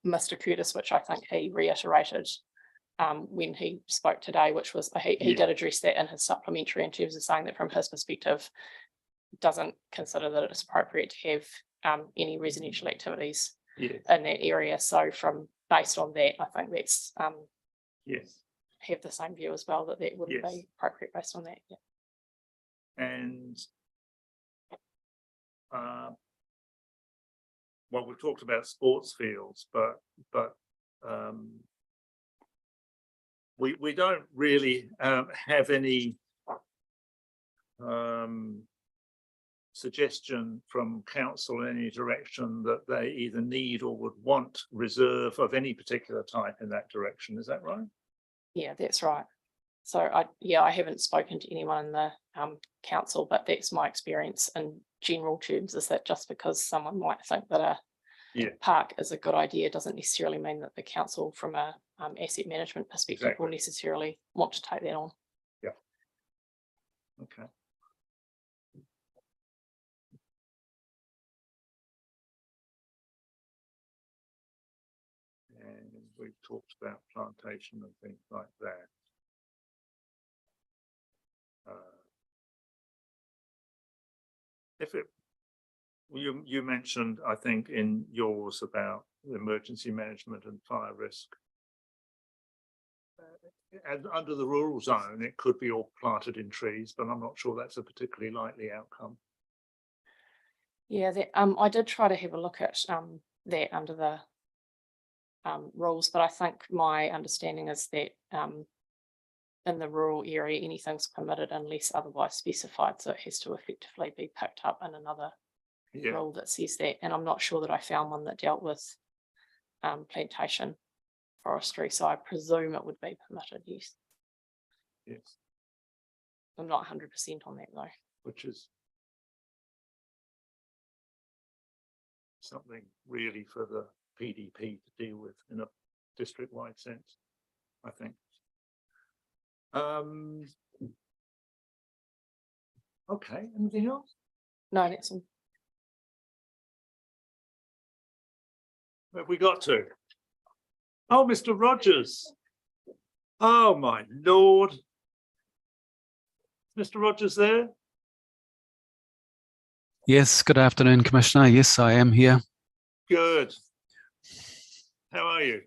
Mr. Curtis, which I think he reiterated when he spoke today, which was he did address that in his supplementary in terms of saying that from his perspective, doesn't consider that it's appropriate to have any residential activities in that area. So based on that, I think that's have the same view as well, that wouldn't be appropriate based on that. Yeah. And well, we've talked about sports fields, but we don't really have any suggestion from council in any direction that they either need or would want reserve of any particular type in that direction. Is that right? Yeah, that's right. So I haven't spoken to anyone in the council, but that's my experience in general terms, is that just because someone might think that a park is a good idea doesn't necessarily mean that the council from a asset management perspective will necessarily want to take that on. Yeah. Okay. And we've talked about plantation and things like that. You mentioned, I think, in yours about emergency management and fire risk. And under the rural zone, it could be all planted in trees, but I'm not sure that's a particularly likely outcome. Yeah, I did try to have a look at that under the rules, but I think my understanding is that in the rural area, anything's permitted unless otherwise specified. So it has to effectively be picked up in another rule that says that. And I'm not sure that I found one that dealt with plantation forestry. So I presume it would be permitted, yes. Yes. I'm not 100% on that though. Which is something really for the PDP to deal with in a district-wide sense, I think. Okay, anything else? No, that's all. Where have we got to? Oh, Mr. Rogers. Oh, my Lord. Mr. Rogers there? Yes, good afternoon, Commissioner. Yes, I am here. Good. How are you?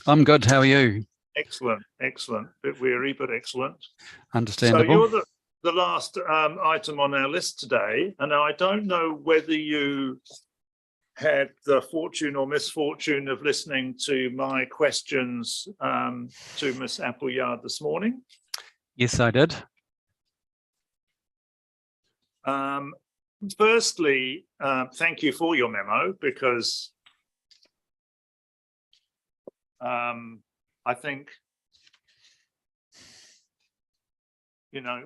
I'm good. How are you? Excellent, excellent. Bit weary, but excellent. Understandable. So you're the last item on our list today, and I don't know whether you had the fortune or misfortune of listening to my questions to Miss Appleyard this morning. Yes, I did. Firstly, thank you for your memo, because I think, you know,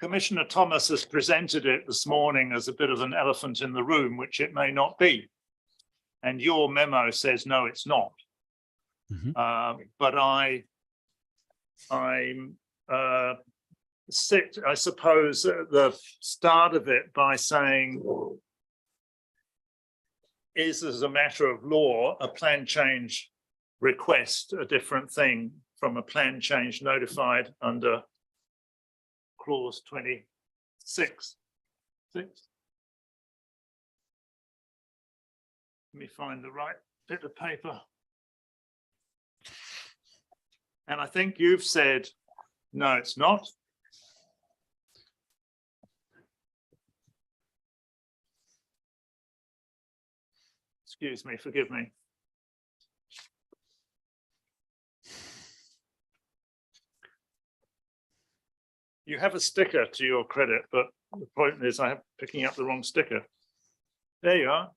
Commissioner Thomas has presented it this morning as a bit of an elephant in the room, which it may not be. And your memo says, no, it's not. But I suppose at the start of it by saying, is as a matter of law, a plan change request a different thing from a plan change notified under clause 26. Let me find the right bit of paper. And I think you've said, no, it's not. Excuse me, forgive me. You have a sticker to your credit, but the point is I am picking up the wrong sticker. There you are.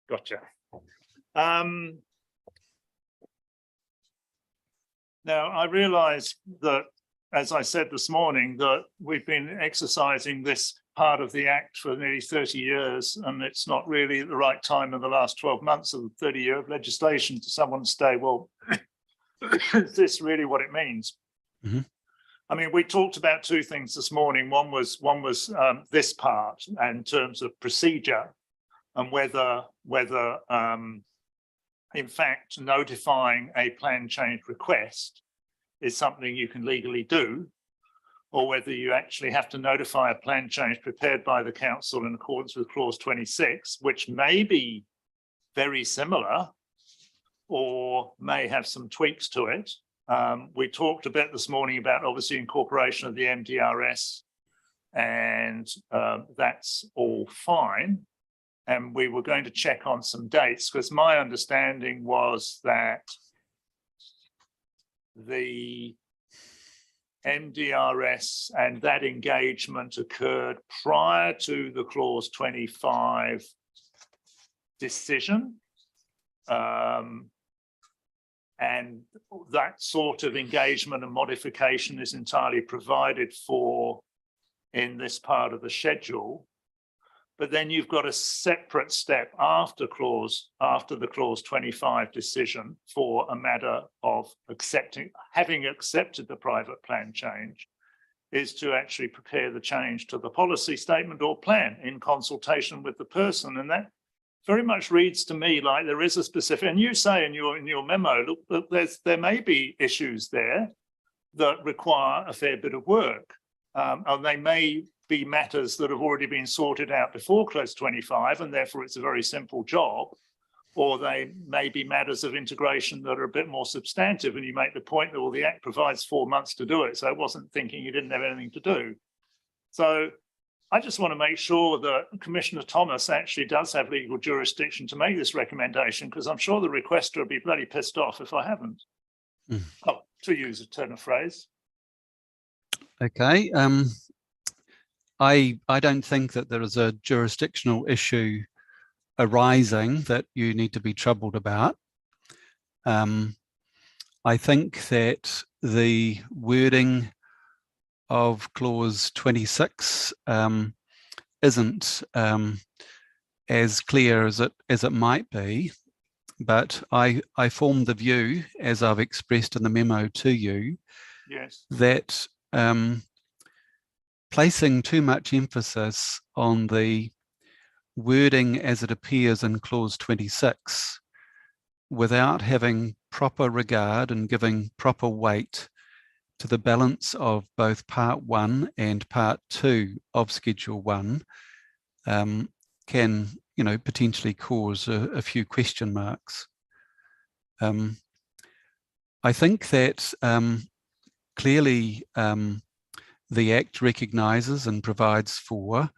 Gotcha. Now, I realize that, as I said this morning, that we've been exercising this part of the Act for nearly 30 years, and it's not really at the right time in the last 12 months of the 30-year of legislation to someone say, well, is this really what it means? I mean, we talked about two things this morning. One was this part in terms of procedure and whether in fact, notifying a plan change request is something you can legally do, or whether you actually have to notify a plan change prepared by the council in accordance with clause 26, which may be very similar or may have some tweaks to it. We talked a bit this morning about obviously incorporation of the MDRS, and that's all fine. And we were going to check on some dates, because my understanding was that the MDRS and that engagement occurred prior to the clause 25 decision. And that sort of engagement and modification is entirely provided for in this part of the schedule. But then you've got a separate step after the clause 25 decision for a matter of having accepted the private plan change, is to actually prepare the change to the policy statement or plan in consultation with the person. And that very much reads to me like there is a specific, and you say in your memo, look, there may be issues there that require a fair bit of work. And they may be matters that have already been sorted out before clause 25, and therefore it's a very simple job, or they may be matters of integration that are a bit more substantive, and you make the point that, well, the Act provides 4 months to do it, so I wasn't thinking you didn't have anything to do. So I just want to make sure that Commissioner Thomas actually does have legal jurisdiction to make this recommendation, because I'm sure the requester will be bloody pissed off if I haven't. Oh, to use a turn of phrase. Okay. I don't think that there is a jurisdictional issue arising that you need to be troubled about. I think that the wording of clause 26 isn't as clear as it might be, but I formed the view, as I've expressed in the memo to you, yes, that placing too much emphasis on the wording as it appears in clause 26 without having proper regard and giving proper weight to the balance of both part 1 and part 2 of schedule 1 can, potentially cause a few question marks. I think that clearly the Act recognises and provides for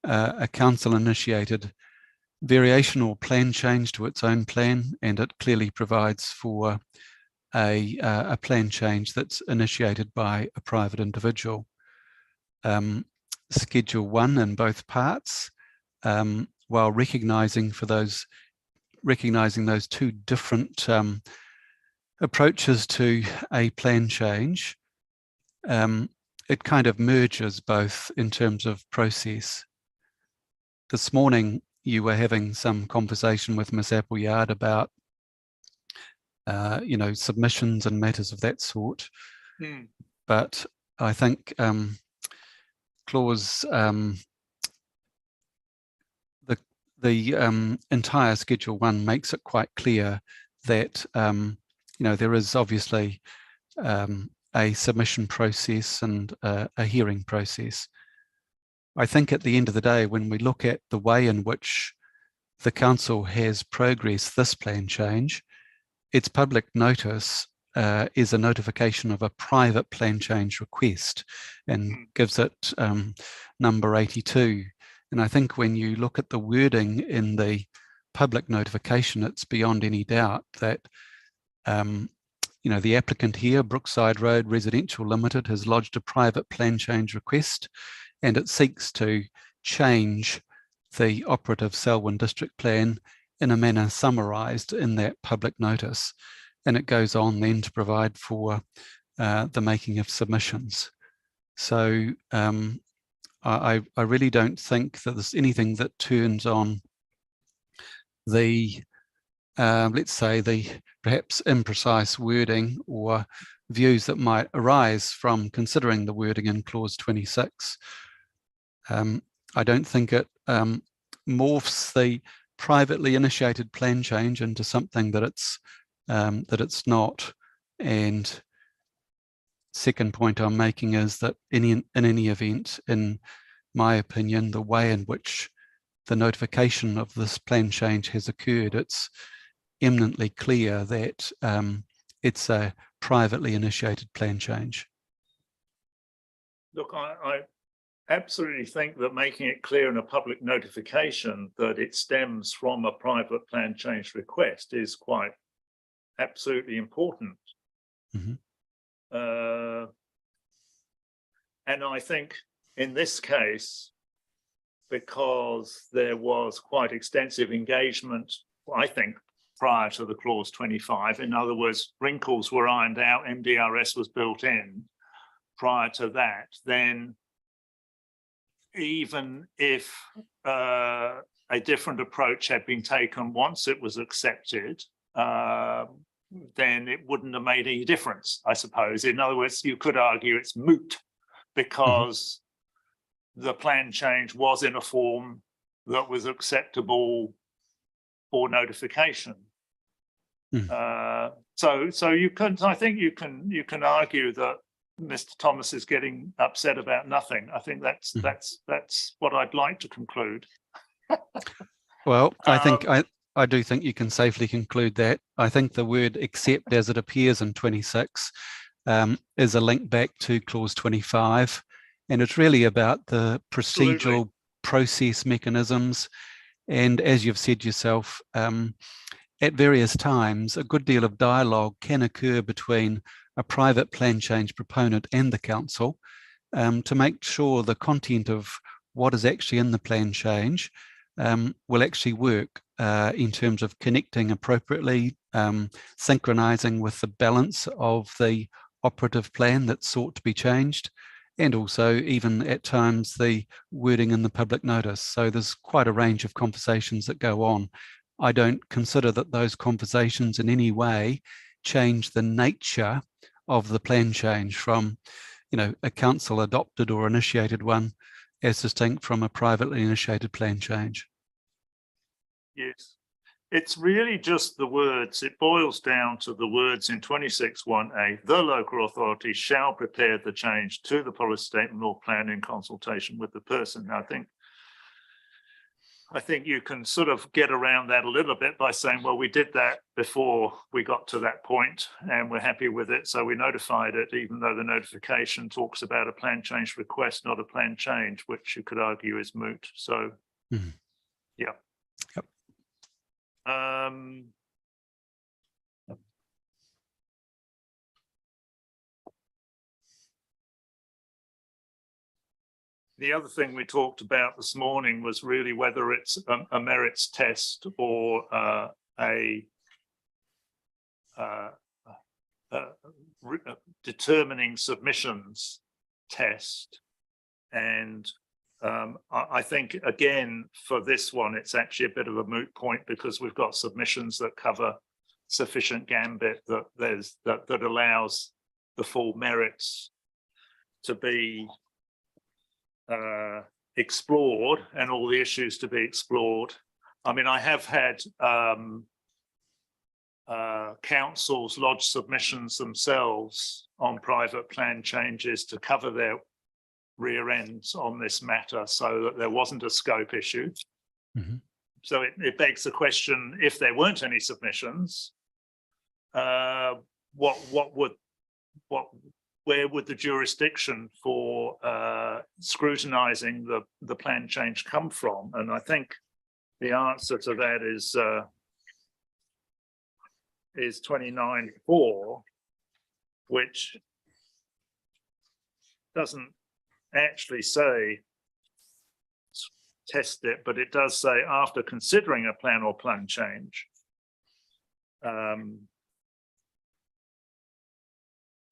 a council-initiated variation or plan change to its own plan, and it clearly provides for a plan change that's initiated by a private individual. Schedule 1 in both parts, while recognising those two different approaches to a plan change, it kind of merges both in terms of process. This morning, you were having some conversation with Ms. Appleyard about, you know, submissions and matters of that sort. But I think clause the entire Schedule 1 makes it quite clear that you know, there is obviously a submission process and a hearing process. I think at the end of the day, when we look at the way in which the council has progressed this plan change, its public notice is a notification of a private plan change request and gives it number 82. And I think when you look at the wording in the public notification, it's beyond any doubt that you know, the applicant here, Brookside Road Residential Limited, has lodged a private plan change request, and it seeks to change the operative Selwyn District Plan in a manner summarised in that public notice. And it goes on then to provide for the making of submissions. So I really don't think that there's anything that turns on the let's say the perhaps imprecise wording or views that might arise from considering the wording in clause 26. I don't think it morphs the privately initiated plan change into something that it's not. And second point I'm making is that in any event, in my opinion, the way in which the notification of this plan change has occurred, it's eminently clear that it's a privately initiated plan change. Look, I absolutely think that making it clear in a public notification that it stems from a private plan change request is quite absolutely important. And I think in this case, because there was quite extensive engagement, I think, prior to the clause 25. In other words, wrinkles were ironed out, MDRS was built in prior to that, then even if a different approach had been taken once it was accepted, then it wouldn't have made any difference, I suppose. In other words, you could argue it's moot because the plan change was in a form that was acceptable for notification. So you can, I think you can argue that Mr. Thomas is getting upset about nothing. I think that's what I'd like to conclude. Well, I think I do think you can safely conclude that. I think the word "except" as it appears in 26 is a link back to clause 25, and it's really about the procedural process mechanisms. And as you've said yourself, at various times, a good deal of dialogue can occur between a private plan change proponent and the council to make sure the content of what is actually in the plan change will actually work in terms of connecting appropriately, synchronizing with the balance of the operative plan that's sought to be changed, and also even at times the wording in the public notice. So there's quite a range of conversations that go on. I don't consider that those conversations in any way change the nature of the plan change from, you know, a council adopted or initiated one as distinct from a privately initiated plan change. Yes, it's really just the words. It boils down to the words in 26(1)(a). The local authority shall prepare the change to the policy statement or plan in consultation with the person. Now, I think you can sort of get around that a little bit by saying, well, we did that before we got to that point and we're happy with it, so we notified it, even though the notification talks about a plan change request, not a plan change, which you could argue is moot. So, yeah. Yep. The other thing we talked about this morning was really whether it's a merits test or determining submissions test. And I think, again, for this one, it's actually a bit of a moot point because we've got submissions that cover sufficient gambit that allows the full merits to be explored and all the issues to be explored. I mean, I have had councils lodge submissions themselves on private plan changes to cover their rear ends on this matter so that there wasn't a scope issue. Mhm. So it begs the question, if there weren't any submissions, where would the jurisdiction for scrutinizing the plan change come from? And I think the answer to that is 29.4, which doesn't actually say test it, but it does say after considering a plan or plan change,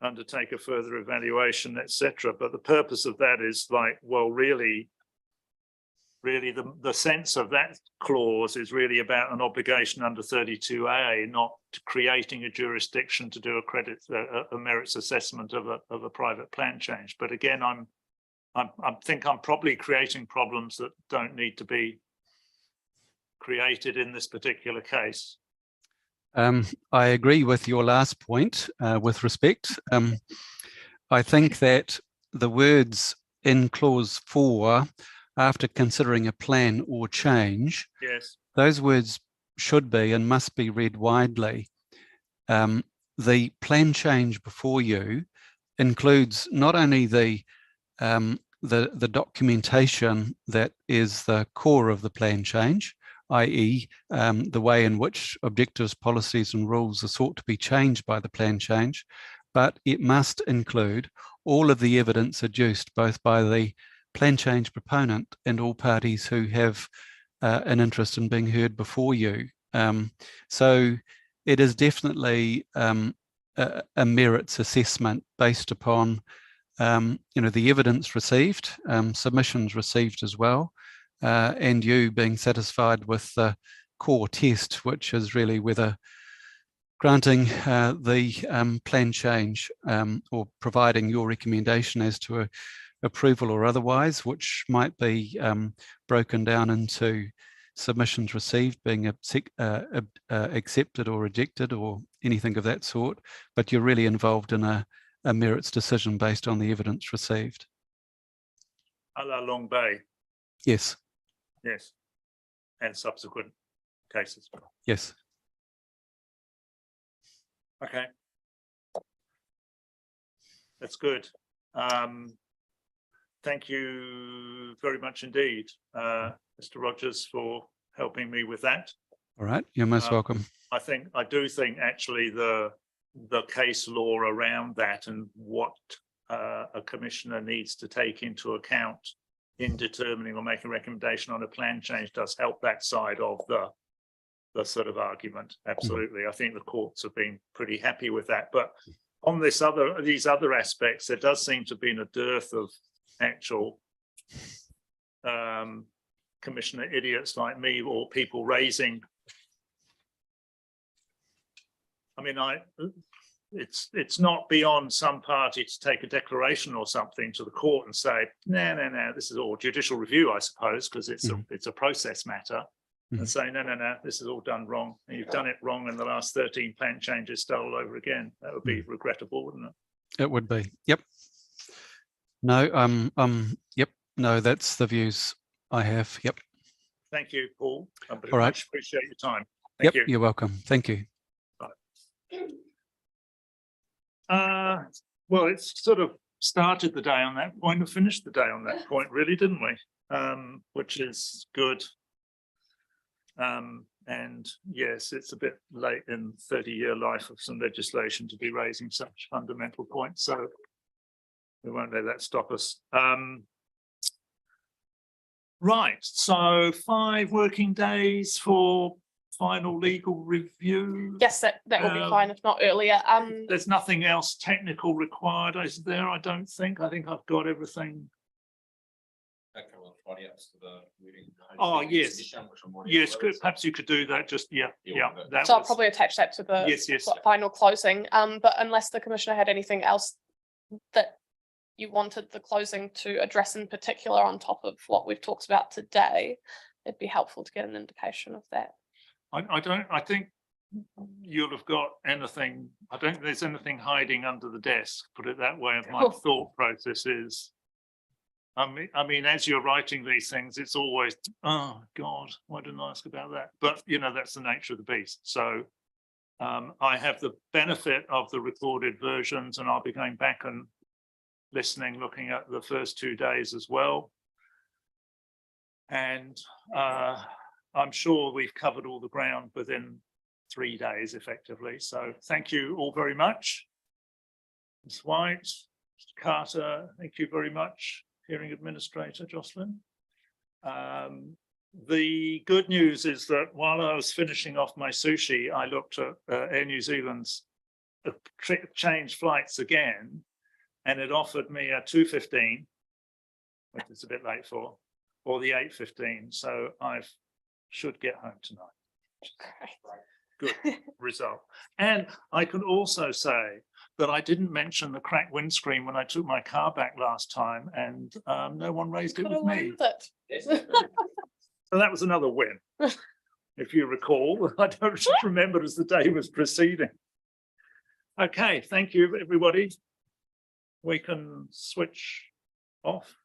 undertake a further evaluation, etc. But the purpose of that is like, well, really the sense of that clause is really about an obligation under 32A, not creating a jurisdiction to do a merits assessment of a private plan change. But again, I think I'm probably creating problems that don't need to be created in this particular case. I agree with your last point with respect. I think that the words in clause 4, after considering a plan or change, yes, those words should be and must be read widely. The plan change before you includes not only the documentation that is the core of the plan change, i.e. The way in which objectives, policies and rules are sought to be changed by the plan change, but it must include all of the evidence adduced both by the plan change proponent and all parties who have an interest in being heard before you. So it is definitely a merits assessment based upon the evidence received, submissions received as well, and you being satisfied with the core test, which is really whether granting the plan change or providing your recommendation as to approval or otherwise, which might be broken down into submissions received being accepted or rejected or anything of that sort, but you're really involved in a merits decision based on the evidence received. A la Long Bay. Yes. Yes. And subsequent cases. Yes. Okay. That's good. Thank you very much indeed, Mr. Rogers, for helping me with that. All right, you're most welcome. I do think actually the case law around that and what a commissioner needs to take into account in determining or making a recommendation on a plan change does help that side of the sort of argument. Absolutely. I think the courts have been pretty happy with that. But on these other aspects, there does seem to be a dearth of actual commissioner idiots like me or people raising. I mean, it's not beyond some party to take a declaration or something to the court and say, no, this is all judicial review, I suppose, because it's a process matter, and say, no, this is all done wrong. And you've done it wrong in the last 13 plan changes, start all over again. That would be regrettable, wouldn't it? It would be. Yep. No, yep. No, that's the views I have. Yep. Thank you, Paul. I very All right. much appreciate your time. Thank you. You're welcome. Thank you. Well, it's sort of started the day on that point and finished the day on that point, really, didn't we? Which is good. And yes, it's a bit late in 30-year life of some legislation to be raising such fundamental points, so we won't let that stop us. Right, so 5 working days for final legal review? Yes, that will be Um, fine, if not earlier. There's nothing else technical required, is there? I don't think. I think I've got everything. Oh, yes. Yes, good. Perhaps you could do that. Just, yeah. That So I'll was- probably attach that to the Yes, yes. final closing. But unless the commissioner had anything else that you wanted the closing to address in particular on top of what we've talked about today, it'd be helpful to get an indication of that. I think you'll have got anything, I don't think there's anything hiding under the desk, put it that way, of my Cool. thought process is. I mean, as you're writing these things, it's always, oh, God, why didn't I ask about that? But, you know, that's the nature of the beast. So I have the benefit of the recorded versions, and I'll be going back and listening, looking at the first 2 days as well. And I'm sure we've covered all the ground within 3 days effectively. So thank you all very much. Ms. White, Mr. Carter, thank you very much. Hearing Administrator Jocelyn. The good news is that while I was finishing off my sushi, I looked at Air New Zealand's changed flights again, and it offered me a 2:15, which it's a bit late for, or the 8:15. So I should get home tonight. Good result. And I can also say that I didn't mention the cracked windscreen when I took my car back last time, and no one raised it Got with away me. with it. So that was another win. If you recall, I don't just remember as the day was proceeding. Okay, thank you, everybody. We can switch off.